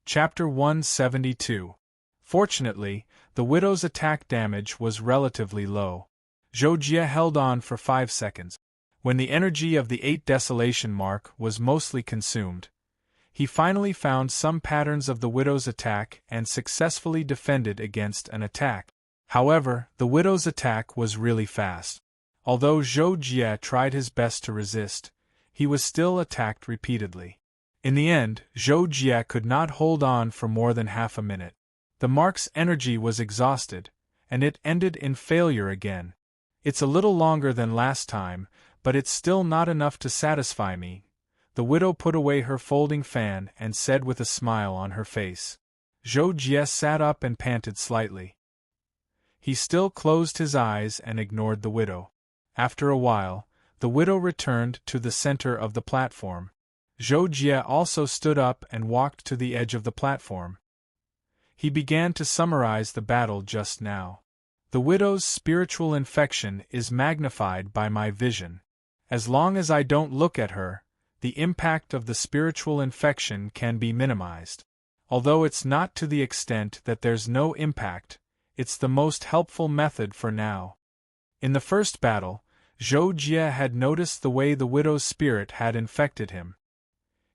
Chapter 172. Fortunately, the Widow's attack damage was relatively low. Zhou Jie held on for 5 seconds. When the energy of the 8 desolation mark was mostly consumed, he finally found some patterns of the Widow's attack and successfully defended against an attack. However, the Widow's attack was really fast. Although Zhou Jie tried his best to resist, he was still attacked repeatedly. In the end, Zhou Jie could not hold on for more than half a minute. The mark's energy was exhausted, and it ended in failure again. It's a little longer than last time, but it's still not enough to satisfy me. The widow put away her folding fan and said with a smile on her face. Zhou Jie sat up and panted slightly. He still closed his eyes and ignored the widow. After a while, the widow returned to the center of the platform. Zhou Jie also stood up and walked to the edge of the platform. He began to summarize the battle just now. The widow's spiritual infection is magnified by my vision. As long as I don't look at her, the impact of the spiritual infection can be minimized. Although it's not to the extent that there's no impact, it's the most helpful method for now. In the first battle, Zhou Jie had noticed the way the widow's spirit had infected him.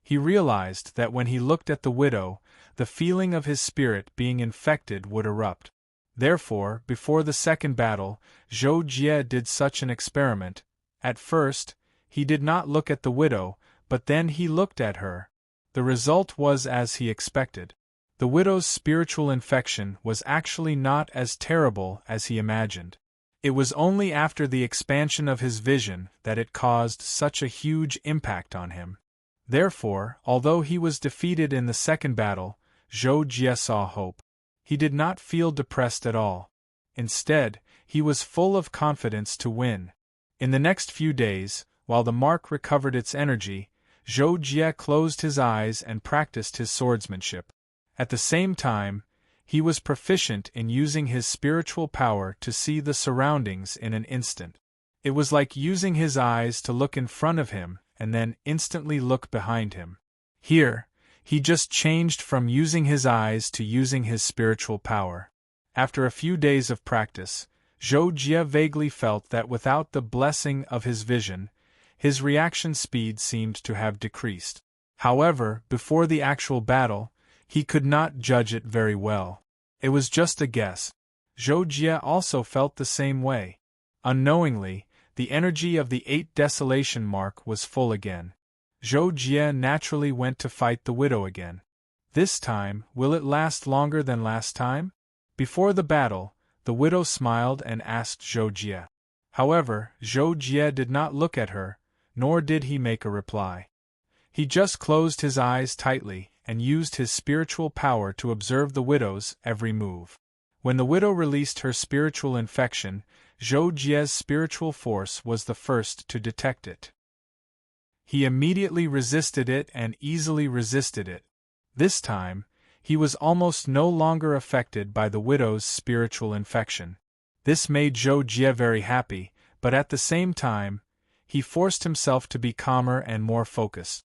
He realized that when he looked at the widow, the feeling of his spirit being infected would erupt. Therefore, before the second battle, Zhou Jie did such an experiment. At first, he did not look at the widow, but then he looked at her. The result was as he expected. The widow's spiritual infection was actually not as terrible as he imagined. It was only after the expansion of his vision that it caused such a huge impact on him. Therefore, although he was defeated in the second battle, Zhou Jie saw hope. He did not feel depressed at all. Instead, he was full of confidence to win. In the next few days, while the mark recovered its energy, Zhou Jie closed his eyes and practiced his swordsmanship. At the same time, he was proficient in using his spiritual power to see the surroundings in an instant. It was like using his eyes to look in front of him and then instantly look behind him. Here, he just changed from using his eyes to using his spiritual power. After a few days of practice, Zhou Jie vaguely felt that without the blessing of his vision, his reaction speed seemed to have decreased. However, before the actual battle, he could not judge it very well. It was just a guess. Zhou Jie also felt the same way. Unknowingly, the energy of the 8 desolation mark was full again. Zhou Jie naturally went to fight the widow again. This time, will it last longer than last time? Before the battle, the widow smiled and asked Zhou Jie. However, Zhou Jie did not look at her, nor did he make a reply. He just closed his eyes tightly and used his spiritual power to observe the widow's every move. When the widow released her spiritual infection, Zhou Jie's spiritual force was the first to detect it. He immediately resisted it and easily resisted it. This time, he was almost no longer affected by the widow's spiritual infection. This made Zhou Jie very happy, but at the same time, he forced himself to be calmer and more focused.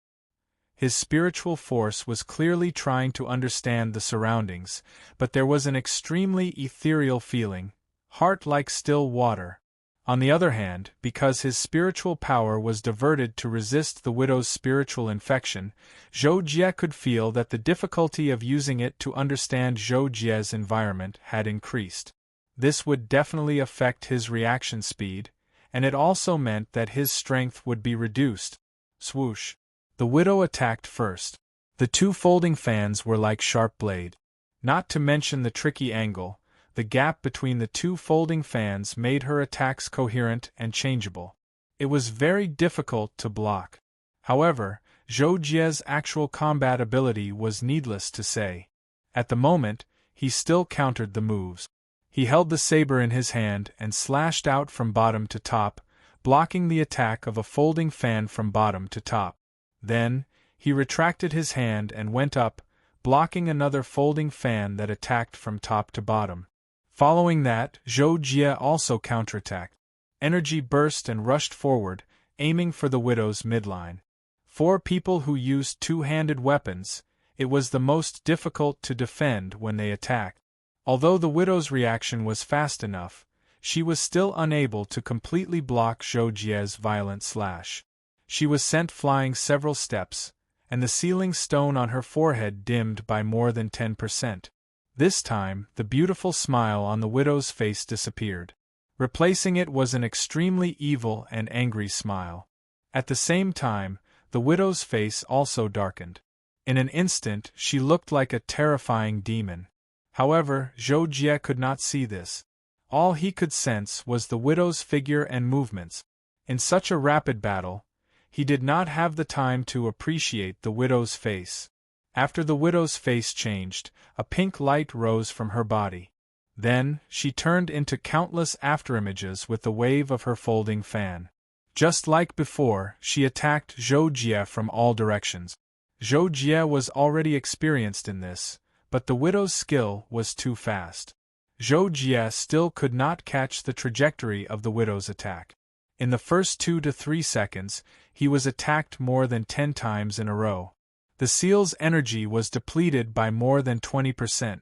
His spiritual force was clearly trying to understand the surroundings, but there was an extremely ethereal feeling, heart like still water. On the other hand, because his spiritual power was diverted to resist the widow's spiritual infection, Zhou Jie could feel that the difficulty of using it to understand Zhou Jie's environment had increased. This would definitely affect his reaction speed, and it also meant that his strength would be reduced. Swoosh! The widow attacked first. The 2 folding fans were like sharp blade. Not to mention the tricky angle, the gap between the 2 folding fans made her attacks coherent and changeable. It was very difficult to block. However, Zhou Jie's actual combat ability was needless to say. At the moment, he still countered the moves. He held the saber in his hand and slashed out from bottom to top, blocking the attack of a folding fan from bottom to top. Then, he retracted his hand and went up, blocking another folding fan that attacked from top to bottom. Following that, Zhou Jie also counterattacked. Energy burst and rushed forward, aiming for the widow's midline. For people who used two-handed weapons, It was the most difficult to defend when they attacked. Although the widow's reaction was fast enough, she was still unable to completely block Zhou Jie's violent slash. She was sent flying several steps, and the sealing stone on her forehead dimmed by more than 10%. This time, the beautiful smile on the widow's face disappeared. Replacing it was an extremely evil and angry smile. At the same time, the widow's face also darkened. In an instant, she looked like a terrifying demon. However, Zhou Jie could not see this. All he could sense was the widow's figure and movements. In such a rapid battle, he did not have the time to appreciate the widow's face. After the widow's face changed, a pink light rose from her body. Then, she turned into countless afterimages with the wave of her folding fan. Just like before, she attacked Zhou Jie from all directions. Zhou Jie was already experienced in this, but the widow's skill was too fast. Zhou Jie still could not catch the trajectory of the widow's attack. In the first 2 to 3 seconds, he was attacked more than 10 times in a row. The seal's energy was depleted by more than 20%.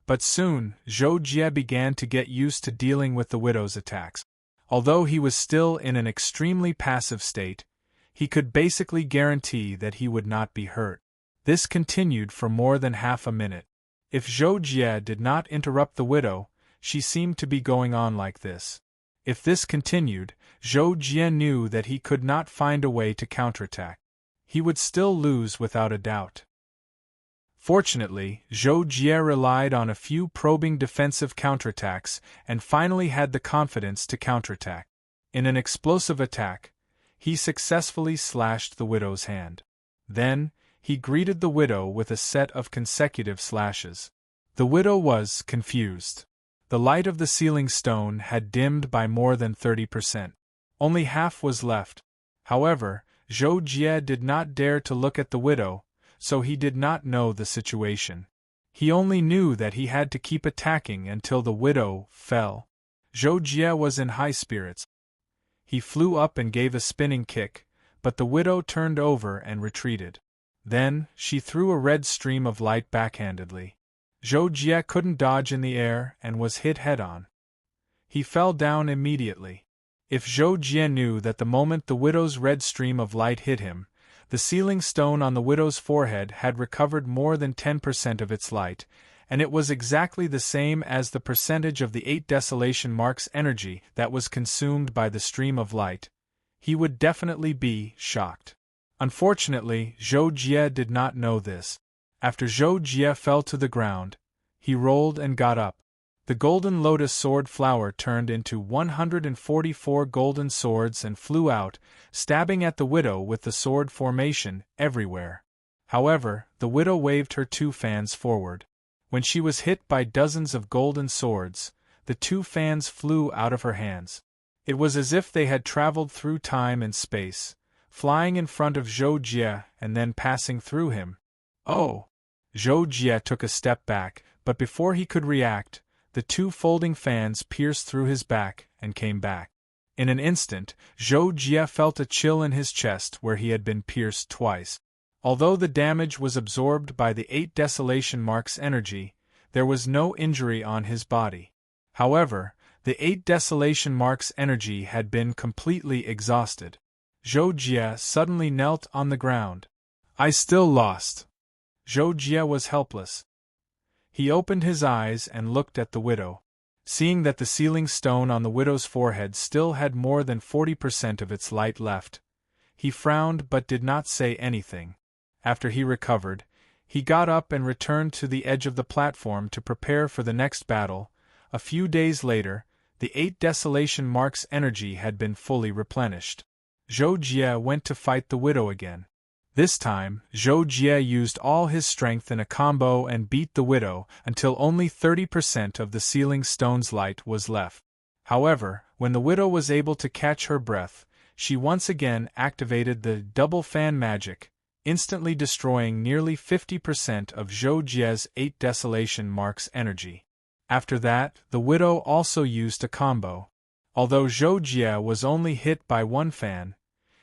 But soon, Zhou Jie began to get used to dealing with the widow's attacks. Although he was still in an extremely passive state, he could basically guarantee that he would not be hurt. This continued for more than half a minute. If Zhou Jie did not interrupt the widow, she seemed to be going on like this. If this continued, Zhou Jie knew that he could not find a way to counterattack. He would still lose without a doubt. Fortunately, Zhou Jie relied on a few probing defensive counterattacks and finally had the confidence to counterattack. In an explosive attack, he successfully slashed the widow's hand. Then, he greeted the widow with a set of consecutive slashes. The widow was confused. The light of the sealing stone had dimmed by more than 30%. Only half was left. However, Zhou Jie did not dare to look at the widow, so he did not know the situation. He only knew that he had to keep attacking until the widow fell. Zhou Jie was in high spirits. He flew up and gave a spinning kick, but the widow turned over and retreated. Then, she threw a red stream of light backhandedly. Zhou Jie couldn't dodge in the air and was hit head-on. He fell down immediately. If Zhou Jie knew that the moment the widow's red stream of light hit him, the sealing stone on the widow's forehead had recovered more than 10% of its light, and it was exactly the same as the percentage of the 8 desolation marks energy that was consumed by the stream of light, he would definitely be shocked. Unfortunately, Zhou Jie did not know this. After Zhou Jie fell to the ground, he rolled and got up. The golden lotus sword flower turned into 144 golden swords and flew out, stabbing at the widow with the sword formation everywhere. However, the widow waved her 2 fans forward. When she was hit by dozens of golden swords, the 2 fans flew out of her hands. It was as if they had traveled through time and space, flying in front of Zhou Jie and then passing through him. Oh! Zhou Jie took a step back, but before he could react, the 2 folding fans pierced through his back and came back. In an instant, Zhou Jie felt a chill in his chest where he had been pierced twice. Although the damage was absorbed by the 8 desolation marks energy, there was no injury on his body. However, the 8 desolation marks energy had been completely exhausted. Zhou Jie suddenly knelt on the ground. I still lost. Zhou Jie was helpless. He opened his eyes and looked at the widow. Seeing that the sealing stone on the widow's forehead still had more than 40% of its light left, he frowned but did not say anything. After he recovered, he got up and returned to the edge of the platform to prepare for the next battle. A few days later, the 8 desolation marks energy had been fully replenished. Zhou Jie went to fight the widow again. This time, Zhou Jie used all his strength in a combo and beat the widow until only 30% of the sealing stone's light was left. However, when the widow was able to catch her breath, she once again activated the double fan magic, instantly destroying nearly 50% of Zhou Jie's 8 desolation marks energy. After that, the widow also used a combo. Although Zhou Jie was only hit by 1 fan,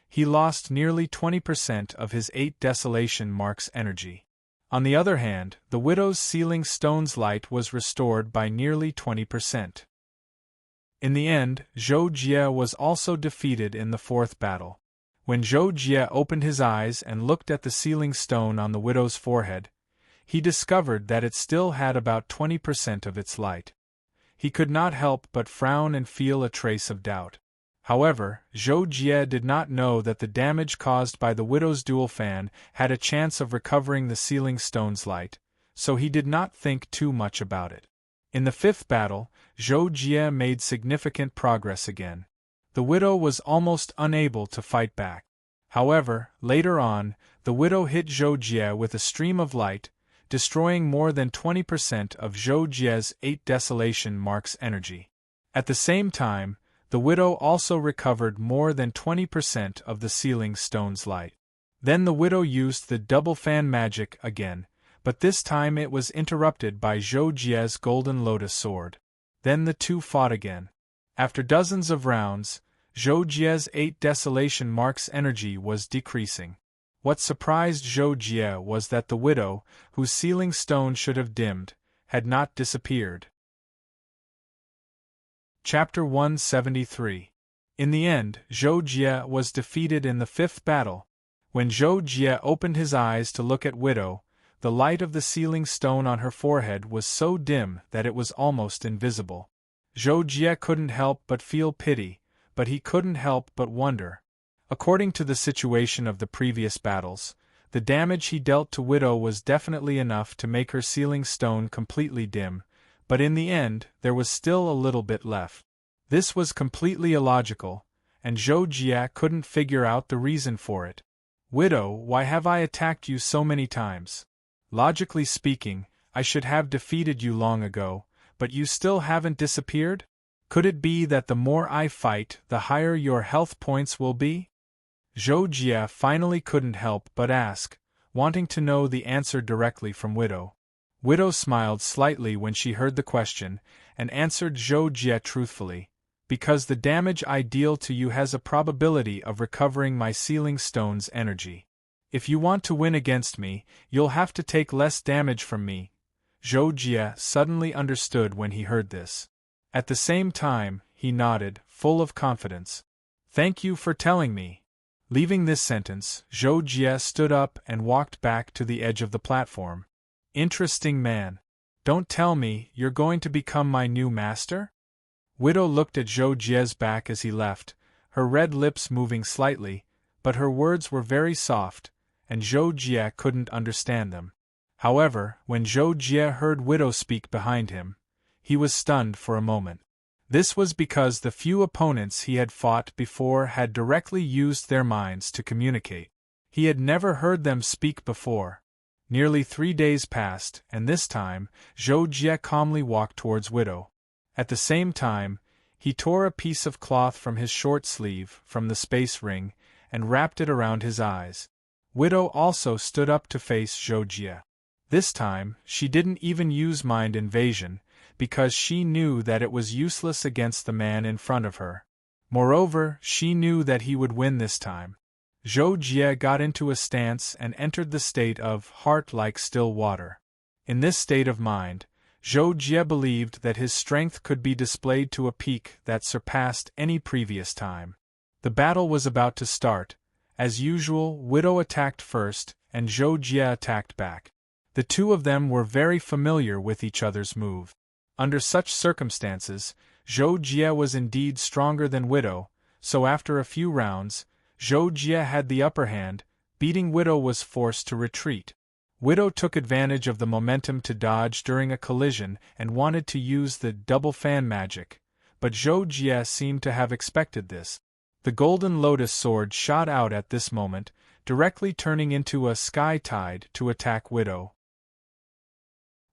he lost nearly 20% of his 8 desolation marks energy. On the other hand, the widow's sealing stone's light was restored by nearly 20%. In the end, Zhou Jie was also defeated in the fourth battle. When Zhou Jie opened his eyes and looked at the sealing stone on the widow's forehead, he discovered that it still had about 20% of its light. He could not help but frown and feel a trace of doubt. However, Zhou Jie did not know that the damage caused by the widow's dual fan had a chance of recovering the sealing stone's light, so he did not think too much about it. In the fifth battle, Zhou Jie made significant progress again. The widow was almost unable to fight back. However, later on, the widow hit Zhou Jie with a stream of light, destroying more than 20% of Zhou Jie's 8 Desolation Marks energy. At the same time, the widow also recovered more than 20% of the sealing stone's light. Then the widow used the double fan magic again, but this time it was interrupted by Zhou Jie's golden lotus sword. Then the two fought again. After dozens of rounds, Zhou Jie's 8 Desolation Marks energy was decreasing. What surprised Zhou Jie was that the widow, whose sealing stone should have dimmed, had not disappeared. Chapter 173. In the end, Zhou Jie was defeated in the fifth battle. When Zhou Jie opened his eyes to look at widow, the light of the sealing stone on her forehead was so dim that it was almost invisible. Zhou Jie couldn't help but feel pity, but he couldn't help but wonder. According to the situation of the previous battles, the damage he dealt to widow was definitely enough to make her sealing stone completely dim, but in the end there was still a little bit left. This was completely illogical, and Zhou Jie couldn't figure out the reason for it. "Widow, why have I attacked you so many times? Logically speaking, I should have defeated you long ago, but you still haven't disappeared? Could it be that the more I fight, the higher your health points will be?" Zhou Jie finally couldn't help but ask, wanting to know the answer directly from widow. Widow smiled slightly when she heard the question, and answered Zhou Jie truthfully, "Because the damage I deal to you has a probability of recovering my sealing stone's energy. If you want to win against me, you'll have to take less damage from me." Zhou Jie suddenly understood when he heard this. At the same time, he nodded, full of confidence. "Thank you for telling me." Leaving this sentence, Zhou Jie stood up and walked back to the edge of the platform. "Interesting man. Don't tell me you're going to become my new master?" Widow looked at Zhou Jie's back as he left, her red lips moving slightly, but her words were very soft, and Zhou Jie couldn't understand them. However, when Zhou Jie heard widow speak behind him, he was stunned for a moment. This was because the few opponents he had fought before had directly used their minds to communicate. He had never heard them speak before. Nearly 3 days passed, and this time, Zhou Jie calmly walked towards widow. At the same time, he tore a piece of cloth from his short sleeve, from the space ring, and wrapped it around his eyes. Widow also stood up to face Zhou Jie. This time, she didn't even use mind invasion, because she knew that it was useless against the man in front of her. Moreover, she knew that he would win this time. Zhou Jie got into a stance and entered the state of heart like still water. In this state of mind, Zhou Jie believed that his strength could be displayed to a peak that surpassed any previous time. The battle was about to start. As usual, widow attacked first, and Zhou Jie attacked back. The two of them were very familiar with each other's move. Under such circumstances, Zhou Jie was indeed stronger than widow, so after a few rounds, Zhou Jie had the upper hand. Beating widow was forced to retreat. Widow took advantage of the momentum to dodge during a collision and wanted to use the double fan magic, but Zhou Jie seemed to have expected this. The golden lotus sword shot out at this moment, directly turning into a sky tide to attack widow.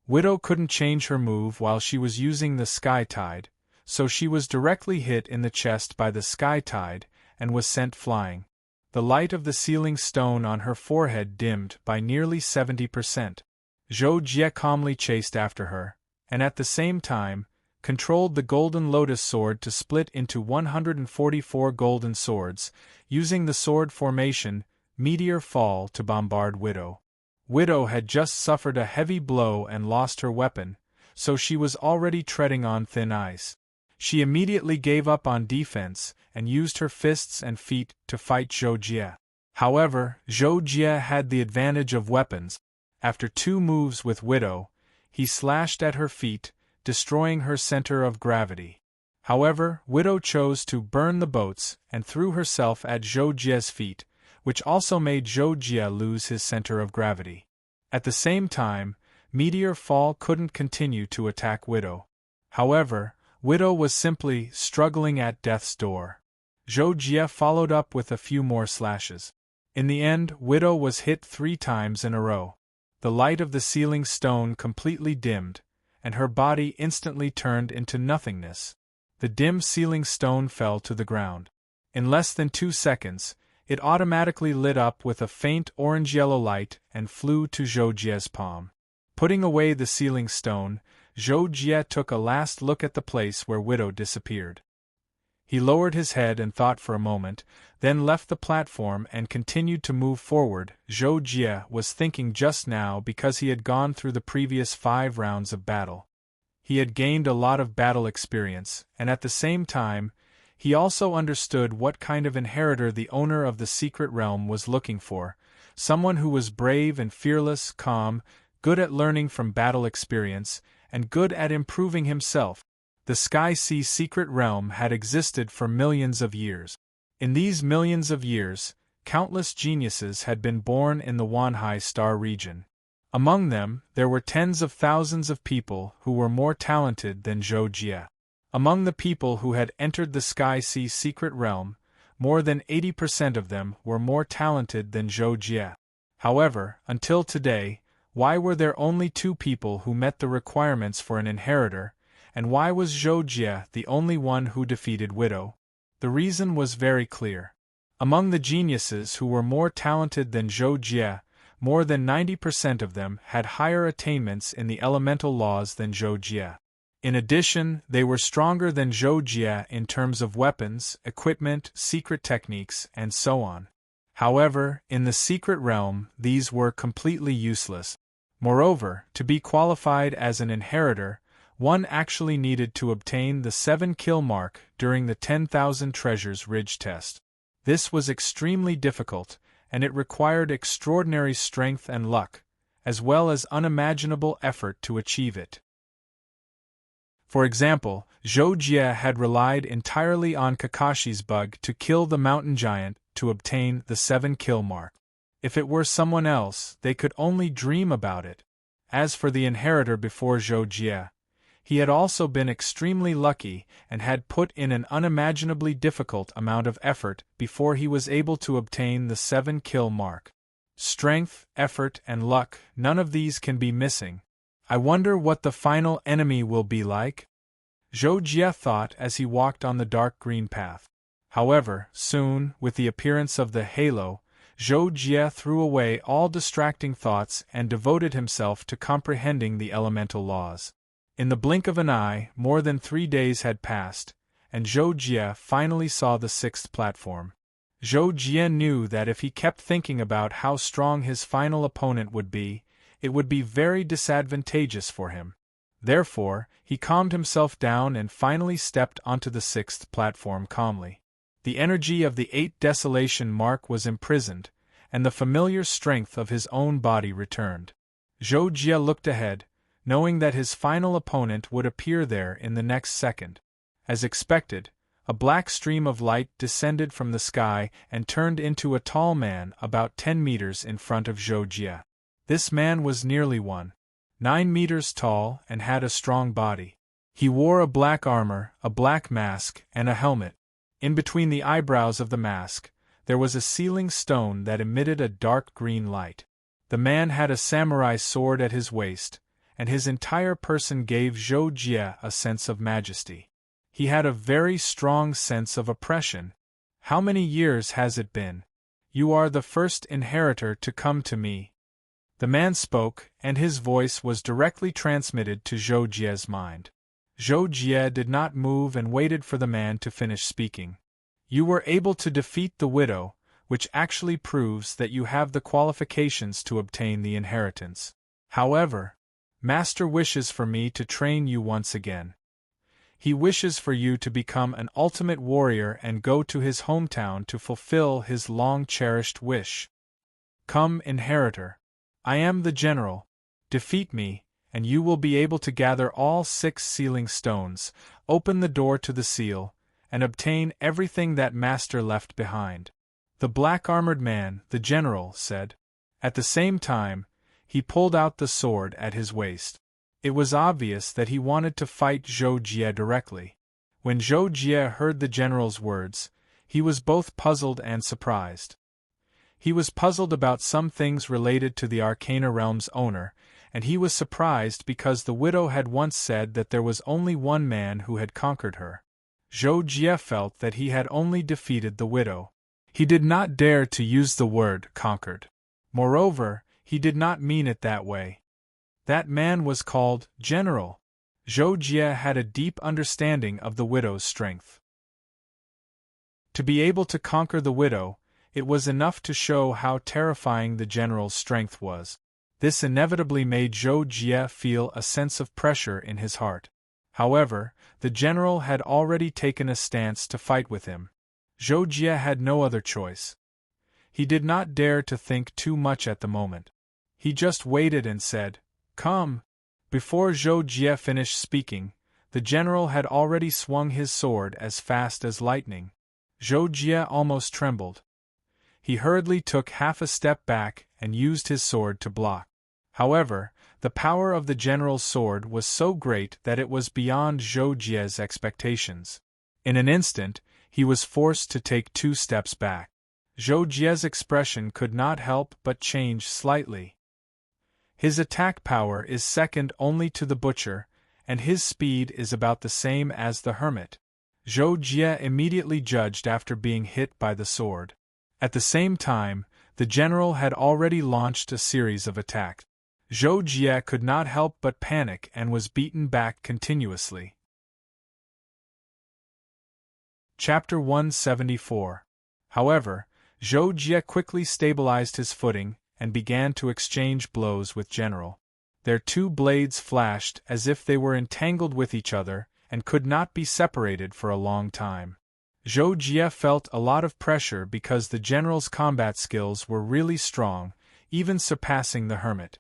Widow couldn't change her move while she was using the sky tide, so she was directly hit in the chest by the sky tide and was sent flying. The light of the sealing stone on her forehead dimmed by nearly 70%. Zhou Jie calmly chased after her, and at the same time, controlled the golden lotus sword to split into 144 golden swords, using the sword formation, meteor fall to bombard widow. Widow had just suffered a heavy blow and lost her weapon, so she was already treading on thin ice. She immediately gave up on defense and used her fists and feet to fight Zhou Jie. However, Zhou Jie had the advantage of weapons. After 2 moves with Widow, he slashed at her feet, destroying her center of gravity. However, Widow chose to burn the boats and threw herself at Zhou Jie's feet, which also made Zhou Jie lose his center of gravity. At the same time, Meteor Fall couldn't continue to attack Widow. However, Widow was simply struggling at death's door. Zhou Jie followed up with a few more slashes. In the end, Widow was hit 3 times in a row. The light of the ceiling stone completely dimmed, and her body instantly turned into nothingness. The dim ceiling stone fell to the ground. In less than 2 seconds, it automatically lit up with a faint orange-yellow light and flew to Zhou Jie's palm. Putting away the ceiling stone, Zhou Jie took a last look at the place where Widow disappeared. He lowered his head and thought for a moment, then left the platform and continued to move forward. Zhou Jie was thinking just now because he had gone through the previous 5 rounds of battle. He had gained a lot of battle experience, and at the same time, he also understood what kind of inheritor the owner of the secret realm was looking for, someone who was brave and fearless, calm, good at learning from battle experience, and good at improving himself. The Sky Sea secret realm had existed for millions of years. In these millions of years, countless geniuses had been born in the Wanhai Star region. Among them, there were tens of thousands of people who were more talented than Zhou Jie. Among the people who had entered the Sky Sea secret realm, more than 80% of them were more talented than Zhou Jie. However, until today, why were there only 2 people who met the requirements for an inheritor, and why was Zhou Jie the only one who defeated Widow? The reason was very clear. Among the geniuses who were more talented than Zhou Jie, more than 90% of them had higher attainments in the elemental laws than Zhou Jie. In addition, they were stronger than Zhou Jie in terms of weapons, equipment, secret techniques, and so on. However, in the secret realm, these were completely useless. Moreover, to be qualified as an inheritor, one actually needed to obtain the 7 kill mark during the 10,000 treasures ridge test. This was extremely difficult, and it required extraordinary strength and luck, as well as unimaginable effort to achieve it. For example, Zhou Jie had relied entirely on Kakashi's bug to kill the mountain giant to obtain the 7 kill mark. If it were someone else, they could only dream about it. As for the inheritor before Zhou Jie, he had also been extremely lucky and had put in an unimaginably difficult amount of effort before he was able to obtain the 7 kill mark. Strength, effort, and luck, none of these can be missing. I wonder what the final enemy will be like? Zhou Jie thought as he walked on the dark green path. However, soon, with the appearance of the halo, Zhou Jie threw away all distracting thoughts and devoted himself to comprehending the elemental laws. In the blink of an eye, more than 3 days had passed, and Zhou Jie finally saw the 6th platform. Zhou Jie knew that if he kept thinking about how strong his final opponent would be, it would be very disadvantageous for him. Therefore, he calmed himself down and finally stepped onto the 6th platform calmly. The energy of the 8 desolation mark was imprisoned, and the familiar strength of his own body returned. Zhou Jie looked ahead, knowing that his final opponent would appear there in the next second. As expected, a black stream of light descended from the sky and turned into a tall man about 10 meters in front of Zhou Jie. This man was nearly 1.9 meters tall and had a strong body. He wore a black armor, a black mask, and a helmet. In between the eyebrows of the mask, there was a ceiling stone that emitted a dark green light. The man had a samurai sword at his waist, and his entire person gave Zhou Jie a sense of majesty. He had a very strong sense of oppression. How many years has it been? You are the first inheritor to come to me. The man spoke, and his voice was directly transmitted to Zhou Jie's mind. Zhou Jie did not move and waited for the man to finish speaking. You were able to defeat the widow, which actually proves that you have the qualifications to obtain the inheritance. However, Master wishes for me to train you once again. He wishes for you to become an ultimate warrior and go to his hometown to fulfill his long-cherished wish. Come, inheritor. I am the general. Defeat me, and you will be able to gather all 6 sealing stones, open the door to the seal, and obtain everything that Master left behind. The black-armored man, the general, said. At the same time, he pulled out the sword at his waist. It was obvious that he wanted to fight Zhou Jie directly. When Zhou Jie heard the general's words, he was both puzzled and surprised. He was puzzled about some things related to the Arcana Realm's owner, and he was surprised because the widow had once said that there was only one man who had conquered her. Zhou Jie felt that he had only defeated the widow. He did not dare to use the word conquered. Moreover, he did not mean it that way. That man was called General. Zhou Jie had a deep understanding of the widow's strength. To be able to conquer the widow, it was enough to show how terrifying the general's strength was. This inevitably made Zhou Jie feel a sense of pressure in his heart. However, the general had already taken a stance to fight with him. Zhou Jie had no other choice. He did not dare to think too much at the moment. He just waited and said, "Come." Before Zhou Jie finished speaking, the general had already swung his sword as fast as lightning. Zhou Jie almost trembled. He hurriedly took half a step back and used his sword to block. However, the power of the general's sword was so great that it was beyond Zhou Jie's expectations. In an instant, he was forced to take 2 steps back. Zhou Jie's expression could not help but change slightly. His attack power is second only to the butcher, and his speed is about the same as the hermit. Zhou Jie immediately judged after being hit by the sword. At the same time, the general had already launched a series of attacks. Zhou Jie could not help but panic and was beaten back continuously. Chapter 174. However, Zhou Jie quickly stabilized his footing and began to exchange blows with General. Their 2 blades flashed as if they were entangled with each other and could not be separated for a long time. Zhou Jie felt a lot of pressure because the general's combat skills were really strong, even surpassing the hermit.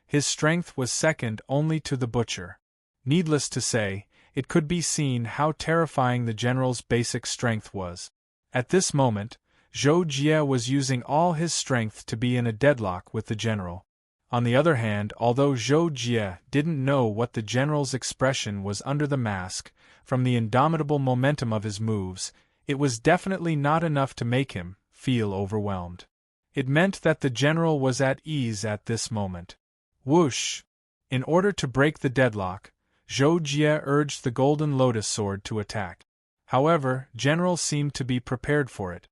His strength was second only to the butcher. Needless to say, it could be seen how terrifying the general's basic strength was. At this moment, Zhou Jie was using all his strength to be in a deadlock with the general. On the other hand, although Zhou Jie didn't know what the general's expression was under the mask, from the indomitable momentum of his moves, it was definitely not enough to make him feel overwhelmed. It meant that the general was at ease at this moment. Whoosh! In order to break the deadlock, Zhou Jie urged the Golden Lotus Sword to attack. However, General seemed to be prepared for it.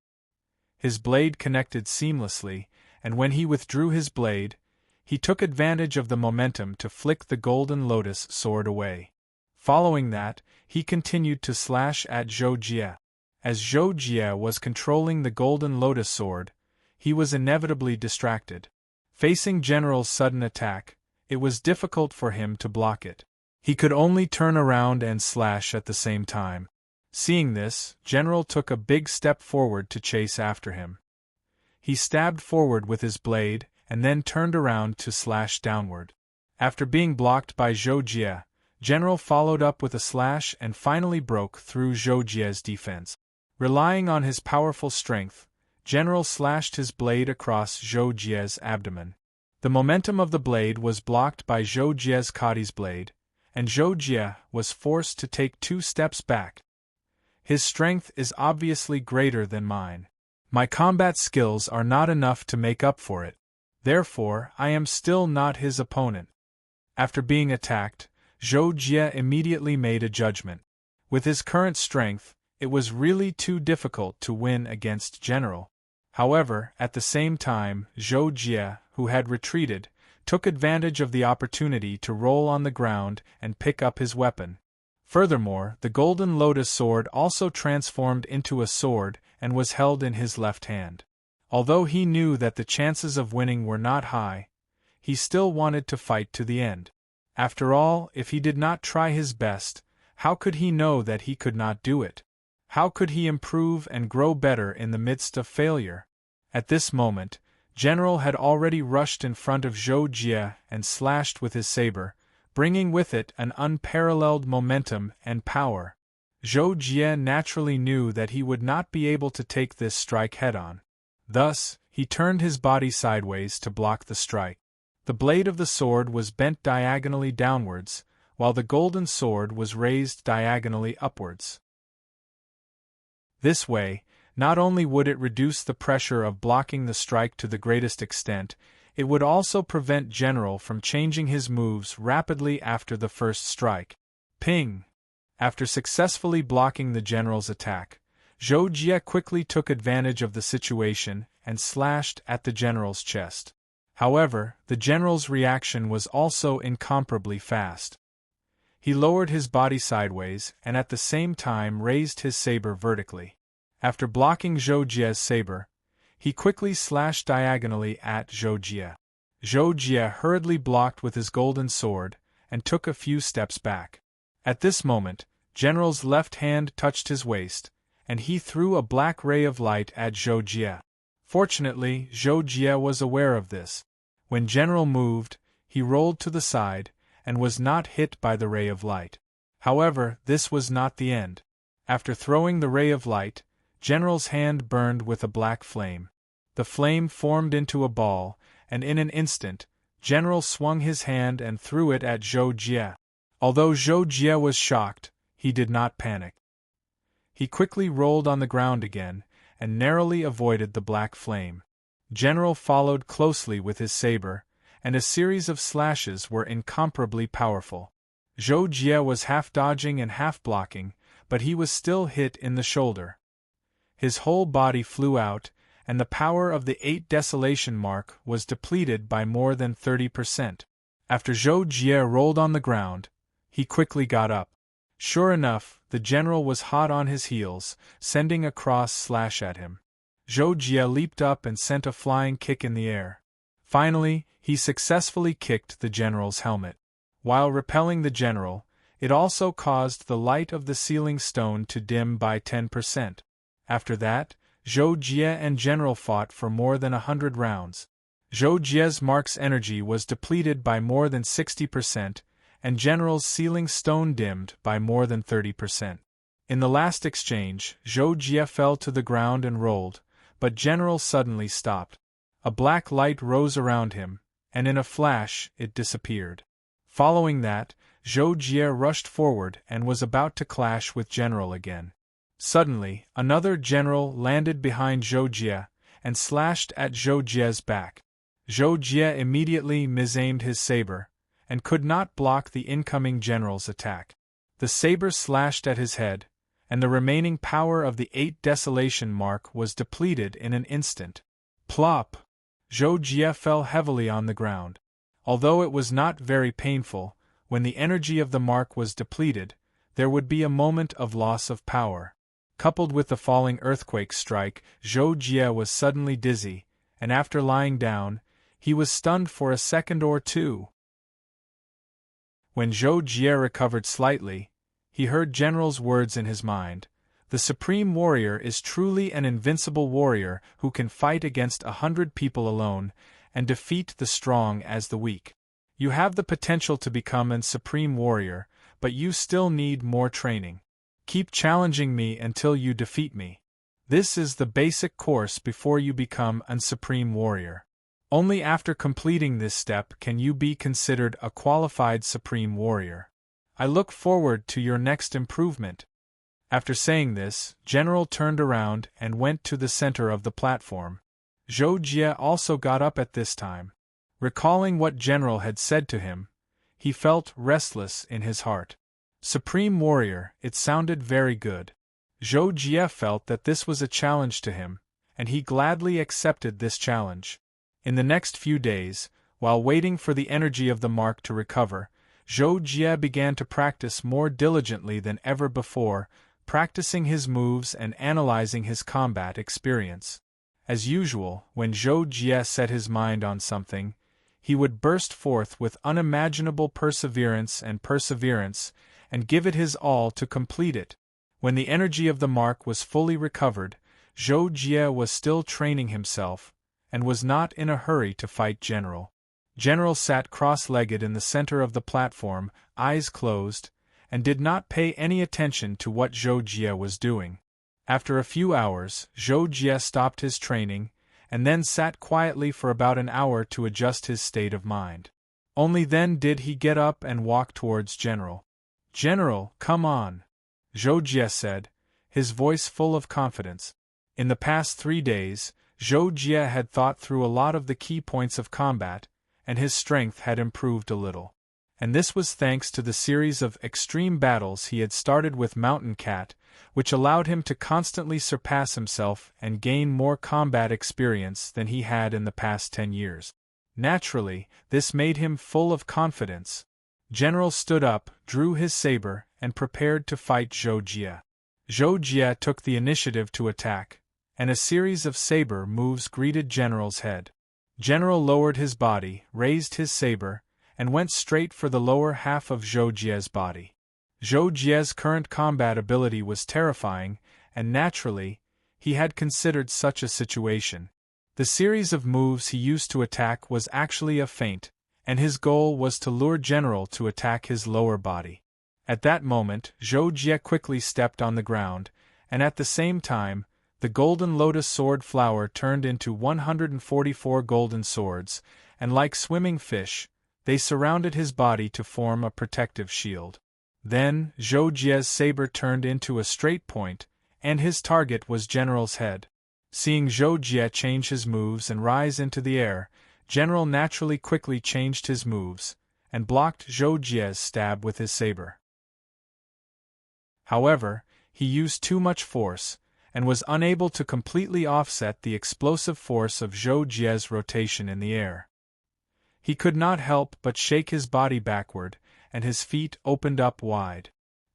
His blade connected seamlessly, and when he withdrew his blade, he took advantage of the momentum to flick the Golden Lotus Sword away. Following that, he continued to slash at Zhou Jie. As Zhou Jie was controlling the Golden Lotus Sword, he was inevitably distracted. Facing General's sudden attack, it was difficult for him to block it. He could only turn around and slash at the same time. Seeing this, General took a big step forward to chase after him. He stabbed forward with his blade, and then turned around to slash downward. After being blocked by Zhou Jie, General followed up with a slash and finally broke through Zhou Jie's defense. Relying on his powerful strength, General slashed his blade across Zhou Jie's abdomen. The momentum of the blade was blocked by Zhou Jie's Kadi's blade, and Zhou Jie was forced to take 2 steps back. His strength is obviously greater than mine. My combat skills are not enough to make up for it. Therefore, I am still not his opponent. After being attacked, Zhou Jie immediately made a judgment. With his current strength, it was really too difficult to win against General. However, at the same time, Zhou Jie, who had retreated, took advantage of the opportunity to roll on the ground and pick up his weapon. Furthermore, the Golden Lotus Sword also transformed into a sword and was held in his left hand. Although he knew that the chances of winning were not high, he still wanted to fight to the end. After all, if he did not try his best, how could he know that he could not do it? How could he improve and grow better in the midst of failure? At this moment, General had already rushed in front of Zhou Jie and slashed with his saber, bringing with it an unparalleled momentum and power. Zhou Jie naturally knew that he would not be able to take this strike head-on. Thus, he turned his body sideways to block the strike. The blade of the sword was bent diagonally downwards, while the golden sword was raised diagonally upwards. This way, not only would it reduce the pressure of blocking the strike to the greatest extent, it would also prevent General from changing his moves rapidly after the first strike. Ping! After successfully blocking the General's attack, Zhou Jie quickly took advantage of the situation and slashed at the General's chest. However, the General's reaction was also incomparably fast. He lowered his body sideways and at the same time raised his saber vertically. After blocking Zhou Jie's saber, he quickly slashed diagonally at Zhou Jie. Zhou Jie hurriedly blocked with his golden sword and took a few steps back. At this moment, General's left hand touched his waist, and he threw a black ray of light at Zhou Jie. Fortunately, Zhou Jie was aware of this. When General moved, he rolled to the side, and was not hit by the ray of light. However, this was not the end. After throwing the ray of light, General's hand burned with a black flame. The flame formed into a ball, and in an instant, General swung his hand and threw it at Zhou Jie. Although Zhou Jie was shocked, he did not panic. He quickly rolled on the ground again, and narrowly avoided the black flame. General followed closely with his saber, and a series of slashes were incomparably powerful. Zhou Jie was half dodging and half blocking, but he was still hit in the shoulder. His whole body flew out, and the power of the 8 desolation mark was depleted by more than 30%. After Zhou Jie rolled on the ground, he quickly got up. Sure enough, the General was hot on his heels, sending a cross slash at him. Zhou Jie leaped up and sent a flying kick in the air. Finally, he successfully kicked the General's helmet. While repelling the General, it also caused the light of the ceiling stone to dim by 10%. After that, Zhou Jie and General fought for more than 100 rounds. Zhou Jie's mark's energy was depleted by more than 60%, and General's ceiling stone dimmed by more than 30%. In the last exchange, Zhou Jie fell to the ground and rolled, but General suddenly stopped. A black light rose around him, and in a flash it disappeared. Following that, Zhou Jie rushed forward and was about to clash with General again. Suddenly, another General landed behind Zhou Jie and slashed at Zhou Jie's back. Zhou Jie immediately misaimed his saber, and could not block the incoming General's attack. The saber slashed at his head, and the remaining power of the 8 desolation mark was depleted in an instant. Plop! Zhou Jie fell heavily on the ground. Although it was not very painful, when the energy of the mark was depleted, there would be a moment of loss of power. Coupled with the falling earthquake strike, Zhou Jie was suddenly dizzy, and after lying down, he was stunned for a second or two. When Zhou Jie recovered slightly, he heard General's words in his mind. The Supreme Warrior is truly an invincible warrior who can fight against 100 people alone, and defeat the strong as the weak. You have the potential to become an Supreme Warrior, but you still need more training. Keep challenging me until you defeat me. This is the basic course before you become an Supreme Warrior. Only after completing this step can you be considered a qualified Supreme Warrior. I look forward to your next improvement. After saying this, General turned around and went to the center of the platform. Zhou Jie also got up at this time. Recalling what General had said to him, he felt restless in his heart. Supreme Warrior, it sounded very good. Zhou Jie felt that this was a challenge to him, and he gladly accepted this challenge. In the next few days, while waiting for the energy of the mark to recover, Zhou Jie began to practice more diligently than ever before, practicing his moves and analyzing his combat experience. As usual, when Zhou Jie set his mind on something, he would burst forth with unimaginable perseverance and give it his all to complete it. When the energy of the mark was fully recovered, Zhou Jie was still training himself, and was not in a hurry to fight General. General sat cross-legged in the center of the platform, eyes closed, and did not pay any attention to what Zhou Jie was doing. After a few hours, Zhou Jie stopped his training, and then sat quietly for about an hour to adjust his state of mind. Only then did he get up and walk towards General. "General, come on," Zhou Jie said, his voice full of confidence. In the past 3 days, Zhou Jie had thought through a lot of the key points of combat, and his strength had improved a little. And this was thanks to the series of extreme battles he had started with Mountain Cat, which allowed him to constantly surpass himself and gain more combat experience than he had in the past 10 years. Naturally, this made him full of confidence. General stood up, drew his saber, and prepared to fight Zhou Jie. Zhou Jie took the initiative to attack, and a series of saber moves greeted General's head. General lowered his body, raised his saber, and went straight for the lower half of Zhou Jie's body. Zhou Jie's current combat ability was terrifying, and naturally, he had considered such a situation. The series of moves he used to attack was actually a feint, and his goal was to lure General to attack his lower body. At that moment, Zhou Jie quickly stepped on the ground, and at the same time, the golden lotus sword flower turned into 144 golden swords, and like swimming fish, they surrounded his body to form a protective shield. Then, Zhou Jie's saber turned into a straight point, and his target was General's head. Seeing Zhou Jie change his moves and rise into the air, General naturally quickly changed his moves, and blocked Zhou Jie's stab with his saber. However, he used too much force, and was unable to completely offset the explosive force of Zhou Jie's rotation in the air. He could not help but shake his body backward, and his feet opened up wide.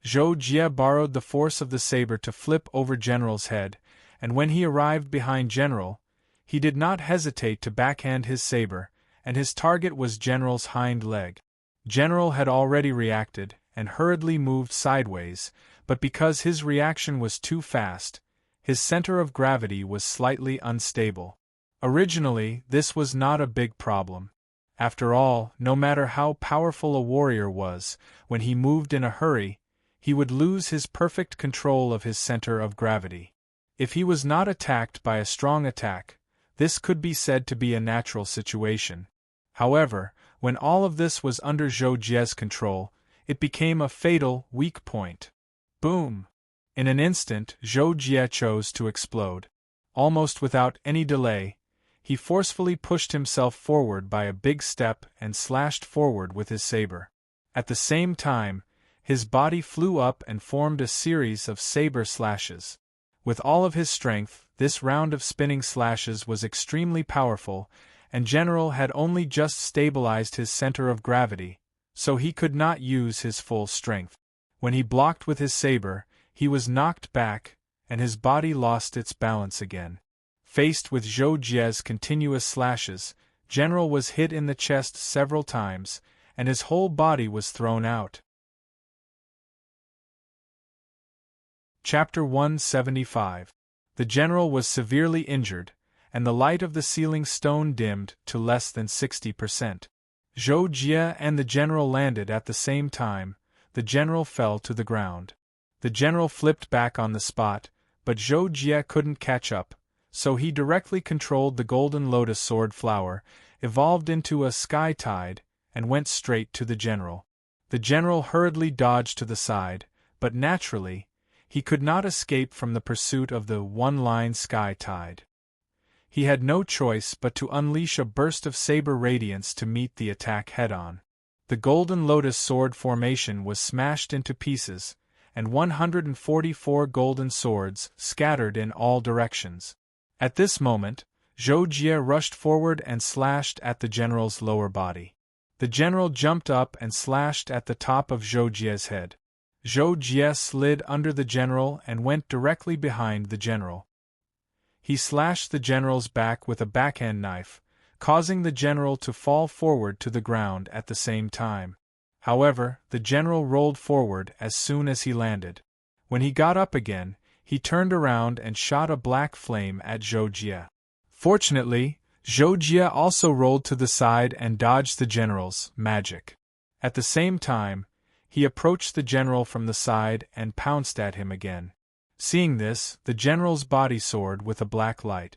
Zhou Jie borrowed the force of the saber to flip over General's head, and when he arrived behind General, he did not hesitate to backhand his saber, and his target was General's hind leg. General had already reacted, and hurriedly moved sideways, but because his reaction was too fast, his center of gravity was slightly unstable. Originally, this was not a big problem. After all, no matter how powerful a warrior was, when he moved in a hurry, he would lose his perfect control of his center of gravity. If he was not attacked by a strong attack, this could be said to be a natural situation. However, when all of this was under Zhou Jie's control, it became a fatal, weak point. Boom! In an instant, Zhou Jie chose to explode. Almost without any delay, he forcefully pushed himself forward by a big step and slashed forward with his saber. At the same time, his body flew up and formed a series of saber slashes. With all of his strength, this round of spinning slashes was extremely powerful, and General had only just stabilized his center of gravity, so he could not use his full strength. When he blocked with his saber, he was knocked back, and his body lost its balance again. Faced with Zhou Jie's continuous slashes, General was hit in the chest several times, and his whole body was thrown out. Chapter 175. The General was severely injured, and the light of the ceiling stone dimmed to less than 60%. Zhou Jie and the General landed at the same time. The General fell to the ground. The General flipped back on the spot, but Zhou Jie couldn't catch up, so he directly controlled the golden lotus sword flower, evolved into a sky tide, and went straight to the General. The General hurriedly dodged to the side, but naturally, he could not escape from the pursuit of the one-line sky tide. He had no choice but to unleash a burst of saber radiance to meet the attack head-on. The golden lotus sword formation was smashed into pieces, and 144 golden swords scattered in all directions. At this moment, Zhou Jie rushed forward and slashed at the General's lower body. The General jumped up and slashed at the top of Zhou Jie's head. Zhou Jie slid under the General and went directly behind the General. He slashed the general's back with a backhand knife, causing the general to fall forward to the ground at the same time. However, the general rolled forward as soon as he landed. When he got up again, he turned around and shot a black flame at Zhou Jie. Fortunately, Zhou Jie also rolled to the side and dodged the general's magic. At the same time, he approached the general from the side and pounced at him again. Seeing this, the general's body soared with a black light.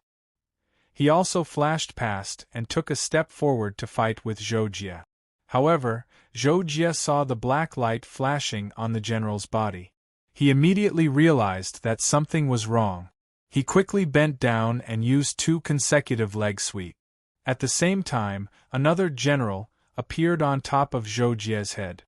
He also flashed past and took a step forward to fight with Zhou Jie. However, Zhou Jie saw the black light flashing on the general's body. He immediately realized that something was wrong. He quickly bent down and used 2 consecutive leg sweeps. At the same time, another general appeared on top of Zhou Jie's head.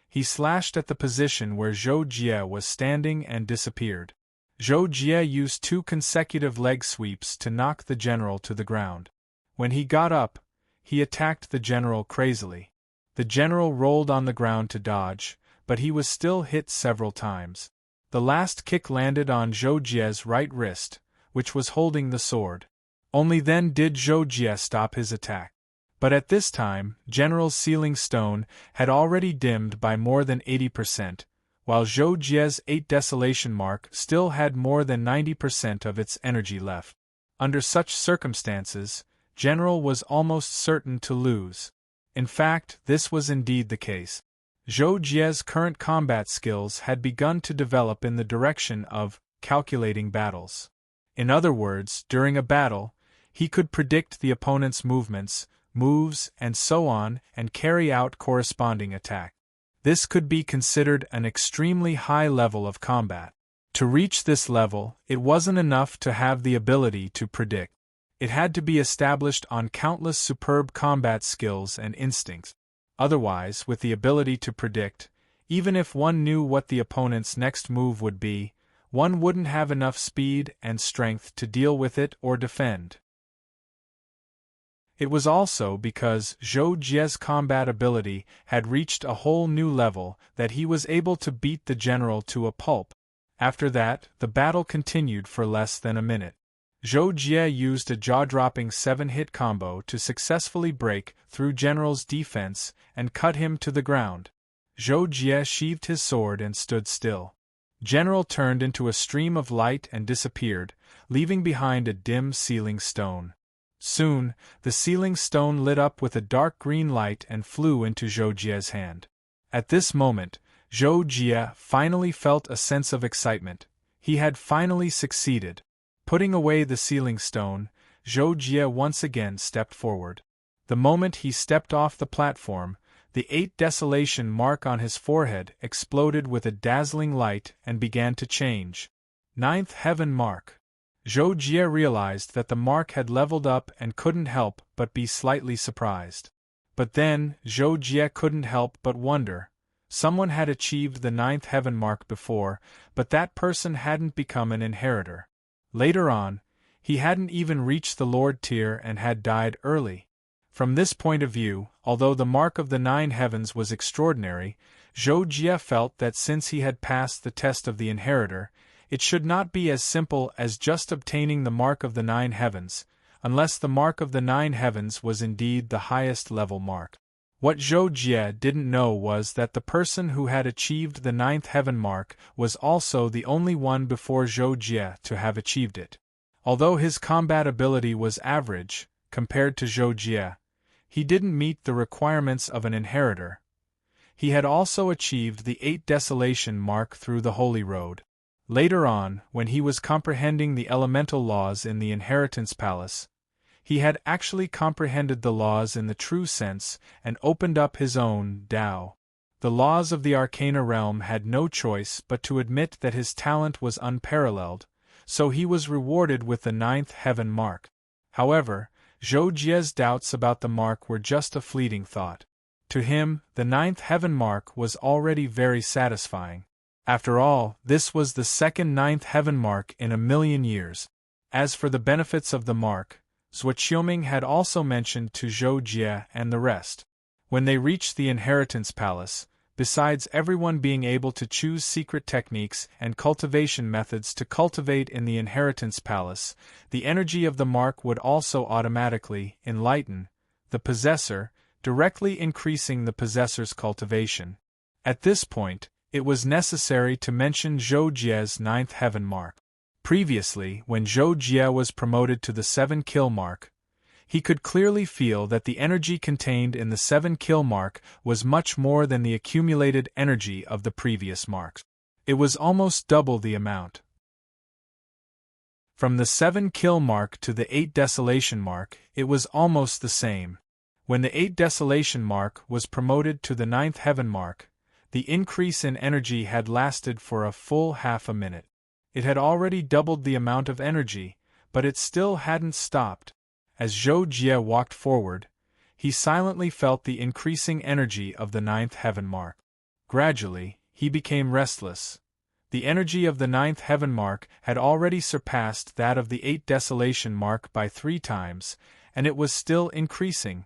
He slashed at the position where Zhou Jie was standing and disappeared. Zhou Jie used 2 consecutive leg sweeps to knock the general to the ground. When he got up, he attacked the general crazily. The general rolled on the ground to dodge, but he was still hit several times. The last kick landed on Zhou Jie's right wrist, which was holding the sword. Only then did Zhou Jie stop his attack. But at this time, General's sealing stone had already dimmed by more than 80%, while Zhou Jie's 8 desolation mark still had more than 90% of its energy left. Under such circumstances, General was almost certain to lose. In fact, this was indeed the case. Zhou Jie's current combat skills had begun to develop in the direction of calculating battles. In other words, during a battle, he could predict the opponent's movements, moves, and so on, and carry out corresponding attack. This could be considered an extremely high level of combat. To reach this level, it wasn't enough to have the ability to predict. It had to be established on countless superb combat skills and instincts. Otherwise, with the ability to predict, even if one knew what the opponent's next move would be, one wouldn't have enough speed and strength to deal with it or defend. It was also because Zhou Jie's combat ability had reached a whole new level that he was able to beat the general to a pulp. After that, the battle continued for less than a minute. Zhou Jie used a jaw-dropping 7-hit combo to successfully break through General's defense and cut him to the ground. Zhou Jie sheathed his sword and stood still. General turned into a stream of light and disappeared, leaving behind a dim sealing stone. Soon, the sealing stone lit up with a dark green light and flew into Zhou Jie's hand. At this moment, Zhou Jie finally felt a sense of excitement. He had finally succeeded. Putting away the sealing stone, Zhou Jie once again stepped forward. The moment he stepped off the platform, the 8 desolation mark on his forehead exploded with a dazzling light and began to change. 9th heaven mark. Zhou Jie realized that the mark had leveled up and couldn't help but be slightly surprised. But then, Zhou Jie couldn't help but wonder. Someone had achieved the 9th heaven mark before, but that person hadn't become an inheritor. Later on, he hadn't even reached the Lord tier and had died early. From this point of view, although the mark of the 9 heavens was extraordinary, Zhou Jie felt that since he had passed the test of the inheritor, it should not be as simple as just obtaining the mark of the 9 heavens, unless the mark of the 9 heavens was indeed the highest level mark. What Zhou Jie didn't know was that the person who had achieved the 9th heaven mark was also the only one before Zhou Jie to have achieved it. Although his combat ability was average, compared to Zhou Jie, he didn't meet the requirements of an inheritor. He had also achieved the 8 desolation mark through the Holy Road. Later on, when he was comprehending the elemental laws in the Inheritance Palace, he had actually comprehended the laws in the true sense and opened up his own Tao. The laws of the Arcana realm had no choice but to admit that his talent was unparalleled, so he was rewarded with the 9th heaven mark. However, Zhou Jie's doubts about the mark were just a fleeting thought. To him, the 9th heaven mark was already very satisfying. After all, this was the second 9th heaven mark in a million years. As for the benefits of the mark, Zhuo Qiuming had also mentioned to Zhou Jie and the rest. When they reached the Inheritance Palace, besides everyone being able to choose secret techniques and cultivation methods to cultivate in the inheritance palace, the energy of the mark would also automatically enlighten the possessor, directly increasing the possessor's cultivation. At this point, it was necessary to mention Zhou Jie's 9th heaven mark. Previously, when Zhou Jie was promoted to the 7-kill mark, he could clearly feel that the energy contained in the 7-kill mark was much more than the accumulated energy of the previous marks. It was almost double the amount. From the 7-kill mark to the 8 desolation mark, it was almost the same. When the 8 desolation mark was promoted to the 9th heaven mark, the increase in energy had lasted for a full half a minute. It had already doubled the amount of energy, but it still hadn't stopped. As Zhou Jie walked forward, he silently felt the increasing energy of the 9th heaven mark. Gradually, he became restless. The energy of the 9th heaven mark had already surpassed that of the 8 desolation mark by 3 times, and it was still increasing.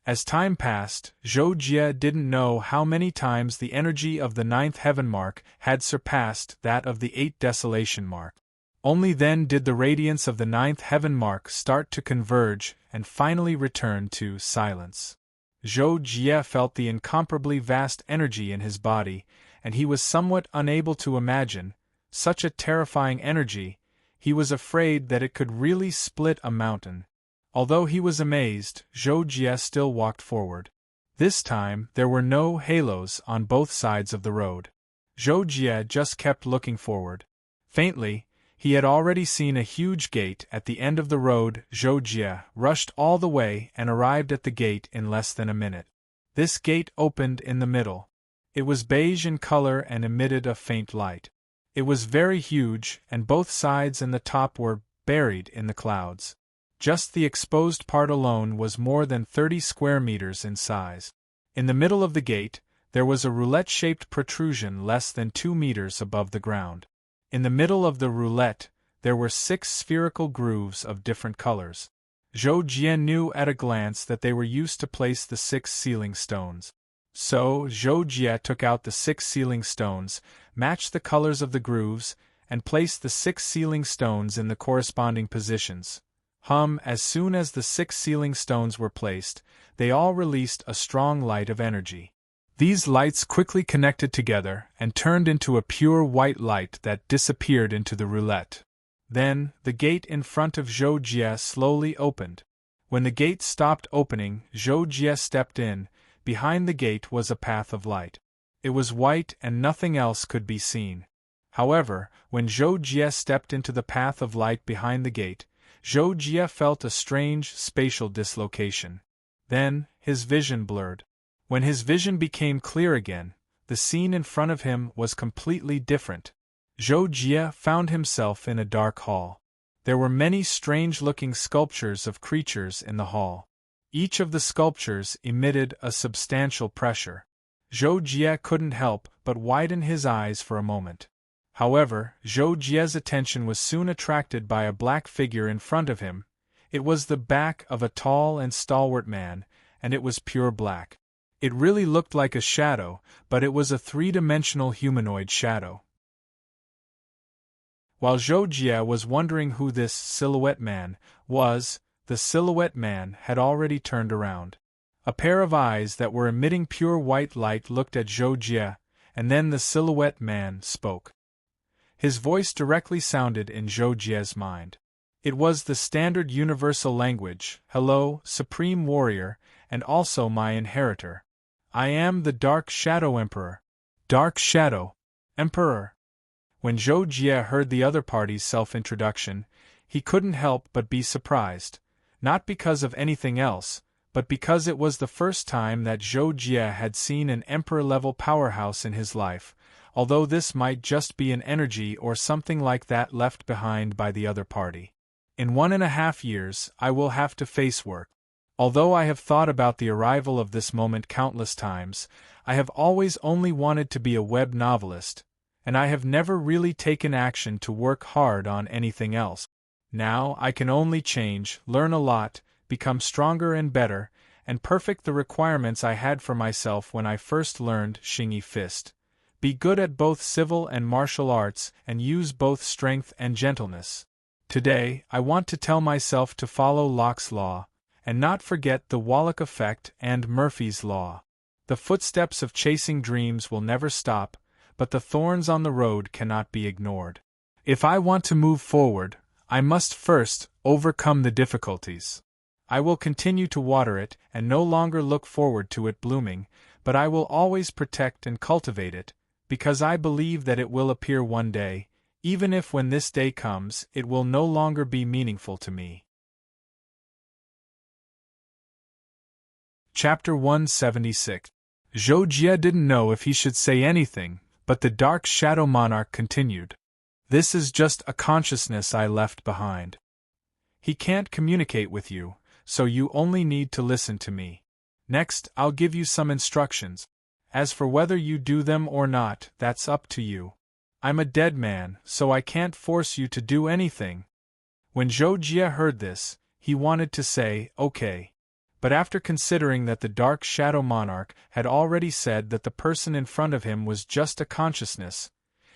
As time passed, Zhou Jie didn't know how many times the energy of the 9th heaven mark had surpassed that of the 8 desolation mark. Only then did the radiance of the 9th heaven mark start to converge and finally return to silence. Zhou Jie felt the incomparably vast energy in his body, and he was somewhat unable to imagine such a terrifying energy. He was afraid that it could really split a mountain. Although he was amazed, Zhou Jie still walked forward. This time, there were no halos on both sides of the road. Zhou Jie just kept looking forward. Faintly, he had already seen a huge gate at the end of the road. Zhou Jie rushed all the way and arrived at the gate in less than a minute. This gate opened in the middle. It was beige in color and emitted a faint light. It was very huge, and both sides and the top were buried in the clouds. Just the exposed part alone was more than 30 square meters in size. In the middle of the gate, there was a roulette-shaped protrusion less than 2 meters above the ground. In the middle of the roulette, there were 6 spherical grooves of different colors. Zhou Jie knew at a glance that they were used to place the 6 sealing stones. So, Zhou Jie took out the 6 sealing stones, matched the colors of the grooves, and placed the 6 sealing stones in the corresponding positions. As soon as the 6 sealing stones were placed, they all released a strong light of energy. These lights quickly connected together and turned into a pure white light that disappeared into the roulette. Then, the gate in front of Zhou Jie slowly opened. When the gate stopped opening, Zhou Jie stepped in. Behind the gate was a path of light. It was white and nothing else could be seen. However, when Zhou Jie stepped into the path of light behind the gate, Zhou Jie felt a strange spatial dislocation. Then, his vision blurred. When his vision became clear again, the scene in front of him was completely different. Zhou Jie found himself in a dark hall. There were many strange-looking sculptures of creatures in the hall. Each of the sculptures emitted a substantial pressure. Zhou Jie couldn't help but widen his eyes for a moment. However, Zhou Jie's attention was soon attracted by a black figure in front of him. It was the back of a tall and stalwart man, and it was pure black. It really looked like a shadow, but it was a 3-dimensional humanoid shadow. While Zhou Jie was wondering who this silhouette man was, the silhouette man had already turned around. A pair of eyes that were emitting pure white light looked at Zhou Jie, and then the silhouette man spoke. His voice directly sounded in Zhou Jie's mind. It was the standard universal language. "Hello, Supreme Warrior, and also my inheritor. I am the Dark Shadow Emperor." Dark Shadow Emperor. When Zhou Jie heard the other party's self-introduction, he couldn't help but be surprised, not because of anything else, but because it was the first time that Zhou Jie had seen an emperor-level powerhouse in his life, although this might just be an energy or something like that left behind by the other party. In 1.5 years, I will have to face work. Although I have thought about the arrival of this moment countless times, I have always only wanted to be a web novelist, and I have never really taken action to work hard on anything else. Now I can only change, learn a lot, become stronger and better, and perfect the requirements I had for myself when I first learned Shingi Fist. Be good at both civil and martial arts and use both strength and gentleness. Today, I want to tell myself to follow Locke's law, and not forget the Wallach effect and Murphy's law. The footsteps of chasing dreams will never stop, but the thorns on the road cannot be ignored. If I want to move forward, I must first overcome the difficulties. I will continue to water it and no longer look forward to it blooming, but I will always protect and cultivate it, because I believe that it will appear one day, even if when this day comes it will no longer be meaningful to me. Chapter 176. Zhou Jie didn't know if he should say anything, but the Dark Shadow Monarch continued. This is just a consciousness I left behind. He can't communicate with you, so you only need to listen to me. Next, I'll give you some instructions. As for whether you do them or not, that's up to you. I'm a dead man, so I can't force you to do anything. When Zhou Jie heard this, he wanted to say, okay. But after considering that the Dark Shadow Monarch had already said that the person in front of him was just a consciousness,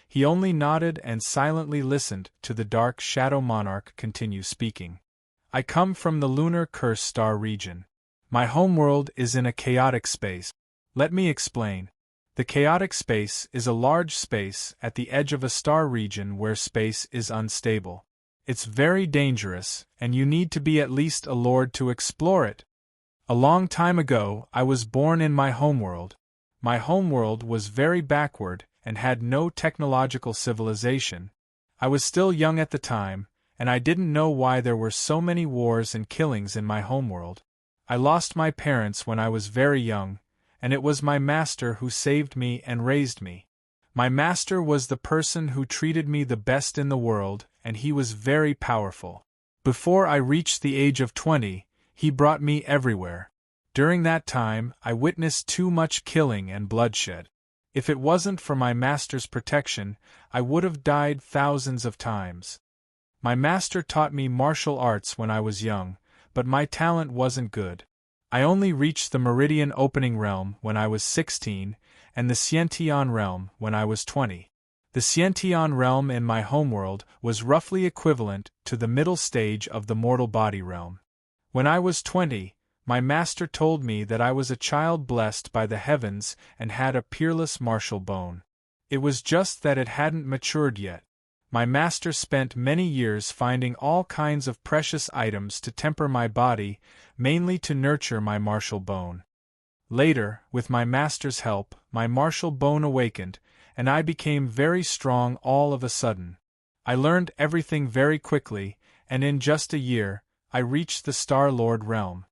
he only nodded and silently listened to the Dark Shadow Monarch continue speaking. I come from the lunar curse star region. My homeworld is in a chaotic space. Let me explain. The chaotic space is a large space at the edge of a star region where space is unstable. It's very dangerous, and you need to be at least a lord to explore it. A long time ago, I was born in my homeworld. My homeworld was very backward and had no technological civilization. I was still young at the time, and I didn't know why there were so many wars and killings in my homeworld. I lost my parents when I was very young, and it was my master who saved me and raised me. My master was the person who treated me the best in the world, and he was very powerful. Before I reached the age of 20, he brought me everywhere. During that time, I witnessed too much killing and bloodshed. If it wasn't for my master's protection, I would have died thousands of times. My master taught me martial arts when I was young, but my talent wasn't good. I only reached the Meridian Opening Realm when I was 16, and the Xiantian Realm when I was 20. The Xiantian Realm in my homeworld was roughly equivalent to the middle stage of the mortal body realm. When I was 20, my master told me that I was a child blessed by the heavens and had a peerless martial bone. It was just that it hadn't matured yet. My master spent many years finding all kinds of precious items to temper my body, mainly to nurture my martial bone. Later, with my master's help, my martial bone awakened, and I became very strong all of a sudden. I learned everything very quickly, and in just a year, I reached the Star-Lord realm.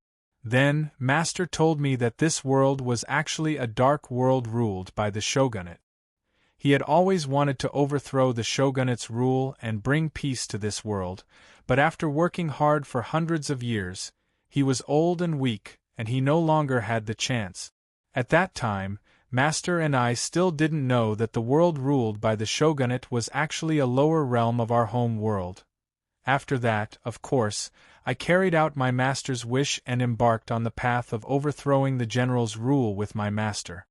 Then, Master told me that this world was actually a dark world ruled by the shogunate. He had always wanted to overthrow the shogunate's rule and bring peace to this world, but after working hard for hundreds of years, he was old and weak, and he no longer had the chance. At that time, Master and I still didn't know that the world ruled by the shogunate was actually a lower realm of our home world. After that, of course, I carried out my master's wish and embarked on the path of overthrowing the general's rule with my master.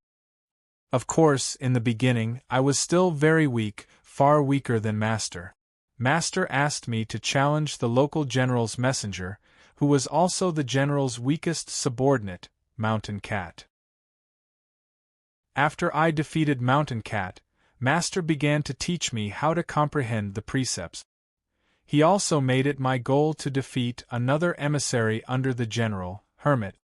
Of course, in the beginning, I was still very weak, far weaker than Master. Master asked me to challenge the local general's messenger, who was also the general's weakest subordinate, Mountain Cat. After I defeated Mountain Cat, Master began to teach me how to comprehend the precepts. He also made it my goal to defeat another emissary under the general, Hermit.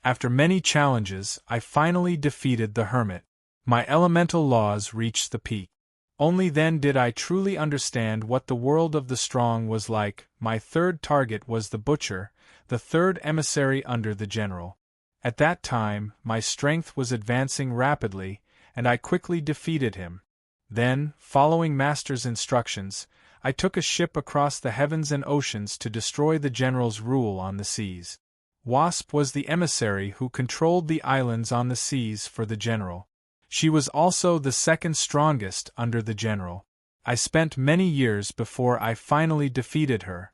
After many challenges, I finally defeated the Hermit. My elemental laws reached the peak. Only then did I truly understand what the world of the strong was like. My third target was the Butcher, the third emissary under the general. At that time, my strength was advancing rapidly, and I quickly defeated him. Then, following Master's instructions, I took a ship across the heavens and oceans to destroy the general's rule on the seas. Wasp was the emissary who controlled the islands on the seas for the general. She was also the second strongest under the general. I spent many years before I finally defeated her.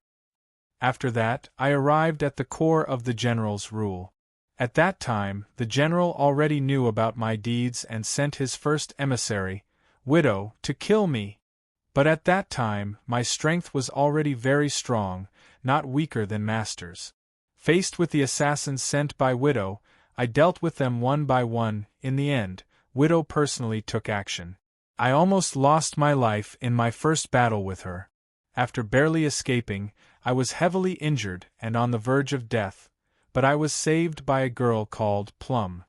After that, I arrived at the core of the general's rule. At that time, the general already knew about my deeds and sent his first emissary, Widow, to kill me. But at that time, my strength was already very strong, not weaker than Master's. Faced with the assassins sent by Widow, I dealt with them one by one. In the end, Widow personally took action. I almost lost my life in my first battle with her. After barely escaping, I was heavily injured and on the verge of death, but I was saved by a girl called Plum.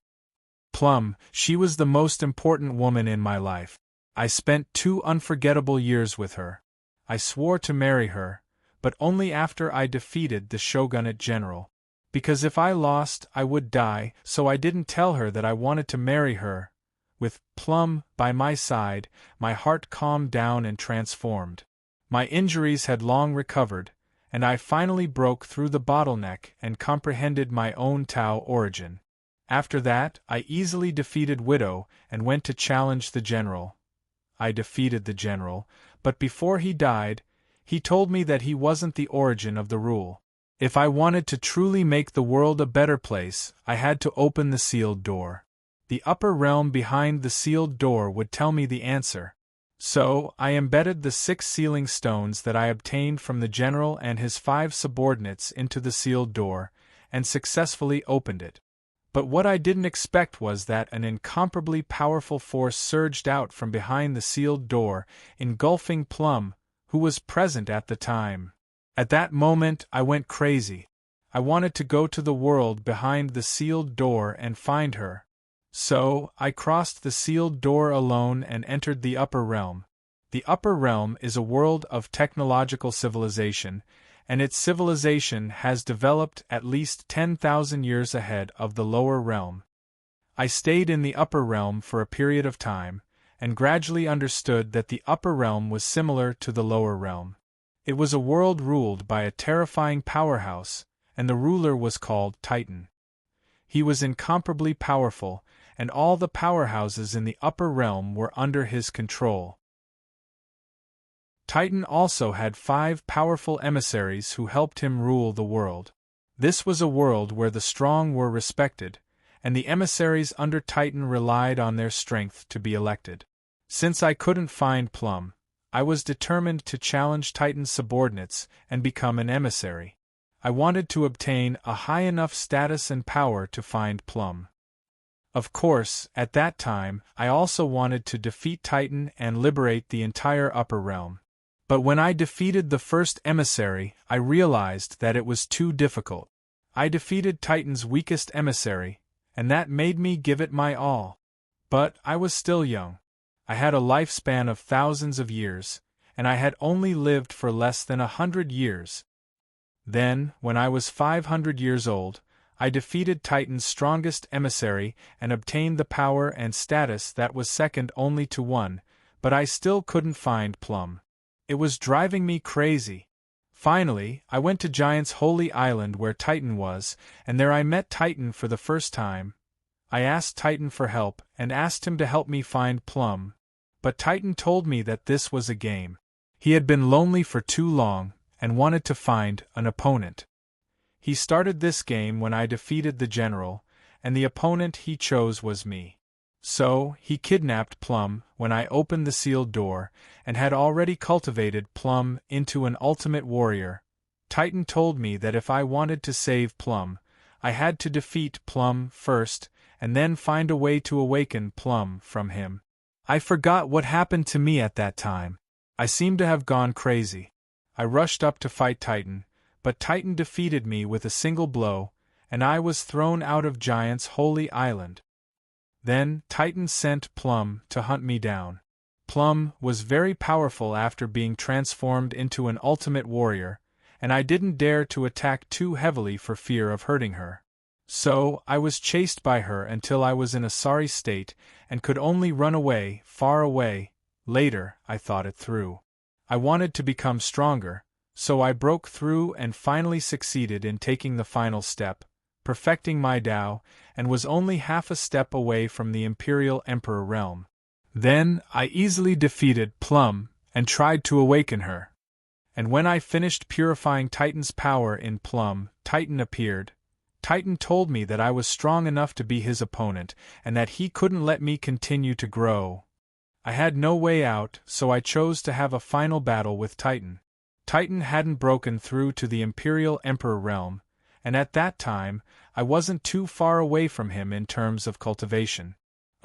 Plum, she was the most important woman in my life. I spent 2 unforgettable years with her. I swore to marry her, but only after I defeated the shogunate general. Because if I lost, I would die, so I didn't tell her that I wanted to marry her. With Plum by my side, my heart calmed down and transformed. My injuries had long recovered, and I finally broke through the bottleneck and comprehended my own Tao origin. After that, I easily defeated Widow and went to challenge the general. I defeated the general, but before he died, he told me that he wasn't the origin of the rule. If I wanted to truly make the world a better place, I had to open the sealed door. The upper realm behind the sealed door would tell me the answer. So, I embedded the 6 sealing stones that I obtained from the general and his 5 subordinates into the sealed door, and successfully opened it. But what I didn't expect was that an incomparably powerful force surged out from behind the sealed door, engulfing Plum, who was present at the time. At that moment, I went crazy. I wanted to go to the world behind the sealed door and find her. So, I crossed the sealed door alone and entered the upper realm. The upper realm is a world of technological civilization, and its civilization has developed at least 10,000 years ahead of the lower realm. I stayed in the upper realm for a period of time, and gradually understood that the upper realm was similar to the lower realm. It was a world ruled by a terrifying powerhouse, and the ruler was called Titan. He was incomparably powerful, and all the powerhouses in the upper realm were under his control. Titan also had 5 powerful emissaries who helped him rule the world. This was a world where the strong were respected, and the emissaries under Titan relied on their strength to be elected. Since I couldn't find Plum, I was determined to challenge Titan's subordinates and become an emissary. I wanted to obtain a high enough status and power to find Plum. Of course, at that time, I also wanted to defeat Titan and liberate the entire upper realm. But when I defeated the first emissary, I realized that it was too difficult. I defeated Titan's weakest emissary, and that made me give it my all. But I was still young. I had a lifespan of thousands of years, and I had only lived for less than 100 years. Then, when I was 500 years old, I defeated Titan's strongest emissary and obtained the power and status that was second only to 1, but I still couldn't find Plum. It was driving me crazy. Finally, I went to Giant's Holy Island where Titan was, and there I met Titan for the first time. I asked Titan for help and asked him to help me find Plum, but Titan told me that this was a game. He had been lonely for too long and wanted to find an opponent. He started this game when I defeated the general, and the opponent he chose was me. So, he kidnapped Plum when I opened the sealed door, and had already cultivated Plum into an ultimate warrior. Titan told me that if I wanted to save Plum, I had to defeat Plum first, and then find a way to awaken Plum from him. I forgot what happened to me at that time. I seemed to have gone crazy. I rushed up to fight Titan, but Titan defeated me with a single blow, and I was thrown out of Giant's Holy Island. Then Titan sent Plum to hunt me down. Plum was very powerful after being transformed into an ultimate warrior, and I didn't dare to attack too heavily for fear of hurting her. So, I was chased by her until I was in a sorry state and could only run away, far away. Later, I thought it through. I wanted to become stronger, so I broke through and finally succeeded in taking the final step, perfecting my Tao, and was only half a step away from the Imperial Emperor realm. Then, I easily defeated Plum and tried to awaken her. And when I finished purifying Titan's power in Plum, Titan appeared, Titan told me that I was strong enough to be his opponent, and that he couldn't let me continue to grow. I had no way out, so I chose to have a final battle with Titan. Titan hadn't broken through to the Imperial Emperor realm, and at that time, I wasn't too far away from him in terms of cultivation.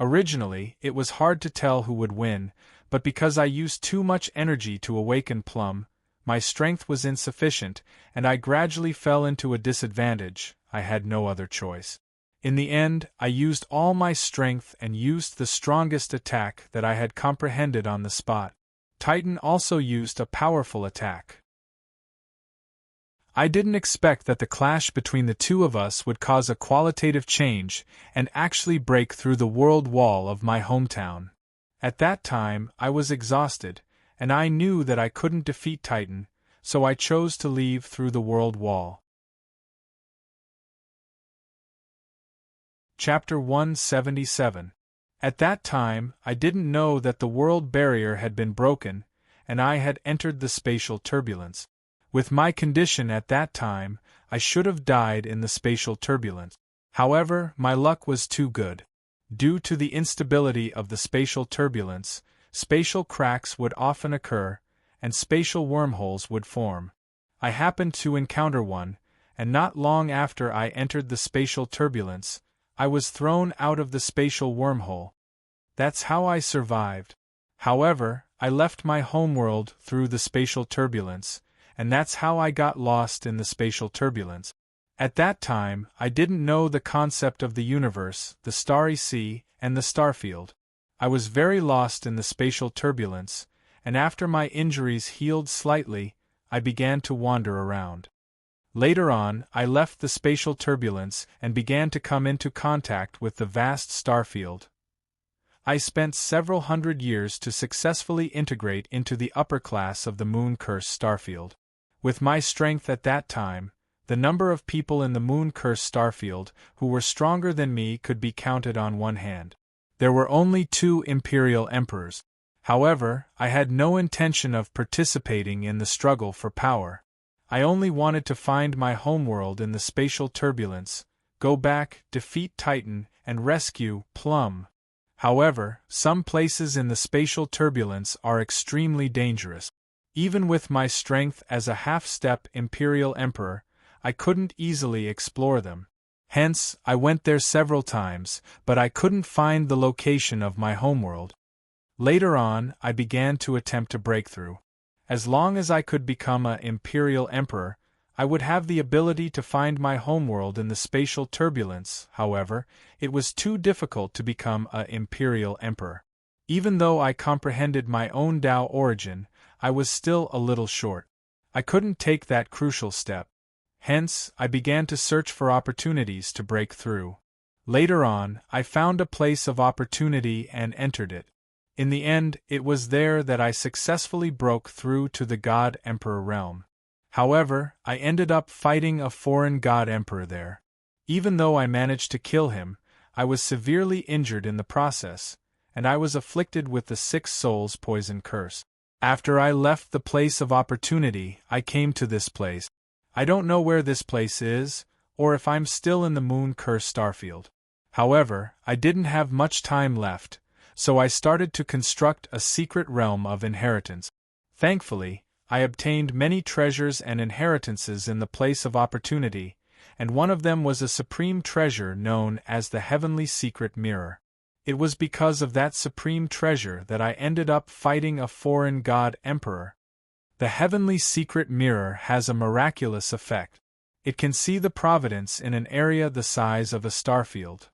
Originally, it was hard to tell who would win, but because I used too much energy to awaken Plum, my strength was insufficient, and I gradually fell into a disadvantage. I had no other choice. In the end, I used all my strength and used the strongest attack that I had comprehended on the spot. Titan also used a powerful attack. I didn't expect that the clash between the two of us would cause a qualitative change and actually break through the world wall of my hometown. At that time, I was exhausted, and I knew that I couldn't defeat Titan, so I chose to leave through the world wall. Chapter 177. At that time, I didn't know that the world barrier had been broken, and I had entered the spatial turbulence. With my condition at that time, I should have died in the spatial turbulence. However, my luck was too good. Due to the instability of the spatial turbulence, spatial cracks would often occur, and spatial wormholes would form. I happened to encounter one, and not long after I entered the spatial turbulence, I was thrown out of the spatial wormhole. That's how I survived. However, I left my homeworld through the spatial turbulence, and that's how I got lost in the spatial turbulence. At that time, I didn't know the concept of the universe, the starry sea, and the starfield. I was very lost in the spatial turbulence, and after my injuries healed slightly, I began to wander around. Later on, I left the spatial turbulence and began to come into contact with the vast starfield. I spent several hundred years to successfully integrate into the upper class of the moon-cursed starfield. With my strength at that time, the number of people in the moon-cursed starfield who were stronger than me could be counted on one hand. There were only 2 Imperial Emperors. However, I had no intention of participating in the struggle for power. I only wanted to find my homeworld in the spatial turbulence, go back, defeat Titan, and rescue Plum. However, some places in the spatial turbulence are extremely dangerous. Even with my strength as a half-step Imperial Emperor, I couldn't easily explore them. Hence, I went there several times, but I couldn't find the location of my homeworld. Later on, I began to attempt a breakthrough. As long as I could become an Imperial Emperor, I would have the ability to find my homeworld in the spatial turbulence. However, it was too difficult to become an Imperial Emperor. Even though I comprehended my own Tao origin, I was still a little short. I couldn't take that crucial step. Hence, I began to search for opportunities to break through. Later on, I found a place of opportunity and entered it. In the end, it was there that I successfully broke through to the God Emperor realm. However, I ended up fighting a foreign God Emperor there. Even though I managed to kill him, I was severely injured in the process, and I was afflicted with the 6 souls poison curse. After I left the place of opportunity, I came to this place. I don't know where this place is, or if I'm still in the moon-cursed starfield. However, I didn't have much time left, so I started to construct a secret realm of inheritance. Thankfully, I obtained many treasures and inheritances in the place of opportunity, and one of them was a supreme treasure known as the Heavenly Secret Mirror. It was because of that supreme treasure that I ended up fighting a foreign God Emperor. The Heavenly Secret Mirror has a miraculous effect. It can see the providence in an area the size of a starfield.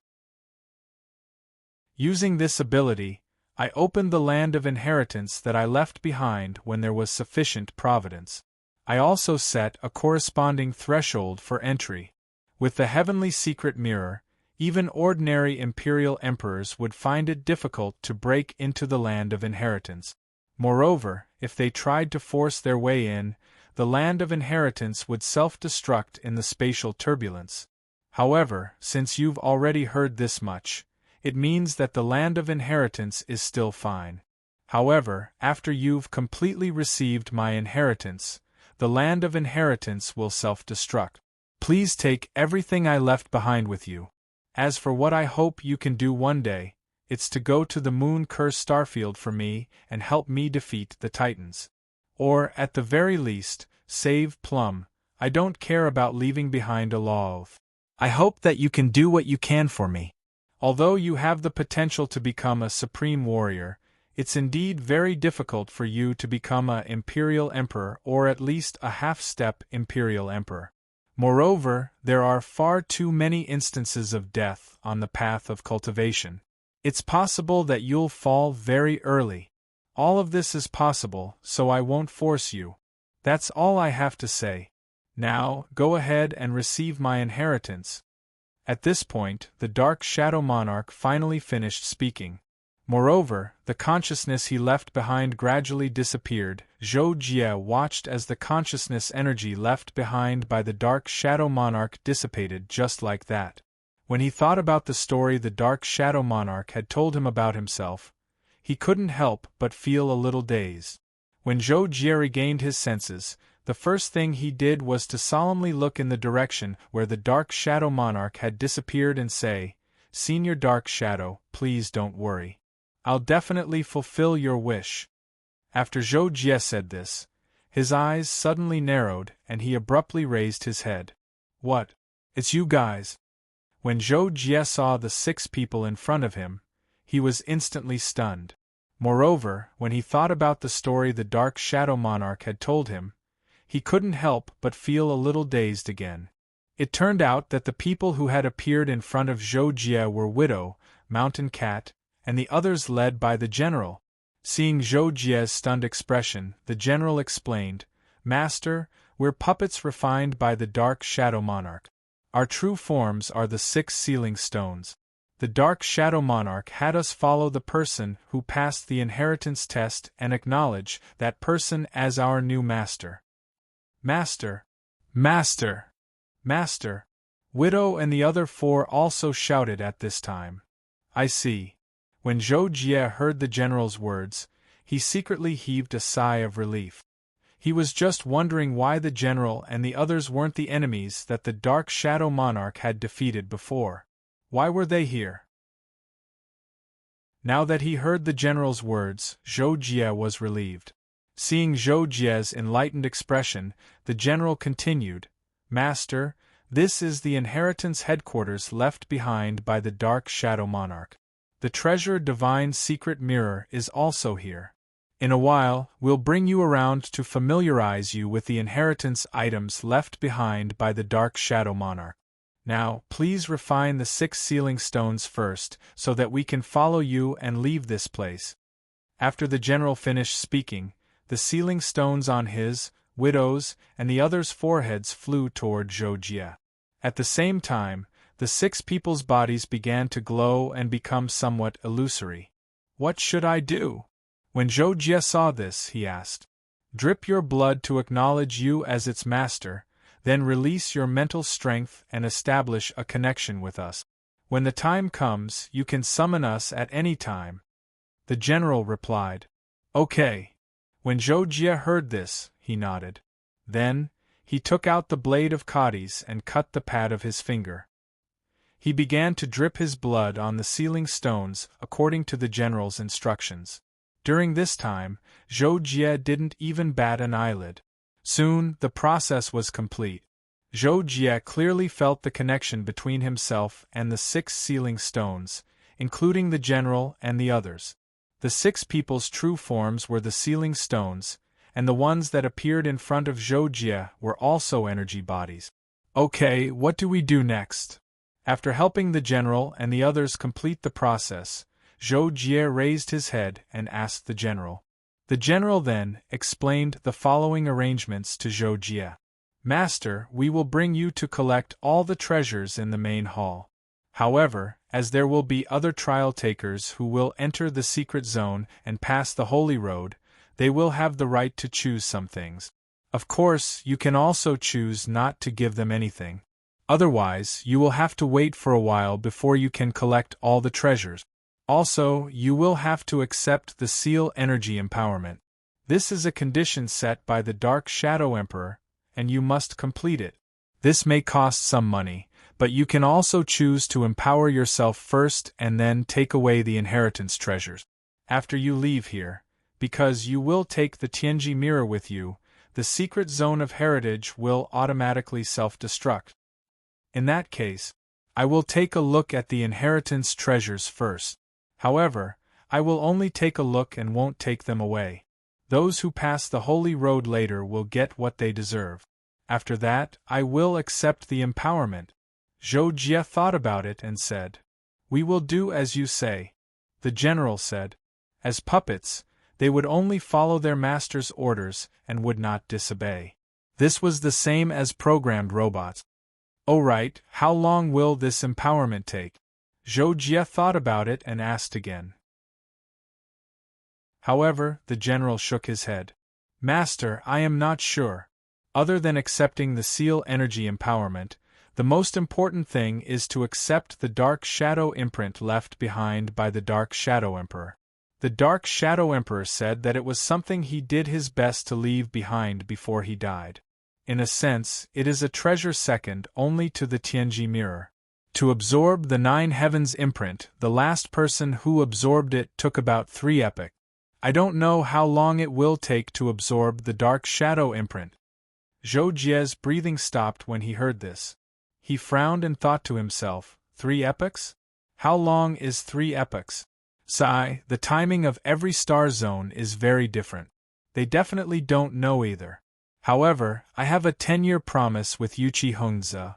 Using this ability, I opened the land of inheritance that I left behind when there was sufficient providence. I also set a corresponding threshold for entry. With the Heavenly Secret Mirror, even ordinary Imperial Emperors would find it difficult to break into the land of inheritance. Moreover, if they tried to force their way in, the land of inheritance would self-destruct in the spatial turbulence. However, since you've already heard this much, it means that the land of inheritance is still fine. However, after you've completely received my inheritance, the land of inheritance will self-destruct. Please take everything I left behind with you. As for what I hope you can do one day, it's to go to the moon-cursed starfield for me and help me defeat the Titans. Or, at the very least, save Plum. I don't care about leaving behind a law oath. I hope that you can do what you can for me. Although you have the potential to become a supreme warrior, it's indeed very difficult for you to become an Imperial Emperor or at least a half-step Imperial Emperor. Moreover, there are far too many instances of death on the path of cultivation. It's possible that you'll fall very early. All of this is possible, so I won't force you. That's all I have to say. Now, go ahead and receive my inheritance. At this point, the Dark Shadow Monarch finally finished speaking. Moreover, the consciousness he left behind gradually disappeared. Zhou Jie watched as the consciousness energy left behind by the Dark Shadow Monarch dissipated just like that. When he thought about the story the Dark Shadow Monarch had told him about himself, he couldn't help but feel a little dazed. When Zhou Jie regained his senses, the first thing he did was to solemnly look in the direction where the Dark Shadow Monarch had disappeared and say, "Senior Dark Shadow, please don't worry. I'll definitely fulfill your wish." After Zhou Jie said this, his eyes suddenly narrowed and he abruptly raised his head. "What? It's you guys?" When Zhou Jie saw the 6 people in front of him, he was instantly stunned. Moreover, when he thought about the story the Dark Shadow Monarch had told him, he couldn't help but feel a little dazed again. It turned out that the people who had appeared in front of Zhou Jie were Widow, Mountain Cat, and the others led by the general. Seeing Zhou Jie's stunned expression, the general explained, "Master, we're puppets refined by the Dark Shadow Monarch. Our true forms are the 6 sealing stones. The Dark Shadow Monarch had us follow the person who passed the inheritance test and acknowledge that person as our new master." "Master! Master! Master!" Widow and the other 4 also shouted at this time. "I see." When Zhou Jie heard the general's words, he secretly heaved a sigh of relief. He was just wondering why the general and the others weren't the enemies that the Dark Shadow Monarch had defeated before. Why were they here? Now that he heard the general's words, Zhou Jie was relieved. Seeing Zhou Jie's enlightened expression, the general continued, "Master, this is the inheritance headquarters left behind by the Dark Shadow Monarch. The treasure Divine Secret Mirror is also here. In a while, we'll bring you around to familiarize you with the inheritance items left behind by the Dark Shadow Monarch. Now, please refine the 6 sealing stones first, so that we can follow you and leave this place." After the general finished speaking, the sealing stones on his, Widow's, and the others' foreheads flew toward Zhou Jie. At the same time, the 6 people's bodies began to glow and become somewhat illusory. "What should I do?" When Zhou Jie saw this, he asked. "Drip your blood to acknowledge you as its master, then release your mental strength and establish a connection with us. When the time comes, you can summon us at any time." The general replied. "Okay." When Zhou Jie heard this, he nodded. Then, he took out the blade of Cadi's and cut the pad of his finger. He began to drip his blood on the sealing stones according to the general's instructions. During this time, Zhou Jie didn't even bat an eyelid. Soon, the process was complete. Zhou Jie clearly felt the connection between himself and the 6 sealing stones, including the general and the others. The 6 people's true forms were the sealing stones, and the ones that appeared in front of Zhou Jie were also energy bodies. "Okay, what do we do next?" After helping the general and the others complete the process, Zhou Jie raised his head and asked the general. The general then explained the following arrangements to Zhou Jie. "Master, we will bring you to collect all the treasures in the main hall. However, as there will be other trial takers who will enter the secret zone and pass the holy road, they will have the right to choose some things. Of course, you can also choose not to give them anything. Otherwise, you will have to wait for a while before you can collect all the treasures. Also, you will have to accept the seal energy empowerment. This is a condition set by the Dark Shadow Emperor, and you must complete it. This may cost some money, but you can also choose to empower yourself first and then take away the inheritance treasures. After you leave here, because you will take the Tianji mirror with you, the secret zone of heritage will automatically self-destruct. In that case, I will take a look at the inheritance treasures first. However, I will only take a look and won't take them away. Those who pass the holy road later will get what they deserve. After that, I will accept the empowerment. Zhou Jie thought about it and said, "We will do as you say." The general said, "As puppets, they would only follow their master's orders and would not disobey. This was the same as programmed robots." "Oh right, how long will this empowerment take?" Zhou Jie thought about it and asked again. However, the general shook his head. "Master, I am not sure. Other than accepting the seal energy empowerment, the most important thing is to accept the Dark Shadow imprint left behind by the Dark Shadow Emperor. The Dark Shadow Emperor said that it was something he did his best to leave behind before he died. In a sense, it is a treasure second only to the Tianji mirror. To absorb the Nine Heavens imprint, the last person who absorbed it took about 3 epochs. I don't know how long it will take to absorb the Dark Shadow imprint." Zhou Jie's breathing stopped when he heard this. He frowned and thought to himself, 3 epochs? How long is 3 epochs? Sigh, the timing of every star zone is very different. They definitely don't know either. However, I have a 10-year promise with Yuchi Hongzi.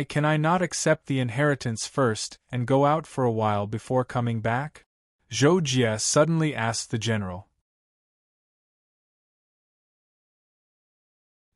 Can I not accept the inheritance first and go out for a while before coming back? Zhou Jie suddenly asked the general.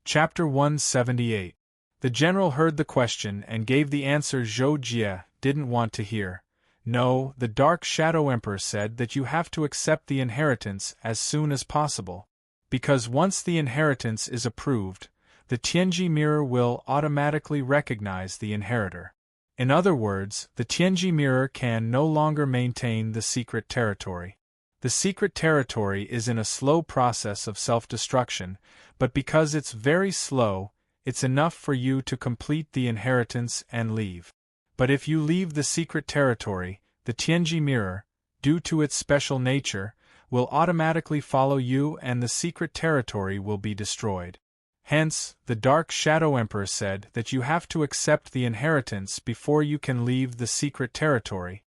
Chapter 178. The general heard the question and gave the answer Zhou Jie didn't want to hear. No, the Dark Shadow Emperor said that you have to accept the inheritance as soon as possible. Because once the inheritance is approved, the Tianji mirror will automatically recognize the inheritor. In other words, the Tianji mirror can no longer maintain the secret territory. The secret territory is in a slow process of self-destruction, but because it's very slow, it's enough for you to complete the inheritance and leave. But if you leave the secret territory, the Tianji mirror, due to its special nature, will automatically follow you and the secret territory will be destroyed. Hence, the Dark Shadow Emperor said that you have to accept the inheritance before you can leave the secret territory.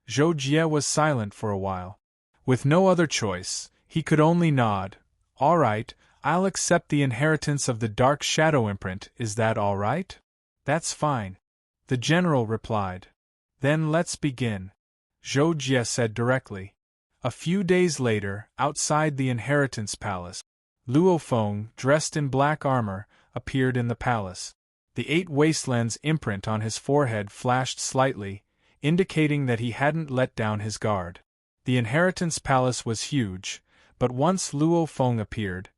Zhou Jie was silent for a while. With no other choice, he could only nod. "All right, I'll accept the inheritance of the Dark Shadow imprint, is that all right?" "That's fine," the general replied. "Then let's begin," Zhou Jie said directly. A few days later, outside the inheritance palace, Luo Feng, dressed in black armor, appeared in the palace. The 8 Wastelands imprint on his forehead flashed slightly, indicating that he hadn't let down his guard. The inheritance palace was huge, but once Luo Feng appeared,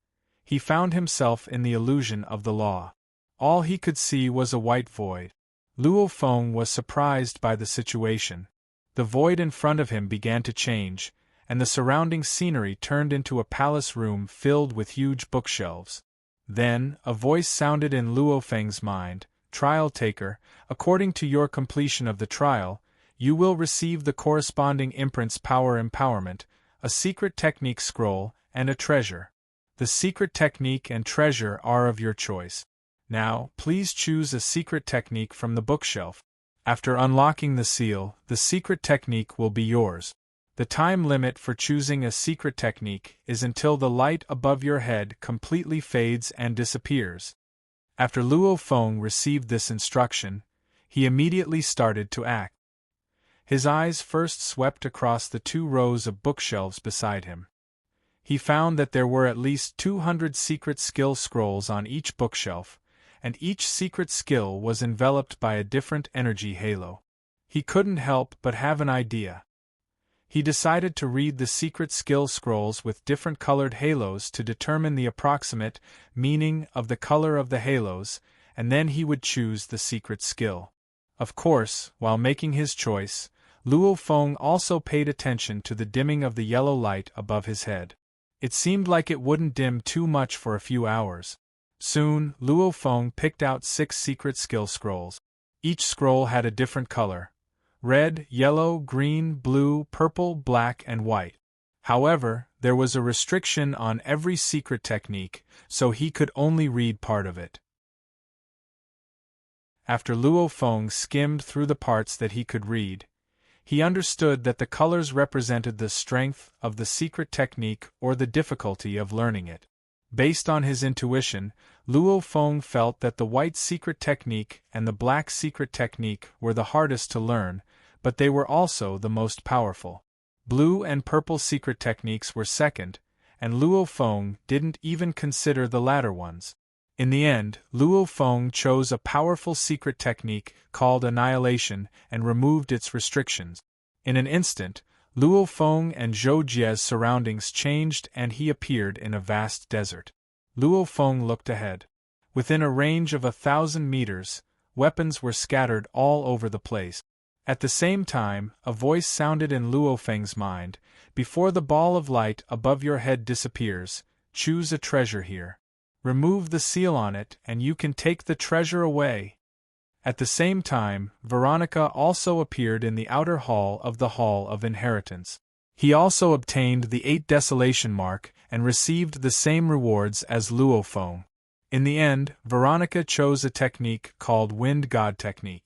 he found himself in the illusion of the law. All he could see was a white void. Luo Feng was surprised by the situation. The void in front of him began to change, and the surrounding scenery turned into a palace room filled with huge bookshelves. Then, a voice sounded in Luo Feng's mind, "Trial taker, according to your completion of the trial, you will receive the corresponding imprint's power empowerment, a secret technique scroll, and a treasure. The secret technique and treasure are of your choice. Now, please choose a secret technique from the bookshelf. After unlocking the seal, the secret technique will be yours. The time limit for choosing a secret technique is until the light above your head completely fades and disappears." After Luo Feng received this instruction, he immediately started to act. His eyes first swept across the 2 rows of bookshelves beside him. He found that there were at least 200 secret skill scrolls on each bookshelf, and each secret skill was enveloped by a different energy halo. He couldn't help but have an idea. He decided to read the secret skill scrolls with different colored halos to determine the approximate meaning of the color of the halos, and then he would choose the secret skill. Of course, while making his choice, Luo Feng also paid attention to the dimming of the yellow light above his head. It seemed like it wouldn't dim too much for a few hours. Soon, Luo Feng picked out 6 secret skill scrolls. Each scroll had a different color: red, yellow, green, blue, purple, black, and white. However, there was a restriction on every secret technique, so he could only read part of it. After Luo Feng skimmed through the parts that he could read, he understood that the colors represented the strength of the secret technique or the difficulty of learning it. Based on his intuition, Luo Feng felt that the white secret technique and the black secret technique were the hardest to learn, but they were also the most powerful. Blue and purple secret techniques were second, and Luo Feng didn't even consider the latter ones. In the end, Luo Feng chose a powerful secret technique called annihilation and removed its restrictions. In an instant, Luo Feng and Zhou Jie's surroundings changed and he appeared in a vast desert. Luo Feng looked ahead. Within a range of 1,000 meters, weapons were scattered all over the place. At the same time, a voice sounded in Luo Feng's mind: "Before the ball of light above your head disappears, choose a treasure here. Remove the seal on it and you can take the treasure away." At the same time, Veronica also appeared in the outer hall of the Hall of Inheritance. He also obtained the 8 Desolation mark and received the same rewards as Luo Feng. In the end, Veronica chose a technique called Wind God Technique.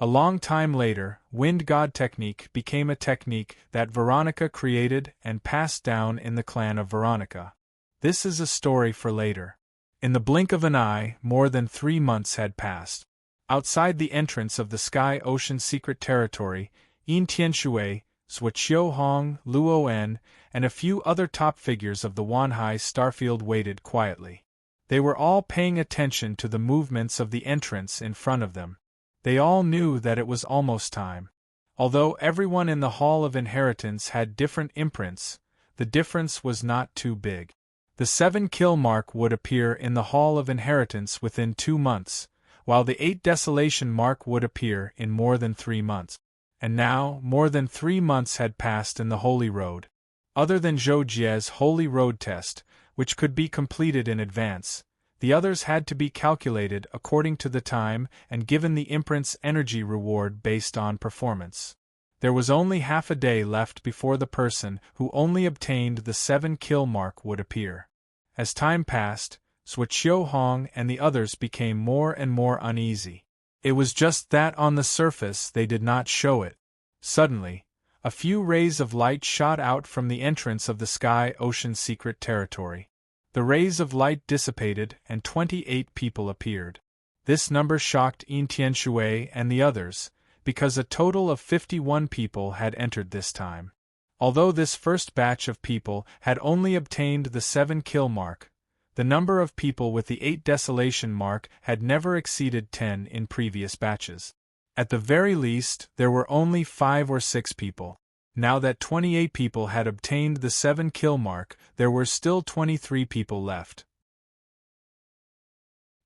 A long time later, Wind God Technique became a technique that Veronica created and passed down in the clan of Veronica. This is a story for later. In the blink of an eye, more than 3 months had passed. Outside the entrance of the Sky Ocean Secret Territory, Yin Tianshui, Suoqiu Hong, Luo En, and a few other top figures of the Wanhai Starfield waited quietly. They were all paying attention to the movements of the entrance in front of them. They all knew that it was almost time. Although everyone in the Hall of Inheritance had different imprints, the difference was not too big. The 7-kill mark would appear in the Hall of Inheritance within 2 months, while the 8 Desolation mark would appear in more than 3 months. And now, more than 3 months had passed in the Holy Road. Other than Zhou Jie's Holy Road test, which could be completed in advance, the others had to be calculated according to the time and given the imprint's energy reward based on performance. There was only half a day left before the person who only obtained the 7-kill mark would appear. As time passed, Suoqiu Hong and the others became more and more uneasy. It was just that on the surface they did not show it. Suddenly, a few rays of light shot out from the entrance of the Sky Ocean Secret Territory. The rays of light dissipated and 28 people appeared. This number shocked Yin Tianshui and the others, because a total of 51 people had entered this time. Although this first batch of people had only obtained the 7-kill mark, the number of people with the 8 Desolation mark had never exceeded 10 in previous batches. At the very least, there were only 5 or 6 people. Now that 28 people had obtained the 7-kill mark, there were still 23 people left.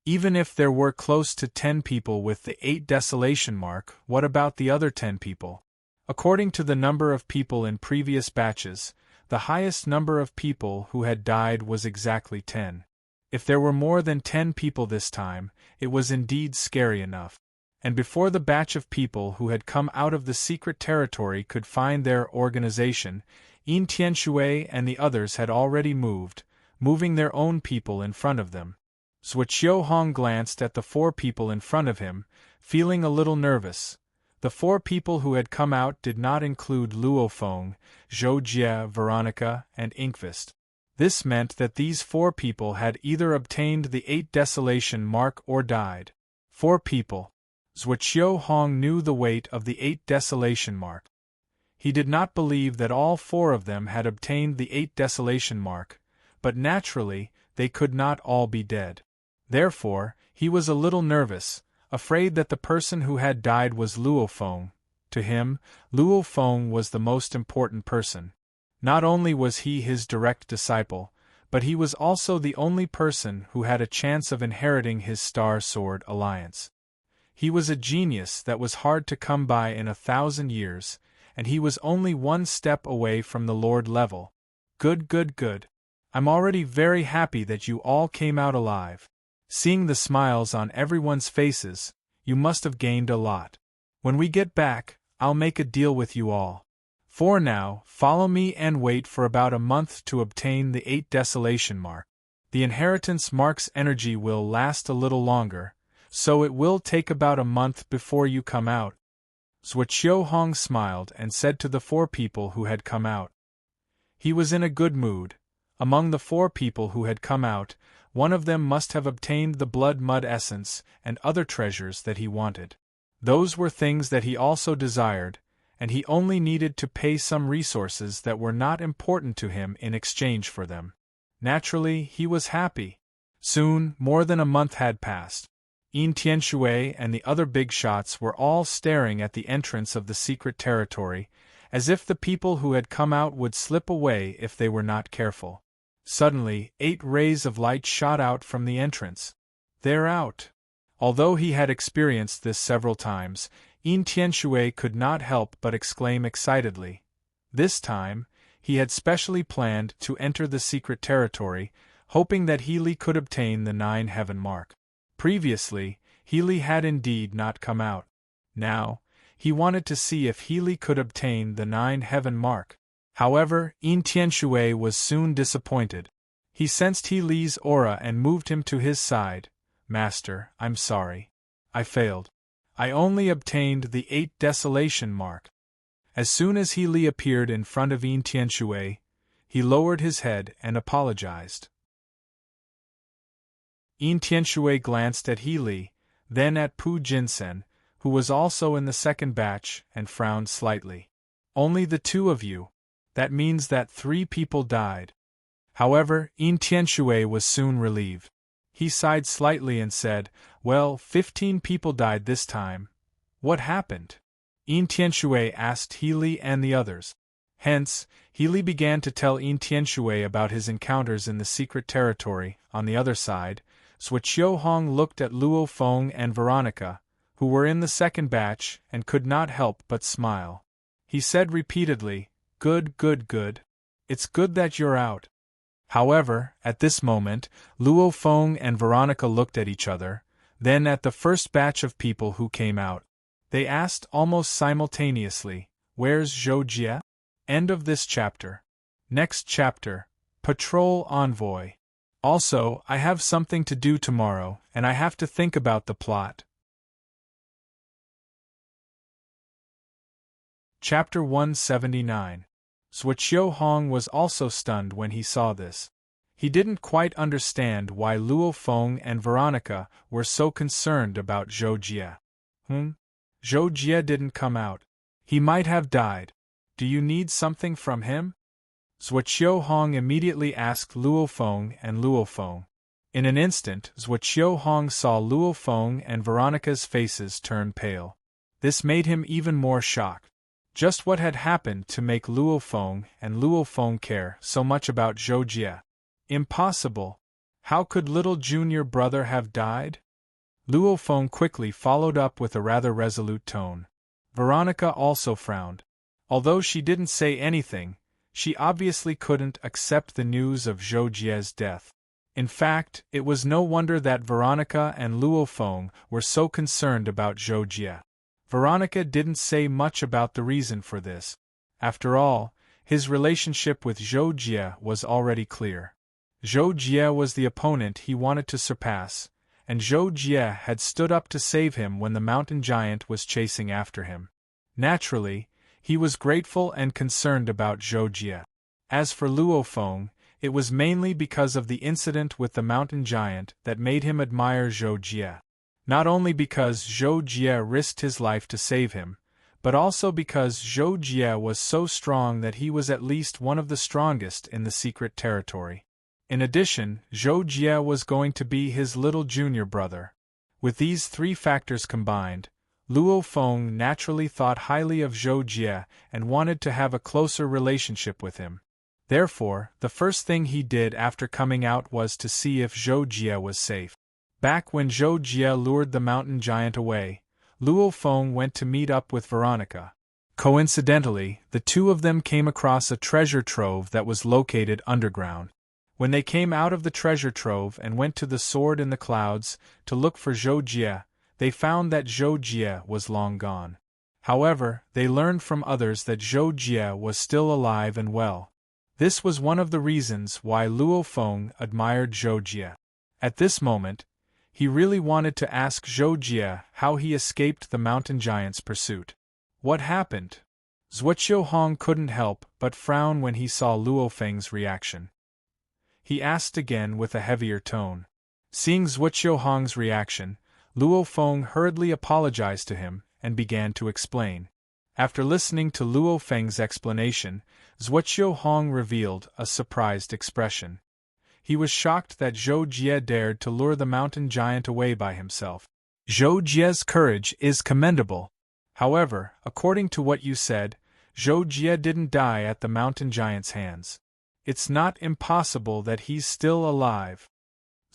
Even if there were close to 10 people with the 8 Desolation mark, what about the other 10 people? According to the number of people in previous batches, the highest number of people who had died was exactly 10. If there were more than 10 people this time, it was indeed scary enough. And before the batch of people who had come out of the secret territory could find their organization, Yin Tianshui and the others had already moved, moving their own people in front of them. Suoqiu Hong glanced at the 4 people in front of him, feeling a little nervous. The 4 people who had come out did not include Luo Feng, Zhou Jie, Veronica, and Inkvist. This meant that these 4 people had either obtained the 8 Desolation mark or died. 4 people. Suoqiu Hong knew the weight of the 8 Desolation mark. He did not believe that all 4 of them had obtained the 8 Desolation mark, but naturally, they could not all be dead. Therefore, he was a little nervous, afraid that the person who had died was Luo Feng. To him, Luo Feng was the most important person. Not only was he his direct disciple, but he was also the only person who had a chance of inheriting his Star Sword Alliance. He was a genius that was hard to come by in 1,000 years, and he was only 1 step away from the Lord level. Good. I'm already very happy that you all came out alive. Seeing the smiles on everyone's faces, you must have gained a lot. When we get back, I'll make a deal with you all. For now, follow me and wait for about a month to obtain the 8 desolation mark. The inheritance mark's energy will last a little longer, so it will take about a month before you come out. Zhuo Hong smiled and said to the 4 people who had come out. He was in a good mood. Among the 4 people who had come out, one of them must have obtained the blood mud essence and other treasures that he wanted. Those were things that he also desired, and he only needed to pay some resources that were not important to him in exchange for them. Naturally, he was happy. Soon, more than a month had passed. Yin Tianshui and the other big shots were all staring at the entrance of the secret territory, as if the people who had come out would slip away if they were not careful. Suddenly, 8 rays of light shot out from the entrance. They're out. Although he had experienced this several times, Yin Tianshui could not help but exclaim excitedly. This time, he had specially planned to enter the secret territory, hoping that Healy could obtain the 9 heaven mark. Previously, Healy had indeed not come out. Now, he wanted to see if Healy could obtain the 9 heaven mark. However, Yin Tianshui was soon disappointed. He sensed Healy's aura and moved him to his side. Master, I'm sorry. I failed. I only obtained the 8 desolation mark. As soon as Healy appeared in front of Yin Tianshui, he lowered his head and apologized. Yin Tianshui glanced at Healy, then at Pu Jinsen, who was also in the second batch, and frowned slightly. Only the 2 of you. That means that 3 people died. However, Yin Tianshui was soon relieved. He sighed slightly and said, well, 15 people died this time. What happened? Yin Tianshui asked Healy and the others. Hence, Healy began to tell Yin Tianshui about his encounters in the secret territory. On the other side, Zhuo Hong looked at Luo Feng and Veronica, who were in the second batch, and could not help but smile. He said repeatedly, good, good, good. It's good that you're out. However, at this moment, Luo Feng and Veronica looked at each other, then at the first batch of people who came out. They asked almost simultaneously, where's Zhou Jie? End of this chapter. Next chapter, Patrol Envoy. Also, I have something to do tomorrow, and I have to think about the plot. Chapter 179. Zhuo Hong was also stunned when he saw this. He didn't quite understand why Luo Feng and Veronica were so concerned about Zhou Jie. Zhou Jie didn't come out. He might have died. Do you need something from him? Zhuo Hong immediately asked Luo Feng and Luo Feng. In an instant, Zhuo Hong saw Luo Feng and Veronica's faces turn pale. This made him even more shocked. Just what had happened to make Luo Feng and Luo Feng care so much about Zhou Jie? Impossible. How could little junior brother have died? Luo Feng quickly followed up with a rather resolute tone. Veronica also frowned. Although she didn't say anything, she obviously couldn't accept the news of Zhou Jie's death. In fact, it was no wonder that Veronica and Luo Feng were so concerned about Zhou Jie. Veronica didn't say much about the reason for this. After all, his relationship with Zhou Jie was already clear. Zhou Jie was the opponent he wanted to surpass, and Zhou Jie had stood up to save him when the mountain giant was chasing after him. Naturally, he was grateful and concerned about Zhou Jie. As for Luo Feng, it was mainly because of the incident with the mountain giant that made him admire Zhou Jie. Not only because Zhou Jie risked his life to save him, but also because Zhou Jie was so strong that he was at least one of the strongest in the secret territory. In addition, Zhou Jie was going to be his little junior brother. With these 3 factors combined, Luo Feng naturally thought highly of Zhou Jie and wanted to have a closer relationship with him. Therefore, the first thing he did after coming out was to see if Zhou Jie was safe. Back when Zhou Jie lured the mountain giant away, Luo Feng went to meet up with Veronica. Coincidentally, the 2 of them came across a treasure trove that was located underground. When they came out of the treasure trove and went to the sword in the clouds to look for Zhou Jie, they found that Zhou Jie was long gone. However, they learned from others that Zhou Jie was still alive and well. This was one of the reasons why Luo Feng admired Zhou Jie. At this moment, he really wanted to ask Zhou Jie how he escaped the mountain giant's pursuit. What happened? Zhuoqiu Hong couldn't help but frown when he saw Luo Feng's reaction. He asked again with a heavier tone. Seeing Zhuoqiu Hong's reaction, Luo Feng hurriedly apologized to him and began to explain. After listening to Luo Feng's explanation, Zhuoqiu Hong revealed a surprised expression. He was shocked that Zhou Jie dared to lure the mountain giant away by himself. Zhou Jie's courage is commendable. However, according to what you said, Zhou Jie didn't die at the mountain giant's hands. It's not impossible that he's still alive.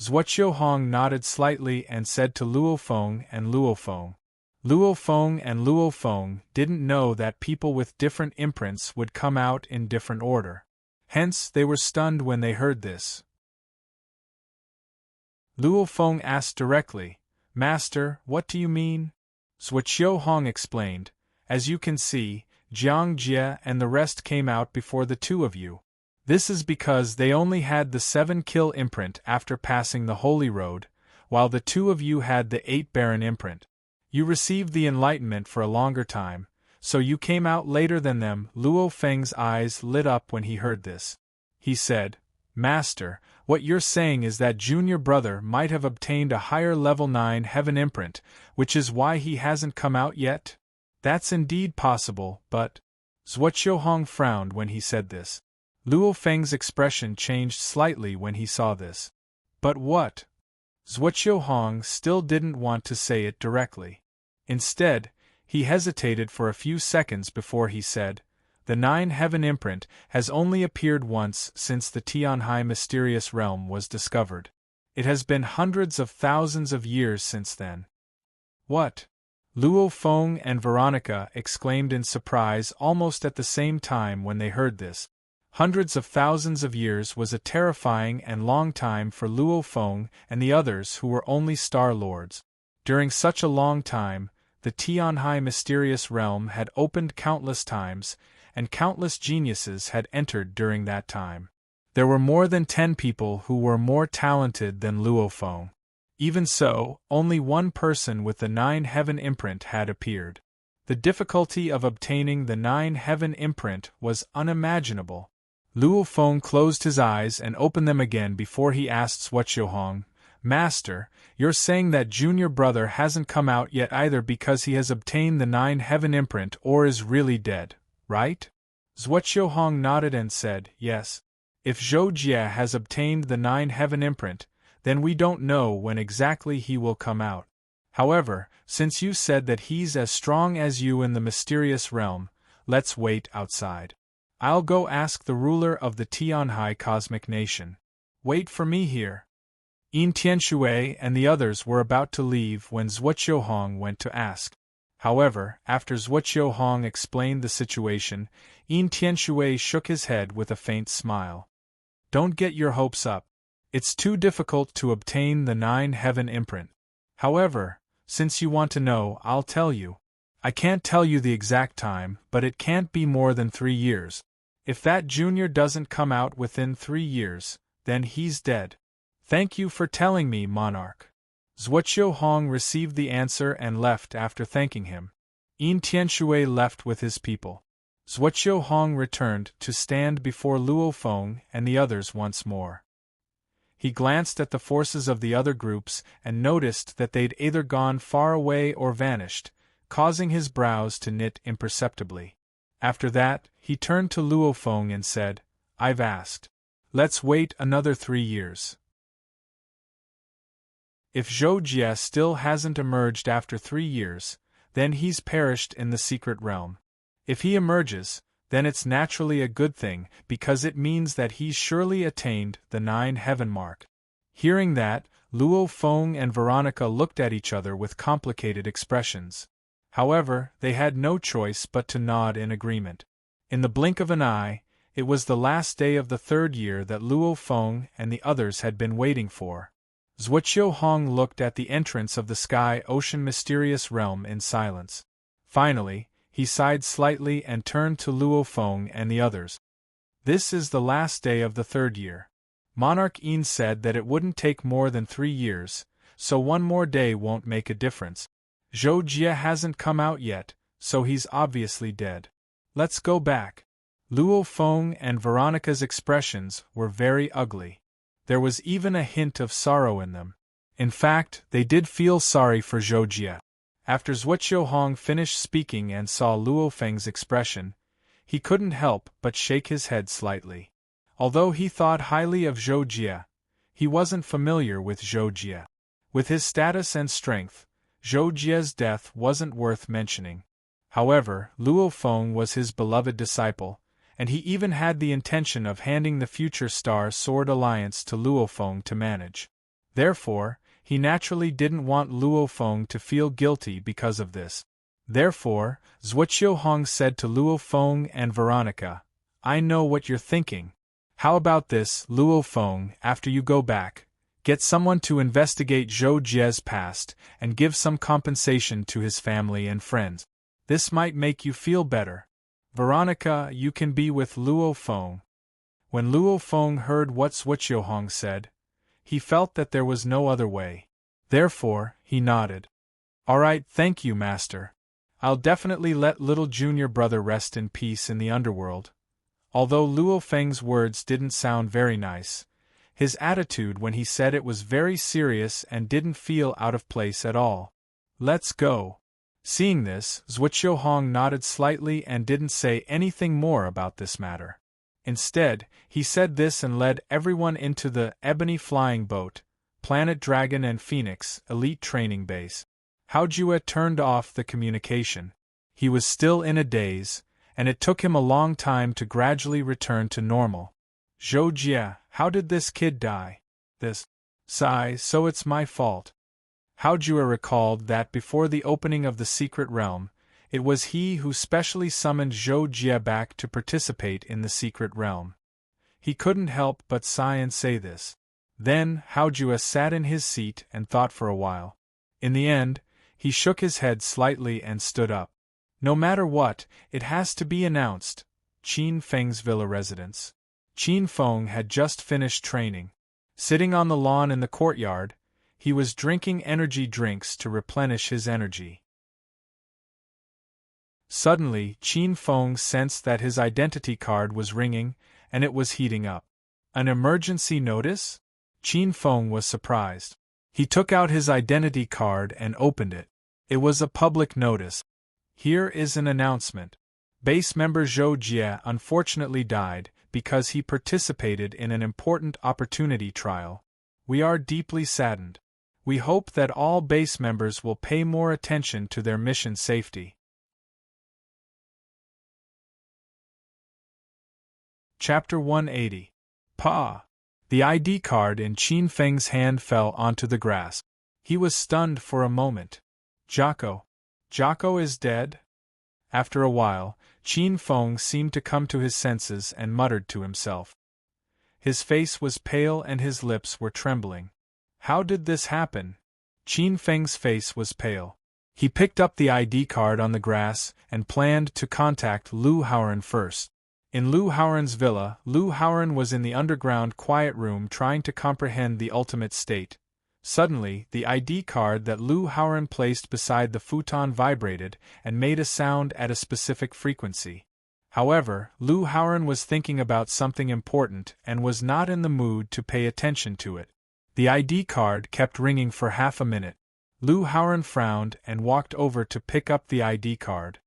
Zhuoqiu Hong nodded slightly and said to Luo Feng and Luo Feng. Luo Feng and Luo Feng didn't know that people with different imprints would come out in different order. Hence, they were stunned when they heard this. Luo Feng asked directly, Master, what do you mean? Zhuoqiu Hong explained, As you can see, Jiang Jie and the rest came out before the two of you. This is because they only had the 7-kill imprint after passing the Holy Road, while the two of you had the 8-Baron imprint. You received the enlightenment for a longer time, so you came out later than them. Luo Feng's eyes lit up when he heard this. He said, Master, what you're saying is that junior brother might have obtained a higher level 9 heaven imprint, which is why he hasn't come out yet? That's indeed possible, but... Zhuoqiu Hong frowned when he said this. Luo Feng's expression changed slightly when he saw this. But what? Zhuoqiu Hong still didn't want to say it directly. Instead, he hesitated for a few seconds before he said, The 9 heaven imprint has only appeared once since the Tianhai mysterious realm was discovered. It has been hundreds of thousands of years since then. What? Luo Feng and Veronica exclaimed in surprise almost at the same time when they heard this. Hundreds of thousands of years was a terrifying and long time for Luo Feng and the others who were only Star Lords. During such a long time, the Tianhai mysterious realm had opened countless times, and countless geniuses had entered during that time. There were more than 10 people who were more talented than Luo Feng. Even so, only one person with the 9 heaven imprint had appeared. The difficulty of obtaining the 9 heaven imprint was unimaginable. Luo Feng closed his eyes and opened them again before he asked Zhuoqiu Hong, Master, you're saying that junior brother hasn't come out yet either because he has obtained the 9 heaven imprint or is really dead, right? Zhuoqiu Hong nodded and said, Yes. If Zhou Jie has obtained the 9 heaven imprint, then we don't know when exactly he will come out. However, since you said that he's as strong as you in the mysterious realm, let's wait outside. I'll go ask the ruler of the Tianhai Cosmic Nation. Wait for me here. Yin Tianshui and the others were about to leave when Zhuoqiu Hong went to ask. However, after Zhuoqiu Hong explained the situation, Yin Tianshui shook his head with a faint smile. Don't get your hopes up. It's too difficult to obtain the 9 heaven imprint. However, since you want to know, I'll tell you. I can't tell you the exact time, but it can't be more than 3 years. If that junior doesn't come out within 3 years, then he's dead. Thank you for telling me, Monarch. Zhuoqiu Hong received the answer and left after thanking him. Yin Tianshui left with his people. Zhuoqiu Hong returned to stand before Luo Feng and the others once more. He glanced at the forces of the other groups and noticed that they'd either gone far away or vanished, causing his brows to knit imperceptibly. After that, he turned to Luo Feng and said, I've asked. Let's wait another 3 years. If Zhou Jie still hasn't emerged after 3 years, then he's perished in the secret realm. If he emerges, then it's naturally a good thing because it means that he's surely attained the 9 heaven mark. Hearing that, Luo Feng and Veronica looked at each other with complicated expressions. However, they had no choice but to nod in agreement. In the blink of an eye, It was the last day of the 3rd year that Luo Feng and the others had been waiting for. Zhuoqiu Hong looked at the entrance of the sky-ocean mysterious realm in silence. Finally, he sighed slightly and turned to Luo Feng and the others. This is the last day of the 3rd year. Monarch Yin said that it wouldn't take more than 3 years, so one more day won't make a difference. Zhou Jie hasn't come out yet, so he's obviously dead. Let's go back. Luo Feng and Veronica's expressions were very ugly. There was even a hint of sorrow in them. In fact, they did feel sorry for Zhou Jie. After Zhuoqiu Hong finished speaking and saw Luo Feng's expression, he couldn't help but shake his head slightly. Although he thought highly of Zhou Jie, he wasn't familiar with Zhou Jie. With his status and strength, Zhou Jie's death wasn't worth mentioning. However, Luo Feng was his beloved disciple, and he even had the intention of handing the future Star Sword Alliance to Luo Feng to manage. Therefore, he naturally didn't want Luo Feng to feel guilty because of this. Therefore, Zhuoqiu Hong said to Luo Feng and Veronica, "I know what you're thinking. How about this, Luo Feng, after you go back, get someone to investigate Zhou Jie's past and give some compensation to his family and friends. This might make you feel better. Veronica, you can be with Luo Feng." When Luo Feng heard what Zhuoqiu Hong said, he felt that there was no other way. Therefore, he nodded. "All right, thank you, Master. I'll definitely let little junior brother rest in peace in the underworld." Although Luo Feng's words didn't sound very nice, his attitude when he said it was very serious and didn't feel out of place at all. "Let's go." Seeing this, Zhuoqiu Hong nodded slightly and didn't say anything more about this matter. Instead, he said this and led everyone into the Ebony Flying Boat, Planet Dragon and Phoenix Elite Training Base. Hao Jue turned off the communication. He was still in a daze, and it took him a long time to gradually return to normal. "Zhou Jie, how did this kid die?" "This. Sigh, so it's my fault." Hao Jue recalled that before the opening of the secret realm, it was he who specially summoned Zhou Jie back to participate in the secret realm. He couldn't help but sigh and say this. Then, Hao Jue sat in his seat and thought for a while. In the end, he shook his head slightly and stood up. "No matter what, it has to be announced." Qin Feng's villa residence. Qin Feng had just finished training. Sitting on the lawn in the courtyard, he was drinking energy drinks to replenish his energy. Suddenly, Qin Feng sensed that his identity card was ringing, and it was heating up. An emergency notice? Qin Feng was surprised. He took out his identity card and opened it. It was a public notice. "Here is an announcement. Base member Zhou Jie unfortunately died because he participated in an important opportunity trial. We are deeply saddened. We hope that all base members will pay more attention to their mission safety." Chapter 180. Pa! The ID card in Qin Feng's hand fell onto the grass. He was stunned for a moment. Jocko is dead? After a while, Qin Feng seemed to come to his senses and muttered to himself. His face was pale and his lips were trembling. How did this happen? Qin Feng's face was pale. He picked up the ID card on the grass and planned to contact Lu Haoren first. In Lu Haoren's villa, Lu Haoren was in the underground quiet room trying to comprehend the ultimate state. Suddenly, the ID card that Lu Haoren placed beside the futon vibrated and made a sound at a specific frequency. However, Lu Haoren was thinking about something important and was not in the mood to pay attention to it. The ID card kept ringing for half a minute. Lu Haoren frowned and walked over to pick up the ID card.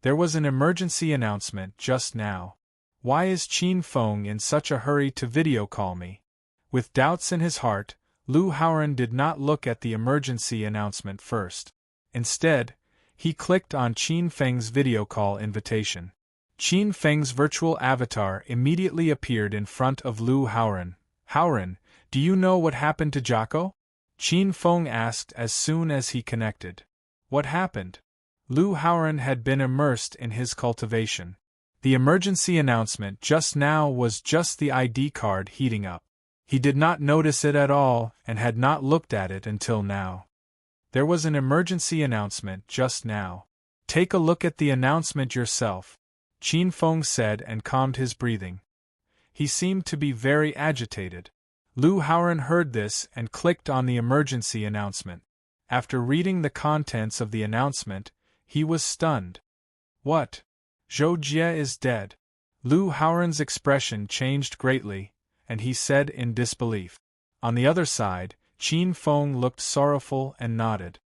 There was an emergency announcement just now. Why is Qin Feng in such a hurry to video call me? With doubts in his heart, Lu Haoren did not look at the emergency announcement first. Instead, he clicked on Qin Feng's video call invitation. Qin Feng's virtual avatar immediately appeared in front of Lu Haoren. "Haoren, do you know what happened to Jocko?" Qin Feng asked as soon as he connected. "What happened?" Lu Haoren had been immersed in his cultivation. The emergency announcement just now was just the ID card heating up. He did not notice it at all and had not looked at it until now. There was an emergency announcement just now. Take a look at the announcement yourself, Qin Feng said and calmed his breathing. He seemed to be very agitated. Lu Haoran heard this and clicked on the emergency announcement. After reading the contents of the announcement, he was stunned. What? Zhou Jie is dead. Lu Haoran's expression changed greatly, and he said in disbelief. On the other side, Qin Feng looked sorrowful and nodded.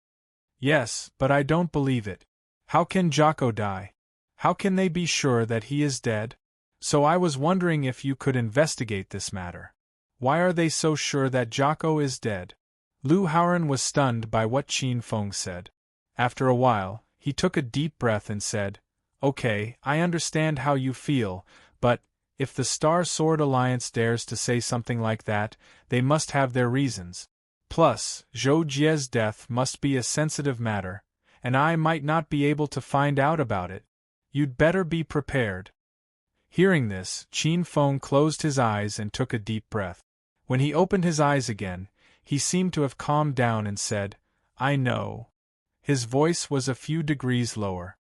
Yes, but I don't believe it. How can Jocko die? How can they be sure that he is dead? So I was wondering if you could investigate this matter. Why are they so sure that Jocko is dead? Lu Haoran was stunned by what Qin Feng said. After a while, he took a deep breath and said, Okay, I understand how you feel, but, if the Star Sword Alliance dares to say something like that, they must have their reasons. Plus, Zhou Jie's death must be a sensitive matter, and I might not be able to find out about it. You'd better be prepared. Hearing this, Qin Feng closed his eyes and took a deep breath. When he opened his eyes again, he seemed to have calmed down and said, I know. His voice was a few degrees lower.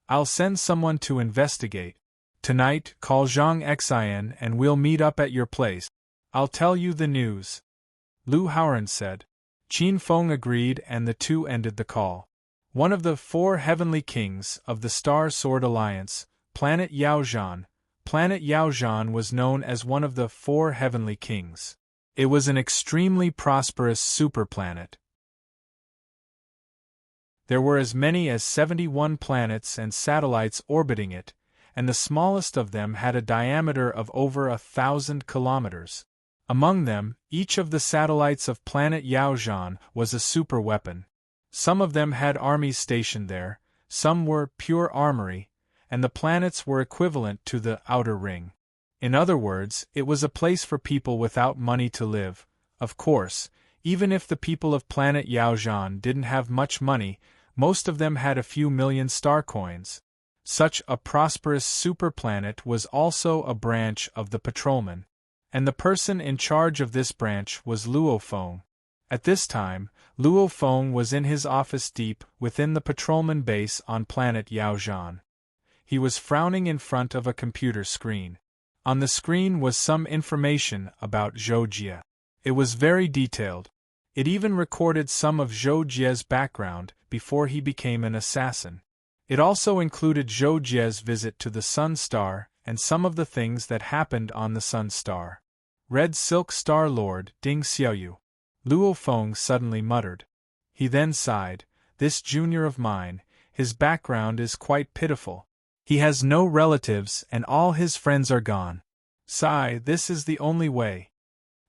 I'll send someone to investigate. Tonight, call Zhang Xian and we'll meet up at your place. I'll tell you the news. Lu Haoran said. Qin Feng agreed and the two ended the call. One of the 4 heavenly kings of the Star Sword Alliance, Planet Yaozhan. Planet Yaozhan was known as one of the 4 heavenly kings. It was an extremely prosperous superplanet. There were as many as 71 planets and satellites orbiting it, and the smallest of them had a diameter of over 1,000 kilometers. Among them, each of the satellites of planet Yaozhan was a superweapon. Some of them had armies stationed there, some were pure armory, and the planets were equivalent to the outer ring. In other words, it was a place for people without money to live. Of course, even if the people of planet Yaozhan didn't have much money, most of them had a few million star coins. Such a prosperous superplanet was also a branch of the patrolmen, and the person in charge of this branch was Luo Feng. At this time, Luo Feng was in his office deep within the patrolman base on planet Yaozhan. He was frowning in front of a computer screen. On the screen was some information about Zhou Jie. It was very detailed. It even recorded some of Zhou Jie's background before he became an assassin. It also included Zhou Jie's visit to the Sun Star and some of the things that happened on the Sun Star. Red Silk Star Lord Ding Xiaoyu. Luo Feng suddenly muttered. He then sighed. This junior of mine, his background is quite pitiful. He has no relatives and all his friends are gone. Sigh, this is the only way.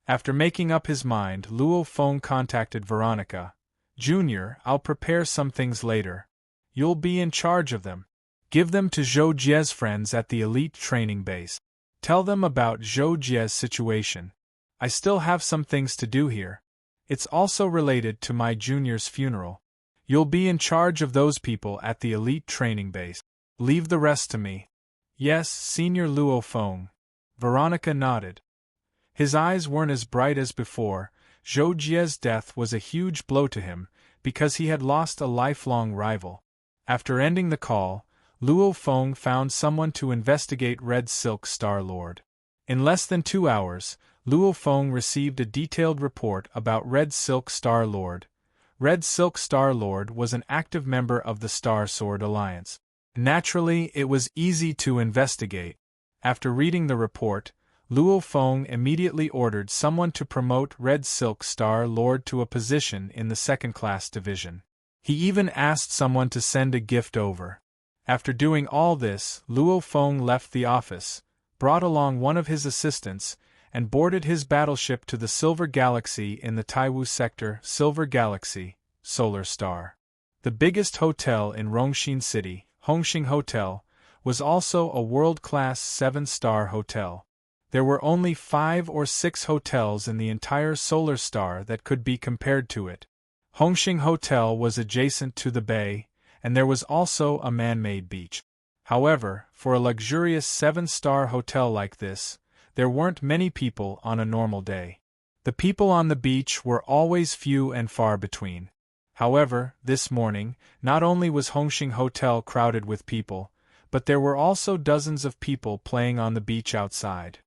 After making up his mind, Luo Feng contacted Veronica. Junior, I'll prepare some things later. You'll be in charge of them. Give them to Zhou Jie's friends at the elite training base. Tell them about Zhou Jie's situation. I still have some things to do here. It's also related to my junior's funeral. You'll be in charge of those people at the elite training base. Leave the rest to me. Yes, Senior Luo Feng. Veronica nodded. His eyes weren't as bright as before. Zhou Jie's death was a huge blow to him, because he had lost a lifelong rival. After ending the call, Luo Feng found someone to investigate Red Silk Star Lord. In less than 2 hours, Luo Feng received a detailed report about Red Silk Star Lord. Red Silk Star Lord was an active member of the Star Sword Alliance. Naturally, it was easy to investigate. After reading the report, Luo Feng immediately ordered someone to promote Red Silk Star Lord to a position in the second-class division. He even asked someone to send a gift over. After doing all this, Luo Feng left the office, brought along one of his assistants, and boarded his battleship to the Silver Galaxy in the Taiwu sector. Silver Galaxy, Solar Star. The biggest hotel in Rongxin City, Hongxing Hotel, was also a world-class 7-star hotel. There were only 5 or 6 hotels in the entire Solar Star that could be compared to it. Hongxing Hotel was adjacent to the bay, and there was also a man-made beach. However, for a luxurious 7-star hotel like this, there weren't many people on a normal day. The people on the beach were always few and far between. However, this morning, not only was Hongqing Hotel crowded with people, but there were also dozens of people playing on the beach outside.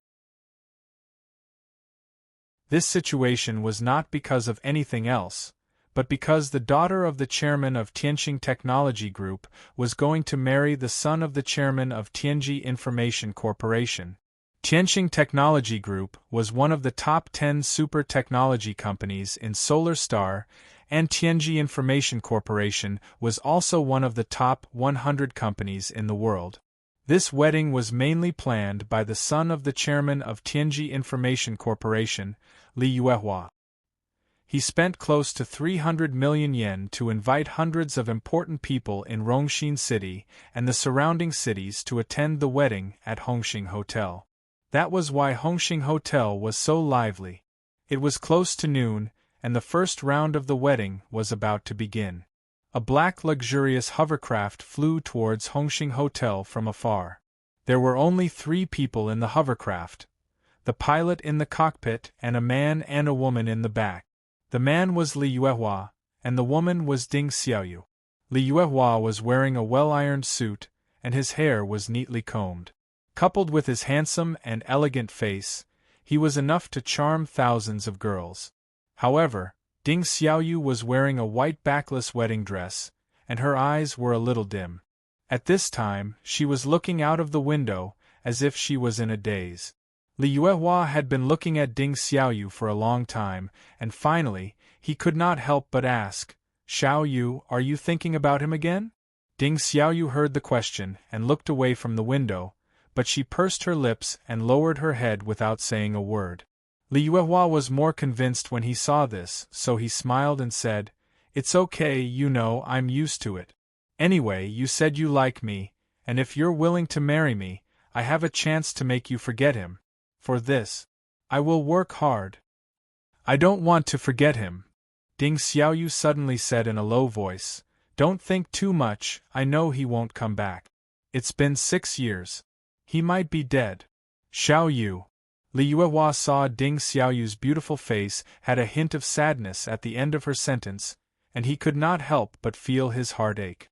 This situation was not because of anything else, but because the daughter of the chairman of Tianjin Technology Group was going to marry the son of the chairman of Tianjin Information Corporation. Tianjin Technology Group was one of the top 10 super technology companies in Solar Star, and Tianjin Information Corporation was also one of the top 100 companies in the world. This wedding was mainly planned by the son of the chairman of Tianjin Information Corporation, Li Yuehua. He spent close to 300 million yen to invite hundreds of important people in Rongxin City and the surrounding cities to attend the wedding at Hongqing Hotel. That was why Hongqing Hotel was so lively. It was close to noon, and the first round of the wedding was about to begin. A black luxurious hovercraft flew towards Hongqing Hotel from afar. There were only 3 people in the hovercraft: the pilot in the cockpit and a man and a woman in the back. The man was Li Yuehua, and the woman was Ding Xiaoyu. Li Yuehua was wearing a well-ironed suit, and his hair was neatly combed. Coupled with his handsome and elegant face, he was enough to charm thousands of girls. However, Ding Xiaoyu was wearing a white backless wedding dress, and her eyes were a little dim. At this time, she was looking out of the window, as if she was in a daze. Li Yuehua had been looking at Ding Xiaoyu for a long time, and finally, he could not help but ask, "Xiaoyu, are you thinking about him again?" Ding Xiaoyu heard the question and looked away from the window, but she pursed her lips and lowered her head without saying a word. Li Yuehua was more convinced when he saw this, so he smiled and said, "It's okay, you know, I'm used to it. Anyway, you said you like me, and if you're willing to marry me, I have a chance to make you forget him. For this, I will work hard." "I don't want to forget him," Ding Xiaoyu suddenly said in a low voice. "Don't think too much, I know he won't come back. It's been 6 years. He might be dead." "Xiaoyu." Li Yuehua saw Ding Xiaoyu's beautiful face had a hint of sadness at the end of her sentence, and he could not help but feel his heart ache.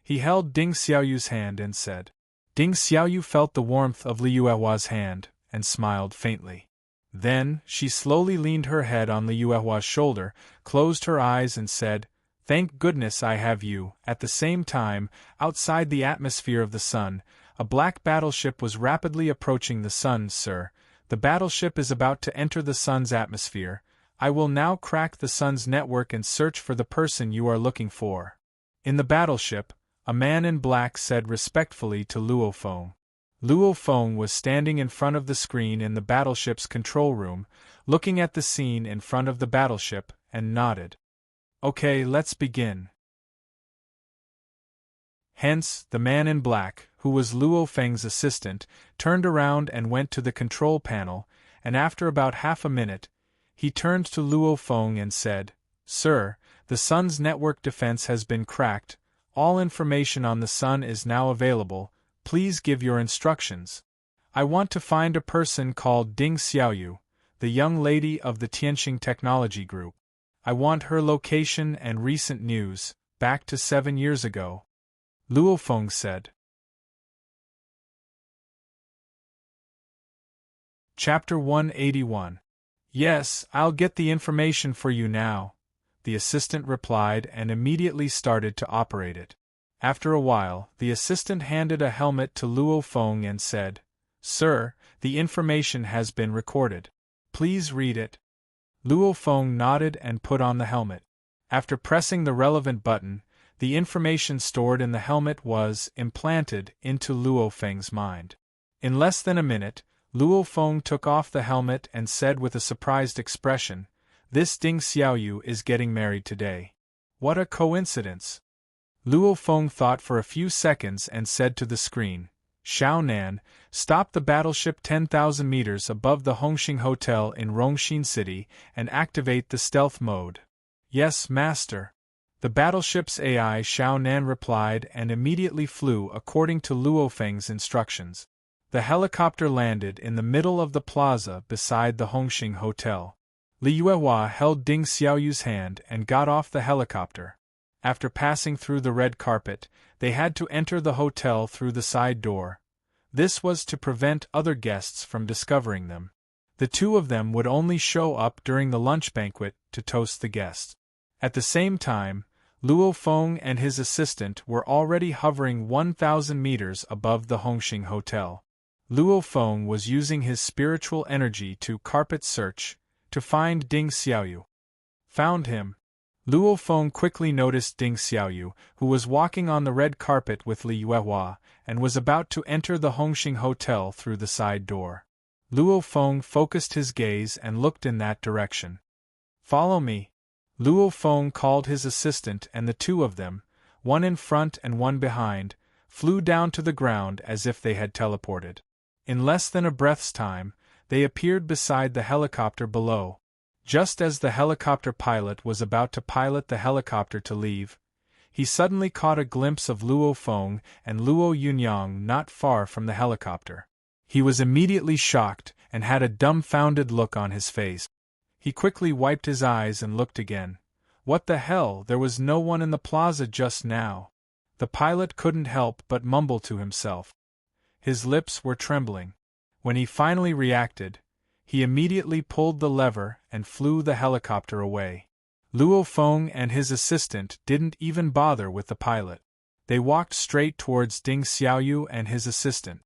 He held Ding Xiaoyu's hand and said. Ding Xiaoyu felt the warmth of Li Yuehua's hand, and smiled faintly. Then, she slowly leaned her head on Li Yuehua's shoulder, closed her eyes and said, "Thank goodness I have you." At the same time, outside the atmosphere of the sun, a black battleship was rapidly approaching the sun. "Sir, the battleship is about to enter the sun's atmosphere. I will now crack the sun's network and search for the person you are looking for." In the battleship, a man in black said respectfully to Luo Feng. Luo Feng was standing in front of the screen in the battleship's control room, looking at the scene in front of the battleship, and nodded. "Okay, let's begin." Hence, the man in black, who was Luo Feng's assistant, turned around and went to the control panel, and after about half a minute, he turned to Luo Feng and said, "Sir, the sun's network defense has been cracked. All information on the sun is now available. Please give your instructions. I want to find a person called Ding Xiaoyu, the young lady of the Tianjin Technology Group. I want her location and recent news, back to 7 years ago." Luo Feng said. Chapter 181. "Yes, I'll get the information for you now," the assistant replied and immediately started to operate it. After a while, the assistant handed a helmet to Luo Feng and said, "Sir, the information has been recorded. Please read it." Luo Feng nodded and put on the helmet. After pressing the relevant button, the information stored in the helmet was implanted into Luo Feng's mind. In less than a minute, Luo Feng took off the helmet and said with a surprised expression, "This Ding Xiaoyu is getting married today. What a coincidence." Luo Feng thought for a few seconds and said to the screen, "Xiao Nan, stop the battleship 10,000 meters above the Hongqing Hotel in Rongxin City and activate the stealth mode." "Yes, master." The battleship's AI Xiao Nan replied and immediately flew according to Luo Feng's instructions. The helicopter landed in the middle of the plaza beside the Hongxing Hotel. Li Yuehua held Ding Xiaoyu's hand and got off the helicopter. After passing through the red carpet, they had to enter the hotel through the side door. This was to prevent other guests from discovering them. The two of them would only show up during the lunch banquet to toast the guests. At the same time, Luo Feng and his assistant were already hovering 1,000 meters above the Hongxing Hotel. Luo Feng was using his spiritual energy to carpet search, to find Ding Xiaoyu. Found him. Luo Feng quickly noticed Ding Xiaoyu, who was walking on the red carpet with Li Yuehua, and was about to enter the Hongxing Hotel through the side door. Luo Feng focused his gaze and looked in that direction. "Follow me." Luo Feng called his assistant and the two of them, one in front and one behind, flew down to the ground as if they had teleported. In less than a breath's time, they appeared beside the helicopter below. Just as the helicopter pilot was about to pilot the helicopter to leave, he suddenly caught a glimpse of Luo Feng and Luo Yunyang not far from the helicopter. He was immediately shocked and had a dumbfounded look on his face. He quickly wiped his eyes and looked again. What the hell, there was no one in the plaza just now. The pilot couldn't help but mumble to himself. His lips were trembling. When he finally reacted, he immediately pulled the lever and flew the helicopter away. Luo Feng and his assistant didn't even bother with the pilot. They walked straight towards Ding Xiaoyu and his assistant.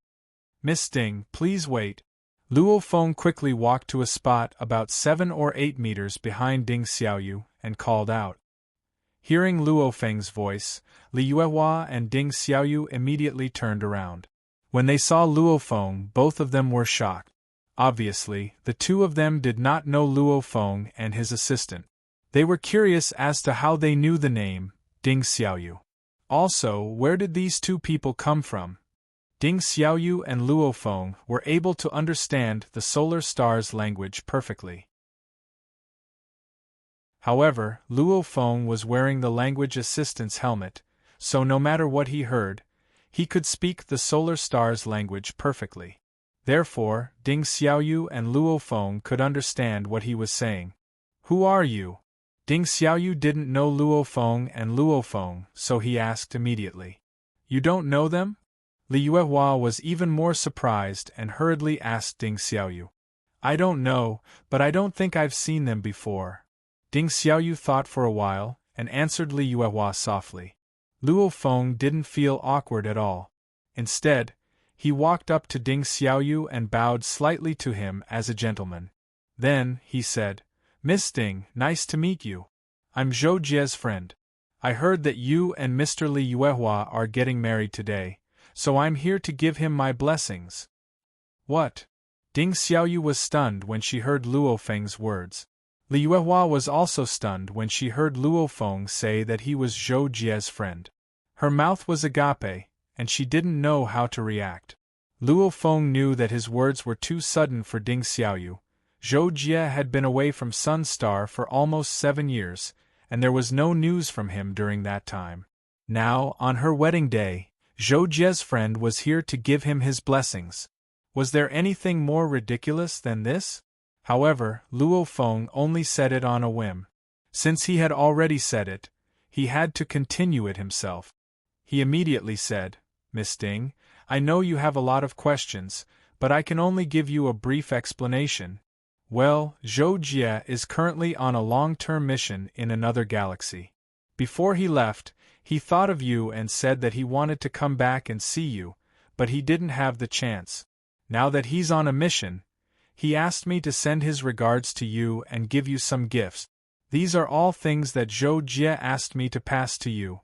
"Miss Ding, please wait." Luo Feng quickly walked to a spot about 7 or 8 meters behind Ding Xiaoyu and called out. Hearing Luo Feng's voice, Li Yuehua and Ding Xiaoyu immediately turned around. When they saw Luo Feng, both of them were shocked. Obviously, the two of them did not know Luo Feng and his assistant. They were curious as to how they knew the name, Ding Xiaoyu. Also, where did these two people come from? Ding Xiaoyu and Luo Feng were able to understand the solar star's language perfectly. However, Luo Feng was wearing the language assistant's helmet, so no matter what he heard, he could speak the solar star's language perfectly. Therefore, Ding Xiaoyu and Luo Feng could understand what he was saying. "Who are you?" Ding Xiaoyu didn't know Luo Feng and Luo Feng, so he asked immediately. "You don't know them?" Li Yuehua was even more surprised and hurriedly asked Ding Xiaoyu. "I don't know, but I don't think I've seen them before." Ding Xiaoyu thought for a while, and answered Li Yuehua softly. Luo Feng didn't feel awkward at all. Instead, he walked up to Ding Xiaoyu and bowed slightly to him as a gentleman. Then, he said, "Miss Ding, nice to meet you. I'm Zhou Jie's friend. I heard that you and Mr. Li Yuehua are getting married today, so I'm here to give him my blessings." "What?" Ding Xiaoyu was stunned when she heard Luo Feng's words. Li Yuehua was also stunned when she heard Luo Feng say that he was Zhou Jie's friend. Her mouth was agape, and she didn't know how to react. Luo Feng knew that his words were too sudden for Ding Xiaoyu. Zhou Jie had been away from Sun Star for almost 7 years, and there was no news from him during that time. Now, on her wedding day, Zhou Jie's friend was here to give him his blessings. Was there anything more ridiculous than this? However, Luo Feng only said it on a whim. Since he had already said it, he had to continue it himself. He immediately said, "Miss Ding, I know you have a lot of questions, but I can only give you a brief explanation. Well, Zhou Jie is currently on a long-term mission in another galaxy. Before he left, he thought of you and said that he wanted to come back and see you, but he didn't have the chance. Now that he's on a mission, he asked me to send his regards to you and give you some gifts. These are all things that Zhou Jie asked me to pass to you."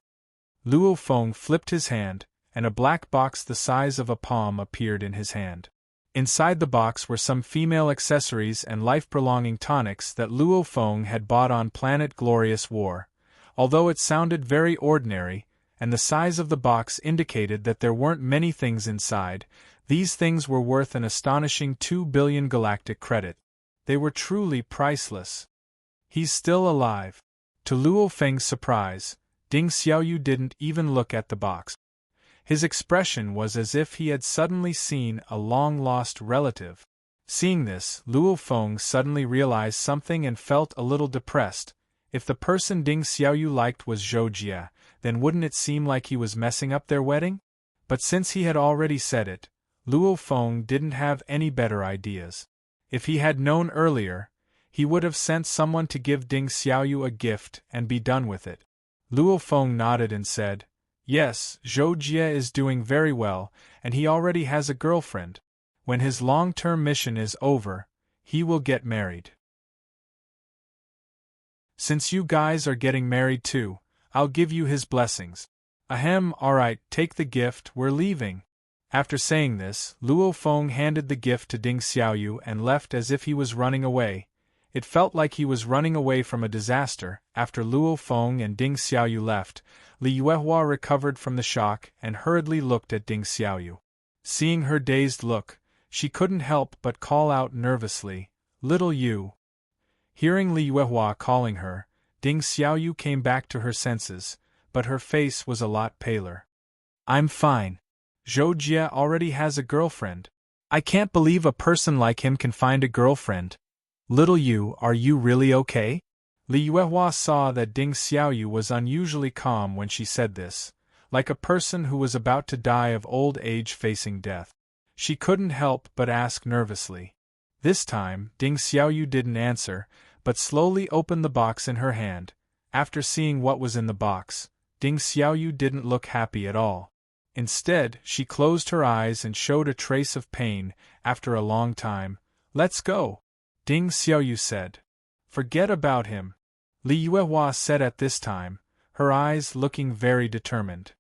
Luo Feng flipped his hand, and a black box the size of a palm appeared in his hand. Inside the box were some female accessories and life-prolonging tonics that Luo Feng had bought on planet Glorious War. Although it sounded very ordinary, and the size of the box indicated that there weren't many things inside, these things were worth an astonishing 2 billion galactic credit. They were truly priceless. "He's still alive. To Luo Feng's surprise, Ding Xiaoyu didn't even look at the box. His expression was as if he had suddenly seen a long-lost relative. Seeing this, Luo Feng suddenly realized something and felt a little depressed. If the person Ding Xiaoyu liked was Zhou Jie, then wouldn't it seem like he was messing up their wedding? But since he had already said it, Luo Feng didn't have any better ideas. If he had known earlier, he would have sent someone to give Ding Xiaoyu a gift and be done with it. Luo Feng nodded and said, "Yes, Zhou Jie is doing very well, and he already has a girlfriend. When his long-term mission is over, he will get married. Since you guys are getting married too, I'll give you his blessings." "Ahem, alright, take the gift, we're leaving." After saying this, Luo Feng handed the gift to Ding Xiaoyu and left as if he was running away. It felt like he was running away from a disaster. After Luo Feng and Ding Xiaoyu left, Li Yuehua recovered from the shock and hurriedly looked at Ding Xiaoyu. Seeing her dazed look, she couldn't help but call out nervously, "Little Yu." Hearing Li Yuehua calling her, Ding Xiaoyu came back to her senses, but her face was a lot paler. "I'm fine. Zhou Jie already has a girlfriend. I can't believe a person like him can find a girlfriend. Little Yu, are you really okay?" Li Yuehua saw that Ding Xiaoyu was unusually calm when she said this, like a person who was about to die of old age facing death. She couldn't help but ask nervously. This time, Ding Xiaoyu didn't answer, but slowly opened the box in her hand. After seeing what was in the box, Ding Xiaoyu didn't look happy at all. Instead, she closed her eyes and showed a trace of pain. After a long time, "Let's go," Ding Xiaoyu said. "Forget about him," Li Yuehua said at this time, her eyes looking very determined.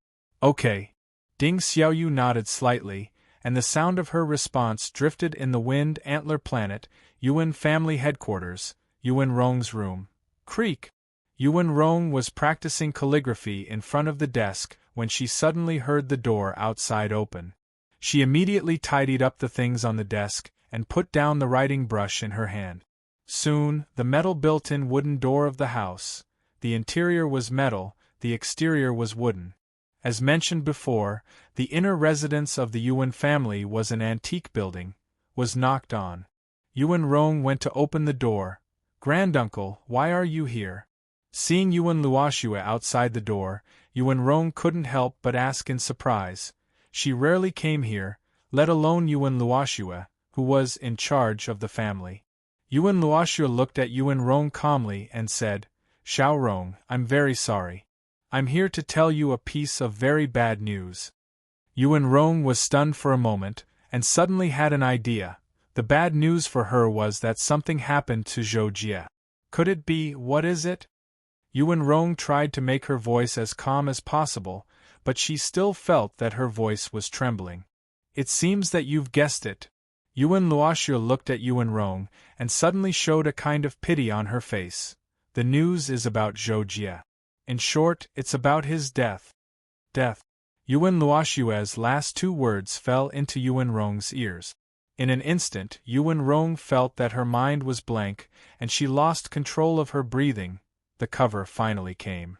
"Okay." Ding Xiaoyu nodded slightly, and the sound of her response drifted in the wind. Antler Planet, Yuan family headquarters, Yuan Rong's room. Creak! Yuan Rong was practicing calligraphy in front of the desk when she suddenly heard the door outside open. She immediately tidied up the things on the desk and put down the writing brush in her hand. Soon, the metal built-in wooden door of the house, the interior was metal, the exterior was wooden. As mentioned before, the inner residence of the Yuan family was an antique building, was knocked on. Yuan Rong went to open the door. "Granduncle, why are you here?" Seeing Yuan Luoxue outside the door, Yuan Rong couldn't help but ask in surprise. She rarely came here, let alone Yuan Luoxue, who was in charge of the family. Yuan Luoxue looked at Yuan Rong calmly and said, "Xiao Rong, I'm very sorry. I'm here to tell you a piece of very bad news." Yuan Rong was stunned for a moment, and suddenly had an idea. The bad news for her was that something happened to Zhou Jie. Could it be? What is it? Yuan Rong tried to make her voice as calm as possible, but she still felt that her voice was trembling. "It seems that you've guessed it." Yuan Luoxue looked at Yuan Rong, and suddenly showed a kind of pity on her face. "The news is about Zhou Jie. In short, it's about his death." Death. Yuan Luoxue's last two words fell into Yuan Rong's ears. In an instant, Yuan Rong felt that her mind was blank, and she lost control of her breathing. The cover finally came.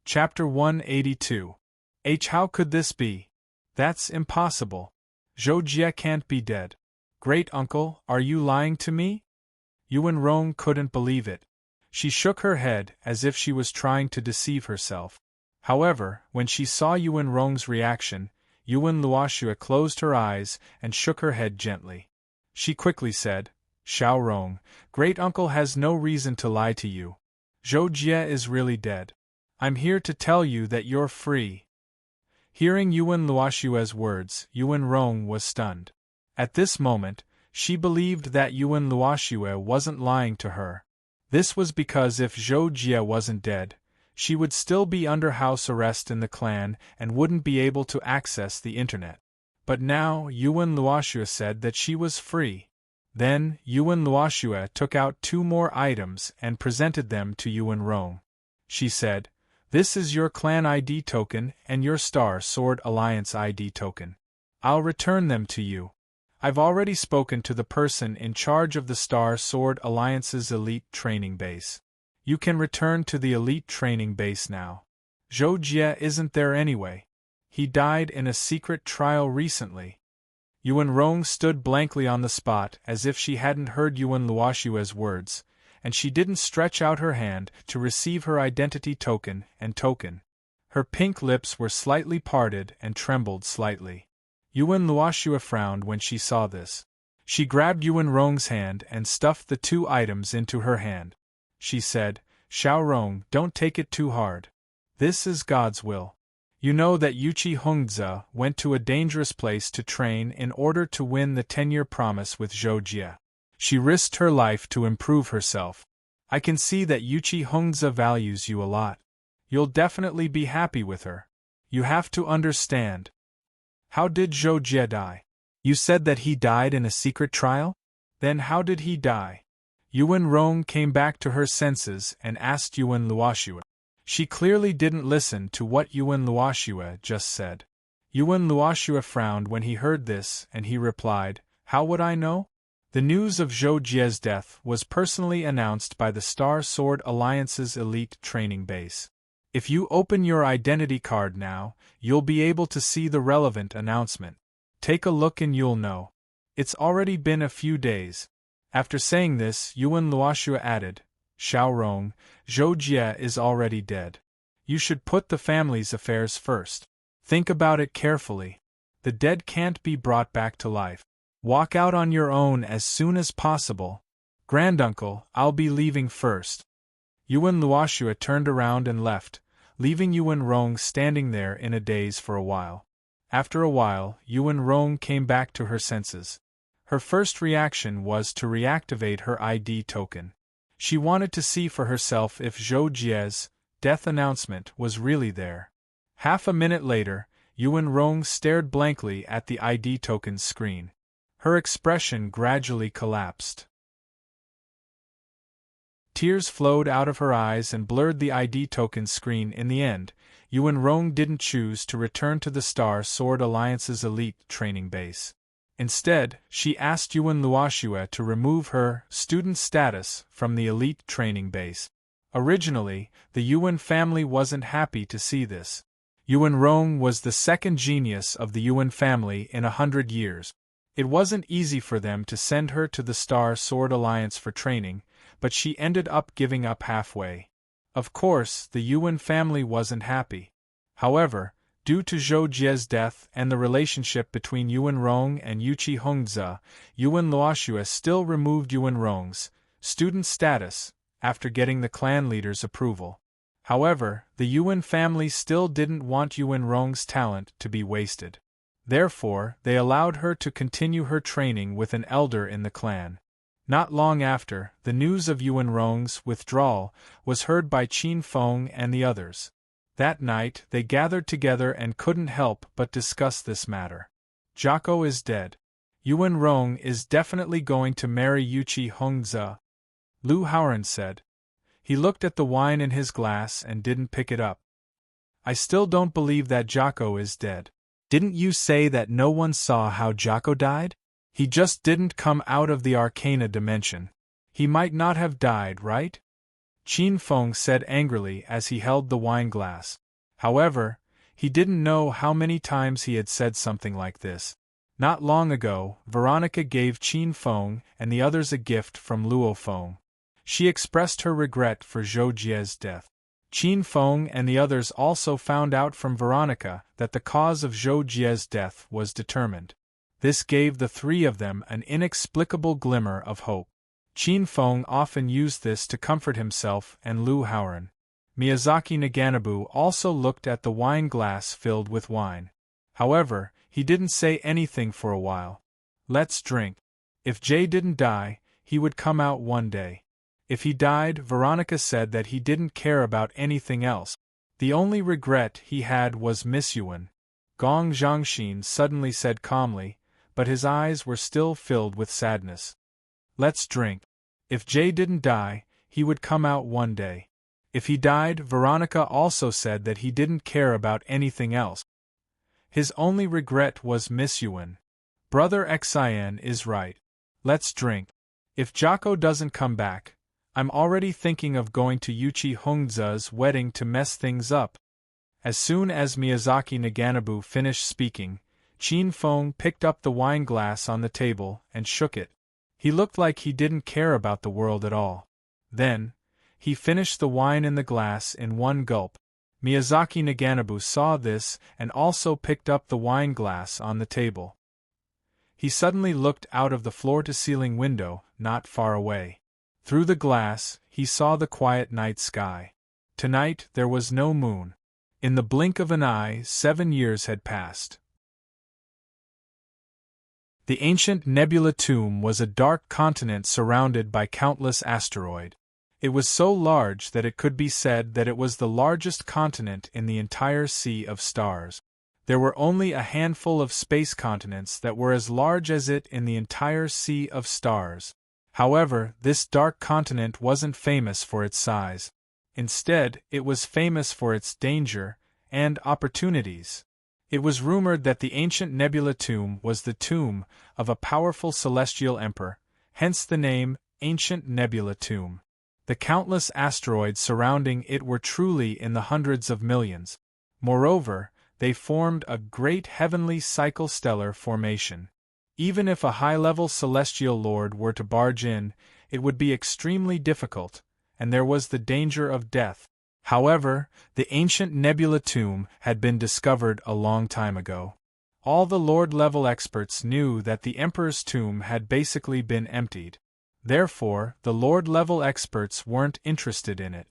Chapter 182. How could this be? That's impossible. Zhou Jie can't be dead. Great uncle, are you lying to me? Yuan Rong couldn't believe it. She shook her head as if she was trying to deceive herself. However, when she saw Yuan Rong's reaction, Yuan Luoxue closed her eyes and shook her head gently. She quickly said, "Xiao Rong, great uncle has no reason to lie to you. Zhou Jie is really dead. I'm here to tell you that you're free." Hearing Yuan Luoxue's words, Yuan Rong was stunned. At this moment, she believed that Yuan Luoxue wasn't lying to her. This was because if Zhou Jie wasn't dead, she would still be under house arrest in the clan and wouldn't be able to access the internet. But now Yuan Luoxue said that she was free. Then, Yuan Luoxue took out two more items and presented them to Yuan Rong. She said, "This is your clan ID token and your Star Sword Alliance ID token. I'll return them to you." I've already spoken to the person in charge of the Star Sword Alliance's elite training base. You can return to the elite training base now. Zhou Jie isn't there anyway. He died in a secret trial recently. Yuan Rong stood blankly on the spot as if she hadn't heard Yuan Luoshua's words, and she didn't stretch out her hand to receive her identity token and token. Her pink lips were slightly parted and trembled slightly. Yuan Luoshua frowned when she saw this. She grabbed Yuan Rong's hand and stuffed the two items into her hand. She said, "Xiao Rong, don't take it too hard. This is God's will. You know that Yuqi Hongzi went to a dangerous place to train in order to win the 10-year promise with Zhou Jie. She risked her life to improve herself. I can see that Yuqi Hongzi values you a lot. You'll definitely be happy with her. You have to understand." "How did Zhou Jie die? You said that he died in a secret trial? Then how did he die?" Yuan Rong came back to her senses and asked Yuan Luoshua. She clearly didn't listen to what Yuan Luoshua just said. Yuan Luoshua frowned when he heard this, and he replied, "How would I know? The news of Zhou Jie's death was personally announced by the Star Sword Alliance's elite training base. If you open your identity card now, you'll be able to see the relevant announcement. Take a look and you'll know. It's already been a few days." After saying this, Yuan Luoshua added, "Xiao Rong, Zhou Jie is already dead. You should put the family's affairs first. Think about it carefully. The dead can't be brought back to life. Walk out on your own as soon as possible. Granduncle, I'll be leaving first." Yuan Luoshua turned around and left, leaving Yuan Rong standing there in a daze for a while. After a while, Yuan Rong came back to her senses. Her first reaction was to reactivate her ID token. She wanted to see for herself if Zhou Jie's death announcement was really there. Half a minute later, Yuan Rong stared blankly at the ID token's screen. Her expression gradually collapsed. Tears flowed out of her eyes and blurred the ID token screen. In the end, Yuan Rong didn't choose to return to the Star Sword Alliance's elite training base. Instead, she asked Yuan Luoshua to remove her student status from the elite training base. Originally, the Yuan family wasn't happy to see this. Yuan Rong was the second genius of the Yuan family in 100 years. It wasn't easy for them to send her to the Star Sword Alliance for training, but she ended up giving up halfway. Of course, the Yuan family wasn't happy. However, due to Zhou Jie's death and the relationship between Yuan Rong and Yuqi Hongzi, Yuan Luoshua still removed Yuan Rong's student status after getting the clan leader's approval. However, the Yuan family still didn't want Yuan Rong's talent to be wasted. Therefore, they allowed her to continue her training with an elder in the clan. Not long after, the news of Yuan Rong's withdrawal was heard by Qin Feng and the others. That night, they gathered together and couldn't help but discuss this matter. "Jocko is dead. Yuan Rong is definitely going to marry Yuqi Hongzi," Lu Haoran said. He looked at the wine in his glass and didn't pick it up. "I still don't believe that Jocko is dead. Didn't you say that no one saw how Jocko died? He just didn't come out of the Arcana dimension. He might not have died, right?" Qin Feng said angrily as he held the wine glass. However, he didn't know how many times he had said something like this. Not long ago, Veronica gave Qin Feng and the others a gift from Luo Feng. She expressed her regret for Zhou Jie's death. Qin Feng and the others also found out from Veronica that the cause of Zhou Jie's death was determined. This gave the three of them an inexplicable glimmer of hope. Qin Feng often used this to comfort himself and Lu Haoran. Miyazaki Naganabu also looked at the wine glass filled with wine. However, he didn't say anything for a while. "Let's drink. If Jay didn't die, he would come out one day. If he died," Veronica said that he didn't care about anything else. The only regret he had was Miss Yuan. Gong Zhangxin suddenly said calmly, but his eyes were still filled with sadness. "Let's drink. If Jay didn't die, he would come out one day. If he died," Veronica also said that he didn't care about anything else. His only regret was Miss Yuan. Brother Xian is right. Let's drink. If Jocko doesn't come back, I'm already thinking of going to Yuchi Hongza's wedding to mess things up. As soon as Miyazaki Naganabu finished speaking, Qin Feng picked up the wine glass on the table and shook it. He looked like he didn't care about the world at all. Then, he finished the wine in the glass in one gulp. Miyazaki Naganabu saw this and also picked up the wine glass on the table. He suddenly looked out of the floor-to-ceiling window, not far away. Through the glass, he saw the quiet night sky. Tonight there was no moon. In the blink of an eye, 7 years had passed. The ancient nebula tomb was a dark continent surrounded by countless asteroids. It was so large that it could be said that it was the largest continent in the entire sea of stars. There were only a handful of space continents that were as large as it in the entire sea of stars. However, this dark continent wasn't famous for its size. Instead, it was famous for its danger and opportunities. It was rumored that the ancient nebula tomb was the tomb of a powerful celestial emperor, hence the name Ancient Nebula Tomb. The countless asteroids surrounding it were truly in the hundreds of millions. Moreover, they formed a great heavenly cycle-stellar formation. Even if a high-level celestial lord were to barge in, it would be extremely difficult, and there was the danger of death. However, the ancient nebula tomb had been discovered a long time ago. All the lord-level experts knew that the emperor's tomb had basically been emptied. Therefore, the lord-level experts weren't interested in it.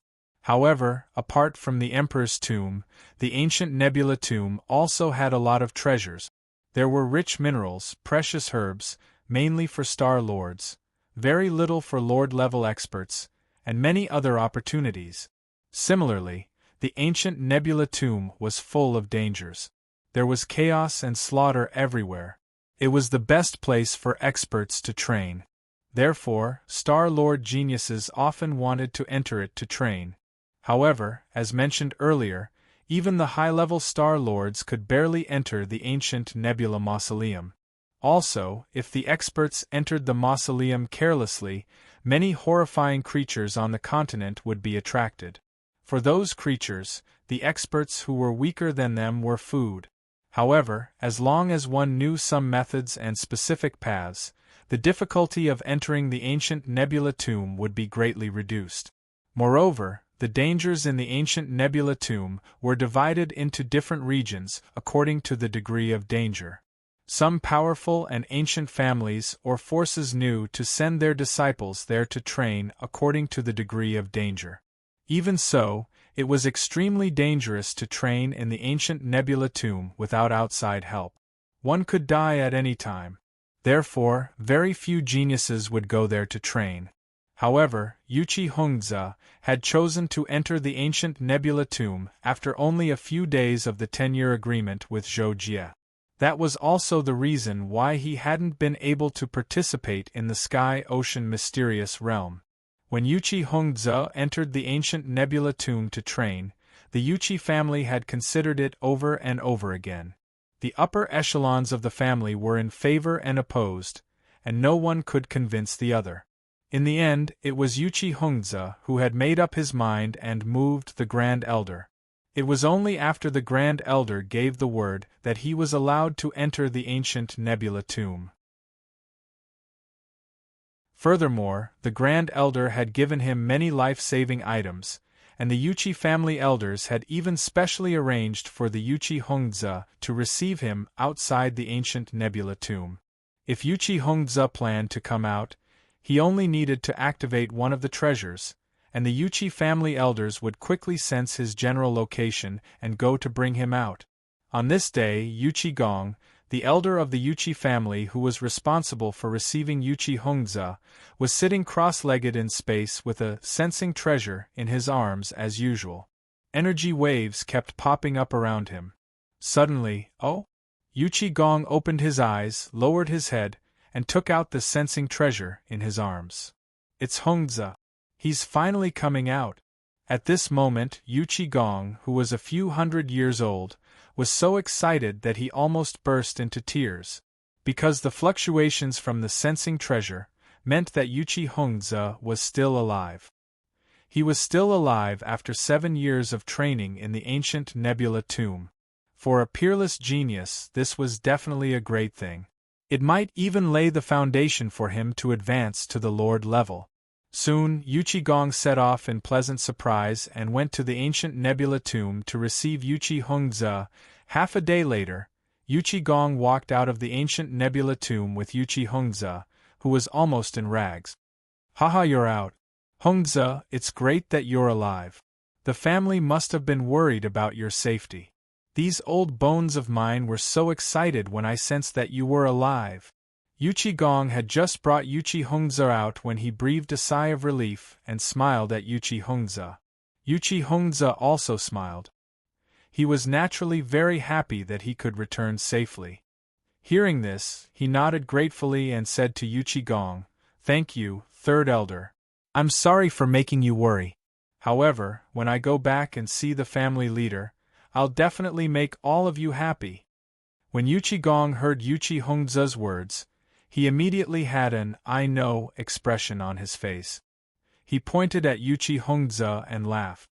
However, apart from the emperor's tomb, the ancient nebula tomb also had a lot of treasures. There were rich minerals, precious herbs, mainly for star lords, very little for lord-level experts, and many other opportunities. Similarly, the ancient nebula tomb was full of dangers. There was chaos and slaughter everywhere. It was the best place for experts to train. Therefore, Star Lord geniuses often wanted to enter it to train. However, as mentioned earlier, even the high-level Star Lords could barely enter the ancient Nebula Mausoleum. Also, if the experts entered the mausoleum carelessly, many horrifying creatures on the continent would be attracted. For those creatures, the experts who were weaker than them were food. However, as long as one knew some methods and specific paths, the difficulty of entering the ancient nebula tomb would be greatly reduced. Moreover, the dangers in the ancient nebula tomb were divided into different regions according to the degree of danger. Some powerful and ancient families or forces knew to send their disciples there to train according to the degree of danger. Even so, it was extremely dangerous to train in the ancient nebula tomb without outside help. One could die at any time. Therefore, very few geniuses would go there to train. However, Yuchi Hongza had chosen to enter the ancient nebula tomb after only a few days of the 10-year agreement with Zhou Jie. That was also the reason why he hadn't been able to participate in the Sky-Ocean Mysterious Realm. When Yuchi Hongza entered the ancient nebula tomb to train, the Yuchi family had considered it over and over again. The upper echelons of the family were in favor and opposed, and no one could convince the other. In the end, it was Yuchi Hongza who had made up his mind and moved the Grand Elder. It was only after the Grand Elder gave the word that he was allowed to enter the ancient nebula tomb. Furthermore, the Grand Elder had given him many life-saving items, and the Yuchi family elders had even specially arranged for the Yuchi Hongza to receive him outside the ancient nebula tomb. If Yuchi Hongza planned to come out, he only needed to activate one of the treasures, and the Yuchi family elders would quickly sense his general location and go to bring him out. On this day, Yuchi Gong, the elder of the Yuchi family who was responsible for receiving Yuchi Hongza, was sitting cross-legged in space with a sensing treasure in his arms as usual. Energy waves kept popping up around him. Suddenly, Yuchi Gong opened his eyes, lowered his head, and took out the sensing treasure in his arms. It's Hongza. He's finally coming out. At this moment, Yuchi Gong, who was a few hundred years old, was so excited that he almost burst into tears. because the fluctuations from the sensing treasure meant that Yuchi Hongze was still alive. He was still alive after 7 years of training in the ancient nebula tomb. For a peerless genius, this was definitely a great thing. It might even lay the foundation for him to advance to the Lord level. Soon, Yuchi Gong set off in pleasant surprise and went to the ancient nebula tomb to receive Yuchi Hongze. Half a day later, Yuchi Gong walked out of the ancient nebula tomb with Yuchi Hongze, who was almost in rags. Haha, you're out. Hongze, it's great that you're alive. The family must have been worried about your safety. These old bones of mine were so excited when I sensed that you were alive. Yuchi Gong had just brought Yuchi Hongze out when he breathed a sigh of relief and smiled at Yuchi Hongze. Yuchi Hongze also smiled. He was naturally very happy that he could return safely. Hearing this, he nodded gratefully and said to Yuchi Gong, "Thank you, Third Elder. I'm sorry for making you worry. However, when I go back and see the family leader, I'll definitely make all of you happy." When Yuchi Gong heard Yuchi Hongze's words, he immediately had an "I know" expression on his face. He pointed at Yuchi Hongze and laughed.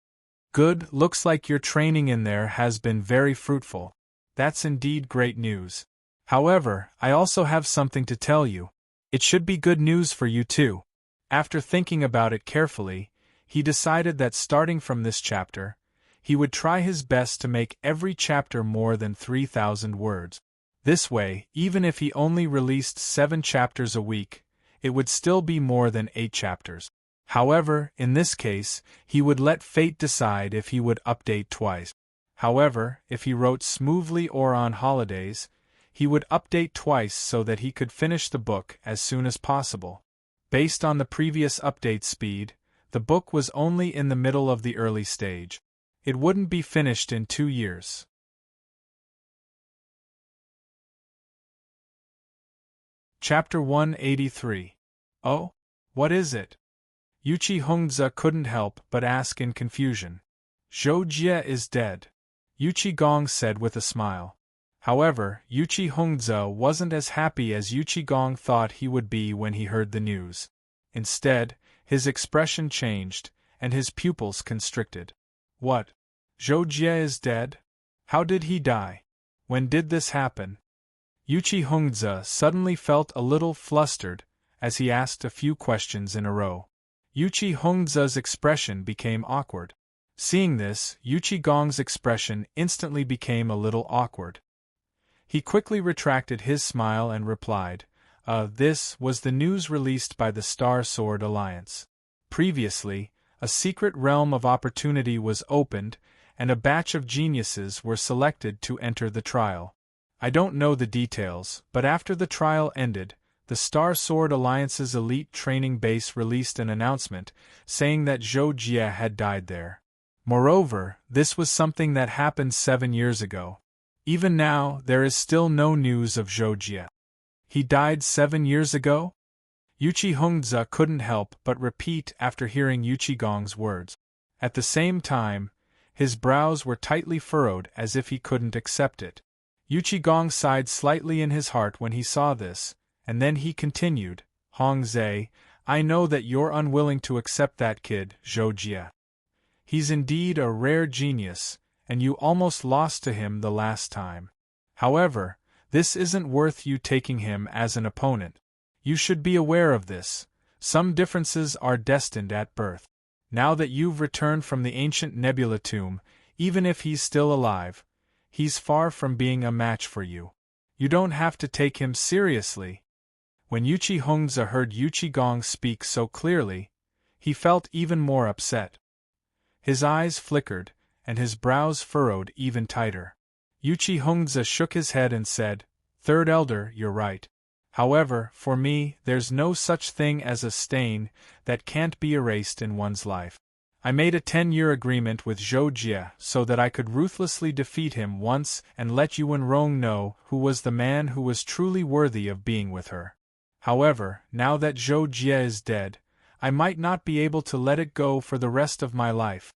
"Good, looks like your training in there has been very fruitful. That's indeed great news. However, I also have something to tell you. It should be good news for you too." After thinking about it carefully, he decided that starting from this chapter, he would try his best to make every chapter more than 3,000 words. This way, even if he only released 7 chapters a week, it would still be more than 8 chapters. However, in this case, he would let fate decide if he would update twice. However, if he wrote smoothly or on holidays, he would update twice so that he could finish the book as soon as possible. Based on the previous update speed, the book was only in the middle of the early stage. It wouldn't be finished in 2 years. Chapter 183. Oh? What is it? Yuchi Hongze couldn't help but ask in confusion. "Zhou Jie is dead," Yuchi Gong said with a smile. However, Yuchi Hongze wasn't as happy as Yuchi Gong thought he would be when he heard the news. Instead, his expression changed, and his pupils constricted. "What? Zhou Jie is dead? How did he die? When did this happen?" Yuchi Hongze suddenly felt a little flustered as he asked a few questions in a row. Yuchi Hongze's expression became awkward. Seeing this, Yuchi Gong's expression instantly became a little awkward. He quickly retracted his smile and replied, This was the news released by the Star Sword Alliance. Previously, a secret realm of opportunity was opened, and a batch of geniuses were selected to enter the trial. I don't know the details, but after the trial ended, the Star Sword Alliance's elite training base released an announcement saying that Zhou Jie had died there. Moreover, this was something that happened 7 years ago. Even now, there is still no news of Zhou Jie. He died 7 years ago? Yuchi Hongze couldn't help but repeat after hearing Yuchi Gong's words. At the same time, his brows were tightly furrowed as if he couldn't accept it. Yuchi Gong sighed slightly in his heart when he saw this, and then he continued, Hongze, I know that you're unwilling to accept that kid, Zhou Jie. He's indeed a rare genius, and you almost lost to him the last time. However, this isn't worth you taking him as an opponent. You should be aware of this. Some differences are destined at birth. Now that you've returned from the ancient nebula tomb, even if he's still alive, he's far from being a match for you. You don't have to take him seriously. When Yuchi Hongze heard Yuchi Gong speak so clearly, he felt even more upset. His eyes flickered, and his brows furrowed even tighter. Yuchi Hongze shook his head and said, Third Elder, you're right. However, for me, there's no such thing as a stain that can't be erased in one's life. I made a 10-year agreement with Zhou Jie so that I could ruthlessly defeat him once and let Yuan Rong know who was the man who was truly worthy of being with her. However, now that Zhou Jie is dead, I might not be able to let it go for the rest of my life.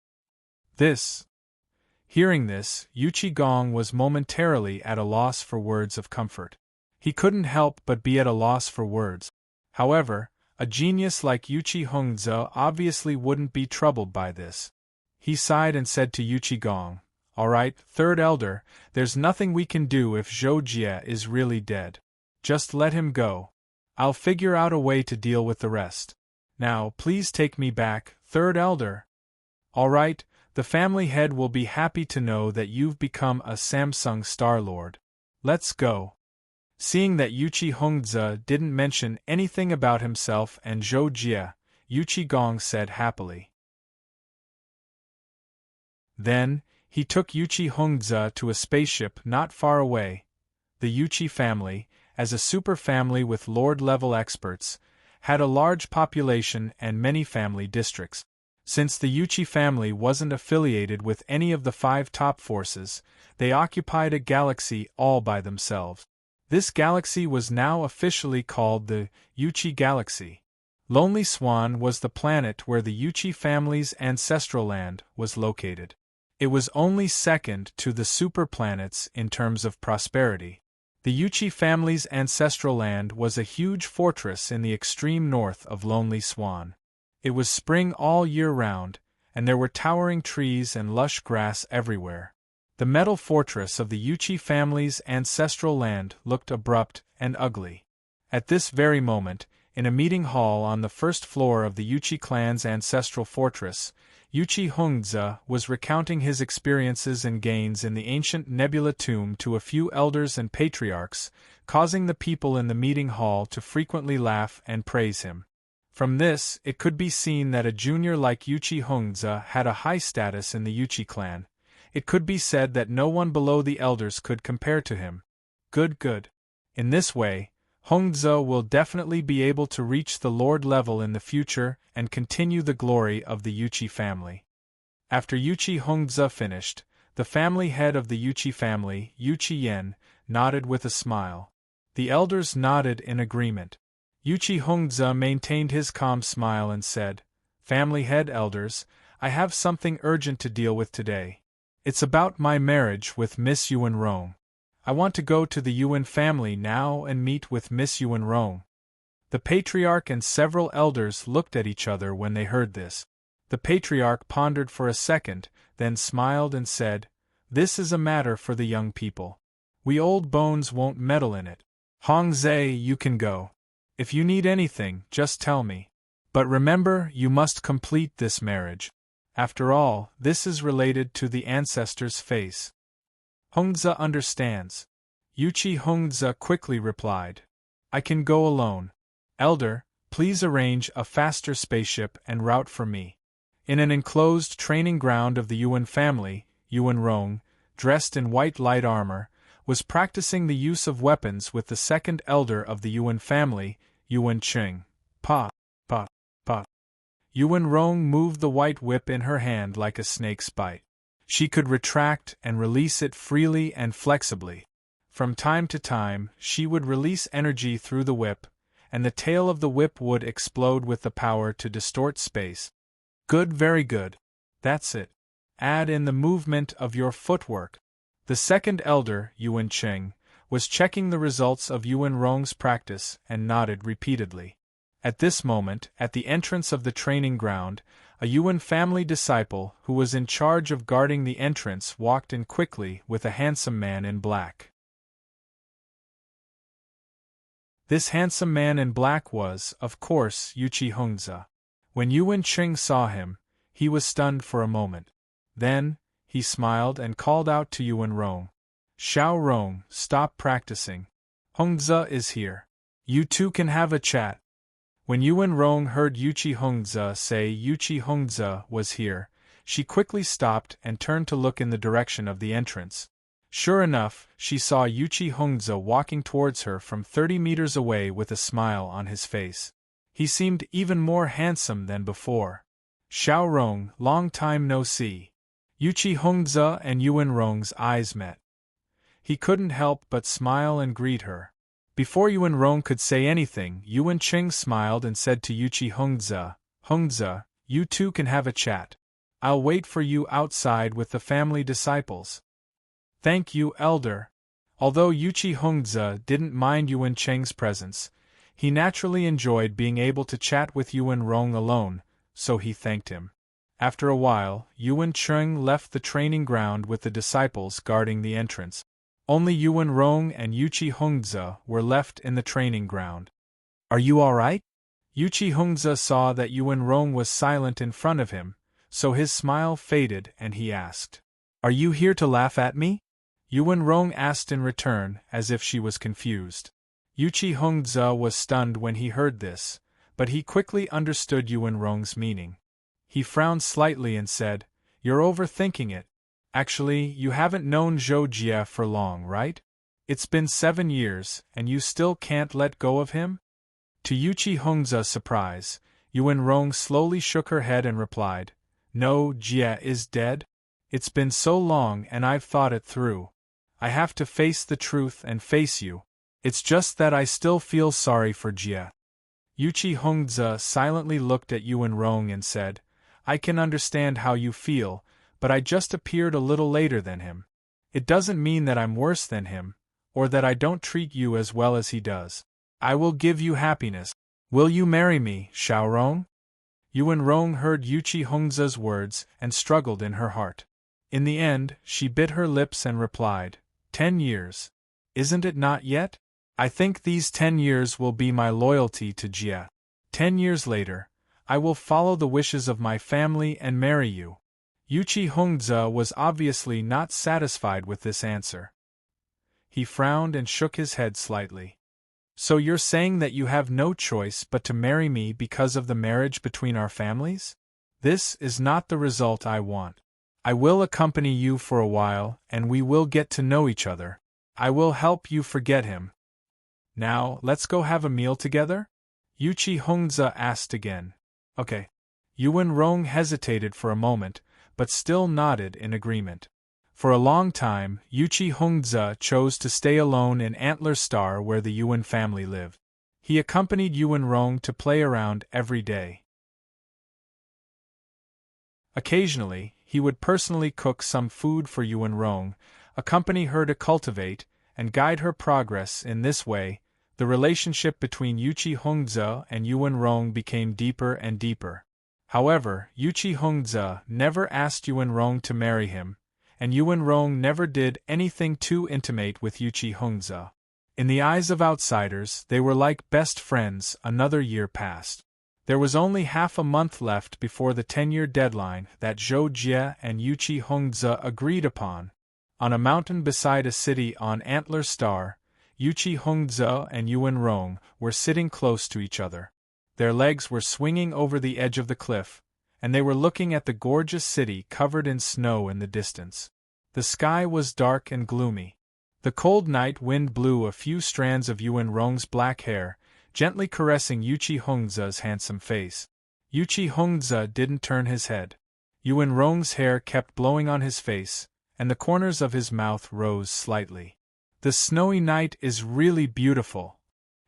Hearing this, Yuchi Gong was momentarily at a loss for words of comfort. He couldn't help but be at a loss for words. However, a genius like Yuchi Hongze obviously wouldn't be troubled by this. He sighed and said to Yuchi Gong, "All right, Third Elder, there's nothing we can do if Zhou Jie is really dead. Just let him go. I'll figure out a way to deal with the rest. Now, please take me back, Third Elder." "All right, the family head will be happy to know that you've become a Samsung Star-Lord. Let's go." Seeing that Yuchi Hongze didn't mention anything about himself and Zhou Jie, Yuchi Gong said happily. Then, he took Yuchi Hongze to a spaceship not far away. The Yuchi family, as a super family with Lord-level experts, had a large population and many family districts. Since the Yuchi family wasn't affiliated with any of the 5 top forces, they occupied a galaxy all by themselves. This galaxy was now officially called the Yuchi Galaxy. Lonely Swan was the planet where the Yuchi family's ancestral land was located. It was only second to the super planets in terms of prosperity. The Yuchi family's ancestral land was a huge fortress in the extreme north of Lonely Swan. It was spring all year round, and there were towering trees and lush grass everywhere. The metal fortress of the Yuchi family's ancestral land looked abrupt and ugly. At this very moment, in a meeting hall on the first floor of the Yuchi clan's ancestral fortress, Yuchi Hongze was recounting his experiences and gains in the ancient Nebula tomb to a few elders and patriarchs, causing the people in the meeting hall to frequently laugh and praise him. From this, it could be seen that a junior like Yuchi Hongze had a high status in the Yuchi clan. It could be said that no one below the elders could compare to him. Good. In this way, Hongze will definitely be able to reach the Lord level in the future and continue the glory of the Yuchi family. After Yuchi Hongze finished, the family head of the Yuchi family, Yuchi Yen, nodded with a smile. The elders nodded in agreement. Yuchi Hongze maintained his calm smile and said, "Family head elders, I have something urgent to deal with today. It's about my marriage with Miss Yuan Rong. I want to go to the Yuan family now and meet with Miss Yuan Rong." The patriarch and several elders looked at each other when they heard this. The patriarch pondered for a second, then smiled and said, "This is a matter for the young people. We old bones won't meddle in it. Hongze, you can go. If you need anything, just tell me. But remember, you must complete this marriage. After all, this is related to the ancestor's face." "Hongze understands." Yuchi Hongze quickly replied. "I can go alone. Elder, please arrange a faster spaceship en route for me." In an enclosed training ground of the Yuan family, Yuan Rong, dressed in white light armor, was practicing the use of weapons with the second elder of the Yuan family, Yuan Qing. Pa. Yuan Rong moved the white whip in her hand like a snake's bite. She could retract and release it freely and flexibly. From time to time, she would release energy through the whip, and the tail of the whip would explode with the power to distort space. Good, very good. That's it. Add in the movement of your footwork. The second elder, Yuan Qing, was checking the results of Yuan Rong's practice and nodded repeatedly. At this moment, at the entrance of the training ground, a Yuan family disciple who was in charge of guarding the entrance walked in quickly with a handsome man in black. This handsome man in black was, of course, Yuchi Hongze. When Yuan Qing saw him, he was stunned for a moment. Then, he smiled and called out to Yuan Rong. "Xiao Rong, stop practicing. Hongze is here. You two can have a chat." When Yuan Rong heard Yuchi Hongze say Yuchi Hongze was here, she quickly stopped and turned to look in the direction of the entrance. Sure enough, she saw Yuchi Hongze walking towards her from 30 meters away with a smile on his face. He seemed even more handsome than before. "Xiao Rong, long time no see." Yuchi Hongze and Yuan Rong's eyes met. He couldn't help but smile and greet her. Before Yuan Rong could say anything, Yuan Qing smiled and said to Yuchi Hongze, "Hongze, you two can have a chat. I'll wait for you outside with the family disciples." "Thank you, Elder." Although Yuchi Hongze didn't mind Yuan Cheng's presence, he naturally enjoyed being able to chat with Yuan Rong alone, so he thanked him. After a while, Yuan Cheng left the training ground with the disciples guarding the entrance. Only Yuan Rong and Yuchi Hongze were left in the training ground. "Are you all right?" Yuchi Hongze saw that Yuan Rong was silent in front of him, so his smile faded and he asked, "Are you here to laugh at me?" Yuan Rong asked in return, as if she was confused. Yuchi Hongze was stunned when he heard this, but he quickly understood Yuan Rong's meaning. He frowned slightly and said, "You're overthinking it. Actually, you haven't known Zhou Jie for long, right? It's been 7 years, and you still can't let go of him?" To Yuchi Hongze's surprise, Yuan Rong slowly shook her head and replied, "No, Jie is dead. It's been so long and I've thought it through. I have to face the truth and face you. It's just that I still feel sorry for Jie." Yuchi Hongze silently looked at Yuan Rong and said, "I can understand how you feel, but I just appeared a little later than him. It doesn't mean that I'm worse than him, or that I don't treat you as well as he does. I will give you happiness. Will you marry me, Xiaorong?" Yuan Rong heard Yuchi Hongze's words and struggled in her heart. In the end, she bit her lips and replied, 10 years. Isn't it not yet? I think these 10 years will be my loyalty to Jie. 10 years later, I will follow the wishes of my family and marry you. Yuchi Hongze was obviously not satisfied with this answer. He frowned and shook his head slightly. "So you're saying that you have no choice but to marry me because of the marriage between our families? This is not the result I want. I will accompany you for a while and we will get to know each other. I will help you forget him. Now, let's go have a meal together?" Yuchi Hongze asked again. "Okay." Yuan Rong hesitated for a moment, but still nodded in agreement. For a long time, Yuchi Hongze chose to stay alone in Antler Star where the Yuan family lived. He accompanied Yuan Rong to play around every day. Occasionally, he would personally cook some food for Yuan Rong, accompany her to cultivate, and guide her progress. In this way, the relationship between Yuchi Hongze and Yuan Rong became deeper and deeper. However, Yuchi Hongze never asked Yuan Rong to marry him, and Yuan Rong never did anything too intimate with Yuchi Hongze. In the eyes of outsiders, they were like best friends. Another year passed. There was only half a month left before the 10-year deadline that Zhou Jie and Yuchi Hongze agreed upon. On a mountain beside a city on Antler Star, Yuchi Hongze and Yuan Rong were sitting close to each other. Their legs were swinging over the edge of the cliff, and they were looking at the gorgeous city covered in snow in the distance. The sky was dark and gloomy. The cold night wind blew a few strands of Yuan Rong's black hair, gently caressing Yuchi Hongze's handsome face. Yuchi Hongze didn't turn his head. Yuan Rong's hair kept blowing on his face, and the corners of his mouth rose slightly. "The snowy night is really beautiful,"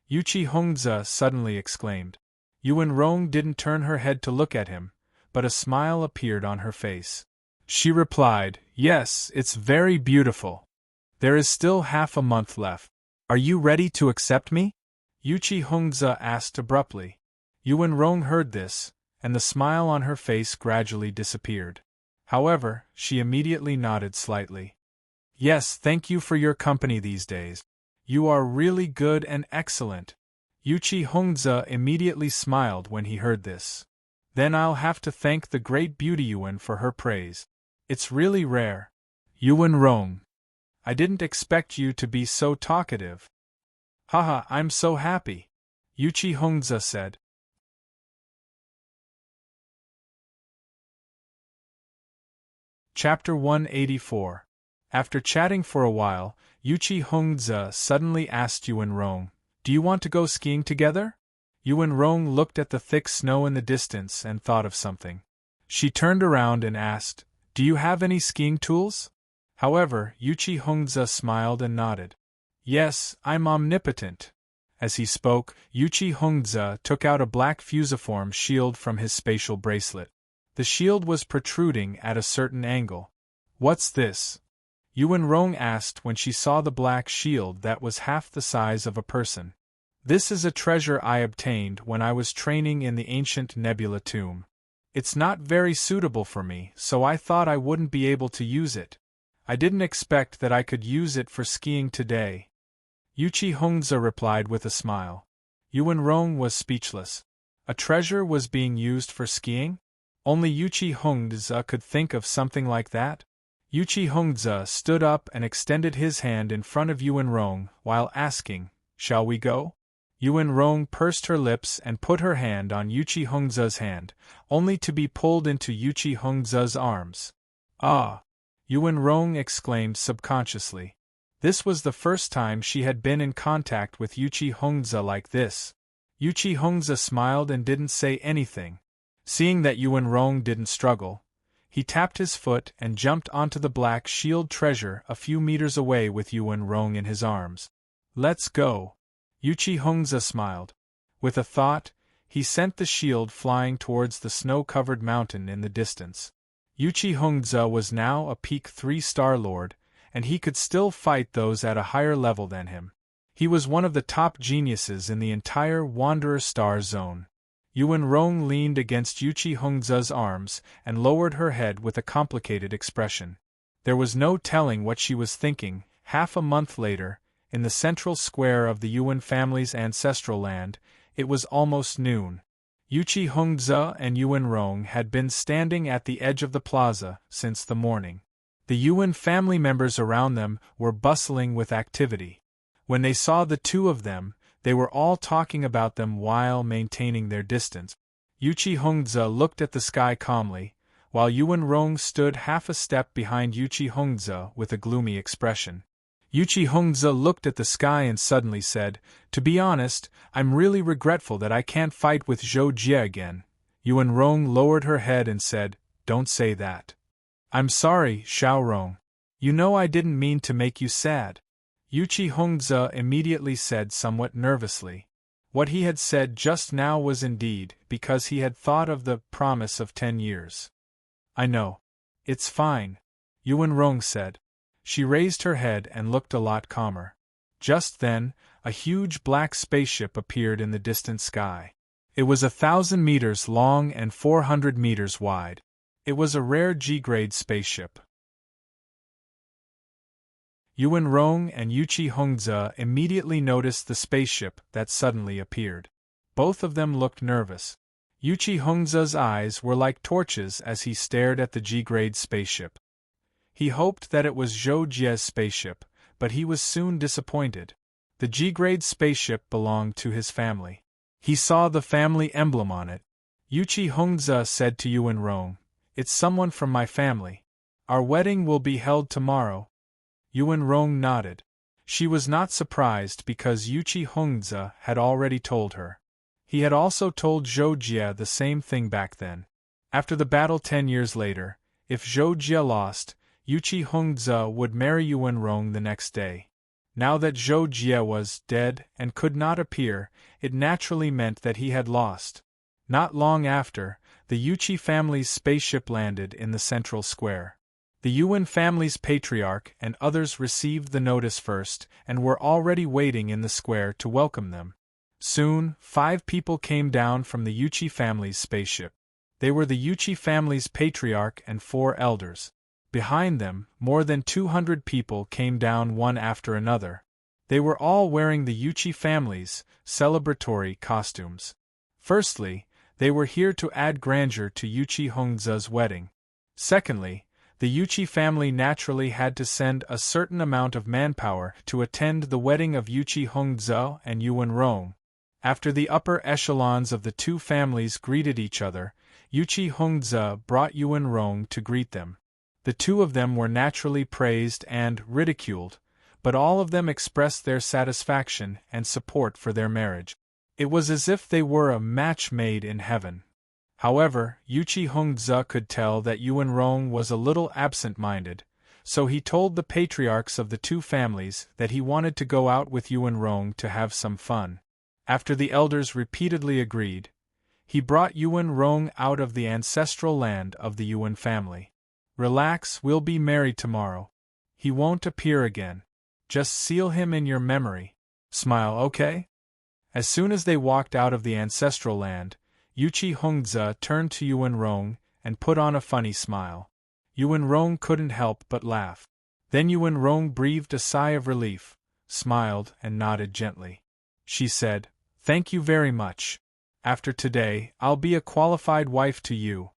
Yuchi Hongze suddenly exclaimed. Yuan Rong didn't turn her head to look at him, but a smile appeared on her face. She replied, "Yes, it's very beautiful. There is still half a month left. Are you ready to accept me?" Yuchi Hongze asked abruptly. Yuan Rong heard this, and the smile on her face gradually disappeared. However, she immediately nodded slightly. "Yes, thank you for your company these days. You are really good and excellent." Yuchi Hongze immediately smiled when he heard this. "Then I'll have to thank the great beauty Yuan for her praise. It's really rare." Yuan Rong, "I didn't expect you to be so talkative." "Haha, I'm so happy," Yuchi Hongze said. Chapter 184. After chatting for a while, Yuchi Hongze suddenly asked Yuan Rong, "Do you want to go skiing together?" Yuan Rong looked at the thick snow in the distance and thought of something. She turned around and asked, "Do you have any skiing tools?" However, Yuchi Hongze smiled and nodded. "Yes, I'm omnipotent." As he spoke, Yuchi Hongze took out a black fusiform shield from his spatial bracelet. The shield was protruding at a certain angle. "What's this?" Yuan Rong asked when she saw the black shield that was half the size of a person. This is a treasure I obtained when I was training in the ancient Nebula tomb. It's not very suitable for me, so I thought I wouldn't be able to use it. I didn't expect that I could use it for skiing today. Yuchi Hongzi replied with a smile. Yuan Rong was speechless. A treasure was being used for skiing? Only Yuchi Hongzi could think of something like that? Yuchi Hongzi stood up and extended his hand in front of Yuan Rong while asking, "Shall we go?" Yuan Rong pursed her lips and put her hand on Yuchi Hongzi's hand, only to be pulled into Yuchi Hongzi's arms. "Ah!" Yuan Rong exclaimed subconsciously. This was the first time she had been in contact with Yuchi Hongzi like this. Yuchi Hongzi smiled and didn't say anything. Seeing that Yuan Rong didn't struggle, he tapped his foot and jumped onto the black shield treasure a few meters away with Yuan Rong in his arms. "Let's go." Yuchi Hongzi smiled. With a thought, he sent the shield flying towards the snow-covered mountain in the distance. Yuchi Hongzi was now a peak 3-star lord, and he could still fight those at a higher level than him. He was one of the top geniuses in the entire Wanderer Star Zone. Yuan Rong leaned against Yuchi Hongzi's arms and lowered her head with a complicated expression. There was no telling what she was thinking. Half a month later, in the central square of the Yuan family's ancestral land, it was almost noon. Yuchi Hongzi and Yuan Rong had been standing at the edge of the plaza since the morning. The Yuan family members around them were bustling with activity. When they saw the two of them, they were all talking about them while maintaining their distance. Yuchi Hongzi looked at the sky calmly, while Yuan Rong stood half a step behind Yuchi Hongzi with a gloomy expression. Yuchi Hongzi looked at the sky and suddenly said, "To be honest, I'm really regretful that I can't fight with Zhou Jie again." Yuan Rong lowered her head and said, "Don't say that." "I'm sorry, Xiao Rong. You know I didn't mean to make you sad." Yuchi Hongzi immediately said somewhat nervously. What he had said just now was indeed because he had thought of the promise of 10 years. "I know. It's fine," Yuan Rong said. She raised her head and looked a lot calmer. Just then, a huge black spaceship appeared in the distant sky. It was 1,000 meters long and 400 meters wide. It was a rare G-grade spaceship. Yuan Rong and Yuchi Hongzi immediately noticed the spaceship that suddenly appeared. Both of them looked nervous. Yuchi Hongzi's eyes were like torches as he stared at the G-grade spaceship. He hoped that it was Zhou Jie's spaceship, but he was soon disappointed. The G-grade spaceship belonged to his family. He saw the family emblem on it. Yuchi Hongzi said to Yuan Rong, "It's someone from my family. Our wedding will be held tomorrow." Yuan Rong nodded. She was not surprised because Yuchi Hongzi had already told her. He had also told Zhou Jie the same thing back then. After the battle 10 years later, if Zhou Jie lost, Yuchi Hongzi would marry Yuan Rong the next day. Now that Zhou Jie was dead and could not appear, it naturally meant that he had lost. Not long after, the Yuchi family's spaceship landed in the central square. The Yuan family's patriarch and others received the notice first and were already waiting in the square to welcome them. Soon, 5 people came down from the Yuchi family's spaceship. They were the Yuchi family's patriarch and 4 elders. Behind them, more than 200 people came down one after another. They were all wearing the Yuchi family's celebratory costumes. Firstly, they were here to add grandeur to Yuchi Hongzi's wedding. Secondly, the Yuchi family naturally had to send a certain amount of manpower to attend the wedding of Yuchi Hongzi and Yuan Rong. After the upper echelons of the two families greeted each other, Yuchi Hongzi brought Yuan Rong to greet them. The two of them were naturally praised and ridiculed, but all of them expressed their satisfaction and support for their marriage. It was as if they were a match made in heaven. However, Yuchi Hongzi could tell that Yuan Rong was a little absent-minded, so he told the patriarchs of the two families that he wanted to go out with Yuan Rong to have some fun. After the elders repeatedly agreed, he brought Yuan Rong out of the ancestral land of the Yuan family. "Relax, we'll be married tomorrow," He won't appear again. Just seal him in your memory. Smile, okay? As soon as they walked out of the ancestral land, Yuchi Hongzhe turned to Yuan Rong and put on a funny smile. Yuan Rong couldn't help but laugh. Then Yuan Rong breathed a sigh of relief, smiled and nodded gently. She said, "Thank you very much. After today, I'll be a qualified wife to you."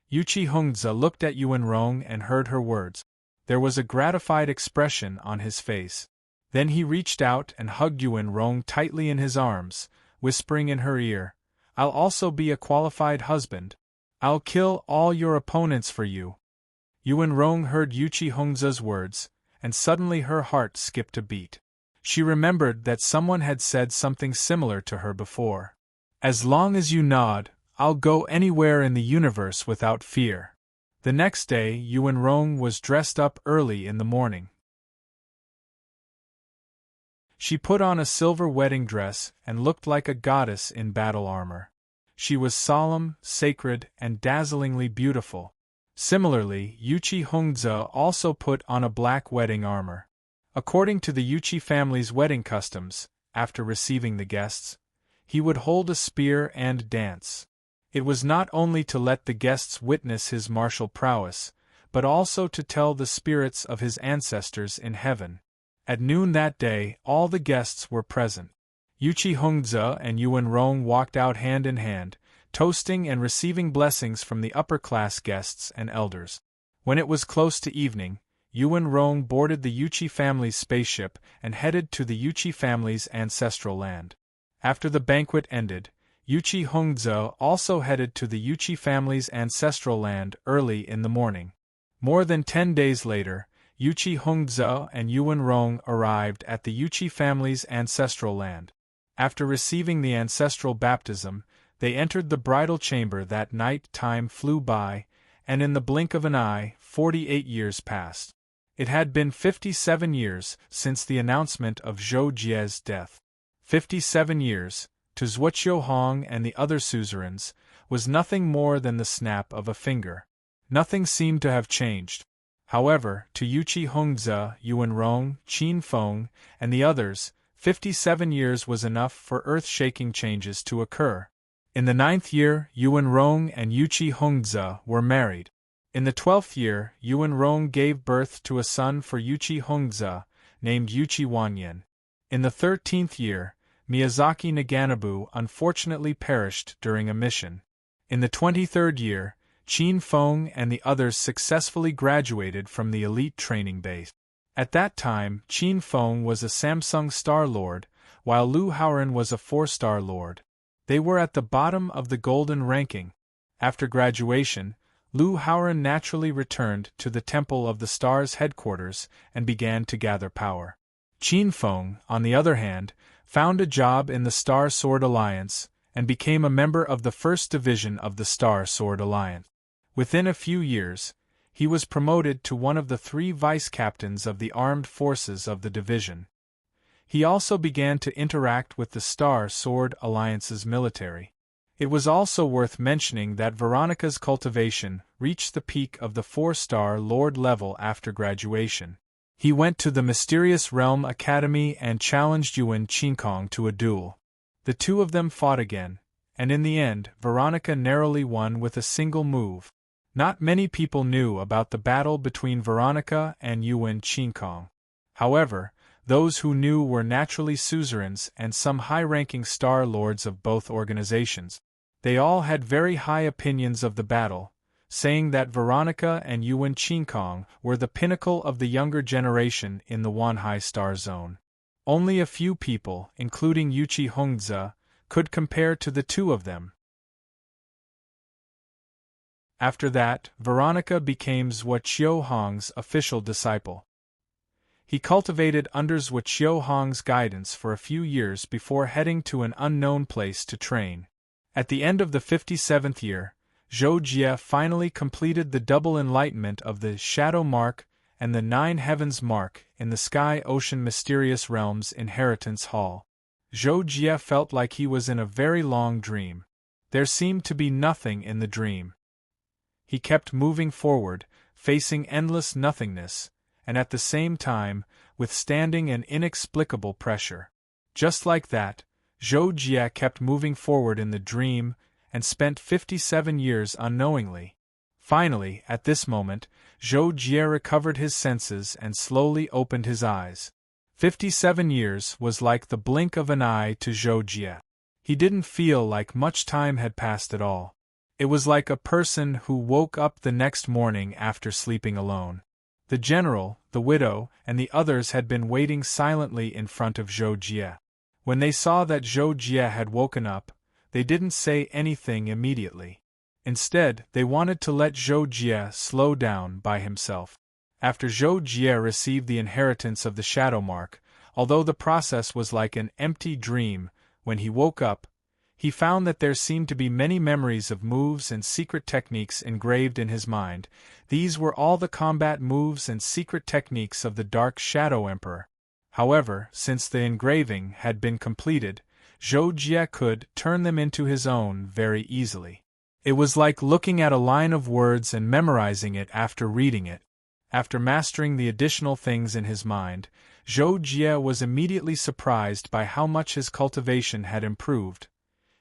Yuchi Hongzhe looked at Yuan Rong and heard her words. There was a gratified expression on his face. Then he reached out and hugged Yuan Rong tightly in his arms, whispering in her ear, "I'll also be a qualified husband. I'll kill all your opponents for you." Yuan Rong heard Yuchi Hongzhe's words, and suddenly her heart skipped a beat. She remembered that someone had said something similar to her before. "As long as you nod, I'll go anywhere in the universe without fear." The next day, Yuan Rong was dressed up early in the morning. She put on a silver wedding dress and looked like a goddess in battle armor. She was solemn, sacred, and dazzlingly beautiful. Similarly, Yuchi Hongzhe also put on a black wedding armor. According to the Yuchi family's wedding customs, after receiving the guests, he would hold a spear and dance. It was not only to let the guests witness his martial prowess, but also to tell the spirits of his ancestors in heaven. At noon that day, all the guests were present. Yuchi Hongzhe and Yuan Rong walked out hand in hand, toasting and receiving blessings from the upper-class guests and elders. When it was close to evening, Yuan Rong boarded the Yuchi family's spaceship and headed to the Yuchi family's ancestral land. After the banquet ended, Yuchi Hongzhe also headed to the Yuchi family's ancestral land early in the morning. More than 10 days later, Yuchi Hongzhe and Yuan Rong arrived at the Yuchi family's ancestral land. After receiving the ancestral baptism, they entered the bridal chamber. That night. Time flew by, and in the blink of an eye, 48 years passed. It had been 57 years since the announcement of Zhou Jie's death. 57 years, to Zhuoqiu Hong and the other suzerains, was nothing more than the snap of a finger. Nothing seemed to have changed. However, to Yuchi Hongzhe, Yuan Rong, Qin Feng, and the others, 57 years was enough for earth-shaking changes to occur. In the 9th year, Yuan Rong and Yuchi Hongzhe were married. In the 12th year, Yuan Rong gave birth to a son for Yuchi Hongzhe, named Yuchi Wanyan. In the 13th year, Miyazaki Naganabu unfortunately perished during a mission. In the 23rd year, Qin Feng and the others successfully graduated from the elite training base. At that time, Qin Feng was a Samsung Star Lord, while Lu Haoren was a 4-star Lord. They were at the bottom of the golden ranking. After graduation, Lu Haoren naturally returned to the Temple of the Stars headquarters and began to gather power. Qin Feng, on the other hand, found a job in the Star Sword Alliance and became a member of the 1st Division of the Star Sword Alliance. Within a few years, he was promoted to one of the 3 vice-captains of the armed forces of the division. He also began to interact with the Star Sword Alliance's military. It was also worth mentioning that Veronica's cultivation reached the peak of the 4-star Lord level after graduation. He went to the Mysterious Realm Academy and challenged Yuan Qinkong to a duel. The two of them fought again, and in the end, Veronica narrowly won with a single move. Not many people knew about the battle between Veronica and Yuan Qinkong. However, those who knew were naturally suzerains and some high-ranking Star Lords of both organizations. They all had very high opinions of the battle, saying that Veronica and Yuan Qinkong were the pinnacle of the younger generation in the Wanhai Star Zone. Only a few people, including Yuchi Hongzhe, could compare to the two of them. After that, Veronica became Zhuoqiu Hong's official disciple. He cultivated under Zhuoqiu Hong's guidance for a few years before heading to an unknown place to train. At the end of the 57th year, Zhou Jie finally completed the double enlightenment of the Shadow Mark and the 9 Heavens Mark in the Sky-Ocean Mysterious Realms Inheritance Hall. Zhou Jie felt like he was in a very long dream. There seemed to be nothing in the dream. He kept moving forward, facing endless nothingness, and at the same time, withstanding an inexplicable pressure. Just like that, Zhou Jie kept moving forward in the dream, and spent 57 years unknowingly. Finally, at this moment, Zhou Jie recovered his senses and slowly opened his eyes. 57 years was like the blink of an eye to Zhou Jie. He didn't feel like much time had passed at all. It was like a person who woke up the next morning after sleeping alone. The general, the widow, and the others had been waiting silently in front of Zhou Jie. When they saw that Zhou Jie had woken up, they didn't say anything immediately. Instead, they wanted to let Zhou Jie slow down by himself. After Zhou Jie received the inheritance of the shadow mark, although the process was like an empty dream, when he woke up, he found that there seemed to be many memories of moves and secret techniques engraved in his mind. These were all the combat moves and secret techniques of the Dark Shadow Emperor. However, since the engraving had been completed, Zhou Jie could turn them into his own very easily. It was like looking at a line of words and memorizing it after reading it. After mastering the additional things in his mind, Zhou Jie was immediately surprised by how much his cultivation had improved.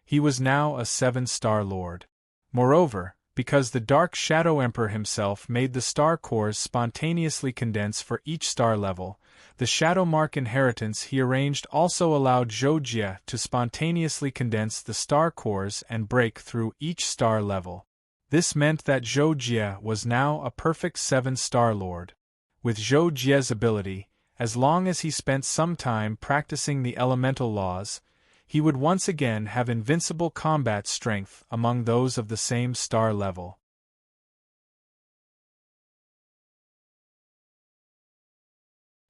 He was now a 7-star lord. Moreover, because the Dark Shadow Emperor himself made the star cores spontaneously condense for each star level, the Shadow Mark inheritance he arranged also allowed Zhou Jie to spontaneously condense the star cores and break through each star level. This meant that Zhou Jie was now a perfect 7-star lord. With Zhou Jie's ability, as long as he spent some time practicing the elemental laws, he would once again have invincible combat strength among those of the same star level.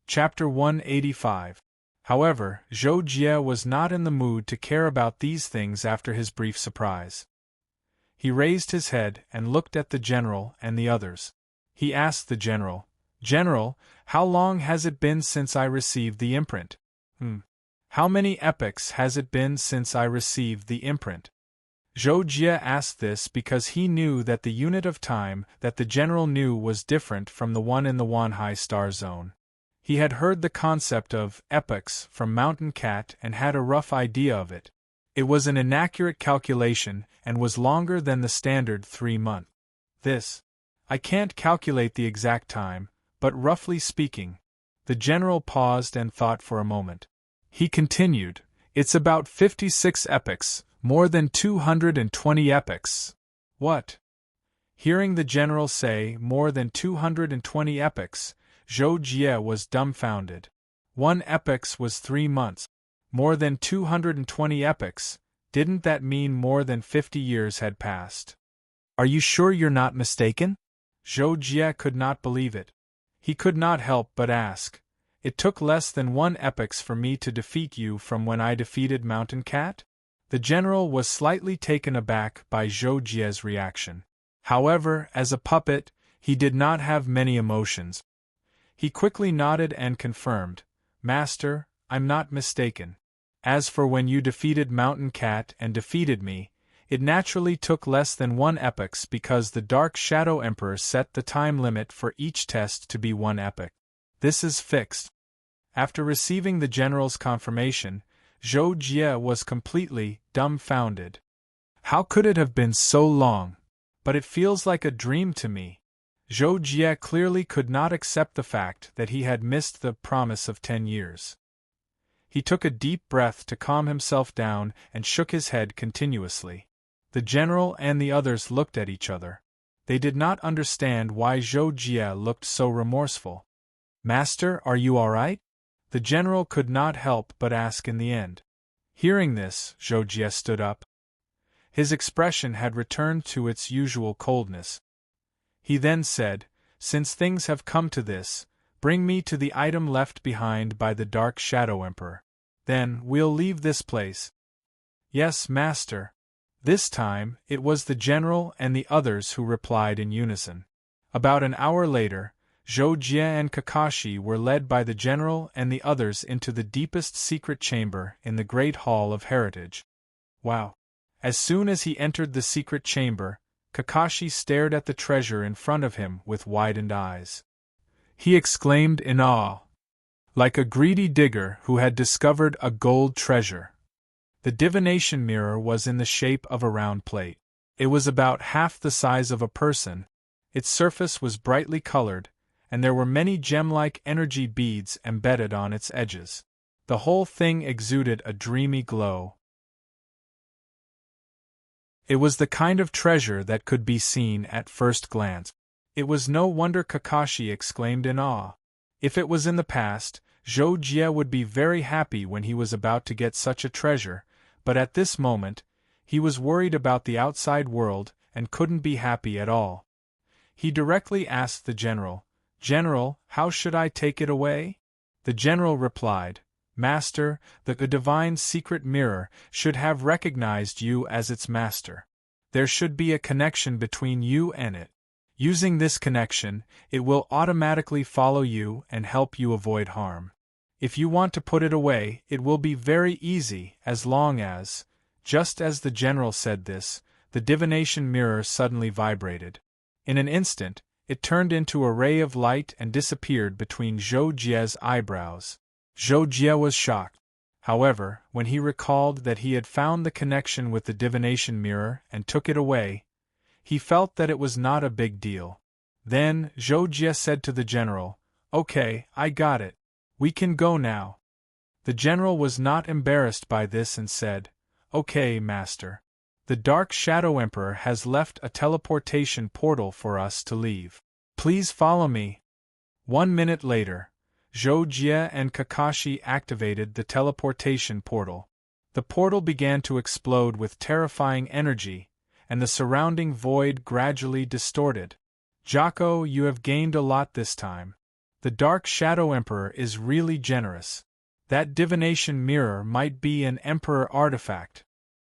Chapter 185. However, Zhou Jie was not in the mood to care about these things after his brief surprise. He raised his head and looked at the general and the others. He asked the general, "General, how long has it been since I received the imprint?" How many epochs has it been since I received the imprint?" Zhou Jie asked this because he knew that the unit of time that the general knew was different from the one in the Wanhai star zone. He had heard the concept of epochs from Mountain Cat and had a rough idea of it. It was an inaccurate calculation and was longer than the standard 3-month. I can't calculate the exact time, but roughly speaking. The general paused and thought for a moment. He continued, "It's about 56 epochs, more than 220 epochs." "What?" Hearing the general say more than 220 epochs, Zhou Jie was dumbfounded. 1 epoch was 3 months. More than 220 epochs, didn't that mean more than 50 years had passed? "Are you sure you're not mistaken?" Zhou Jie could not believe it. He could not help but ask, "It took less than 1 epoch for me to defeat you from when I defeated Mountain Cat?" The general was slightly taken aback by Zhou Jie's reaction. However, as a puppet, he did not have many emotions. He quickly nodded and confirmed, "Master, I'm not mistaken. As for when you defeated Mountain Cat and defeated me, it naturally took less than 1 epoch because the Dark Shadow Emperor set the time limit for each test to be 1 epoch. This is fixed." After receiving the general's confirmation, Zhou Jie was completely dumbfounded. "How could it have been so long? But it feels like a dream to me." Zhou Jie clearly could not accept the fact that he had missed the promise of 10 years. He took a deep breath to calm himself down and shook his head continuously. The general and the others looked at each other. They did not understand why Zhou Jie looked so remorseful. "Master, are you all right?" The general could not help but ask in the end. Hearing this, Zhou Jie stood up. His expression had returned to its usual coldness. He then said, "Since things have come to this, bring me to the item left behind by the Dark Shadow Emperor. Then we'll leave this place." "Yes, master." This time, it was the general and the others who replied in unison. About an hour later, Zhou Jie and Kakashi were led by the general and the others into the deepest secret chamber in the Great Hall of Heritage. Wow! As soon as he entered the secret chamber, Kakashi stared at the treasure in front of him with widened eyes. he exclaimed in awe. Like a greedy digger who had discovered a gold treasure. The divination mirror was in the shape of a round plate. It was about half the size of a person, its surface was brightly colored, and there were many gem-like energy beads embedded on its edges. The whole thing exuded a dreamy glow. It was the kind of treasure that could be seen at first glance. It was no wonder Kakashi exclaimed in awe. If it was in the past, Zhou Jie would be very happy when he was about to get such a treasure, but at this moment, he was worried about the outside world and couldn't be happy at all. He directly asked the general, "General, how should I take it away?" The general replied, "Master, the divine secret mirror should have recognized you as its master. There should be a connection between you and it. Using this connection, it will automatically follow you and help you avoid harm. If you want to put it away, it will be very easy as long as..." Just as the general said this, the divination mirror suddenly vibrated. In an instant, it turned into a ray of light and disappeared between Zhou Jie's eyebrows. Zhou Jie was shocked. However, when he recalled that he had found the connection with the divination mirror and took it away, he felt that it was not a big deal. Then, Zhou Jie said to the general, "Okay, I got it. We can go now." The general was not embarrassed by this and said, "Okay, master. The Dark Shadow Emperor has left a teleportation portal for us to leave. Please follow me." 1 minute later, Zhou Jie and Kakashi activated the teleportation portal. The portal began to explode with terrifying energy, and the surrounding void gradually distorted. "Jocko, you have gained a lot this time. The Dark Shadow Emperor is really generous. That divination mirror might be an Emperor artifact."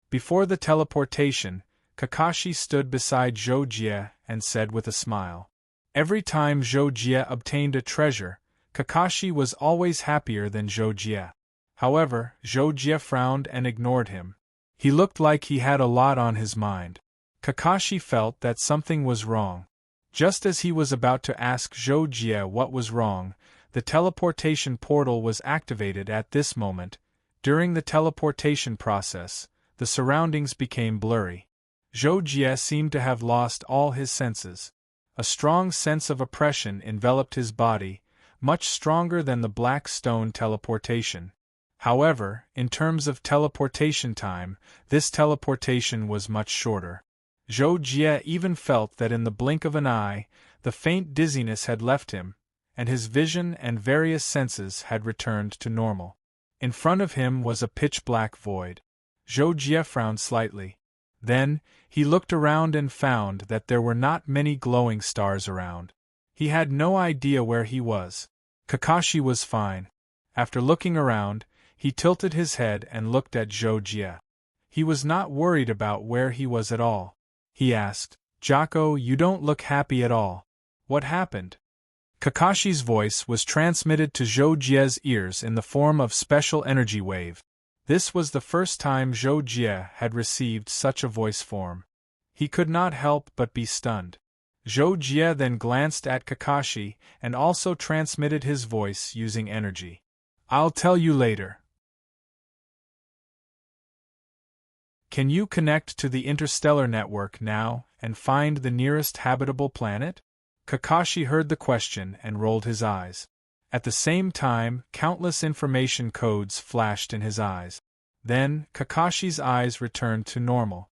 Before the teleportation, Kakashi stood beside Zhou Jie and said with a smile. Every time Zhou Jie obtained a treasure, Kakashi was always happier than Zhou Jie. However, Zhou Jie frowned and ignored him. He looked like he had a lot on his mind. Kakashi felt that something was wrong. Just as he was about to ask Zhou Jie what was wrong, the teleportation portal was activated at this moment. During the teleportation process, the surroundings became blurry. Zhou Jie seemed to have lost all his senses. A strong sense of oppression enveloped his body, much stronger than the black stone teleportation. However, in terms of teleportation time, this teleportation was much shorter. Zhou Jie even felt that in the blink of an eye, the faint dizziness had left him, and his vision and various senses had returned to normal. In front of him was a pitch-black void. Zhou Jie frowned slightly. Then, he looked around and found that there were not many glowing stars around. He had no idea where he was. Kakashi was fine. After looking around, he tilted his head and looked at Zhou Jie. He was not worried about where he was at all. He asked, "Jocko, you don't look happy at all. What happened?" Kakashi's voice was transmitted to Zhou Jie's ears in the form of special energy wave. This was the first time Zhou Jie had received such a voice form. He could not help but be stunned. Zhou Jie then glanced at Kakashi and also transmitted his voice using energy. "I'll tell you later." Can you connect to the interstellar network now and find the nearest habitable planet? Kakashi heard the question and rolled his eyes. At the same time, countless information codes flashed in his eyes. Then, Kakashi's eyes returned to normal.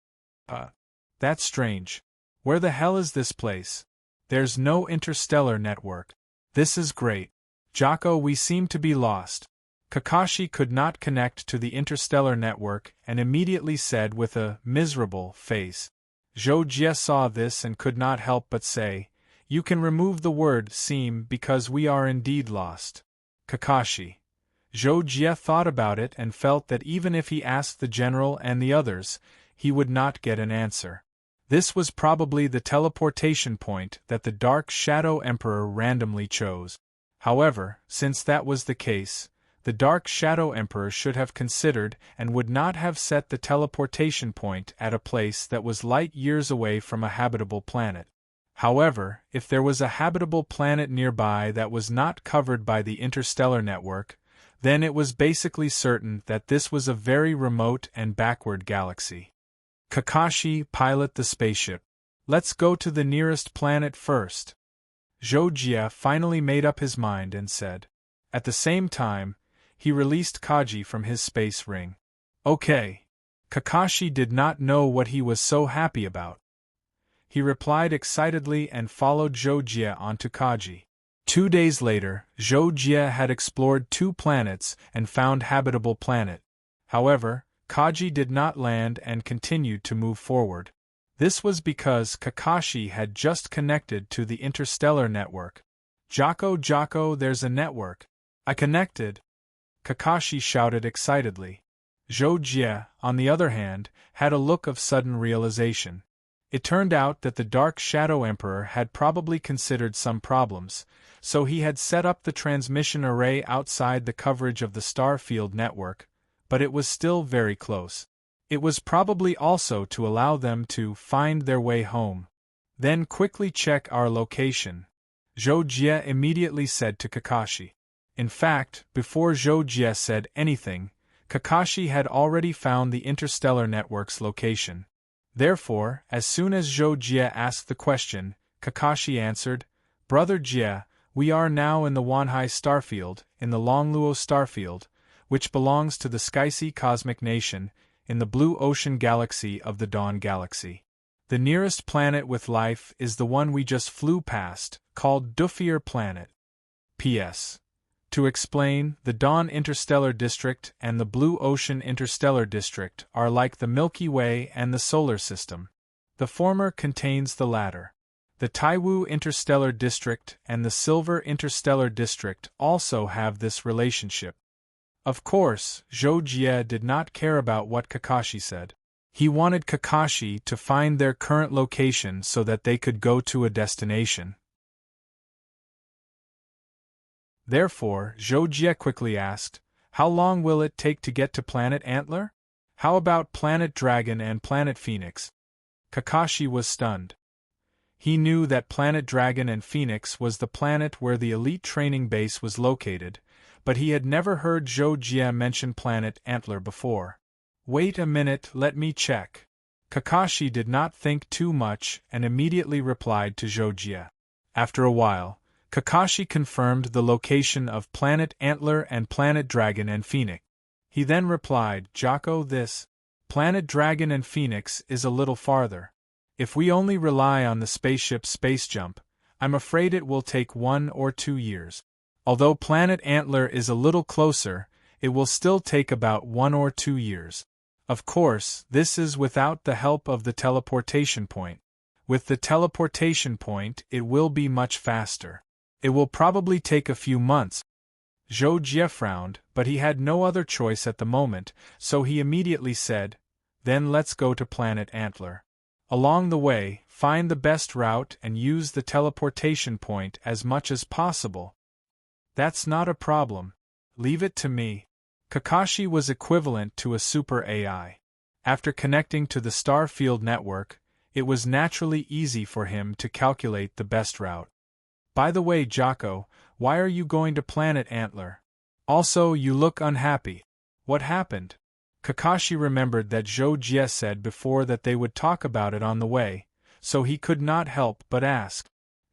That's strange. Where the hell is this place? There's no interstellar network. This is great. Jocko, we seem to be lost. Kakashi could not connect to the interstellar network and immediately said with a miserable face. Zhou Jie saw this and could not help but say, "You can remove the word seem because we are indeed lost." Kakashi. Zhou Jie thought about it and felt that even if he asked the general and the others, he would not get an answer. This was probably the teleportation point that the Dark Shadow Emperor randomly chose. However, since that was the case, the Dark Shadow Emperor should have considered and would not have set the teleportation point at a place that was light years away from a habitable planet. However, if there was a habitable planet nearby that was not covered by the interstellar network, then it was basically certain that this was a very remote and backward galaxy. Kakashi, pilot the spaceship. Let's go to the nearest planet first. Zhou finally made up his mind and said. At the same time, he released Kaji from his space ring. Okay. Kakashi did not know what he was so happy about. He replied excitedly and followed Zhou onto Kaji. 2 days later, Zhou had explored 2 planets and found habitable planet. However, Kaji did not land and continued to move forward. This was because Kakashi had just connected to the interstellar network. Jocko, there's a network. I connected. Kakashi shouted excitedly. Zhou, on the other hand, had a look of sudden realization. It turned out that the Dark Shadow Emperor had probably considered some problems, so he had set up the transmission array outside the coverage of the Starfield network, but it was still very close. It was probably also to allow them to find their way home. Then quickly check our location, Zhou immediately said to Kakashi. In fact, before Zhou said anything, Kakashi had already found the interstellar network's location. Therefore, as soon as Zhou asked the question, Kakashi answered, Brother Jie, we are now in the Wanhai Starfield, in the Longluo Starfield, which belongs to the Skycy Cosmic Nation, in the blue ocean galaxy of the Dawn Galaxy. The nearest planet with life is the one we just flew past, called Duffier Planet. P.S. To explain, the Dawn Interstellar District and the Blue Ocean Interstellar District are like the Milky Way and the Solar System. The former contains the latter. The Taiwu Interstellar District and the Silver Interstellar District also have this relationship. Of course, Zhou did not care about what Kakashi said. He wanted Kakashi to find their current location so that they could go to a destination. Therefore, Zhou quickly asked, How long will it take to get to Planet Antler? How about Planet Dragon and Planet Phoenix? Kakashi was stunned. He knew that Planet Dragon and Phoenix was the planet where the elite training base was located, but he had never heard Zhou mention Planet Antler before. Wait a minute, let me check. Kakashi did not think too much and immediately replied to Zhou. After a while, Kakashi confirmed the location of Planet Antler and Planet Dragon and Phoenix. He then replied, Jocko, this Planet Dragon and Phoenix is a little farther. If we only rely on the spaceship's space jump, I'm afraid it will take 1 or 2 years. Although Planet Antler is a little closer, it will still take about 1 or 2 years. Of course, this is without the help of the teleportation point. With the teleportation point, it will be much faster. It will probably take a few months. Zhou frowned, but he had no other choice at the moment, so he immediately said, Then let's go to Planet Antler. Along the way, find the best route and use the teleportation point as much as possible. That's not a problem. Leave it to me. Kakashi was equivalent to a super AI. After connecting to the Starfield network, it was naturally easy for him to calculate the best route. By the way, Jocko, why are you going to Planet Antler? Also, you look unhappy. What happened? Kakashi remembered that Zhou said before that they would talk about it on the way, so he could not help but ask.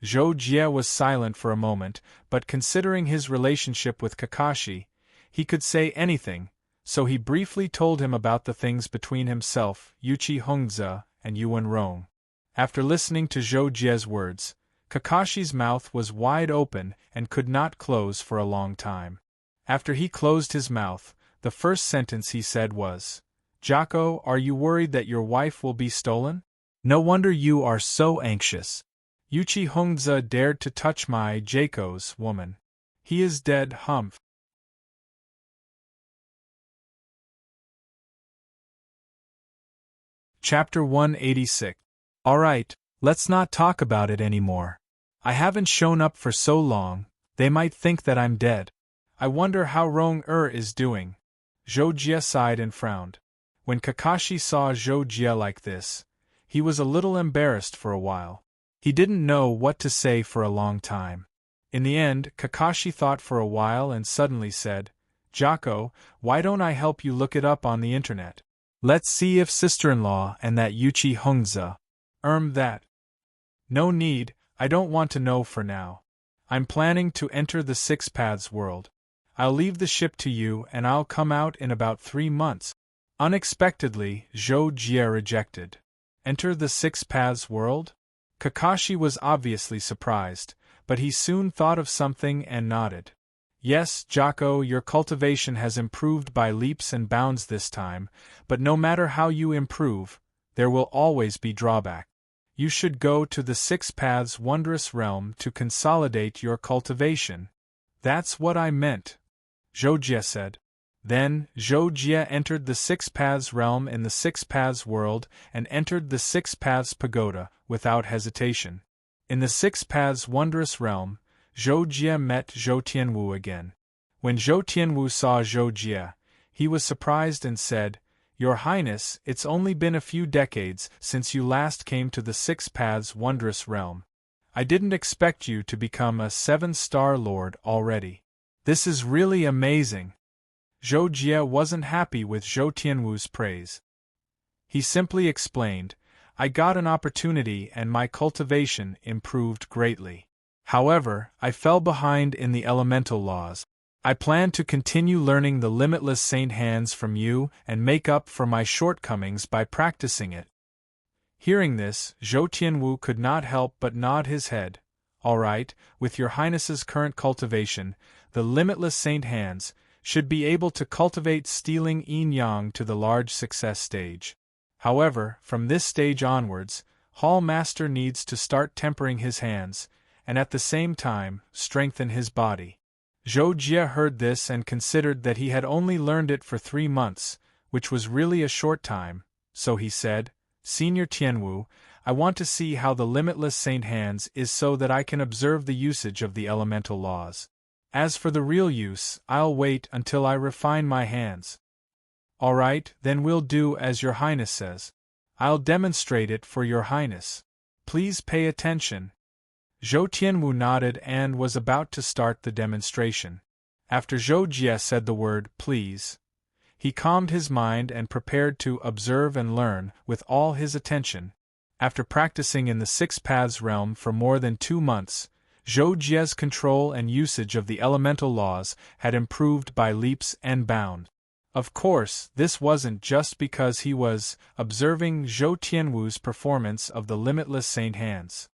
Zhou was silent for a moment, but considering his relationship with Kakashi, he could say anything, so he briefly told him about the things between himself, Yuchi Hongze, and Yuan Rong. After listening to Zhou words, Kakashi's mouth was wide open and could not close for a long time. After he closed his mouth, the first sentence he said was, Jocko, are you worried that your wife will be stolen? No wonder you are so anxious. Yuchi Hongze dared to touch my Jaco's woman. He is dead, humph. Chapter 186. Alright, let's not talk about it anymore. I haven't shown up for so long, they might think that I'm dead. I wonder how Rong is doing. Zhou sighed and frowned. When Kakashi saw Zhou like this, he was a little embarrassed for a while. He didn't know what to say for a long time. In the end, Kakashi thought for a while and suddenly said, "Jocko, why don't I help you look it up on the internet? Let's see if sister-in-law and that Yuchi Hongza that. No need, I don't want to know for now. I'm planning to enter the Six Paths world. I'll leave the ship to you and I'll come out in about 3 months." Unexpectedly, Zhou Jie rejected. Enter the Six Paths world? Kakashi was obviously surprised, but he soon thought of something and nodded. "Yes, Jocko, your cultivation has improved by leaps and bounds this time, but no matter how you improve, there will always be drawback. You should go to the Six Paths Wondrous Realm to consolidate your cultivation." "That's what I meant," Zhou Jie said. Then, Zhou Jie entered the Six Paths realm in the Six Paths world and entered the Six Paths Pagoda without hesitation. In the Six Paths Wondrous Realm, Zhou Jie met Zhou Tianwu again. When Zhou Tianwu saw Zhou Jie, he was surprised and said, "Your Highness, it's only been a few decades since you last came to the Six Paths Wondrous Realm. I didn't expect you to become a 7-star lord already. This is really amazing." Zhou Jie wasn't happy with Zhou Tianwu's praise. He simply explained, "I got an opportunity and my cultivation improved greatly. However, I fell behind in the elemental laws. I plan to continue learning the limitless Saint Hands from you and make up for my shortcomings by practicing it." Hearing this, Zhou Tianwu could not help but nod his head. "All right, with your Highness's current cultivation, the limitless Saint Hands should be able to cultivate stealing yin-yang to the large success stage. However, from this stage onwards, Hall Master needs to start tempering his hands, and at the same time, strengthen his body." Zhou Jie heard this and considered that he had only learned it for 3 months, which was really a short time, so he said, "Senior Tianwu, I want to see how the limitless Saint Hands is so that I can observe the usage of the elemental laws. As for the real use, I'll wait until I refine my hands." "All right, then we'll do as your Highness says. I'll demonstrate it for your Highness. Please pay attention." Zhou Tianwu nodded and was about to start the demonstration. After Zhou Jie said the word, "please," he calmed his mind and prepared to observe and learn with all his attention. After practicing in the Six Paths realm for more than 2 months, Zhou Jie's control and usage of the elemental laws had improved by leaps and bounds. Of course, this wasn't just because he was observing Zhou Tianwu's performance of the limitless Saint Hands.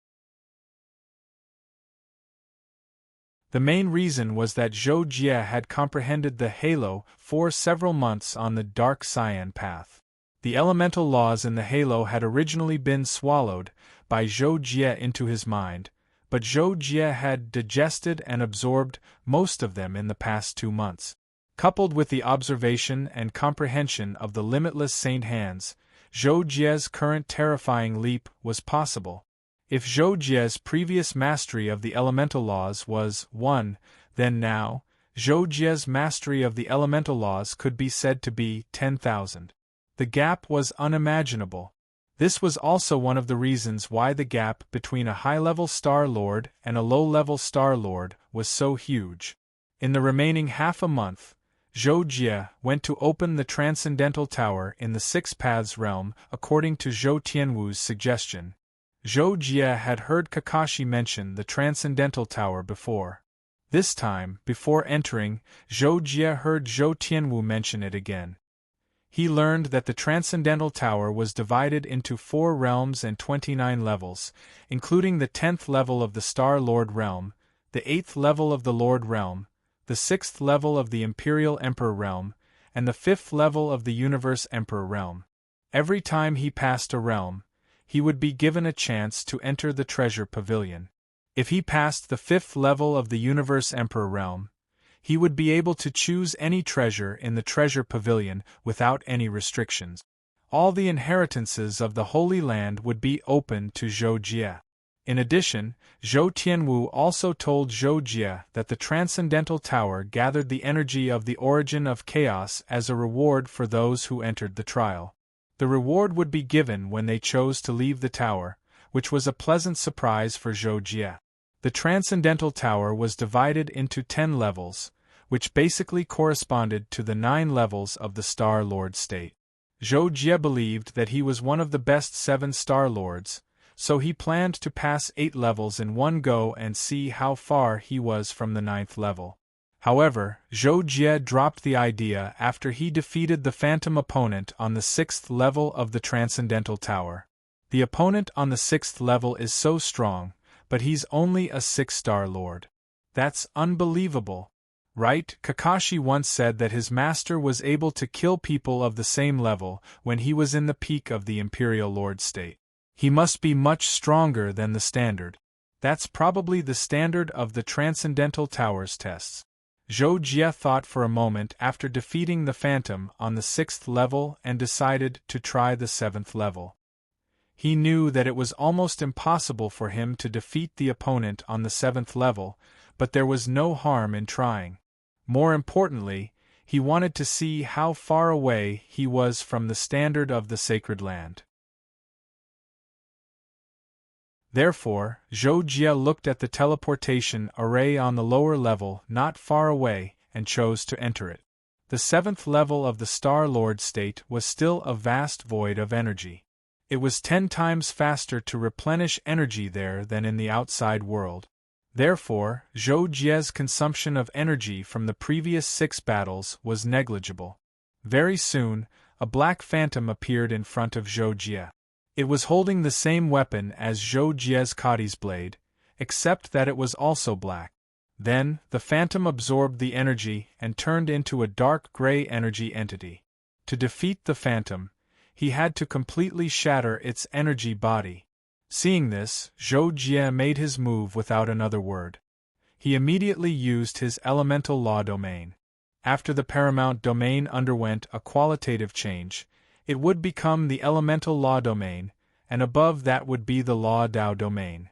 The main reason was that Zhou Jie had comprehended the halo for several months on the Dark Cyan path. The elemental laws in the halo had originally been swallowed by Zhou Jie into his mind, but Zhou Jie had digested and absorbed most of them in the past 2 months. Coupled with the observation and comprehension of the limitless Saint Hands, Zhou Jie's current terrifying leap was possible. If Zhou Jie's previous mastery of the elemental laws was 1, then now, Zhou Jie's mastery of the elemental laws could be said to be 10,000. The gap was unimaginable. This was also one of the reasons why the gap between a high-level Star Lord and a low-level Star Lord was so huge. In the remaining half a month, Zhou Jie went to open the Transcendental Tower in the Six Paths realm according to Zhou Tianwu's suggestion. Zhou Jie had heard Kakashi mention the Transcendental Tower before. This time, before entering, Zhou Jie heard Zhou Tianwu mention it again. He learned that the Transcendental Tower was divided into 4 realms and 29 levels, including the 10th level of the Star Lord realm, the 8th level of the Lord realm, the 6th level of the Imperial Emperor realm, and the 5th level of the Universe Emperor realm. Every time he passed a realm, he would be given a chance to enter the Treasure Pavilion. If he passed the 5th level of the Universe Emperor realm, he would be able to choose any treasure in the Treasure Pavilion without any restrictions. All the inheritances of the Holy Land would be open to Zhou Jie. In addition, Zhou Tianwu also told Zhou Jie that the Transcendental Tower gathered the energy of the origin of chaos as a reward for those who entered the trial. The reward would be given when they chose to leave the tower, which was a pleasant surprise for Zhou Jie. The Transcendental Tower was divided into 10 levels, which basically corresponded to the 9 levels of the Star Lord state. Zhou Jie believed that he was one of the best 7 Star Lords, so he planned to pass 8 levels in one go and see how far he was from the 9th level. However, Zhou Jie dropped the idea after he defeated the phantom opponent on the 6th level of the Transcendental Tower. The opponent on the 6th level is so strong, but he's only a 6-star lord. That's unbelievable. Right? Kakashi once said that his master was able to kill people of the same level when he was in the peak of the Imperial Lord state. He must be much stronger than the standard. That's probably the standard of the Transcendental Tower's tests. Zhou Jie thought for a moment after defeating the Phantom on the 6th level and decided to try the 7th level. He knew that it was almost impossible for him to defeat the opponent on the 7th level, but there was no harm in trying. More importantly, he wanted to see how far away he was from the standard of the Sacred Land. Therefore, Zhou Jie looked at the teleportation array on the lower level not far away and chose to enter it. The 7th level of the Star Lord state was still a vast void of energy. It was 10 times faster to replenish energy there than in the outside world. Therefore, Zhou Jie's consumption of energy from the previous 6 battles was negligible. Very soon, a black phantom appeared in front of Zhou Jie. It was holding the same weapon as Zhou Jie's Kadi's blade, except that it was also black. Then, the phantom absorbed the energy and turned into a dark gray energy entity. To defeat the phantom, he had to completely shatter its energy body. Seeing this, Zhou Jie made his move without another word. He immediately used his elemental law domain. After the paramount domain underwent a qualitative change, it would become the elemental law domain, and above that would be the law Dao domain.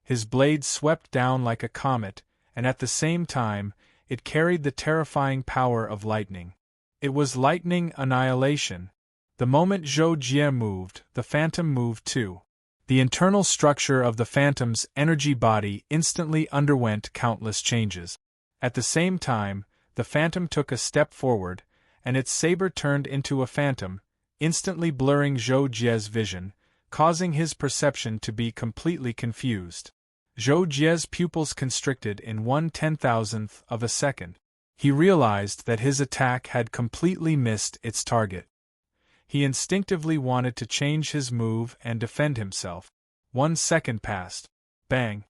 His blade swept down like a comet, and at the same time, it carried the terrifying power of lightning. It was lightning annihilation. The moment Zhou Jie moved, the phantom moved too. The internal structure of the phantom's energy body instantly underwent countless changes. At the same time, the phantom took a step forward, and its saber turned into a phantom, instantly blurring Zhou Jie's vision, causing his perception to be completely confused. Zhou Jie's pupils constricted in 1/10,000th of a second. He realized that his attack had completely missed its target. He instinctively wanted to change his move and defend himself. 1 second passed. Bang!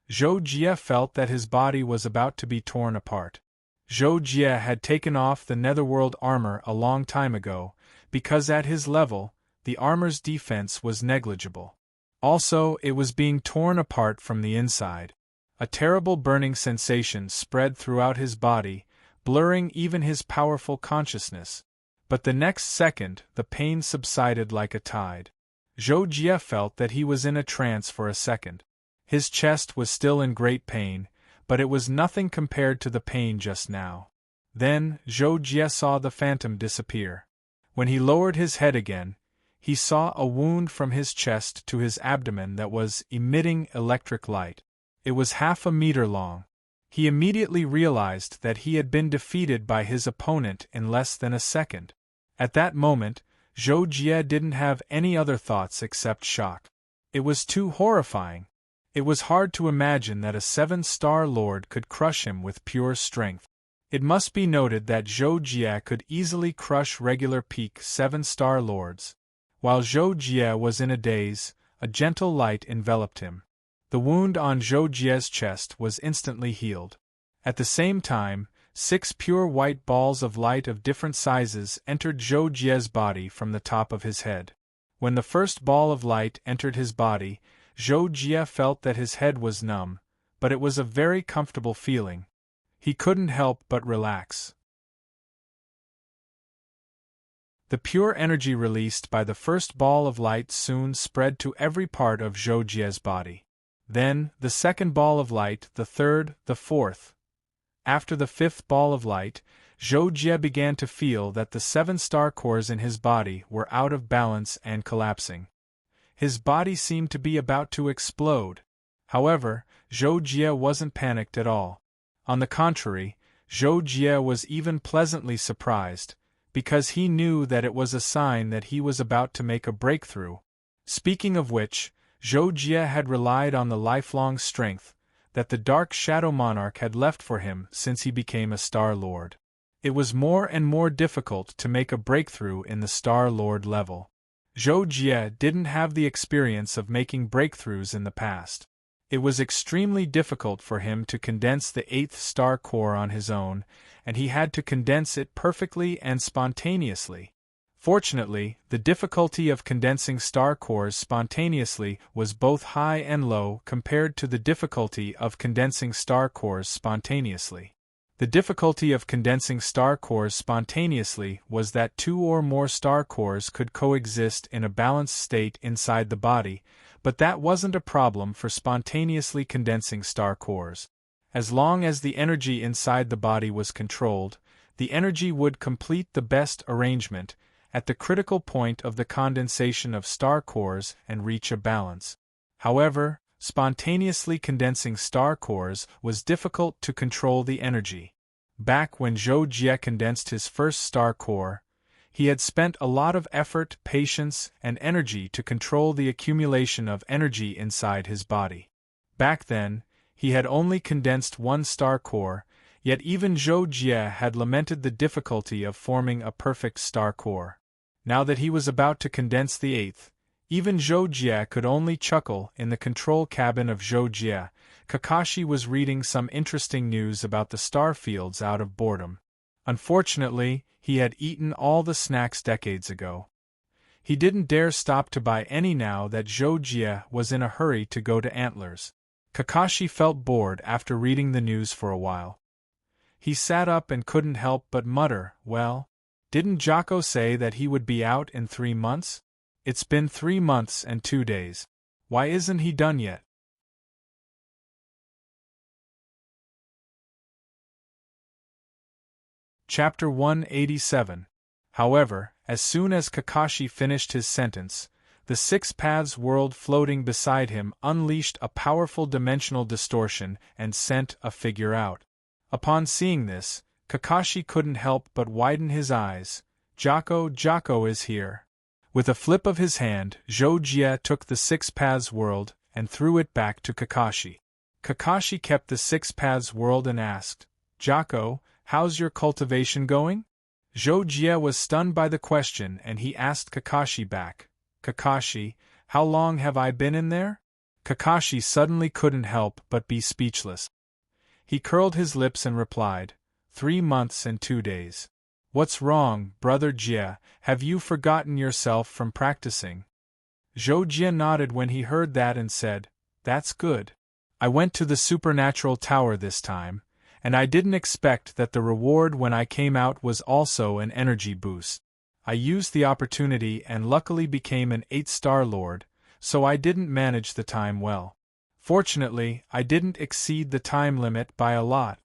Zhou Jie felt that his body was about to be torn apart. Zhou Jie had taken off the netherworld armor a long time ago, because at his level, the armor's defense was negligible. Also, it was being torn apart from the inside. A terrible burning sensation spread throughout his body, blurring even his powerful consciousness. But the next second, the pain subsided like a tide. Zhou Jie felt that he was in a trance for a second. His chest was still in great pain, but it was nothing compared to the pain just now. Then, Zhou Jie saw the phantom disappear. When he lowered his head again, he saw a wound from his chest to his abdomen that was emitting electric light. It was 1/2 meter long. He immediately realized that he had been defeated by his opponent in less than a second. At that moment, Zhou Jie didn't have any other thoughts except shock. It was too horrifying. It was hard to imagine that a 7-star lord could crush him with pure strength. It must be noted that Zhou Jie could easily crush regular peak 7-star lords. While Zhou Jie was in a daze, a gentle light enveloped him. The wound on Zhou Jie's chest was instantly healed. At the same time, 6 pure white balls of light of different sizes entered Zhou Jie's body from the top of his head. When the first ball of light entered his body, Zhou Jie felt that his head was numb, but it was a very comfortable feeling. He couldn't help but relax. The pure energy released by the first ball of light soon spread to every part of Zhou Jie's body. Then, the second ball of light, the third, the fourth. After the 5th ball of light, Zhou Jie began to feel that the 7-star cores in his body were out of balance and collapsing. His body seemed to be about to explode. However, Zhou Jie wasn't panicked at all. On the contrary, Zhou Jie was even pleasantly surprised, because he knew that it was a sign that he was about to make a breakthrough. Speaking of which, Zhou Jie had relied on the lifelong strength that the Dark Shadow Monarch had left for him since he became a Star Lord. It was more and more difficult to make a breakthrough in the Star Lord level. Zhou Jie didn't have the experience of making breakthroughs in the past. It was extremely difficult for him to condense the 8th star core on his own, and he had to condense it perfectly and spontaneously. Fortunately, the difficulty of condensing star cores spontaneously was both high and low compared to the difficulty of condensing star cores spontaneously. The difficulty of condensing star cores spontaneously was that 2 or more star cores could coexist in a balanced state inside the body, but that wasn't a problem for spontaneously condensing star cores. As long as the energy inside the body was controlled, the energy would complete the best arrangement at the critical point of the condensation of star cores and reach a balance. However, spontaneously condensing star cores was difficult to control the energy. Back when Zhou Jie condensed his first star core, he had spent a lot of effort, patience, and energy to control the accumulation of energy inside his body. Back then, he had only condensed 1 star core, yet even Zhou Jie had lamented the difficulty of forming a perfect star core. Now that he was about to condense the 8th, even Zhou Jie could only chuckle. In the control cabin of Zhou Jie, Kakashi was reading some interesting news about the star fields out of boredom. Unfortunately, he had eaten all the snacks decades ago. He didn't dare stop to buy any now that Zhou Jie was in a hurry to go to Antlers. Kakashi felt bored after reading the news for a while. He sat up and couldn't help but mutter, well, didn't Jocko say that he would be out in 3 months? It's been 3 months and 2 days. Why isn't he done yet? Chapter 187. However, as soon as Kakashi finished his sentence, the 6 Paths world floating beside him unleashed a powerful dimensional distortion and sent a figure out. Upon seeing this, Kakashi couldn't help but widen his eyes. Jocko is here. With a flip of his hand, Zhou Jie took the 6 Paths world and threw it back to Kakashi. Kakashi kept the 6 Paths world and asked, Jocko, how's your cultivation going? Zhou Jie was stunned by the question and he asked Kakashi back, Kakashi, how long have I been in there? Kakashi suddenly couldn't help but be speechless. He curled his lips and replied, 3 months and 2 days. What's wrong, brother Jie, have you forgotten yourself from practicing? Zhou Jie nodded when he heard that and said, that's good. I went to the supernatural tower this time, and I didn't expect that the reward when I came out was also an energy boost. I used the opportunity and luckily became an 8-star lord, so I didn't manage the time well. Fortunately, I didn't exceed the time limit by a lot.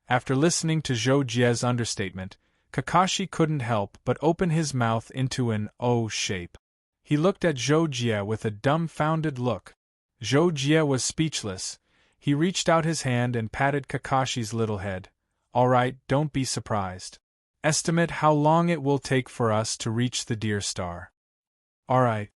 After listening to Zhou Jie's understatement, Kakashi couldn't help but open his mouth into an O shape. He looked at Zhou Jie with a dumbfounded look. Zhou Jie was speechless. He reached out his hand and patted Kakashi's little head. All right, don't be surprised. Estimate how long it will take for us to reach the Deer Star. All right.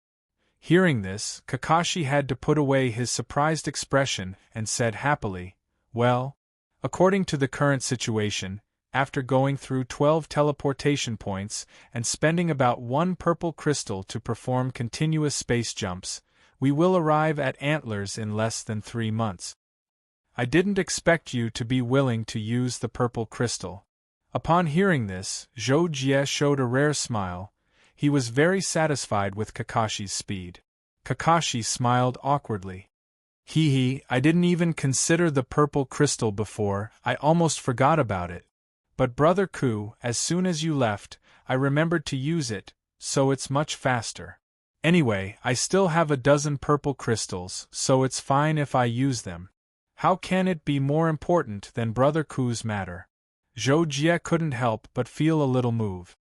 Hearing this, Kakashi had to put away his surprised expression and said happily, well, according to the current situation, after going through 12 teleportation points and spending about 1 purple crystal to perform continuous space jumps, we will arrive at Antlers in less than 3 months. I didn't expect you to be willing to use the purple crystal. Upon hearing this, Zhou Jie showed a rare smile. He was very satisfied with Kakashi's speed. Kakashi smiled awkwardly. I didn't even consider the purple crystal before, I almost forgot about it. But Brother Ku, as soon as you left, I remembered to use it, so it's much faster. Anyway, I still have a dozen purple crystals, so it's fine if I use them. How can it be more important than Brother Ku's matter? Zhou Jie couldn't help but feel a little move.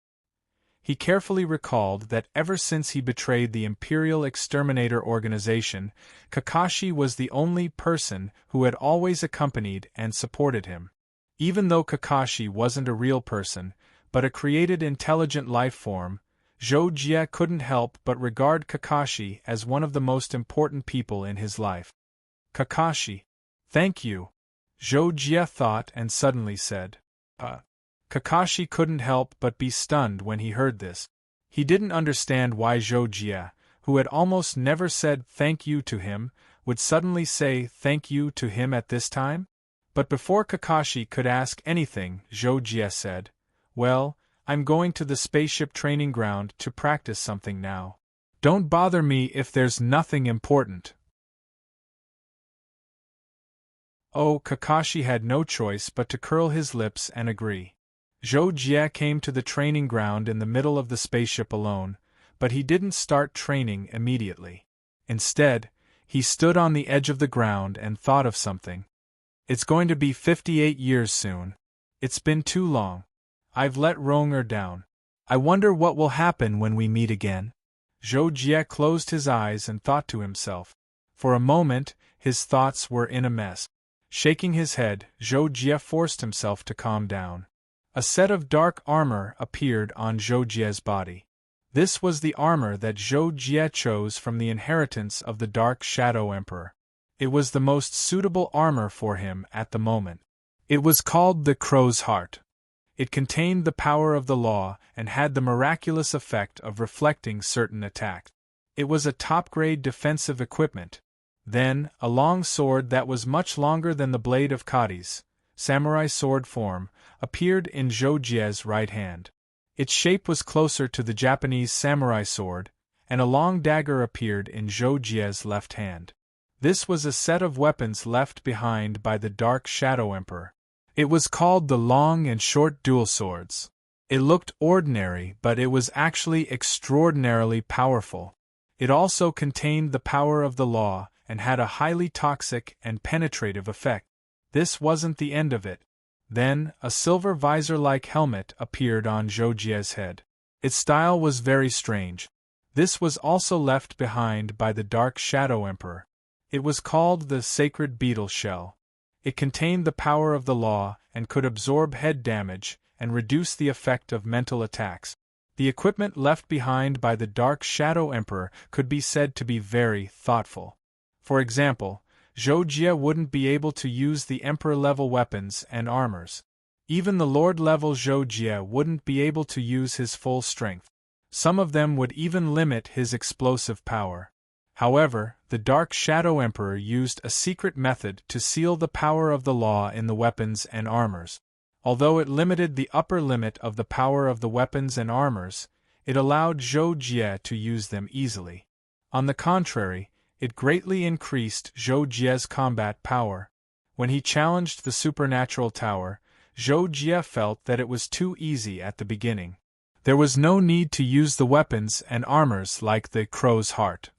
He carefully recalled that ever since he betrayed the Imperial Exterminator Organization, Kakashi was the only person who had always accompanied and supported him. Even though Kakashi wasn't a real person, but a created intelligent life form, Zhou Jie couldn't help but regard Kakashi as one of the most important people in his life. Kakashi. Thank you. Zhou Jie thought and suddenly said. Kakashi couldn't help but be stunned when he heard this. He didn't understand why Zhou Jie, who had almost never said thank you to him, would suddenly say thank you to him at this time. But before Kakashi could ask anything, Zhou Jie said, "Well, I'm going to the spaceship training ground to practice something now. Don't bother me if there's nothing important." Oh, Kakashi had no choice but to curl his lips and agree. Zhou Jie came to the training ground in the middle of the spaceship alone, but he didn't start training immediately. Instead, he stood on the edge of the ground and thought of something. It's going to be 58 years soon. It's been too long. I've let Ronger down. I wonder what will happen when we meet again. Zhou Jie closed his eyes and thought to himself. For a moment, his thoughts were in a mess. Shaking his head, Zhou Jie forced himself to calm down. A set of dark armor appeared on Zhou Jie's body. This was the armor that Zhou Jie chose from the inheritance of the Dark Shadow Emperor. It was the most suitable armor for him at the moment. It was called the Crow's Heart. It contained the power of the law and had the miraculous effect of reflecting certain attacks. It was a top-grade defensive equipment. Then, a long sword that was much longer than the blade of Kadi's samurai sword form, appeared in Zhou Jie's right hand. Its shape was closer to the Japanese samurai sword, and a long dagger appeared in Zhou Jie's left hand. This was a set of weapons left behind by the Dark Shadow Emperor. It was called the Long and Short Dual Swords. It looked ordinary, but it was actually extraordinarily powerful. It also contained the power of the law and had a highly toxic and penetrative effect. This wasn't the end of it. Then, a silver visor-like helmet appeared on Zhou Jie's head. Its style was very strange. This was also left behind by the Dark Shadow Emperor. It was called the Sacred Beetle Shell. It contained the power of the law and could absorb head damage and reduce the effect of mental attacks. The equipment left behind by the Dark Shadow Emperor could be said to be very thoughtful. For example, Zhou Jie wouldn't be able to use the Emperor-level weapons and armors. Even the Lord-level Zhou Jie wouldn't be able to use his full strength. Some of them would even limit his explosive power. However, the Dark Shadow Emperor used a secret method to seal the power of the law in the weapons and armors. Although it limited the upper limit of the power of the weapons and armors, it allowed Zhou Jie to use them easily. On the contrary, it greatly increased Zhou Jie's combat power. When he challenged the supernatural tower, Zhou Jie felt that it was too easy at the beginning. There was no need to use the weapons and armors like the Crow's Heart.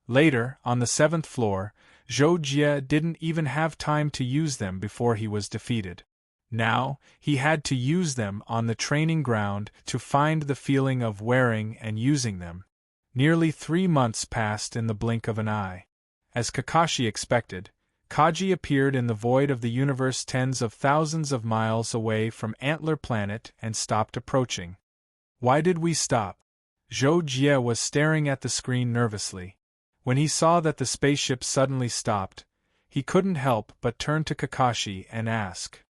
Later, on the 7th floor, Zhou Jie didn't even have time to use them before he was defeated. Now, he had to use them on the training ground to find the feeling of wearing and using them. Nearly 3 months passed in the blink of an eye. As Kakashi expected, Kaji appeared in the void of the universe tens of thousands of miles away from Antler Planet and stopped approaching. Why did we stop? Zhou Jie was staring at the screen nervously. When he saw that the spaceship suddenly stopped, he couldn't help but turn to Kakashi and ask.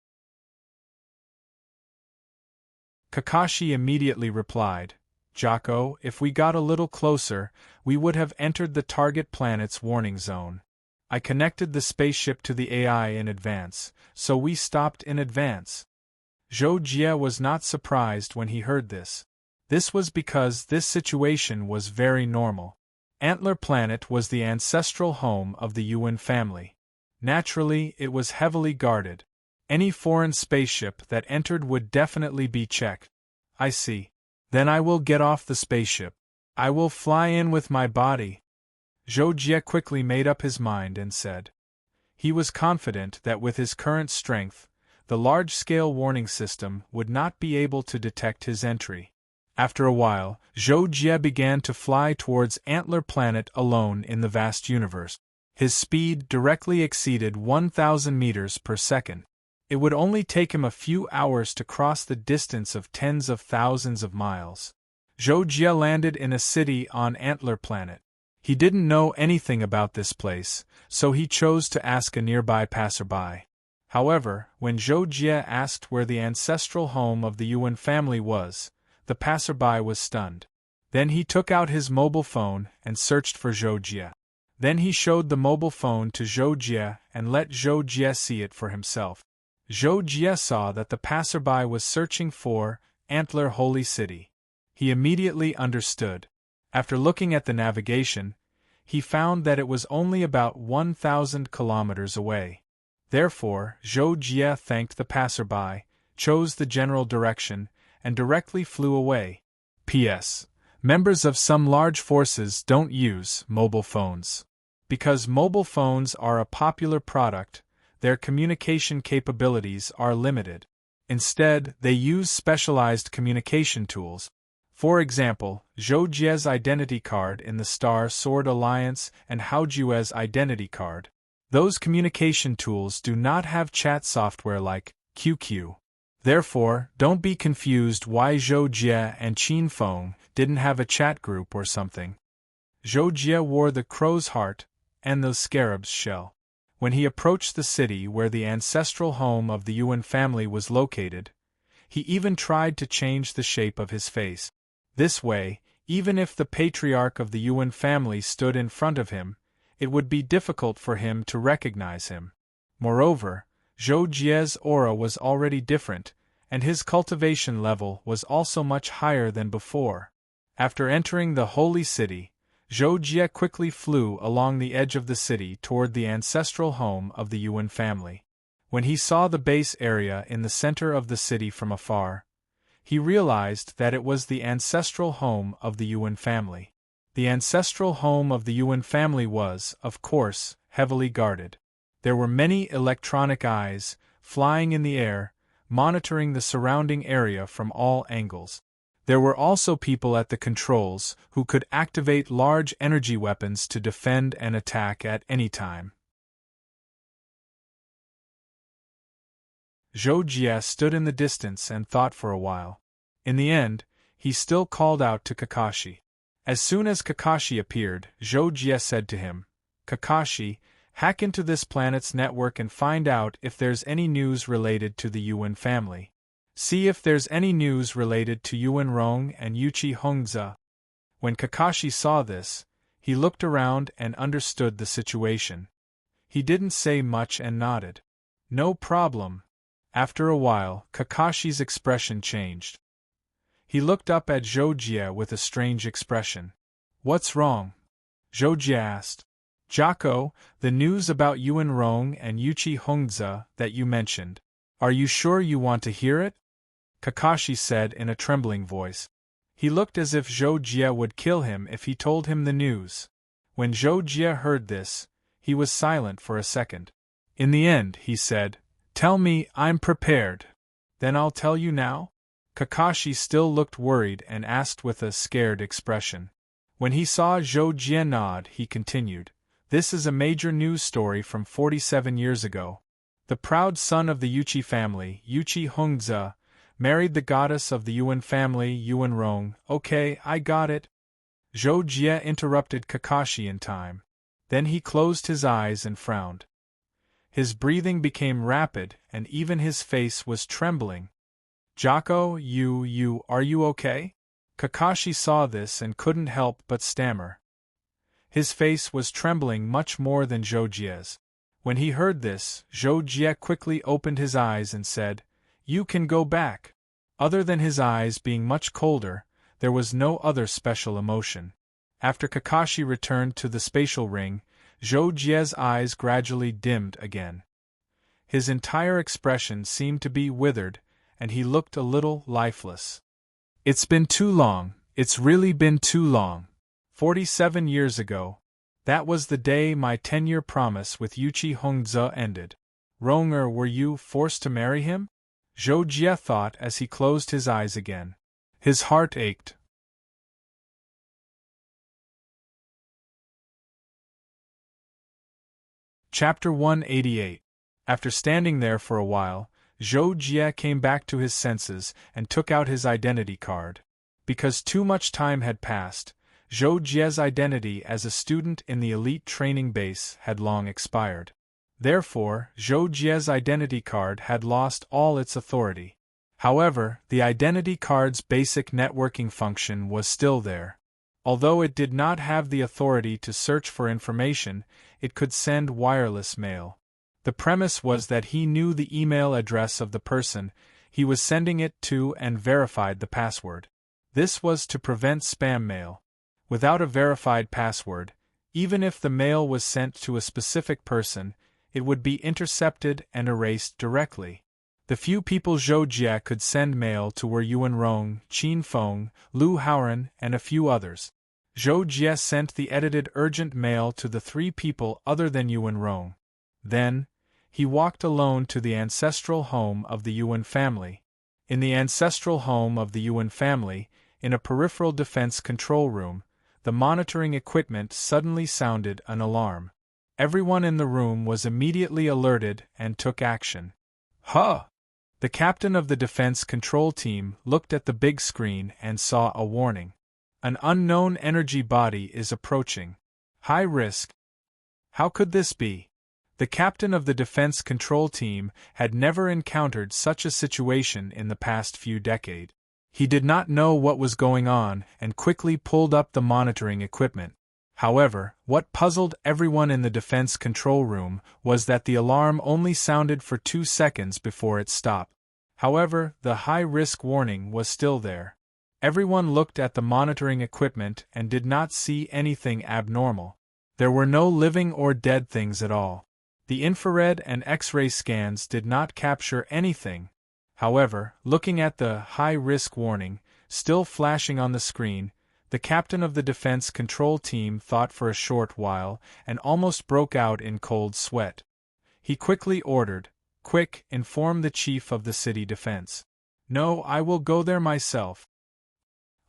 Kakashi immediately replied, "Jocko, if we got a little closer, we would have entered the target planet's warning zone. I connected the spaceship to the AI in advance, so we stopped in advance." Zhou Jie was not surprised when he heard this. This was because this situation was very normal. Antler Planet was the ancestral home of the Yuan family. Naturally, it was heavily guarded. Any foreign spaceship that entered would definitely be checked. "I see. Then I will get off the spaceship. I will fly in with my body." Zhou Jie quickly made up his mind and said. He was confident that with his current strength, the large-scale warning system would not be able to detect his entry. After a while, Zhou Jie began to fly towards Antler Planet alone in the vast universe. His speed directly exceeded 1,000 meters per second. It would only take him a few hours to cross the distance of tens of thousands of miles. Zhou Jie landed in a city on Antler Planet. He didn't know anything about this place, so he chose to ask a nearby passerby. However, when Zhou Jie asked where the ancestral home of the Yuan family was, the passerby was stunned. Then he took out his mobile phone and searched for Zhou Jie. Then he showed the mobile phone to Zhou Jie and let Zhou Jie see it for himself. Zhou Jie saw that the passerby was searching for Antler Holy City. He immediately understood. After looking at the navigation, he found that it was only about 1,000 kilometers away. Therefore, Zhou Jie thanked the passerby, chose the general direction, and directly flew away. P.S. Members of some large forces don't use mobile phones. Because mobile phones are a popular product, their communication capabilities are limited. Instead, they use specialized communication tools. For example, Zhou Jie's identity card in the Star Sword Alliance and Hao Jue's identity card. Those communication tools do not have chat software like QQ. Therefore, don't be confused why Zhou Jie and Qin Feng didn't have a chat group or something. Zhou Jie wore the crow's heart and the scarab's shell. When he approached the city where the ancestral home of the Yuan family was located, he even tried to change the shape of his face. This way, even if the patriarch of the Yuan family stood in front of him, it would be difficult for him to recognize him. Moreover, Zhou Jie's aura was already different, and his cultivation level was also much higher than before. After entering the holy city, Zhou Jie quickly flew along the edge of the city toward the ancestral home of the Yuan family. When he saw the base area in the center of the city from afar, he realized that it was the ancestral home of the Yuan family. The ancestral home of the Yuan family was, of course, heavily guarded. There were many electronic eyes, flying in the air, monitoring the surrounding area from all angles. There were also people at the controls who could activate large energy weapons to defend and attack at any time. Zhou Jie stood in the distance and thought for a while. In the end, he still called out to Kakashi. As soon as Kakashi appeared, Zhou Jie said to him, "Kakashi, hack into this planet's network and find out if there's any news related to the Yuan family. See if there's any news related to Yuan Rong and Yuqi Hongze." When Kakashi saw this, he looked around and understood the situation. He didn't say much and nodded. "No problem." After a while, Kakashi's expression changed. He looked up at Zhou Jie with a strange expression. "What's wrong?" Zhou Jie asked. "Jocko, the news about Yuan Rong and Yuqi Hongze that you mentioned. Are you sure you want to hear it?" Kakashi said in a trembling voice. He looked as if Zhou Jie would kill him if he told him the news. When Zhou Jie heard this, he was silent for a second. In the end, he said, "Tell me, I'm prepared." "Then I'll tell you now?" Kakashi still looked worried and asked with a scared expression. When he saw Zhou Jie nod, he continued, "This is a major news story from 47 years ago. The proud son of the Yuqi family, Yuqi Hongze, married the goddess of the Yuan family, Yuan Rong." "Okay, I got it." Zhou Jie interrupted Kakashi in time. Then he closed his eyes and frowned. His breathing became rapid, and even his face was trembling. "Jocko, are you okay?" Kakashi saw this and couldn't help but stammer. His face was trembling much more than Zhou Jie's. When he heard this, Zhou Jie quickly opened his eyes and said, "You can go back." Other than his eyes being much colder, there was no other special emotion. After Kakashi returned to the spatial ring, Zhou Jie's eyes gradually dimmed again. His entire expression seemed to be withered, and he looked a little lifeless. "It's been too long, it's really been too long. 47 years ago. That was the day my 10-year promise with Yuqi Hongze ended. Were you forced to marry him?" Zhou Jie thought as he closed his eyes again. His heart ached. Chapter 188. After standing there for a while, Zhou Jie came back to his senses and took out his identity card. Because too much time had passed, Zhou Jie's identity as a student in the elite training base had long expired. Therefore, Zhou Jie's identity card had lost all its authority. However, the identity card's basic networking function was still there. Although it did not have the authority to search for information, it could send wireless mail. The premise was that he knew the email address of the person he was sending it to and verified the password. This was to prevent spam mail. Without a verified password, even if the mail was sent to a specific person, it would be intercepted and erased directly. The few people Zhou Jie could send mail to were Yuan Rong, Qin Feng, Lu Haoran, and a few others. Zhou Jie sent the edited urgent mail to the 3 people other than Yuan Rong. Then, he walked alone to the ancestral home of the Yuan family. In the ancestral home of the Yuan family, in a peripheral defense control room, the monitoring equipment suddenly sounded an alarm. Everyone in the room was immediately alerted and took action. Huh! The captain of the defense control team looked at the big screen and saw a warning. An unknown energy body is approaching. High risk. How could this be? The captain of the defense control team had never encountered such a situation in the past few decades. He did not know what was going on and quickly pulled up the monitoring equipment. However, what puzzled everyone in the defense control room was that the alarm only sounded for 2 seconds before it stopped. However, the high-risk warning was still there. Everyone looked at the monitoring equipment and did not see anything abnormal. There were no living or dead things at all. The infrared and X-ray scans did not capture anything. However, looking at the high-risk warning, still flashing on the screen, the captain of the defense control team thought for a short while and almost broke out in cold sweat. He quickly ordered, "Quick, inform the chief of the city defense." "No, I will go there myself."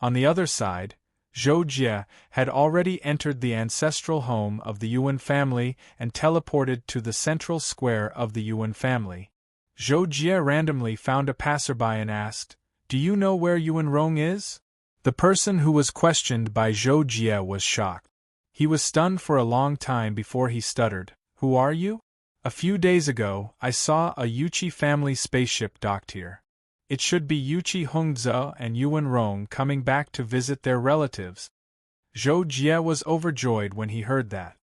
On the other side, Zhou Jie had already entered the ancestral home of the Yuan family and teleported to the central square of the Yuan family. Zhou Jie randomly found a passerby and asked, "Do you know where Yuan Rong is?" The person who was questioned by Zhou Jie was shocked. He was stunned for a long time before he stuttered, "Who are you?" "A few days ago, I saw a Yuchi family spaceship docked here. It should be Yuchi Hongzhe and Yuan Rong coming back to visit their relatives." Zhou Jie was overjoyed when he heard that.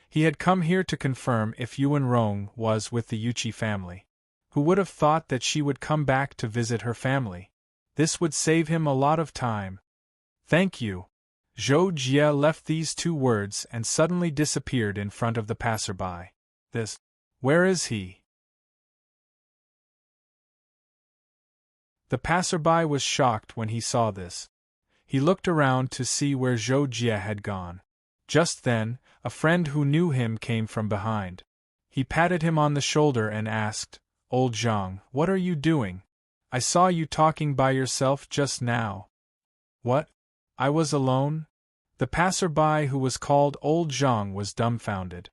He had come here to confirm if Yuan Rong was with the Yuchi family. Who would have thought that she would come back to visit her family? This would save him a lot of time. "Thank you." Zhou Jie left these 2 words and suddenly disappeared in front of the passerby. Where is he? The passerby was shocked when he saw this. He looked around to see where Zhou Jie had gone. Just then, a friend who knew him came from behind. He patted him on the shoulder and asked, "Old Zhang, what are you doing? I saw you talking by yourself just now." "What? I was alone?" The passerby who was called Old Zhang was dumbfounded.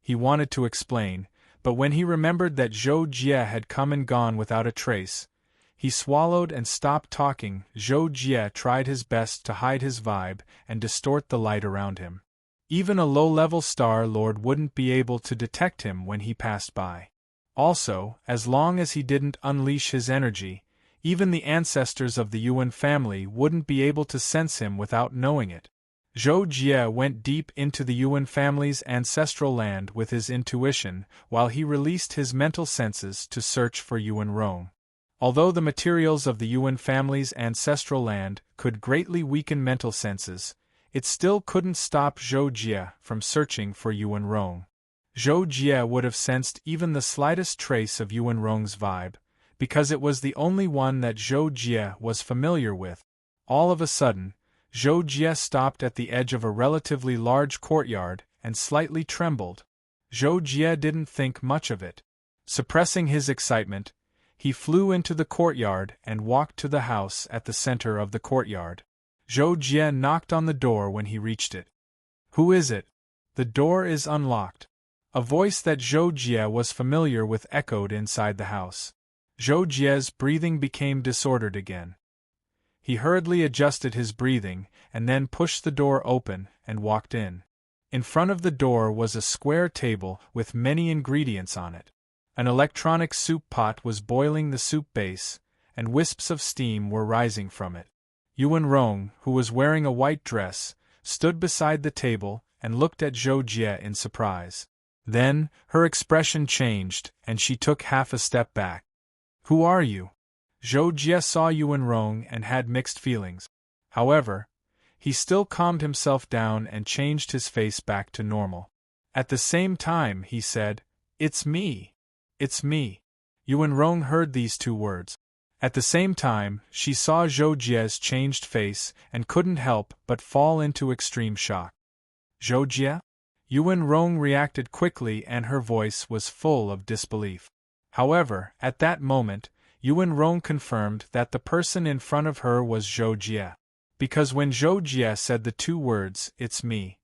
He wanted to explain, but when he remembered that Zhou Jie had come and gone without a trace, he swallowed and stopped talking. Zhou Jie tried his best to hide his vibe and distort the light around him. Even a low-level Star Lord wouldn't be able to detect him when he passed by. Also, as long as he didn't unleash his energy, even the ancestors of the Yuan family wouldn't be able to sense him without knowing it. Zhou Jie went deep into the Yuan family's ancestral land with his intuition, while he released his mental senses to search for Yuan Rong. Although the materials of the Yuan family's ancestral land could greatly weaken mental senses, it still couldn't stop Zhou Jie from searching for Yuan Rong. Zhou Jie would have sensed even the slightest trace of Yuan Rong's vibe, because it was the only one that Zhou Jie was familiar with. All of a sudden, Zhou Jie stopped at the edge of a relatively large courtyard and slightly trembled. Zhou Jie didn't think much of it. Suppressing his excitement, He flew into the courtyard and walked to the house at the center of the courtyard. Zhou Jie knocked on the door when he reached it. "Who is it?" "The door is unlocked." A voice that Zhou Jie was familiar with echoed inside the house. Zhou Jie's breathing became disordered again. He hurriedly adjusted his breathing and then pushed the door open and walked in. In front of the door was a square table with many ingredients on it. An electronic soup pot was boiling the soup base, and wisps of steam were rising from it. Yuan Rong, who was wearing a white dress, stood beside the table and looked at Zhou Jie in surprise. Then, her expression changed, and she took half a step back. "Who are you?" Zhou Jie saw Yuan Rong and had mixed feelings. However, he still calmed himself down and changed his face back to normal. At the same time, he said, "It's me. It's me." Yuan Rong heard these two words. At the same time, she saw Zhou Jie's changed face and couldn't help but fall into extreme shock. "Zhou Jie?" Yuan Rong reacted quickly and her voice was full of disbelief. However, at that moment, Yuan Rong confirmed that the person in front of her was Zhou Jie. Because when Zhou Jie said the two words, "It's me,"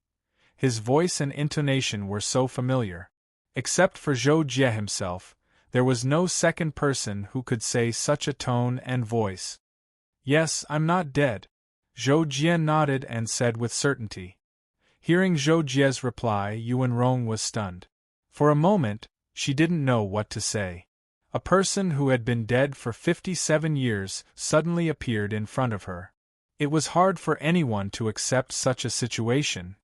his voice and intonation were so familiar. Except for Zhou Jie himself, there was no second person who could say such a tone and voice. "Yes, I'm not dead," Zhou Jie nodded and said with certainty. Hearing Zhou Jie's reply, Yuan Rong was stunned. For a moment, she didn't know what to say. A person who had been dead for 57 years suddenly appeared in front of her. It was hard for anyone to accept such a situation.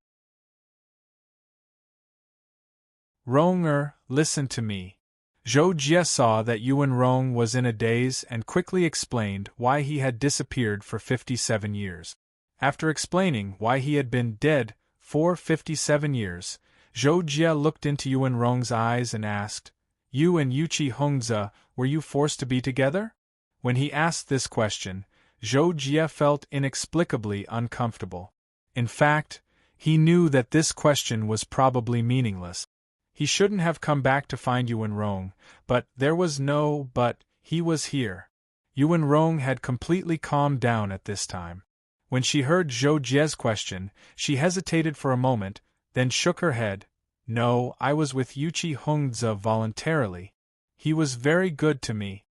"Rong, listen to me." Zhou Jie saw that Yuan Rong was in a daze and quickly explained why he had disappeared for 57 years. After explaining why he had been dead for 57 years, Zhou Jie looked into Yuan Rong's eyes and asked, "You and Yuqi Hongze, were you forced to be together?" When he asked this question, Zhou Jie felt inexplicably uncomfortable. In fact, he knew that this question was probably meaningless. He shouldn't have come back to find Yuan Rong, but there was no but, he was here. Yuan Rong had completely calmed down at this time. When she heard Zhou Jie's question, she hesitated for a moment, then shook her head. "No, I was with Yuqi Hongze voluntarily. He was very good to me."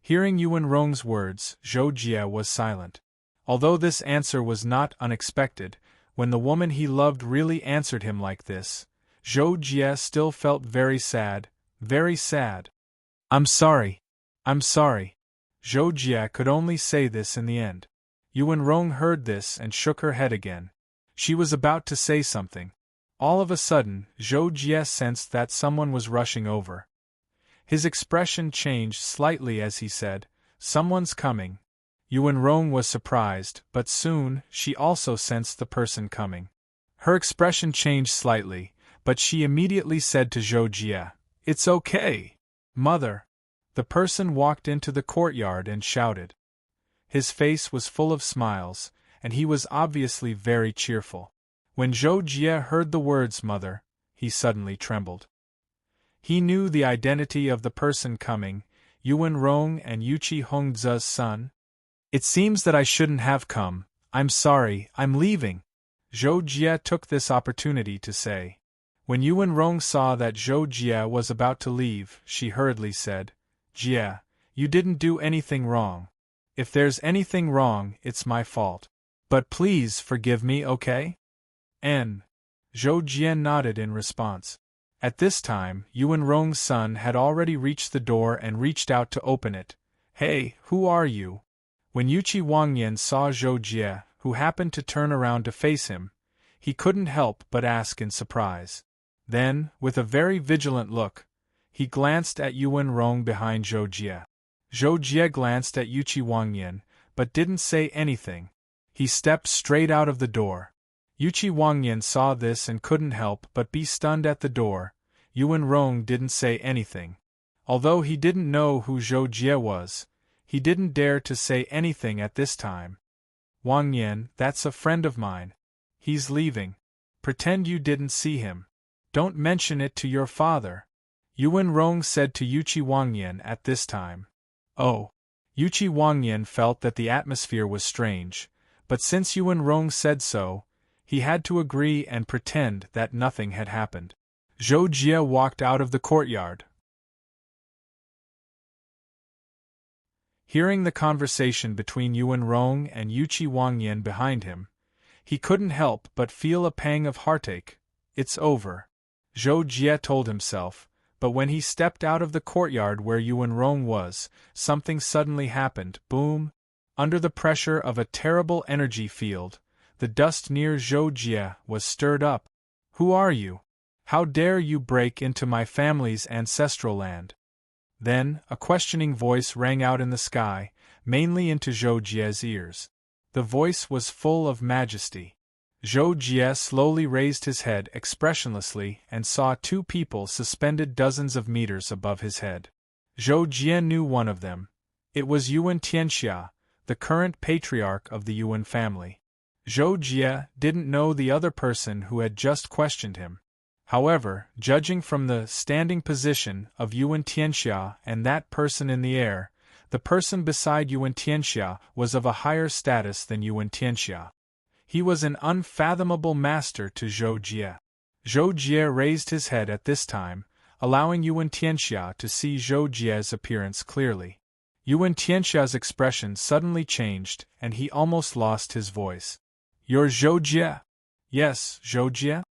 Hearing Yuan Rong's words, Zhou Jie was silent. Although this answer was not unexpected, when the woman he loved really answered him like this, Zhou Jie still felt very sad, very sad. "I'm sorry. I'm sorry." Zhou Jie could only say this in the end. Yuan Rong heard this and shook her head again. She was about to say something. All of a sudden, Zhou Jie sensed that someone was rushing over. His expression changed slightly as he said, "Someone's coming." Yuan Rong was surprised, but soon, she also sensed the person coming. Her expression changed slightly, but she immediately said to Zhou Jie, "It's okay, mother." The person walked into the courtyard and shouted. His face was full of smiles, and he was obviously very cheerful. When Zhou Jie heard the words "mother," he suddenly trembled. He knew the identity of the person coming, Yuan Rong and Yuqi Hongze's son. "It seems that I shouldn't have come. I'm sorry, I'm leaving," Zhou Jie took this opportunity to say. When Yuan Rong saw that Zhou Jie was about to leave, she hurriedly said, "Jie, you didn't do anything wrong. If there's anything wrong, it's my fault. But please forgive me, okay?" Zhou Jie nodded in response. At this time, Yuan Rong's son had already reached the door and reached out to open it. "Hey, who are you?" When Yuqi Wangyan saw Zhou Jie, who happened to turn around to face him, he couldn't help but ask in surprise. Then, with a very vigilant look, he glanced at Yuan Rong behind Zhou Jie. Zhou Jie glanced at Yuqi Wangyan, but didn't say anything. He stepped straight out of the door. Yuqi Wangyan saw this and couldn't help but be stunned at the door. Yuan Rong didn't say anything. Although he didn't know who Zhou Jie was, he didn't dare to say anything at this time. "Wangyan, that's a friend of mine. He's leaving. Pretend you didn't see him. Don't mention it to your father." Yuan Rong said to Yuchi Wangyan at this time. Oh. Yuchi Wangyan felt that the atmosphere was strange, but since Yuan Rong said so, he had to agree and pretend that nothing had happened. Zhou Jie walked out of the courtyard. Hearing the conversation between Yuan Rong and Yuchi Wangyan behind him, he couldn't help but feel a pang of heartache. It's over, Zhou Jie told himself, but when he stepped out of the courtyard where Yuan Rong was, something suddenly happened. Boom! Under the pressure of a terrible energy field, the dust near Zhou Jie was stirred up. Who are you? How dare you break into my family's ancestral land? Then, a questioning voice rang out in the sky, mainly into Zhou Jie's ears. The voice was full of majesty. Zhou Jie slowly raised his head expressionlessly and saw two people suspended dozens of meters above his head. Zhou Jie knew one of them. It was Yuan Tianxia, the current patriarch of the Yuan family. Zhou Jie didn't know the other person who had just questioned him. However, judging from the standing position of Yuan Tianxia and that person in the air, the person beside Yuan Tianxia was of a higher status than Yuan Tianxia. He was an unfathomable master to Zhou Jie. Zhou Jie raised his head at this time, allowing Yuan Tianxia to see Zhou Jie's appearance clearly. Yuan Tianxia's expression suddenly changed, and he almost lost his voice. You're Zhou Jie? Yes, Zhou Jie?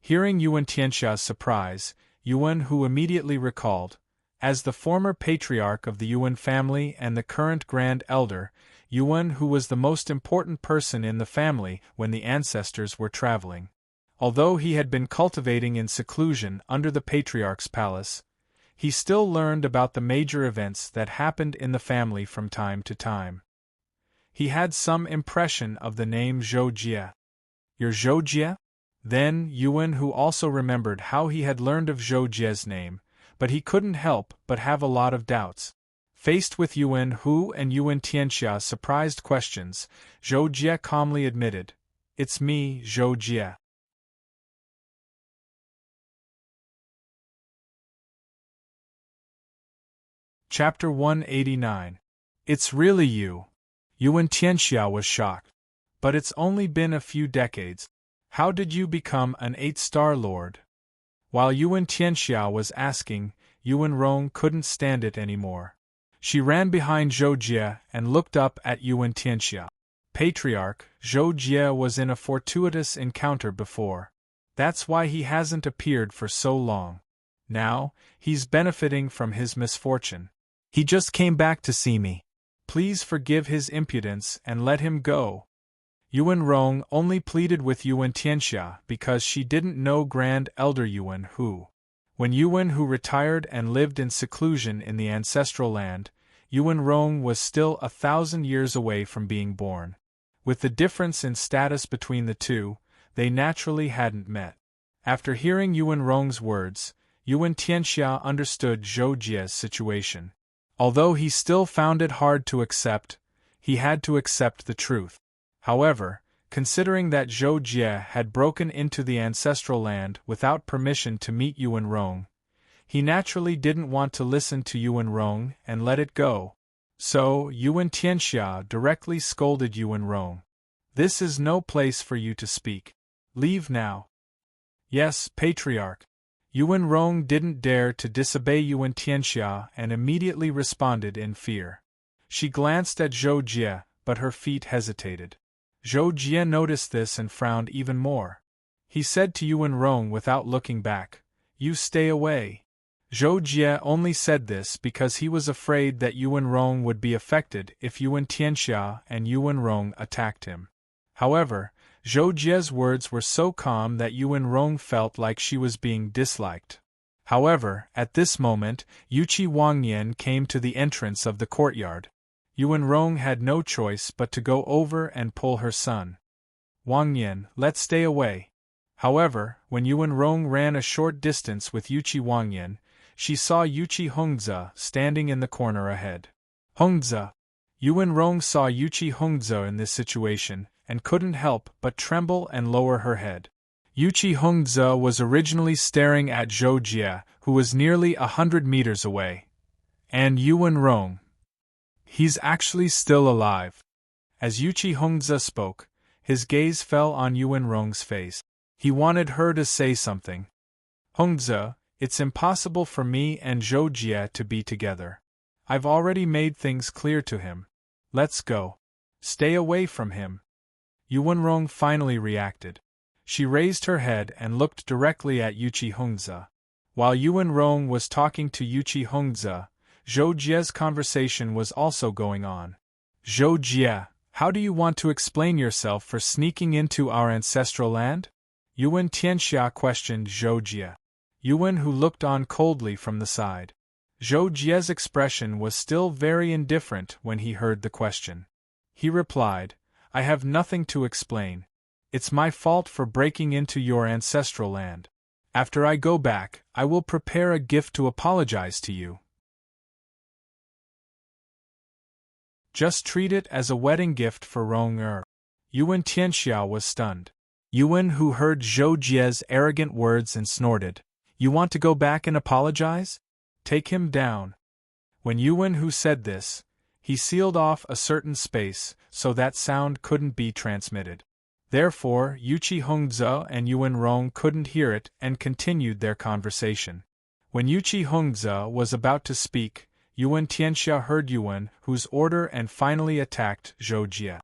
Hearing Yuan Tianxia's surprise, Yuan, who immediately recalled, as the former patriarch of the Yuan family and the current grand elder, Yuan, who was the most important person in the family when the ancestors were traveling. Although he had been cultivating in seclusion under the patriarch's palace, he still learned about the major events that happened in the family from time to time. He had some impression of the name Zhou Jie. You're Zhou Jie? Then Yuan, who also remembered how he had learned of Zhou Jie's name, but he couldn't help but have a lot of doubts. Faced with Yuan Hu and Yuan Tianxia's surprised questions, Zhou Jie calmly admitted, "It's me, Zhou Jie." Chapter 189. It's really you. Yuan Tianxia was shocked. But it's only been a few decades. How did you become an 8-star lord? While Yuan Tianxia was asking, Yuan Rong couldn't stand it anymore. She ran behind Zhou Jie and looked up at Yuan Tianxia. Patriarch, Zhou Jie was in a fortuitous encounter before. That's why he hasn't appeared for so long. Now, he's benefiting from his misfortune. He just came back to see me. Please forgive his impudence and let him go. Yuan Rong only pleaded with Yuan Tianxia because she didn't know Grand Elder Yuan Hu. When Yuan Hu retired and lived in seclusion in the ancestral land, Yuan Rong was still 1,000 years away from being born. With the difference in status between the two, they naturally hadn't met. After hearing Yuan Rong's words, Yuan Tianxia understood Zhou Jie's situation. Although he still found it hard to accept, he had to accept the truth. However, considering that Zhou Jie had broken into the ancestral land without permission to meet Yuan Rong, he naturally didn't want to listen to Yuan Rong and let it go. So, Yuan Tianxia directly scolded Yuan Rong. This is no place for you to speak. Leave now. Yes, Patriarch. Yuan Rong didn't dare to disobey Yuan Tianxia and immediately responded in fear. She glanced at Zhou Jie, but her feet hesitated. Zhou Jie noticed this and frowned even more. He said to Yuan Rong without looking back, "You stay away." Zhou Jie only said this because he was afraid that Yuan Rong would be affected if Yuan Tianxia and Yuan Rong attacked him. However, Zhou Jie's words were so calm that Yuan Rong felt like she was being disliked. However, at this moment, Yuchi Wangyan came to the entrance of the courtyard. Yuan Rong had no choice but to go over and pull her son. "Wangyan, let's stay away." However, when Yuan Rong ran a short distance with Yuchi Wangyan, she saw Yuchi Hongze standing in the corner ahead. Hongze! Yuan Rong saw Yuchi Hongze in this situation, and couldn't help but tremble and lower her head. Yuchi Hongze was originally staring at Zhou Jie, who was nearly 100 meters away. And Yuan Rong. He's actually still alive. As Yuchi Hongze spoke, his gaze fell on Yuan Rong's face. He wanted her to say something. Hongze, it's impossible for me and Zhou Jie to be together. I've already made things clear to him. Let's go. Stay away from him. Yuan Rong finally reacted. She raised her head and looked directly at Yuchi Hongze. While Yuan Rong was talking to Yuchi Hongze, Zhou Jie's conversation was also going on. Zhou Jie, how do you want to explain yourself for sneaking into our ancestral land? Yuan Tianxia questioned Zhou Jie. Yuan, who looked on coldly from the side. Zhou Jie's expression was still very indifferent when he heard the question. He replied, I have nothing to explain. It's my fault for breaking into your ancestral land. After I go back, I will prepare a gift to apologize to you. Just treat it as a wedding gift for Rong. Yuan Tianxia was stunned. Yuan, who heard Zhou Jie's arrogant words and snorted, You want to go back and apologize? Take him down. When Yuan, who said this, he sealed off a certain space so that sound couldn't be transmitted. Therefore, Yuchi Hongze and Yuan Rong couldn't hear it and continued their conversation. When Yuchi Hongze was about to speak, Yuan Tianxia heard Yuan, whose order, and finally attacked Zhou Jie.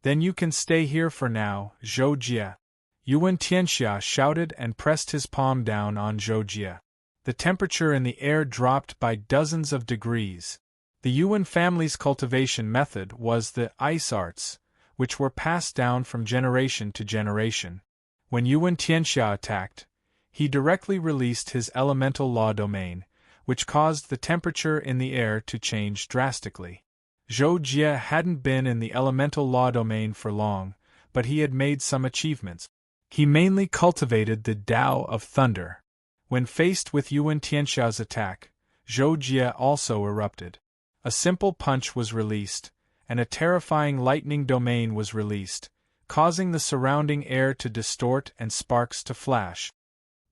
Then you can stay here for now, Zhou Jie. Yuan Tianxia shouted and pressed his palm down on Zhou Jie. The temperature in the air dropped by dozens of degrees. The Yuan family's cultivation method was the ice arts, which were passed down from generation to generation. When Yuan Tianxia attacked, he directly released his elemental law domain, which caused the temperature in the air to change drastically. Zhou Jie hadn't been in the elemental law domain for long, but he had made some achievements. He mainly cultivated the Tao of Thunder. When faced with Yuan Tianxia's attack, Zhou Jie also erupted. A simple punch was released, and a terrifying lightning domain was released, causing the surrounding air to distort and sparks to flash.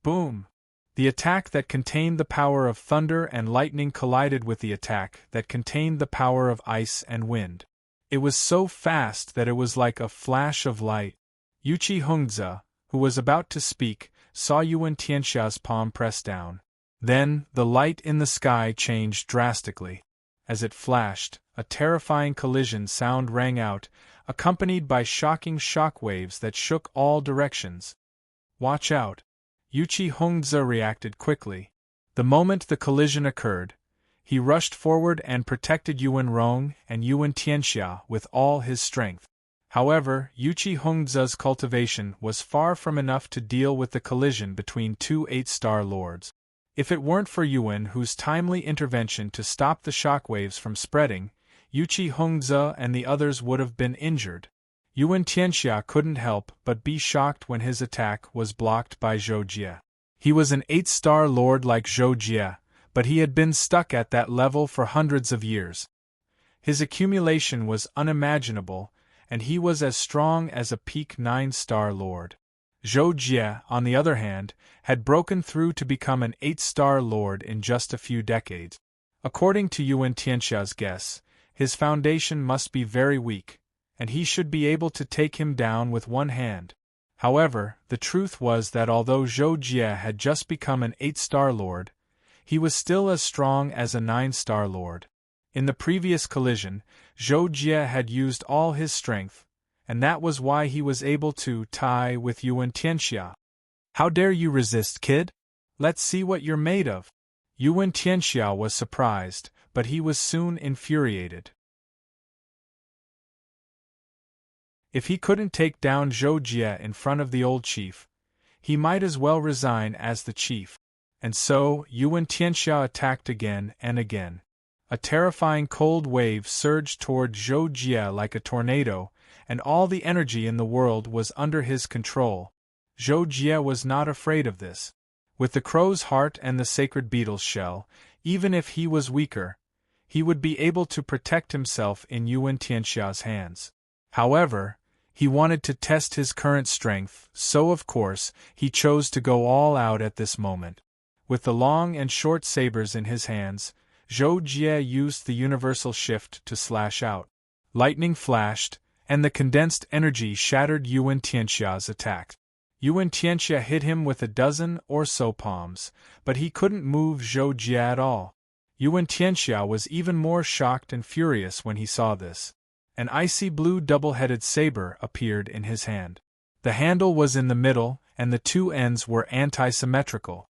Boom! The attack that contained the power of thunder and lightning collided with the attack that contained the power of ice and wind. It was so fast that it was like a flash of light. Yuchi Hongze, who was about to speak, saw Yuan Tianxia's palm press down. Then, the light in the sky changed drastically. As it flashed, a terrifying collision sound rang out, accompanied by shocking shock waves that shook all directions. Watch out! Yuchi Hongze reacted quickly. The moment the collision occurred, he rushed forward and protected Yuan Rong and Yuan Tianxia with all his strength. However, Yuchi Hongze's cultivation was far from enough to deal with the collision between two 8-star lords. If it weren't for Yuan, whose timely intervention to stop the shockwaves from spreading, Yuchi Hongze and the others would have been injured. Yuan Tianxia couldn't help but be shocked when his attack was blocked by Zhou Jie. He was an 8-star lord like Zhou Jie, but he had been stuck at that level for hundreds of years. His accumulation was unimaginable, and he was as strong as a peak 9-star lord. Zhou Jie, on the other hand, had broken through to become an 8-star lord in just a few decades. According to Yuan Tianxia's guess, his foundation must be very weak, and he should be able to take him down with one hand. However, the truth was that although Zhou Jie had just become an 8-star lord, he was still as strong as a 9-star lord. In the previous collision, Zhou Jie had used all his strength, and that was why he was able to tie with Yuan Tianxia. How dare you resist, kid? Let's see what you're made of. Yuan Tianxia was surprised, but he was soon infuriated. If he couldn't take down Zhou Jie in front of the old chief, he might as well resign as the chief. And so, Yuan Tianxia attacked again and again. A terrifying cold wave surged toward Zhou Jie like a tornado, and all the energy in the world was under his control. Zhou Jie was not afraid of this. With the crow's heart and the sacred beetle's shell, even if he was weaker, he would be able to protect himself in Yuan Tianxia's hands. However, He wanted to test his current strength, so of course, he chose to go all out at this moment. With the long and short sabers in his hands, Zhou Jie used the universal shift to slash out. Lightning flashed, and the condensed energy shattered Yuan Tianxia's attack. Yuan Tianxia hit him with a dozen or so palms, but he couldn't move Zhou Jie at all. Yuan Tianxia was even more shocked and furious when he saw this. An icy blue double-headed saber appeared in his hand. The handle was in the middle, and the two ends were anti-symmetrical.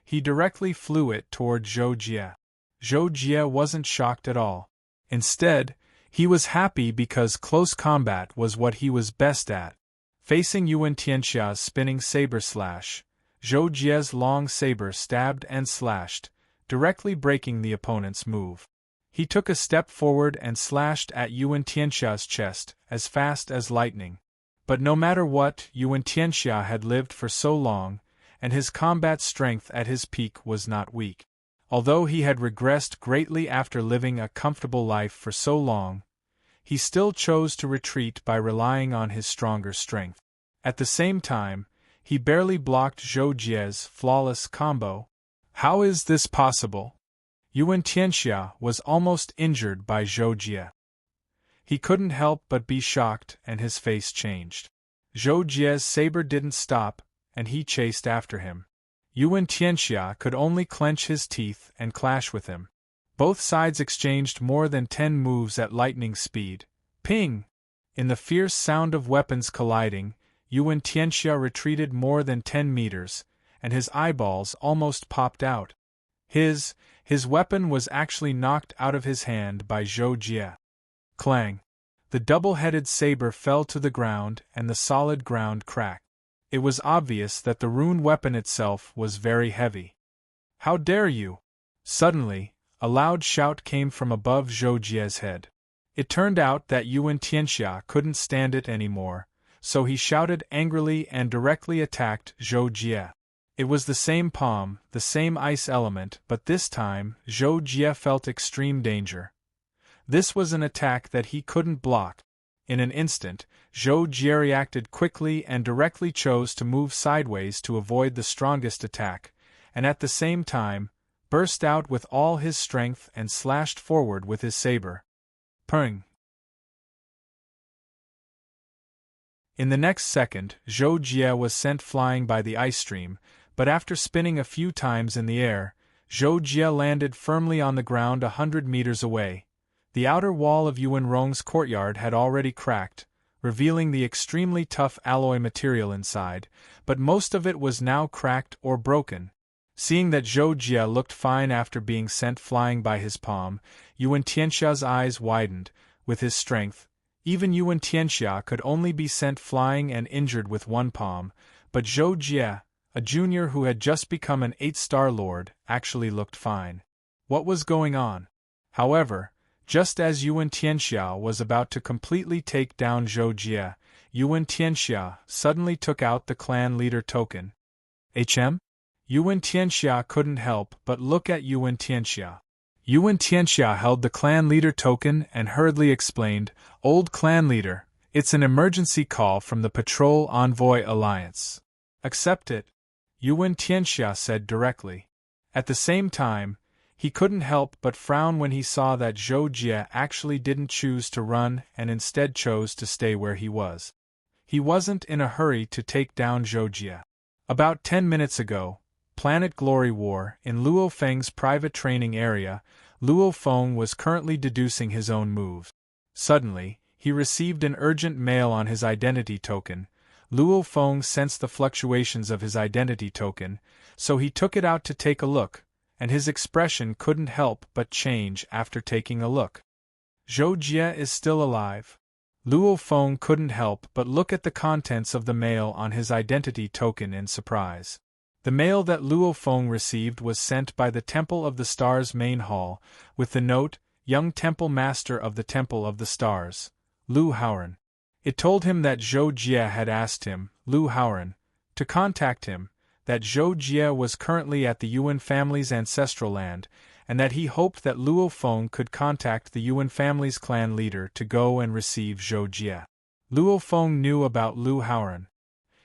He directly flew it toward Zhou Jie. Zhou Jie wasn't shocked at all. Instead, he was happy because close combat was what he was best at. Facing Yuan Tianxia's spinning saber slash, Zhou Jie's long saber stabbed and slashed, directly breaking the opponent's move. He took a step forward and slashed at Yuan Tianxia's chest, as fast as lightning. But no matter what, Yuan Tianxia had lived for so long, and his combat strength at his peak was not weak. Although he had regressed greatly after living a comfortable life for so long, he still chose to retreat by relying on his stronger strength. At the same time, he barely blocked Zhou Jie's flawless combo. How is this possible? Yuan Tianxia was almost injured by Zhou Jie. He couldn't help but be shocked, and his face changed. Zhou Jie's saber didn't stop, and he chased after him. Yuan Tianxia could only clench his teeth and clash with him. Both sides exchanged more than 10 moves at lightning speed. Ping! In the fierce sound of weapons colliding, Yuan Tianxia retreated more than 10 meters, and his eyeballs almost popped out. His weapon was actually knocked out of his hand by Zhou Jie. Clang! The double-headed saber fell to the ground and the solid ground cracked. It was obvious that the rune weapon itself was very heavy. How dare you! Suddenly, a loud shout came from above Zhou Jie's head. It turned out that Yuan Tianxia couldn't stand it anymore, so he shouted angrily and directly attacked Zhou Jie. It was the same palm, the same ice element, but this time, Zhou Jie felt extreme danger. This was an attack that he couldn't block. In an instant, Zhou Jie reacted quickly and directly chose to move sideways to avoid the strongest attack, and at the same time, burst out with all his strength and slashed forward with his saber. Pung! In the next second, Zhou Jie was sent flying by the ice stream, but after spinning a few times in the air, Zhou Jie landed firmly on the ground 100 meters away. The outer wall of Yuan Rong's courtyard had already cracked, revealing the extremely tough alloy material inside, but most of it was now cracked or broken. Seeing that Zhou Jie looked fine after being sent flying by his palm, Yuan Tianxia's eyes widened. With his strength, even Yuan Tianxia could only be sent flying and injured with one palm, but Zhou Jie, a junior who had just become an 8-star lord, actually looked fine. What was going on? However, just as Yuan Tianxia was about to completely take down Zhou Jie, Yuan Tianxia suddenly took out the clan leader token. HM? Yuan Tianxia couldn't help but look at Yuan Tianxia. Yuan Tianxia held the clan leader token and hurriedly explained, "Old clan leader, it's an emergency call from the Patrol Envoy Alliance. Accept it," Yuan Tianxia said directly. At the same time, he couldn't help but frown when he saw that Zhou Jie actually didn't choose to run and instead chose to stay where he was. He wasn't in a hurry to take down Zhou Jie. About 10 minutes ago, Planet Glory War, in Luo Feng's private training area, Luo Feng was currently deducing his own moves. Suddenly, he received an urgent mail on his identity token. Luo Feng sensed the fluctuations of his identity token, so he took it out to take a look, and his expression couldn't help but change after taking a look. Zhou Jie is still alive. Luo Feng couldn't help but look at the contents of the mail on his identity token in surprise. The mail that Luo Feng received was sent by the Temple of the Stars main hall, with the note, "Young Temple Master of the Temple of the Stars, Lu Haoran." It told him that Zhou Jie had asked him, Lu Haoran, to contact him, that Zhou Jie was currently at the Yuan family's ancestral land, and that he hoped that Luo Feng could contact the Yuan family's clan leader to go and receive Zhou Jie. Luo Feng knew about Lu Haoran.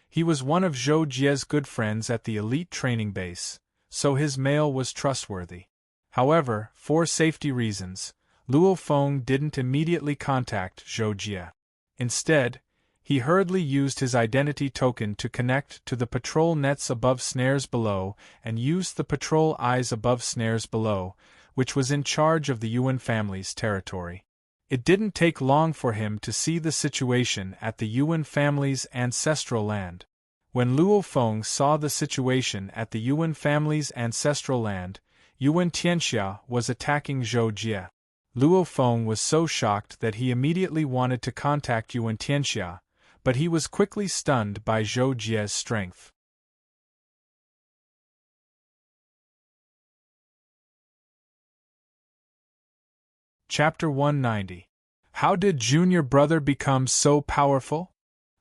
He was one of Zhou Jie's good friends at the elite training base, so his mail was trustworthy. However, for safety reasons, Luo Feng didn't immediately contact Zhou Jie. Instead, he hurriedly used his identity token to connect to the patrol nets above snares below and used the patrol eyes above snares below, which was in charge of the Yuan family's territory. It didn't take long for him to see the situation at the Yuan family's ancestral land. When Luo Feng saw the situation at the Yuan family's ancestral land, Yuan Tianxia was attacking Zhou Jie. Luo Feng was so shocked that he immediately wanted to contact Yuan Tianxia, but he was quickly stunned by Zhou Jie's strength. Chapter 190. How did Junior Brother become so powerful?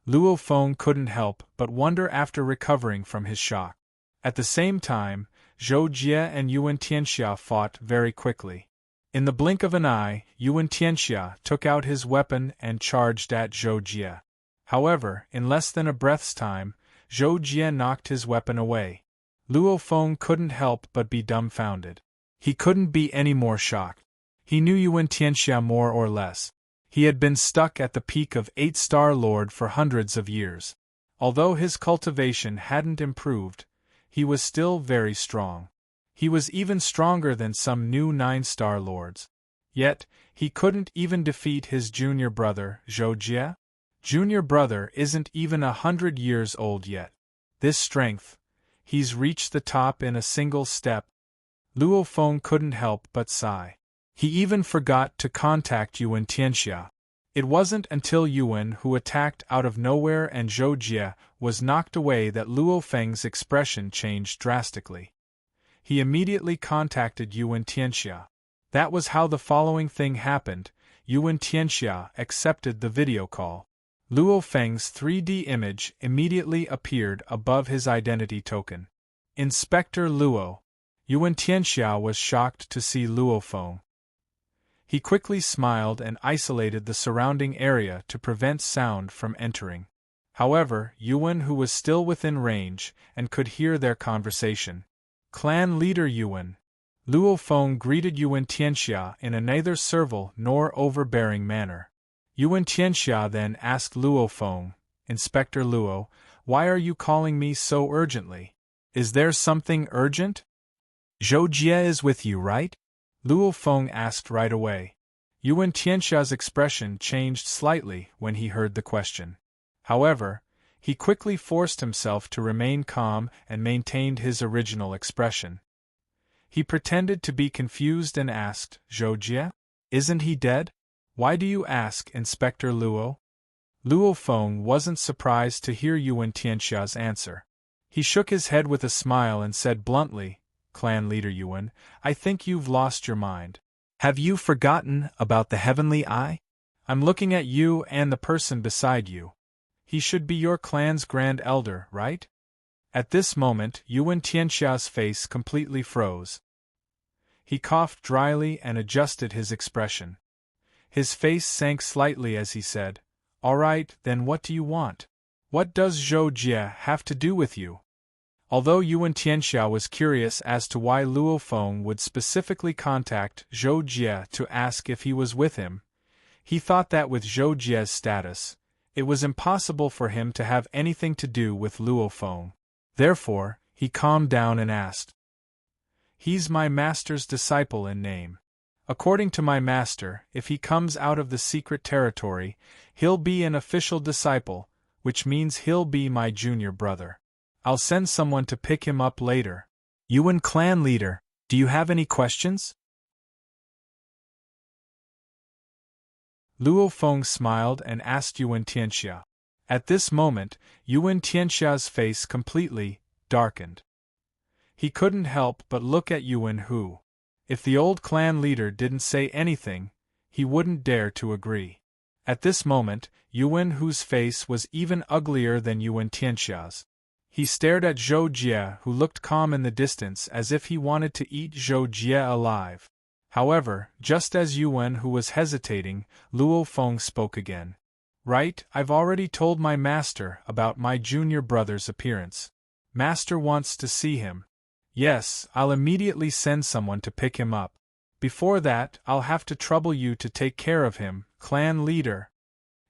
Luo Feng couldn't help but wonder after recovering from his shock. At the same time, Zhou Jie and Yuan Tianxia fought very quickly. In the blink of an eye, Yuan Tianxia took out his weapon and charged at Zhou Jie. However, in less than a breath's time, Zhou Jie knocked his weapon away. Luo Feng couldn't help but be dumbfounded. He couldn't be any more shocked. He knew Yuan Tianxia more or less. He had been stuck at the peak of 8-star Lord for hundreds of years. Although his cultivation hadn't improved, he was still very strong. He was even stronger than some new 9-star lords. Yet, he couldn't even defeat his junior brother, Zhou Jie. Junior brother isn't even 100 years old yet. This strength, he's reached the top in a single step. Luo Feng couldn't help but sigh. He even forgot to contact Yuan Tianxia. It wasn't until Yuan who attacked out of nowhere and Zhou Jie was knocked away that Luo Feng's expression changed drastically. He immediately contacted Yuan Tianxia. That was how the following thing happened. Yuan Tianxia accepted the video call. Luo Feng's 3D image immediately appeared above his identity token. Inspector Luo. Yuan Tianxia was shocked to see Luo Feng. He quickly smiled and isolated the surrounding area to prevent sound from entering. However, Yuan, who was still within range and could hear their conversation. Clan leader Yuan. Luo Feng greeted Yuan Tianxia in a neither servile nor overbearing manner. Yuan Tianxia then asked Luo Feng, Inspector Luo, why are you calling me so urgently? Is there something urgent? Zhou Jie is with you, right? Luo Feng asked right away. Yuan Tianxia's expression changed slightly when he heard the question. However, he quickly forced himself to remain calm and maintained his original expression. He pretended to be confused and asked, Zhou Jie? Isn't he dead? Why do you ask, Inspector Luo? Luo Feng wasn't surprised to hear Yuan Tianxia's answer. He shook his head with a smile and said bluntly, Clan leader Yuan, I think you've lost your mind. Have you forgotten about the heavenly eye? I'm looking at you and the person beside you. He should be your clan's grand elder, right? At this moment, Yuan Tianxia's face completely froze. He coughed dryly and adjusted his expression. His face sank slightly as he said, All right, then what do you want? What does Zhou Jie have to do with you? Although Yuan Tianxia was curious as to why Luo Feng would specifically contact Zhou Jie to ask if he was with him, he thought that with Zhou Jie's status, it was impossible for him to have anything to do with Luo Feng. Therefore, he calmed down and asked, He's my master's disciple in name. According to my master, if he comes out of the secret territory, he'll be an official disciple, which means he'll be my junior brother. I'll send someone to pick him up later. Yuan clan leader, do you have any questions? Luo Feng smiled and asked Yuan Tianxia. At this moment, Yuan Tianxia's face completely darkened. He couldn't help but look at Yuan who, if the old clan leader didn't say anything, he wouldn't dare to agree. At this moment, Yuan whose face was even uglier than Yuan Tianxia's. He stared at Zhou Jie, who looked calm in the distance as if he wanted to eat Zhou Jie alive. However, just as Yuan who was hesitating, Luo Feng spoke again. Right, I've already told my master about my junior brother's appearance. Master wants to see him. Yes, I'll immediately send someone to pick him up. Before that, I'll have to trouble you to take care of him, clan leader.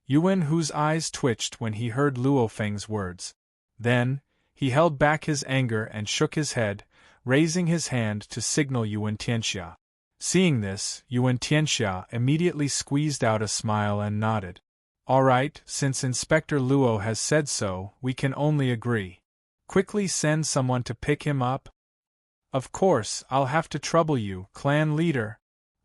Yuan Hu's eyes twitched when he heard Luo Feng's words. Then, he held back his anger and shook his head, raising his hand to signal Yuan Tianxia. Seeing this, Yuan Tianxia immediately squeezed out a smile and nodded. All right, since Inspector Luo has said so, we can only agree. Quickly send someone to pick him up? Of course, I'll have to trouble you, clan leader.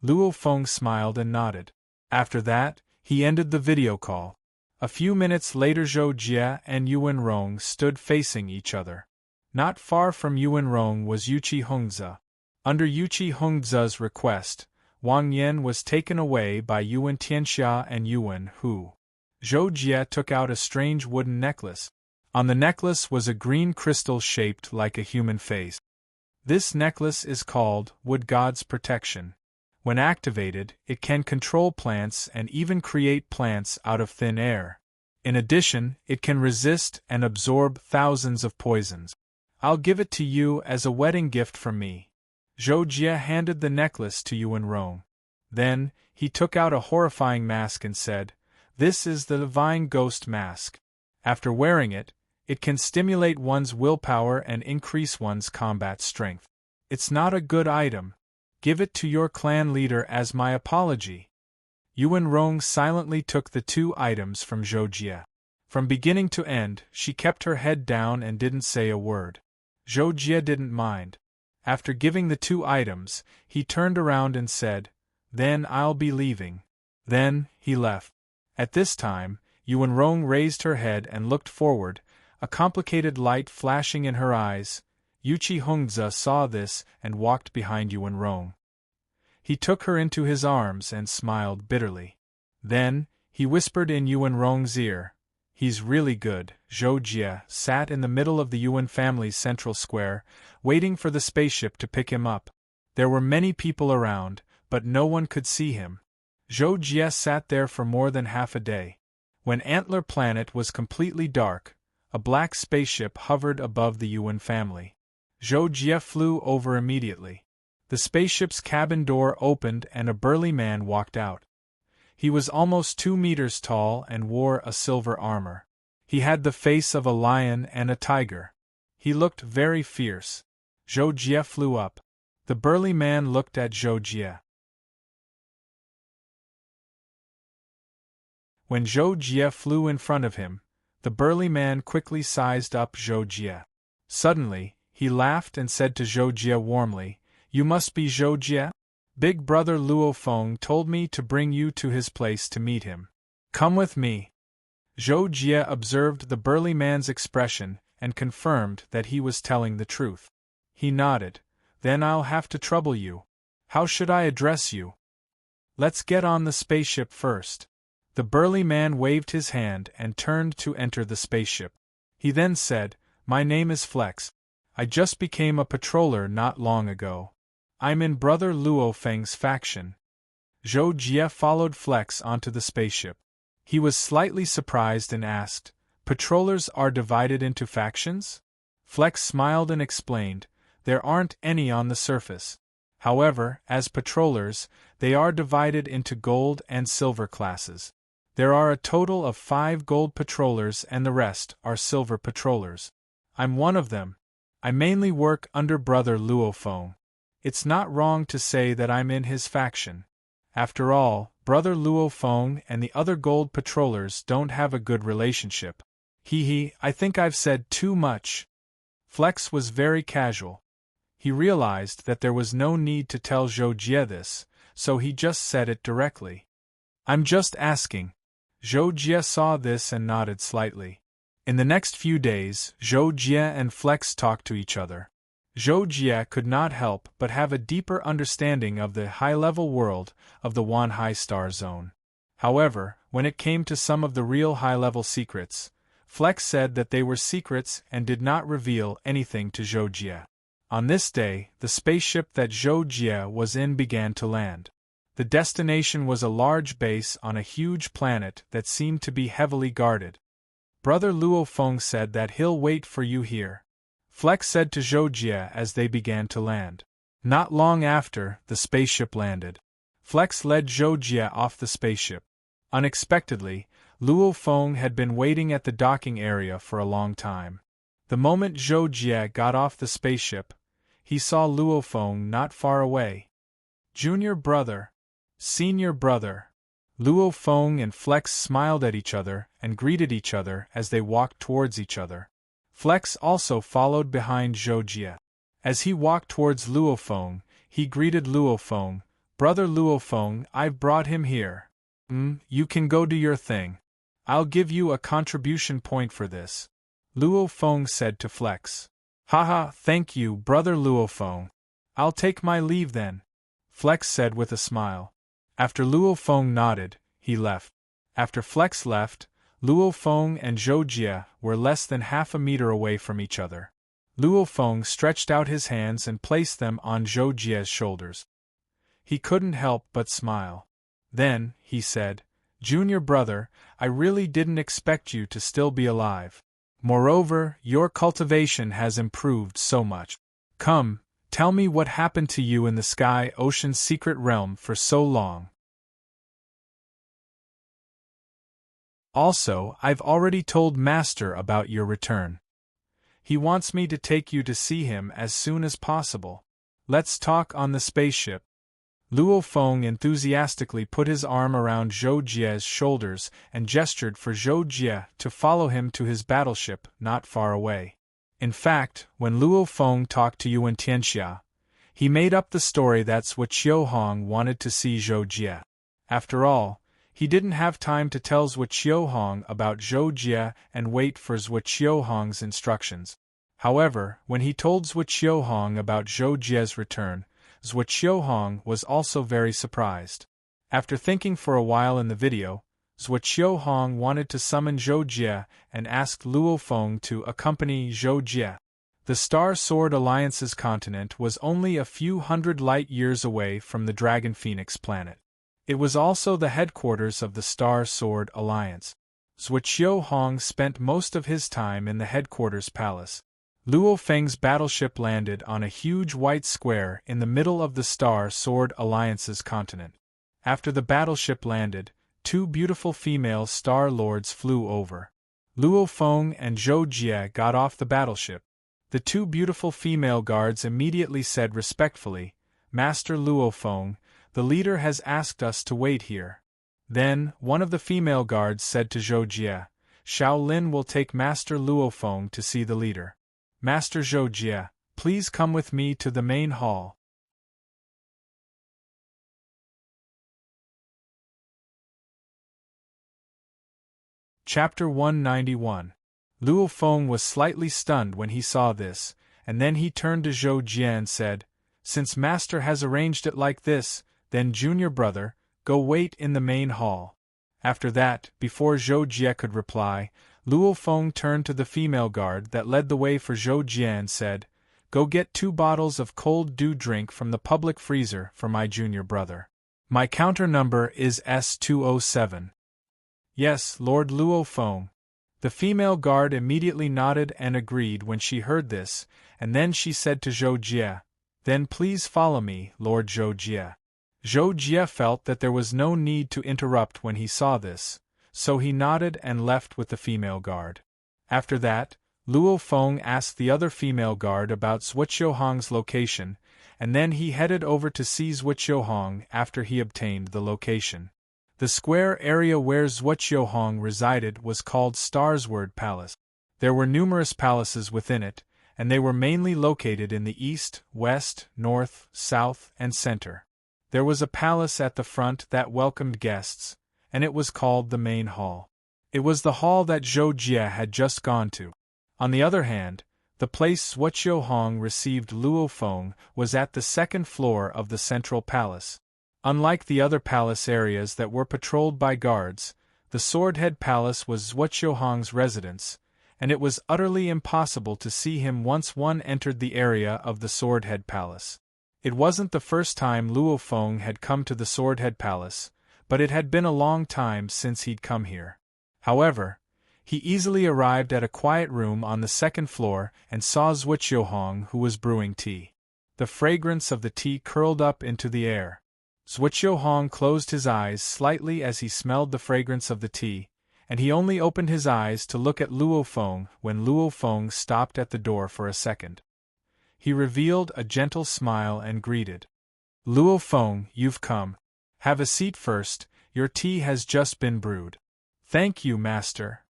Luo Feng smiled and nodded. After that, he ended the video call. A few minutes later Zhou Jie and Yuan Rong stood facing each other. Not far from Yuan Rong was Yuqi Hongzi. Under Yuqi Hongzi's request, Wang Yan was taken away by Yuan Tianxia and Yuan Hu. Zhou Jie took out a strange wooden necklace. On the necklace was a green crystal shaped like a human face. This necklace is called Wood God's Protection. When activated, it can control plants and even create plants out of thin air. In addition, it can resist and absorb thousands of poisons. I'll give it to you as a wedding gift from me. Zhou Jie handed the necklace to Yuan Rong. Then, he took out a horrifying mask and said, "This is the Divine Ghost Mask. After wearing it, it can stimulate one's willpower and increase one's combat strength. It's not a good item. Give it to your clan leader as my apology." Yuan Rong silently took the two items from Zhou Jie. From beginning to end, she kept her head down and didn't say a word. Zhou Jie didn't mind. After giving the two items, he turned around and said, "Then I'll be leaving." Then, he left. At this time, Yuan Rong raised her head and looked forward, a complicated light flashing in her eyes. Yuqi Hongzi saw this and walked behind Yuan Rong. He took her into his arms and smiled bitterly. Then, he whispered in Yuan Rong's ear, "He's really good." Zhou Jie sat in the middle of the Yuan family's central square, waiting for the spaceship to pick him up. There were many people around, but no one could see him. Zhou Jie sat there for more than half a day. When Antler Planet was completely dark, a black spaceship hovered above the Yuan family. Zhou Jie flew over immediately. The spaceship's cabin door opened and a burly man walked out. He was almost 2 meters tall and wore a silver armor. He had the face of a lion and a tiger. He looked very fierce. Zhou Jie flew up. The burly man looked at Zhou Jie. When Zhou Jie flew in front of him, the burly man quickly sized up Zhou Jie. Suddenly, he laughed and said to Zhou Jie warmly, "You must be Zhou Jie? Big brother Luo Feng told me to bring you to his place to meet him. Come with me." Zhou Jie observed the burly man's expression and confirmed that he was telling the truth. He nodded. "Then I'll have to trouble you. How should I address you?" "Let's get on the spaceship first." The burly man waved his hand and turned to enter the spaceship. He then said, "My name is Flex. I just became a patroller not long ago. I'm in Brother Luo Feng's faction." Zhou Jie followed Flex onto the spaceship. He was slightly surprised and asked, "Patrollers are divided into factions?" Flex smiled and explained, "There aren't any on the surface. However, as patrollers, they are divided into gold and silver classes. There are a total of 5 gold patrollers and the rest are silver patrollers. I'm one of them. I mainly work under Brother Luo Feng. It's not wrong to say that I'm in his faction. After all, Brother Luo Feng and the other gold patrollers don't have a good relationship." I think I've said too much." Flex was very casual. He realized that there was no need to tell Zhou Jie this, so he just said it directly. "I'm just asking." Zhou Jie saw this and nodded slightly. In the next few days, Zhou Jie and Flex talked to each other. Zhou Jie could not help but have a deeper understanding of the high-level world of the Wanhai Star Zone. However, when it came to some of the real high-level secrets, Flex said that they were secrets and did not reveal anything to Zhou Jie. On this day, the spaceship that Zhou Jie was in began to land. The destination was a large base on a huge planet that seemed to be heavily guarded. Brother Luo Feng said that he'll wait for you here, Flex said to Zhou Jie as they began to land. Not long after, the spaceship landed. Flex led Zhou Jie off the spaceship. Unexpectedly, Luo Feng had been waiting at the docking area for a long time. The moment Zhou Jie got off the spaceship, he saw Luo Feng not far away. Junior brother. Senior brother. Luo Feng and Flex smiled at each other and greeted each other as they walked towards each other. Flex also followed behind Zhou Jie. As he walked towards Luo Feng, he greeted Luo Feng, "Brother Luo Feng, I've brought him here. You can go do your thing. I'll give you a contribution point for this," Luo Feng said to Flex. "Haha, thank you, Brother Luo Feng. I'll take my leave then," Flex said with a smile. After Luo Feng nodded, he left. After Flex left, Luo Feng and Zhou Jie were less than half a meter away from each other. Luo Feng stretched out his hands and placed them on Zhou Jie's shoulders. He couldn't help but smile. Then, he said, "Junior brother, I really didn't expect you to still be alive. Moreover, your cultivation has improved so much. Come, tell me what happened to you in the Sky Ocean's secret realm for so long. Also, I've already told Master about your return. He wants me to take you to see him as soon as possible. Let's talk on the spaceship." Luo Feng enthusiastically put his arm around Zhou Jie's shoulders and gestured for Zhou Jie to follow him to his battleship not far away. In fact, when Luo Feng talked to Yuan Tianxia, he made up the story that Zhuo Qiuhong wanted to see Zhou Jie. After all, he didn't have time to tell Zhuo Qiuhong about Zhou Jie and wait for Zhuo Qiuhong's instructions. However, when he told Zhuo Qiuhong about Zhou Jie's return, Zhuo Qiuhong was also very surprised. After thinking for a while in the video, Zhuo Qiuhong wanted to summon Zhou Jie and asked Luo Feng to accompany Zhou Jie. The Star Sword Alliance's continent was only a few hundred light-years away from the Dragon Phoenix planet. It was also the headquarters of the Star Sword Alliance. Zhuo Qiuhong spent most of his time in the headquarters palace. Luo Feng's battleship landed on a huge white square in the middle of the Star Sword Alliance's continent. After the battleship landed, two beautiful female Star Lords flew over. Luo Feng and Zhou Jie got off the battleship. The two beautiful female guards immediately said respectfully, "Master Luo Feng, the leader has asked us to wait here." Then, one of the female guards said to Zhou Jie, "Xiao Lin will take Master Luo Feng to see the leader. Master Zhou Jie, please come with me to the main hall." Chapter 191. Luo Feng was slightly stunned when he saw this, and then he turned to Zhou Jie and said, "Since Master has arranged it like this, then junior brother, go wait in the main hall." After that, before Zhou Jie could reply, Luo Feng turned to the female guard that led the way for Zhou Jie and said, "Go get 2 bottles of cold dew drink from the public freezer for my junior brother. My counter number is S207. "Yes, Lord Luo Feng." The female guard immediately nodded and agreed when she heard this, and then she said to Zhou Jie, "Then please follow me, Lord Zhou Jie." Zhou Jie felt that there was no need to interrupt when he saw this, so he nodded and left with the female guard. After that, Luo Feng asked the other female guard about Zhuo Qiuhong's location, and then he headed over to see Zhuo Qiuhong after he obtained the location. The square area where Zhuo Qiuhong resided was called Starsword Palace. There were numerous palaces within it, and they were mainly located in the east, west, north, south, and center. There was a palace at the front that welcomed guests, and it was called the main hall. It was the hall that Zhou Jie had just gone to. On the other hand, the place Zhuo Qiuhong received Luo Feng was at the second floor of the central palace. Unlike the other palace areas that were patrolled by guards, the Swordhead Palace was Zhuo Qiuhong's residence, and it was utterly impossible to see him once one entered the area of the Swordhead Palace. It wasn't the first time Luo Feng had come to the Swordhead Palace, but it had been a long time since he'd come here. However, he easily arrived at a quiet room on the second floor and saw Zhuqiuhong, who was brewing tea. The fragrance of the tea curled up into the air. Zhuqiuhong closed his eyes slightly as he smelled the fragrance of the tea, and he only opened his eyes to look at Luo Feng when Luo Feng stopped at the door for a second. He revealed a gentle smile and greeted. Luo Feng, you've come. Have a seat first, your tea has just been brewed. Thank you, master.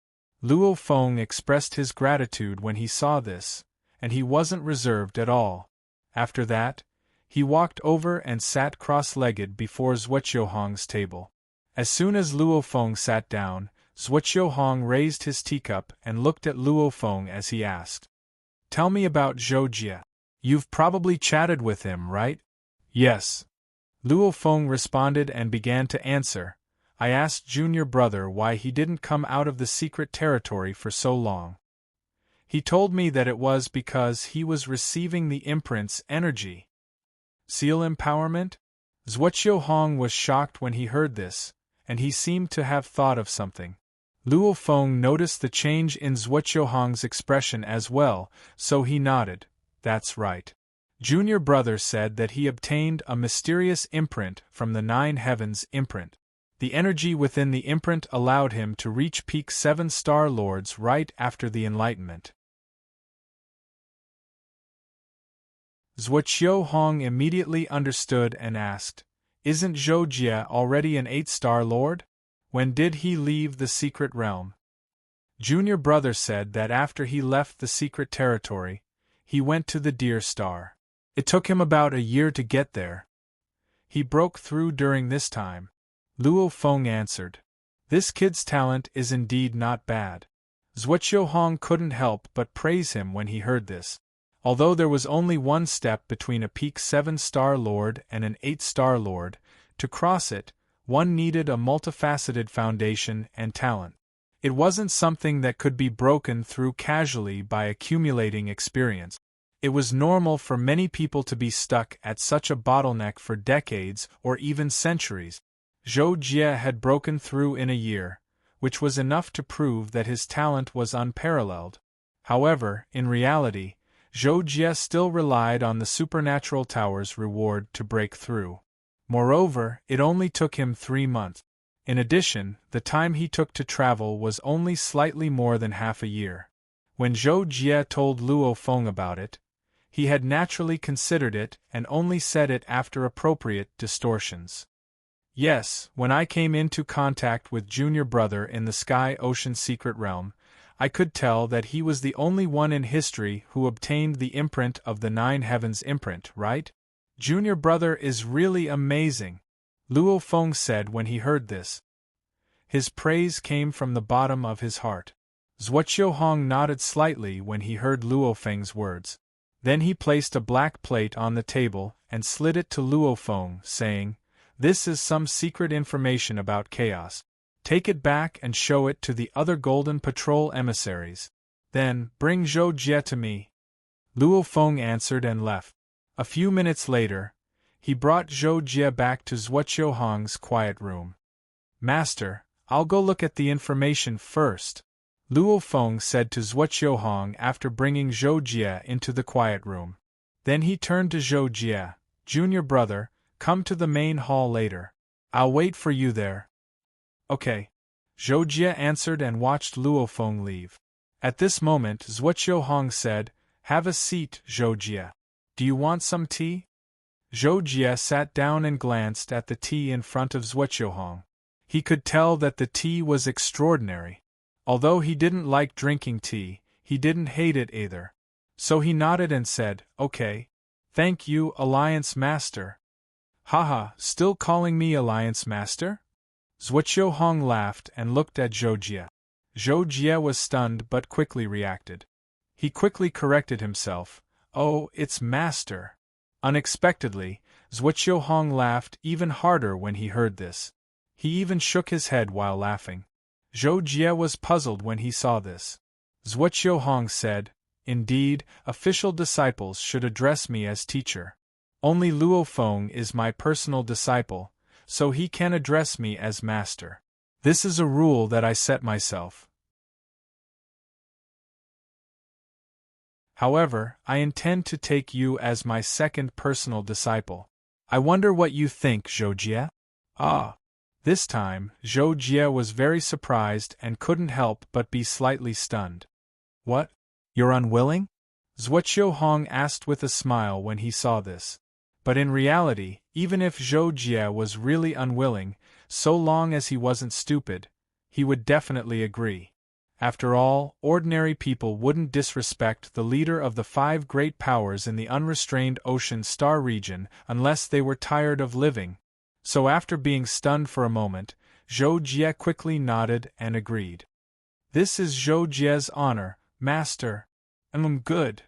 Luo Feng expressed his gratitude when he saw this, and he wasn't reserved at all. After that, he walked over and sat cross-legged before Zhuqiuhong's table. As soon as Luo Feng sat down, Zhuqiuhong raised his teacup and looked at Luo Feng as he asked. Tell me about Zhou Jie. You've probably chatted with him, right? Yes. Luo Feng responded and began to answer. I asked Junior Brother why he didn't come out of the secret territory for so long. He told me that it was because he was receiving the imprint's energy. Seal empowerment? Zhuqiuhong was shocked when he heard this, and he seemed to have thought of something. Luo Feng noticed the change in Zhuqiuhong's expression as well, so he nodded. That's right. Junior Brother said that he obtained a mysterious imprint from the Nine Heavens imprint. The energy within the imprint allowed him to reach peak 7 Star Lords right after the Enlightenment. Zhuqiuhong immediately understood and asked, Isn't Zhou Jie already an 8-star lord? When did he leave the secret realm? Junior Brother said that after he left the secret territory, he went to the Deer Star. It took him about a year to get there. He broke through during this time. Luo Feng answered. This kid's talent is indeed not bad. Zhuqiuhong couldn't help but praise him when he heard this. Although there was only one step between a peak 7-star lord and an 8-star lord, to cross it, one needed a multifaceted foundation and talent. It wasn't something that could be broken through casually by accumulating experience. It was normal for many people to be stuck at such a bottleneck for decades or even centuries. Zhou Jie had broken through in a year, which was enough to prove that his talent was unparalleled. However, in reality, Zhou Jie still relied on the supernatural tower's reward to break through. Moreover, it only took him 3 months. In addition, the time he took to travel was only slightly more than half a year. When Zhou Jie told Luo Feng about it, he had naturally considered it and only said it after appropriate distortions. Yes, when I came into contact with Junior Brother in the Sky Ocean Secret Realm, I could tell that he was the only one in history who obtained the imprint of the Nine Heavens imprint, right? Junior Brother is really amazing, Luo Feng said when he heard this. His praise came from the bottom of his heart. Zhuqiuhong nodded slightly when he heard Luo Feng's words. Then he placed a black plate on the table and slid it to Luo Feng, saying, This is some secret information about chaos. Take it back and show it to the other Golden Patrol emissaries. Then, bring Zhou Jie to me. Luo Feng answered and left. A few minutes later, he brought Zhou Jie back to Zhuqiuhong's quiet room. Master, I'll go look at the information first, Luo Feng said to Zhuqiuhong after bringing Zhou Jie into the quiet room. Then he turned to Zhou Jie. Junior Brother, come to the main hall later. I'll wait for you there. Okay. Zhou Jie answered and watched Luo Feng leave. At this moment Zhuqiuhong said, Have a seat, Zhou Jie. Do you want some tea? Zhou Jie sat down and glanced at the tea in front of Zhuqiuhong. He could tell that the tea was extraordinary. Although he didn't like drinking tea, he didn't hate it either. So he nodded and said, Okay. Thank you, Alliance Master. Haha, still calling me Alliance Master? Zhuqiuhong laughed and looked at Zhou Jie. Zhou Jie was stunned but quickly reacted. He quickly corrected himself. Oh, it's Master. Unexpectedly, Zhuqiuhong laughed even harder when he heard this. He even shook his head while laughing. Zhou Jie was puzzled when he saw this. Zhuqiuhong said, Indeed, official disciples should address me as teacher. Only Luo Feng is my personal disciple, so he can address me as master. This is a rule that I set myself. However, I intend to take you as my second personal disciple. I wonder what you think, Zhou Jie? Ah! This time, Zhou Jie was very surprised and couldn't help but be slightly stunned. What? You're unwilling? Zhuoqiu Hong asked with a smile when he saw this. But in reality, even if Zhou Jie was really unwilling, so long as he wasn't stupid, he would definitely agree. After all, ordinary people wouldn't disrespect the leader of the 5 great powers in the unrestrained ocean star region unless they were tired of living. So after being stunned for a moment, Zhou Jie quickly nodded and agreed. This is Zhou Jie's honor, master. Good.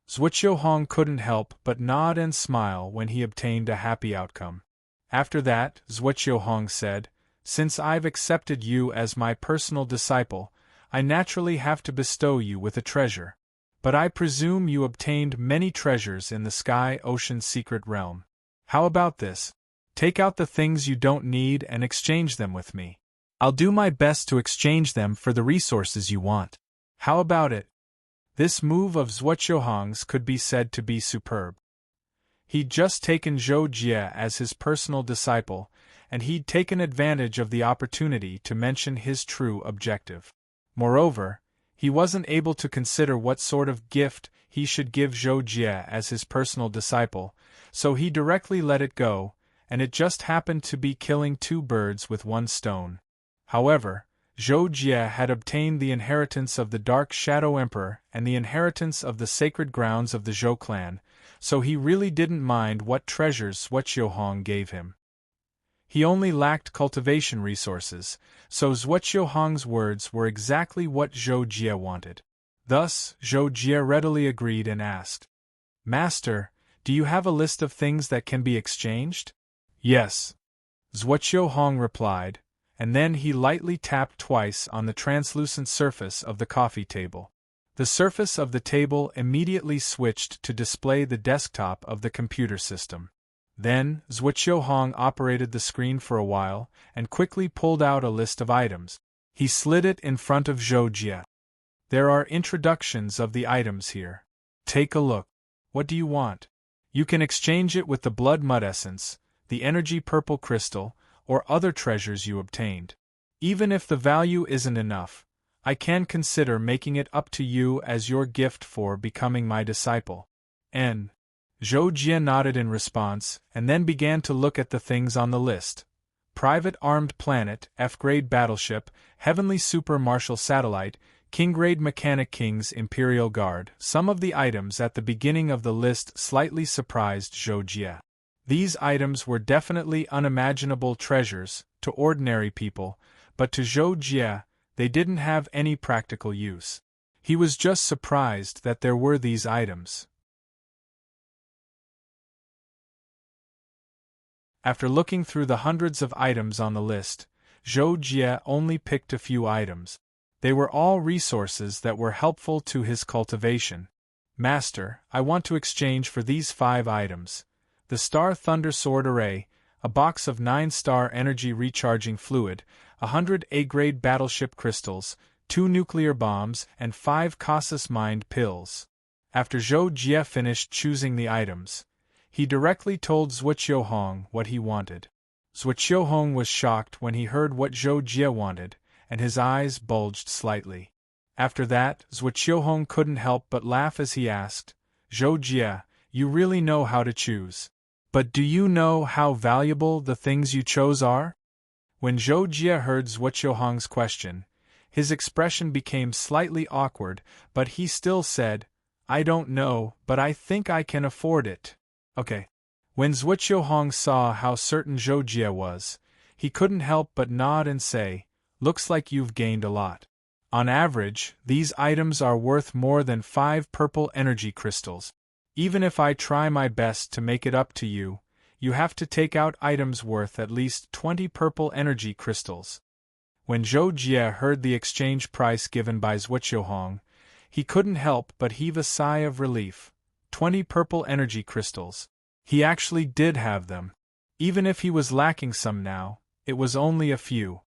Zhuoqiu Hong couldn't help but nod and smile when he obtained a happy outcome. After that, Zhuoqiu Hong said, Since I've accepted you as my personal disciple, I naturally have to bestow you with a treasure. But I presume you obtained many treasures in the Sky-Ocean secret realm. How about this? Take out the things you don't need and exchange them with me. I'll do my best to exchange them for the resources you want. How about it? This move of Zhuoqiu Hong's could be said to be superb. He'd just taken Zhou Jie as his personal disciple, and he'd taken advantage of the opportunity to mention his true objective. Moreover, he wasn't able to consider what sort of gift he should give Zhou Jie as his personal disciple, so he directly let it go, and it just happened to be killing 2 birds with 1 stone. However, Zhou Jie had obtained the inheritance of the Dark Shadow Emperor and the inheritance of the sacred grounds of the Zhou clan, so he really didn't mind what treasures Zhuoqiu Hong gave him. He only lacked cultivation resources, so Zhuoqiu Hong's words were exactly what Zhou Jie wanted. Thus, Zhou Jie readily agreed and asked, Master, do you have a list of things that can be exchanged? Yes. Zhuoqiu Hong replied, and then he lightly tapped twice on the translucent surface of the coffee table. The surface of the table immediately switched to display the desktop of the computer system. Then, Zhuoqiu Hong operated the screen for a while and quickly pulled out a list of items. He slid it in front of Zhou Jie. There are introductions of the items here. Take a look. What do you want? You can exchange it with the blood mud essence, the energy purple crystal, or other treasures you obtained. Even if the value isn't enough, I can consider making it up to you as your gift for becoming my disciple. N. Zhou Jie nodded in response and then began to look at the things on the list. Private Armed Planet, F-Grade Battleship, Heavenly Super Martial Satellite, King-Grade Mechanic King's Imperial Guard. Some of the items at the beginning of the list slightly surprised Zhou Jie. These items were definitely unimaginable treasures to ordinary people, but to Zhou Jie, they didn't have any practical use. He was just surprised that there were these items. After looking through the hundreds of items on the list, Zhou Jie only picked a few items. They were all resources that were helpful to his cultivation. Master, I want to exchange for these 5 items. The Star Thunder Sword Array, a box of 9-star energy recharging fluid, 100 A-grade battleship crystals, 2 nuclear bombs, and 5 Casus Mind pills. After Zhou Jie finished choosing the items, he directly told Zhuoqiu Hong what he wanted. Zhuoqiu Hong was shocked when he heard what Zhou Jie wanted, and his eyes bulged slightly. After that, Zhuoqiu Hong couldn't help but laugh as he asked, Zhou Jie, you really know how to choose. But do you know how valuable the things you chose are? When Zhou Jie heard Zhuoqiu Hong's question, his expression became slightly awkward, but he still said, I don't know, but I think I can afford it. Okay. When Zhuoqiu Hong saw how certain Zhou Jie was, he couldn't help but nod and say, looks like you've gained a lot. On average, these items are worth more than 5 purple energy crystals. Even if I try my best to make it up to you, you have to take out items worth at least 20 purple energy crystals. When Zhou Jie heard the exchange price given by Zhuoqiu Hong, he couldn't help but heave a sigh of relief. 20 purple energy crystals. He actually did have them. Even if he was lacking some now, it was only a few.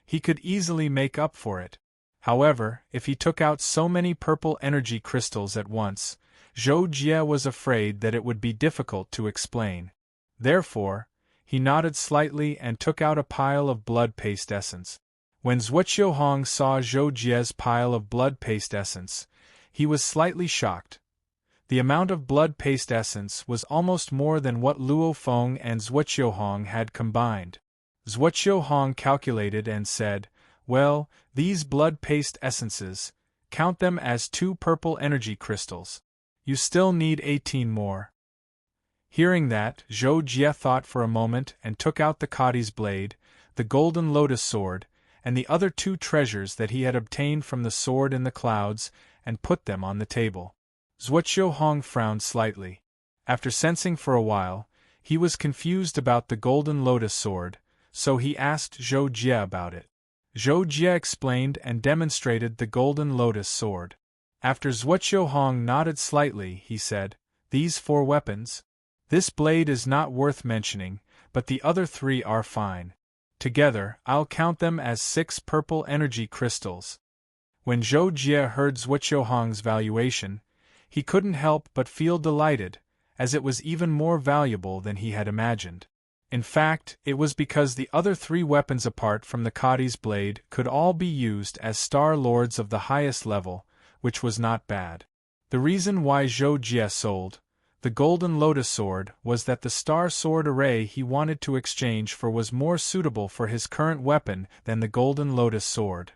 He could easily make up for it. However, if he took out so many purple energy crystals at once, Zhou Jie was afraid that it would be difficult to explain. Therefore, he nodded slightly and took out a pile of blood paste essence. When Zhuoqiuhong saw Zhou Jie's pile of blood paste essence, he was slightly shocked. The amount of blood paste essence was almost more than what Luo Feng and Zhuoqiuhong had combined. Zhuoqiuhong calculated and said, "Well, these blood paste essences, count them as 2 purple energy crystals. You still need 18 more." Hearing that, Zhou Jie thought for a moment and took out the Kadi's blade, the golden lotus sword, and the other 2 treasures that he had obtained from the sword in the clouds, and put them on the table. Zhuoqiuhong frowned slightly. After sensing for a while, he was confused about the golden lotus sword, so he asked Zhou Jie about it. Zhou Jie explained and demonstrated the golden lotus sword. After Zhuoqiuhong nodded slightly, he said, "These 4 weapons? This blade is not worth mentioning, but the other 3 are fine. Together, I'll count them as 6 purple energy crystals." When Zhou Jie heard Zhuoqiuhong's valuation, he couldn't help but feel delighted, as it was even more valuable than he had imagined. In fact, it was because the other 3 weapons apart from the Kadi's blade could all be used as Star Lords of the highest level, which was not bad. The reason why Zhou Jie sold the golden lotus sword was that the star sword array he wanted to exchange for was more suitable for his current weapon than the golden lotus sword.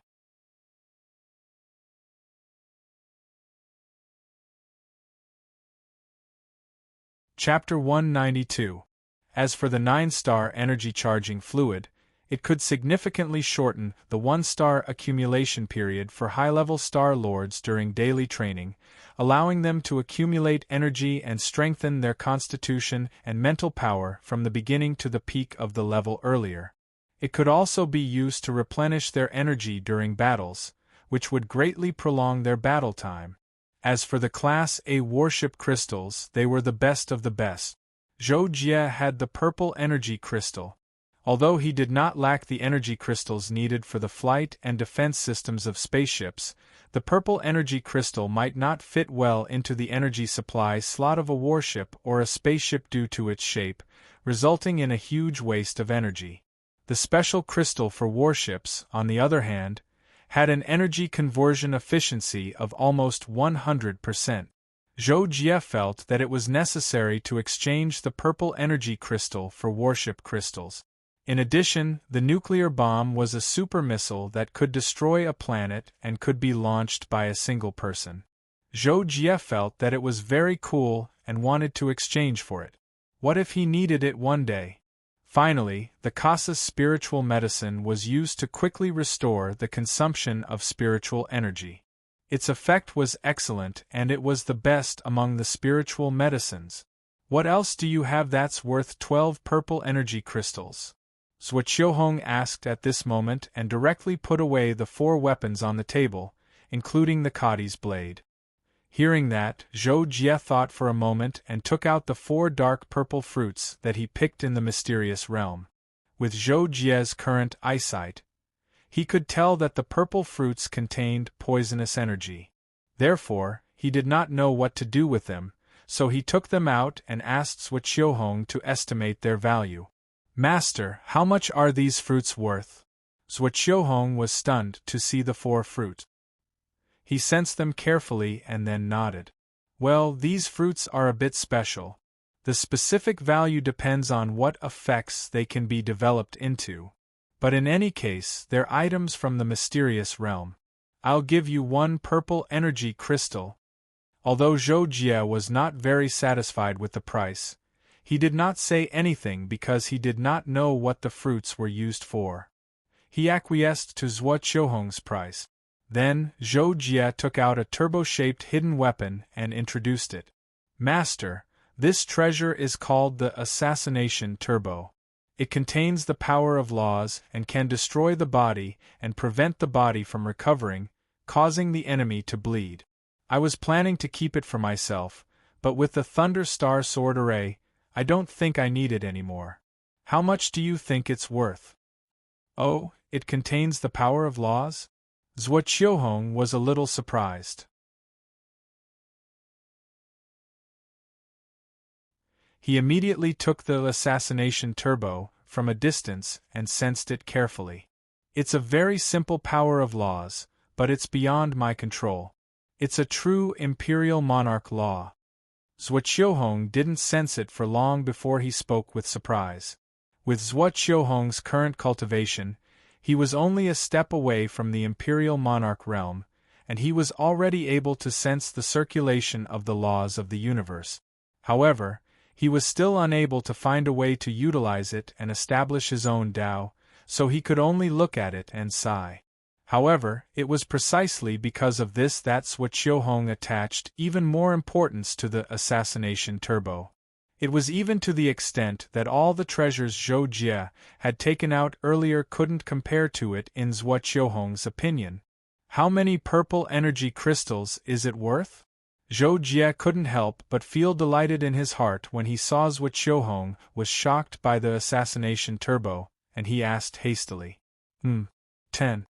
Chapter 192. As for the 9-star energy charging fluid, it could significantly shorten the 1-star accumulation period for high-level Star Lords during daily training, allowing them to accumulate energy and strengthen their constitution and mental power from the beginning to the peak of the level earlier. It could also be used to replenish their energy during battles, which would greatly prolong their battle time. As for the Class A warship crystals, they were the best of the best. Zhou Jie had the purple energy crystal. Although he did not lack the energy crystals needed for the flight and defense systems of spaceships, the purple energy crystal might not fit well into the energy supply slot of a warship or a spaceship due to its shape, resulting in a huge waste of energy. The special crystal for warships, on the other hand, had an energy conversion efficiency of almost 100%. Zhou Jie felt that it was necessary to exchange the purple energy crystal for warship crystals. In addition, the nuclear bomb was a super missile that could destroy a planet and could be launched by a single person. Zhou Jie felt that it was very cool and wanted to exchange for it. What if he needed it one day? Finally, the Casa's spiritual medicine was used to quickly restore the consumption of spiritual energy. Its effect was excellent and it was the best among the spiritual medicines. "What else do you have that's worth 12 purple energy crystals?" Zhuoqiuhong asked at this moment and directly put away the 4 weapons on the table, including the Kadi's blade. Hearing that, Zhou Jie thought for a moment and took out the 4 dark purple fruits that he picked in the mysterious realm. With Zhou Jie's current eyesight, he could tell that the purple fruits contained poisonous energy. Therefore, he did not know what to do with them, so he took them out and asked Zhuoqiuhong to estimate their value. "Master, how much are these fruits worth?" Zhuoqiuhong was stunned to see the 4 fruit. He sensed them carefully and then nodded. "Well, these fruits are a bit special. The specific value depends on what effects they can be developed into. But in any case, they're items from the mysterious realm. I'll give you 1 purple energy crystal." Although Zhou Jie was not very satisfied with the price, he did not say anything because he did not know what the fruits were used for. He acquiesced to Zhuoqiuhong's price. Then, Zhou Jie took out a turbo-shaped hidden weapon and introduced it. "Master, this treasure is called the Assassination Turbo. It contains the power of laws and can destroy the body and prevent the body from recovering, causing the enemy to bleed. I was planning to keep it for myself, but with the Thunder Star Sword Array, I don't think I need it anymore. How much do you think it's worth? Oh, it contains the power of laws? Zhuo Qiuhong was a little surprised. He immediately took the assassination turbo from a distance and sensed it carefully. It's a very simple power of laws, but it's beyond my control. It's a true imperial monarch law. Zhuo Qiuhong didn't sense it for long before he spoke with surprise. With Zhuo Qiuhong's current cultivation, he was only a step away from the imperial monarch realm, and he was already able to sense the circulation of the laws of the universe. However, he was still unable to find a way to utilize it and establish his own Tao, so he could only look at it and sigh. However, it was precisely because of this that Zhuo Qiuhong attached even more importance to the assassination turbo. It was even to the extent that all the treasures Zhou Jie had taken out earlier couldn't compare to it in Zhuo Qiuhong's opinion. How many purple energy crystals is it worth? Zhou Jie couldn't help but feel delighted in his heart when he saw Zhuo Qiuhong was shocked by the assassination turbo, and he asked hastily, 10.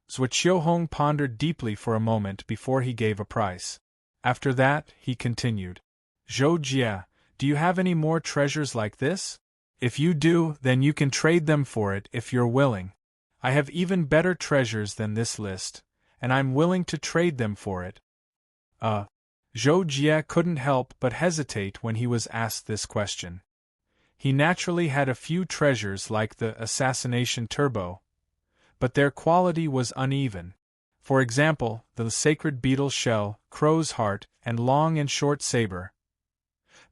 Zhuo Qiuhong pondered deeply for a moment before he gave a price. After that, he continued, Zhou Jie, do you have any more treasures like this? If you do, then you can trade them for it if you're willing. I have even better treasures than this list, and I'm willing to trade them for it. Zhou Jie couldn't help but hesitate when he was asked this question. He naturally had a few treasures like the assassination turbo, but their quality was uneven. For example, the sacred beetle shell, crow's heart, and long and short saber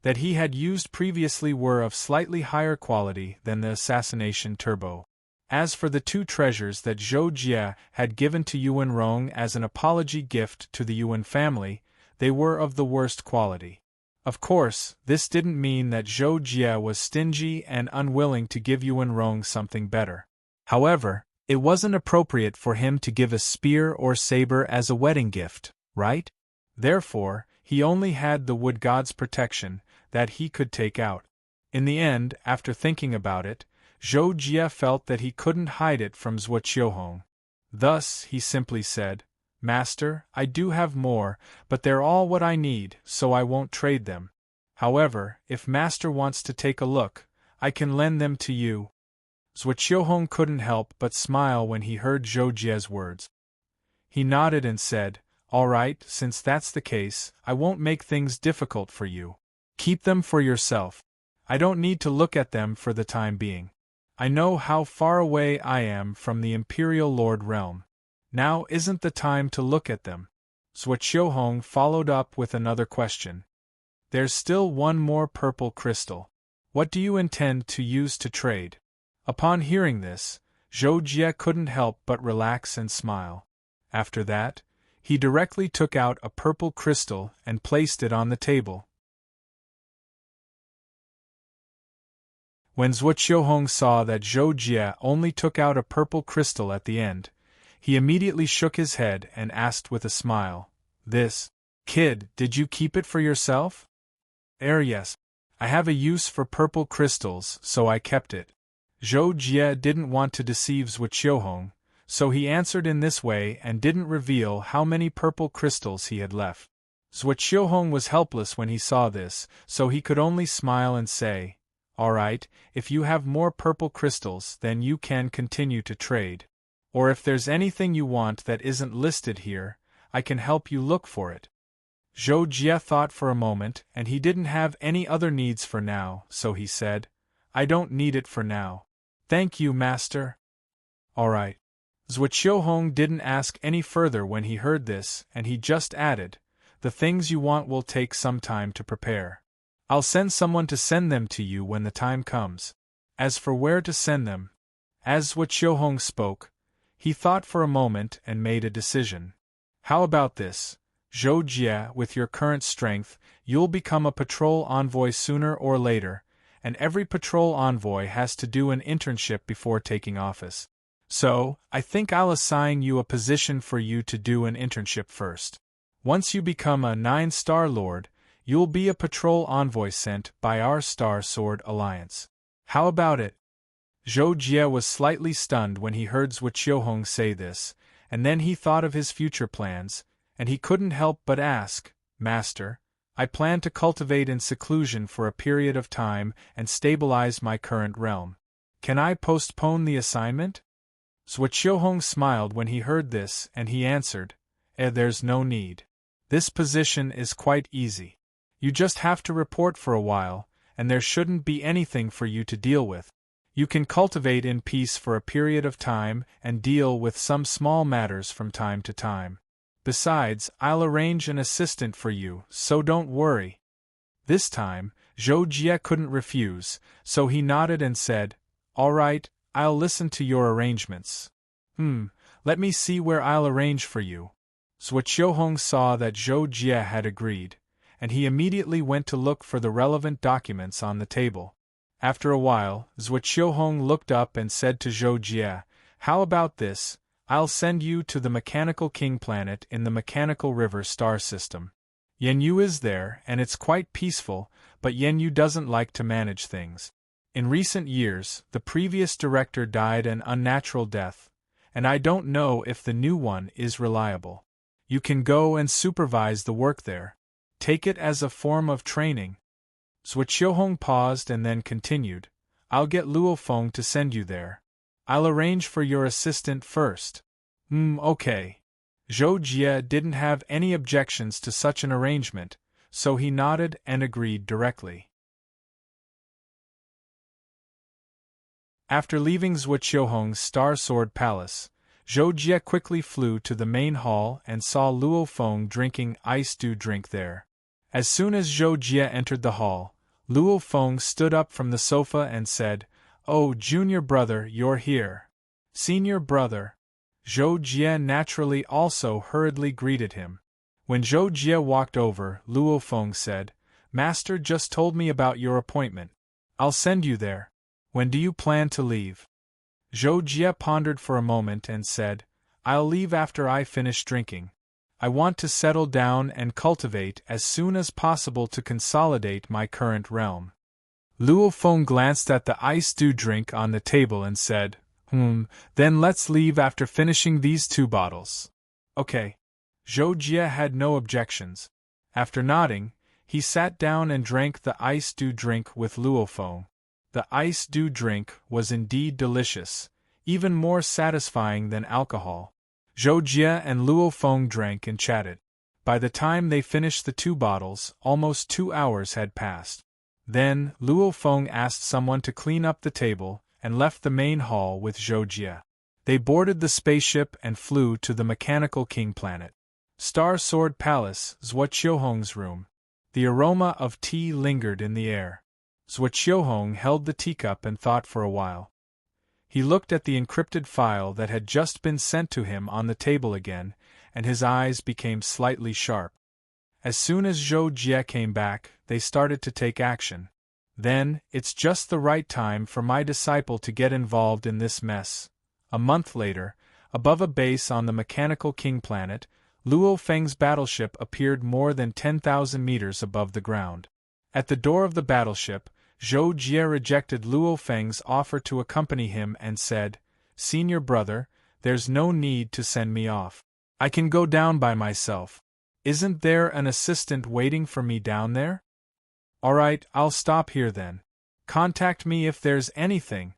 that he had used previously were of slightly higher quality than the assassination turbo. As for the two treasures that Zhou Jie had given to Yuan Rong as an apology gift to the Yuan family, they were of the worst quality. Of course, this didn't mean that Zhou Jie was stingy and unwilling to give Yuan Rong something better. However, it wasn't appropriate for him to give a spear or saber as a wedding gift, right? Therefore, he only had the wood god's protection that he could take out. In the end, after thinking about it, Zhou Jie felt that he couldn't hide it from Zhuo Qiuhong. Thus, he simply said, Master, I do have more, but they're all what I need, so I won't trade them. However, if Master wants to take a look, I can lend them to you. Zhuo Qiuhong couldn't help but smile when he heard Zhou Jie's words. He nodded and said, All right, since that's the case, I won't make things difficult for you. Keep them for yourself. I don't need to look at them for the time being. I know how far away I am from the Imperial Lord realm. Now isn't the time to look at them. Zhuo Qiuhong followed up with another question. There's still one more purple crystal. What do you intend to use to trade? Upon hearing this, Zhou Jie couldn't help but relax and smile. After that, he directly took out a purple crystal and placed it on the table. When Zhuo Qiuhong saw that Zhou Jie only took out a purple crystal at the end, he immediately shook his head and asked with a smile, This, kid, did you keep it for yourself? Yes. I have a use for purple crystals, so I kept it. Zhou Jie didn't want to deceive Zhuo Qiuhong, so he answered in this way and didn't reveal how many purple crystals he had left. Zhuo Qiuhong was helpless when he saw this, so he could only smile and say, All right, if you have more purple crystals, then you can continue to trade. Or if there's anything you want that isn't listed here, I can help you look for it. Zhou Jie thought for a moment, and he didn't have any other needs for now, so he said, I don't need it for now. Thank you, Master. All right. Zhuo Qiuhong didn't ask any further when he heard this, and he just added, The things you want will take some time to prepare. I'll send someone to send them to you when the time comes. As for where to send them, as Zhuo Qiuhong spoke, he thought for a moment and made a decision. How about this, Zhou Jie, with your current strength, you'll become a patrol envoy sooner or later, and every patrol envoy has to do an internship before taking office. So, I think I'll assign you a position for you to do an internship first. Once you become a 9-star lord, You'll be a patrol envoy sent by our Star Sword Alliance. How about it? Zhou Jie was slightly stunned when he heard Zhuo Qiuhong say this, and then he thought of his future plans, and he couldn't help but ask, Master, I plan to cultivate in seclusion for a period of time and stabilize my current realm. Can I postpone the assignment? Zhuo Qiuhong smiled when he heard this, and he answered, there's no need. This position is quite easy. You just have to report for a while, and there shouldn't be anything for you to deal with. You can cultivate in peace for a period of time and deal with some small matters from time to time. Besides, I'll arrange an assistant for you, so don't worry. This time, Zhou Jie couldn't refuse, so he nodded and said, All right, I'll listen to your arrangements. Let me see where I'll arrange for you. Zhuo Qiuhong saw that Zhou Jie had agreed, and he immediately went to look for the relevant documents on the table. After a while, Zhuo Qiuhong looked up and said to Zhou Jie, How about this? I'll send you to the Mechanical King planet in the Mechanical River star system. Yanyu is there, and it's quite peaceful, but Yanyu doesn't like to manage things. In recent years, the previous director died an unnatural death, and I don't know if the new one is reliable. You can go and supervise the work there. Take it as a form of training. Zhuo Qiuhong paused and then continued, I'll get Luo Feng to send you there. I'll arrange for your assistant first. Okay. Zhou Jie didn't have any objections to such an arrangement, so he nodded and agreed directly. After leaving Zhuo Qiuhong's Star Sword Palace, Zhou Jie quickly flew to the main hall and saw Luo Feng drinking ice dew drink there. As soon as Zhou Jie entered the hall, Luo Feng stood up from the sofa and said, Oh, junior brother, you're here. Senior brother. Zhou Jie naturally also hurriedly greeted him. When Zhou Jie walked over, Luo Feng said, Master just told me about your appointment. I'll send you there. When do you plan to leave? Zhou Jie pondered for a moment and said, I'll leave after I finish drinking. I want to settle down and cultivate as soon as possible to consolidate my current realm. Luo Feng glanced at the ice dew drink on the table and said, then let's leave after finishing these 2 bottles. Okay. Zhou Jie had no objections. After nodding, he sat down and drank the ice dew drink with Luo Feng. The ice dew drink was indeed delicious, even more satisfying than alcohol. Zhou Jie and Luo Feng drank and chatted. By the time they finished the 2 bottles, almost 2 hours had passed. Then, Luo Feng asked someone to clean up the table and left the main hall with Zhou Jie. They boarded the spaceship and flew to the Mechanical King planet. Star Sword Palace, Zhuo Qiuhong's room. The aroma of tea lingered in the air. Zhuo Qiuhong held the teacup and thought for a while. He looked at the encrypted file that had just been sent to him on the table again, and his eyes became slightly sharp. As soon as Zhou Jie came back, they started to take action. Then, it's just the right time for my disciple to get involved in this mess. A month later, above a base on the Mechanical King planet, Luo Feng's battleship appeared more than 10,000 meters above the ground. At the door of the battleship, Zhou Jie rejected Luo Feng's offer to accompany him and said, Senior brother, there's no need to send me off. I can go down by myself. Isn't there an assistant waiting for me down there? Alright, I'll stop here then. Contact me if there's anything.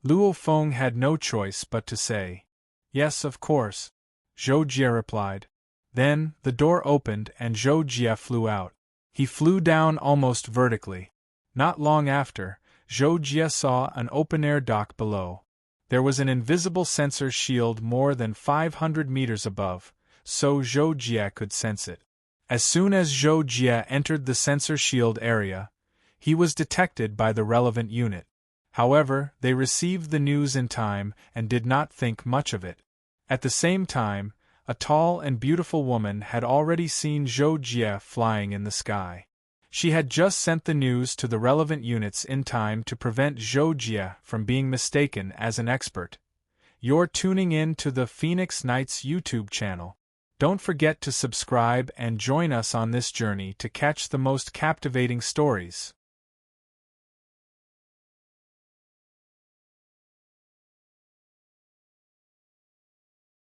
Luo Feng had no choice but to say, Yes, of course. Zhou Jie replied. Then, the door opened and Zhou Jie flew out. He flew down almost vertically. Not long after, Zhou Jie saw an open-air dock below. There was an invisible sensor shield more than 500 meters above, so Zhou Jie could sense it. As soon as Zhou Jie entered the sensor shield area, he was detected by the relevant unit. However, they received the news in time and did not think much of it. At the same time, a tall and beautiful woman had already seen Zhou Jie flying in the sky. She had just sent the news to the relevant units in time to prevent Zhou Jie from being mistaken as an expert. You're tuning in to the Phoenix Knights YouTube channel. Don't forget to subscribe and join us on this journey to catch the most captivating stories.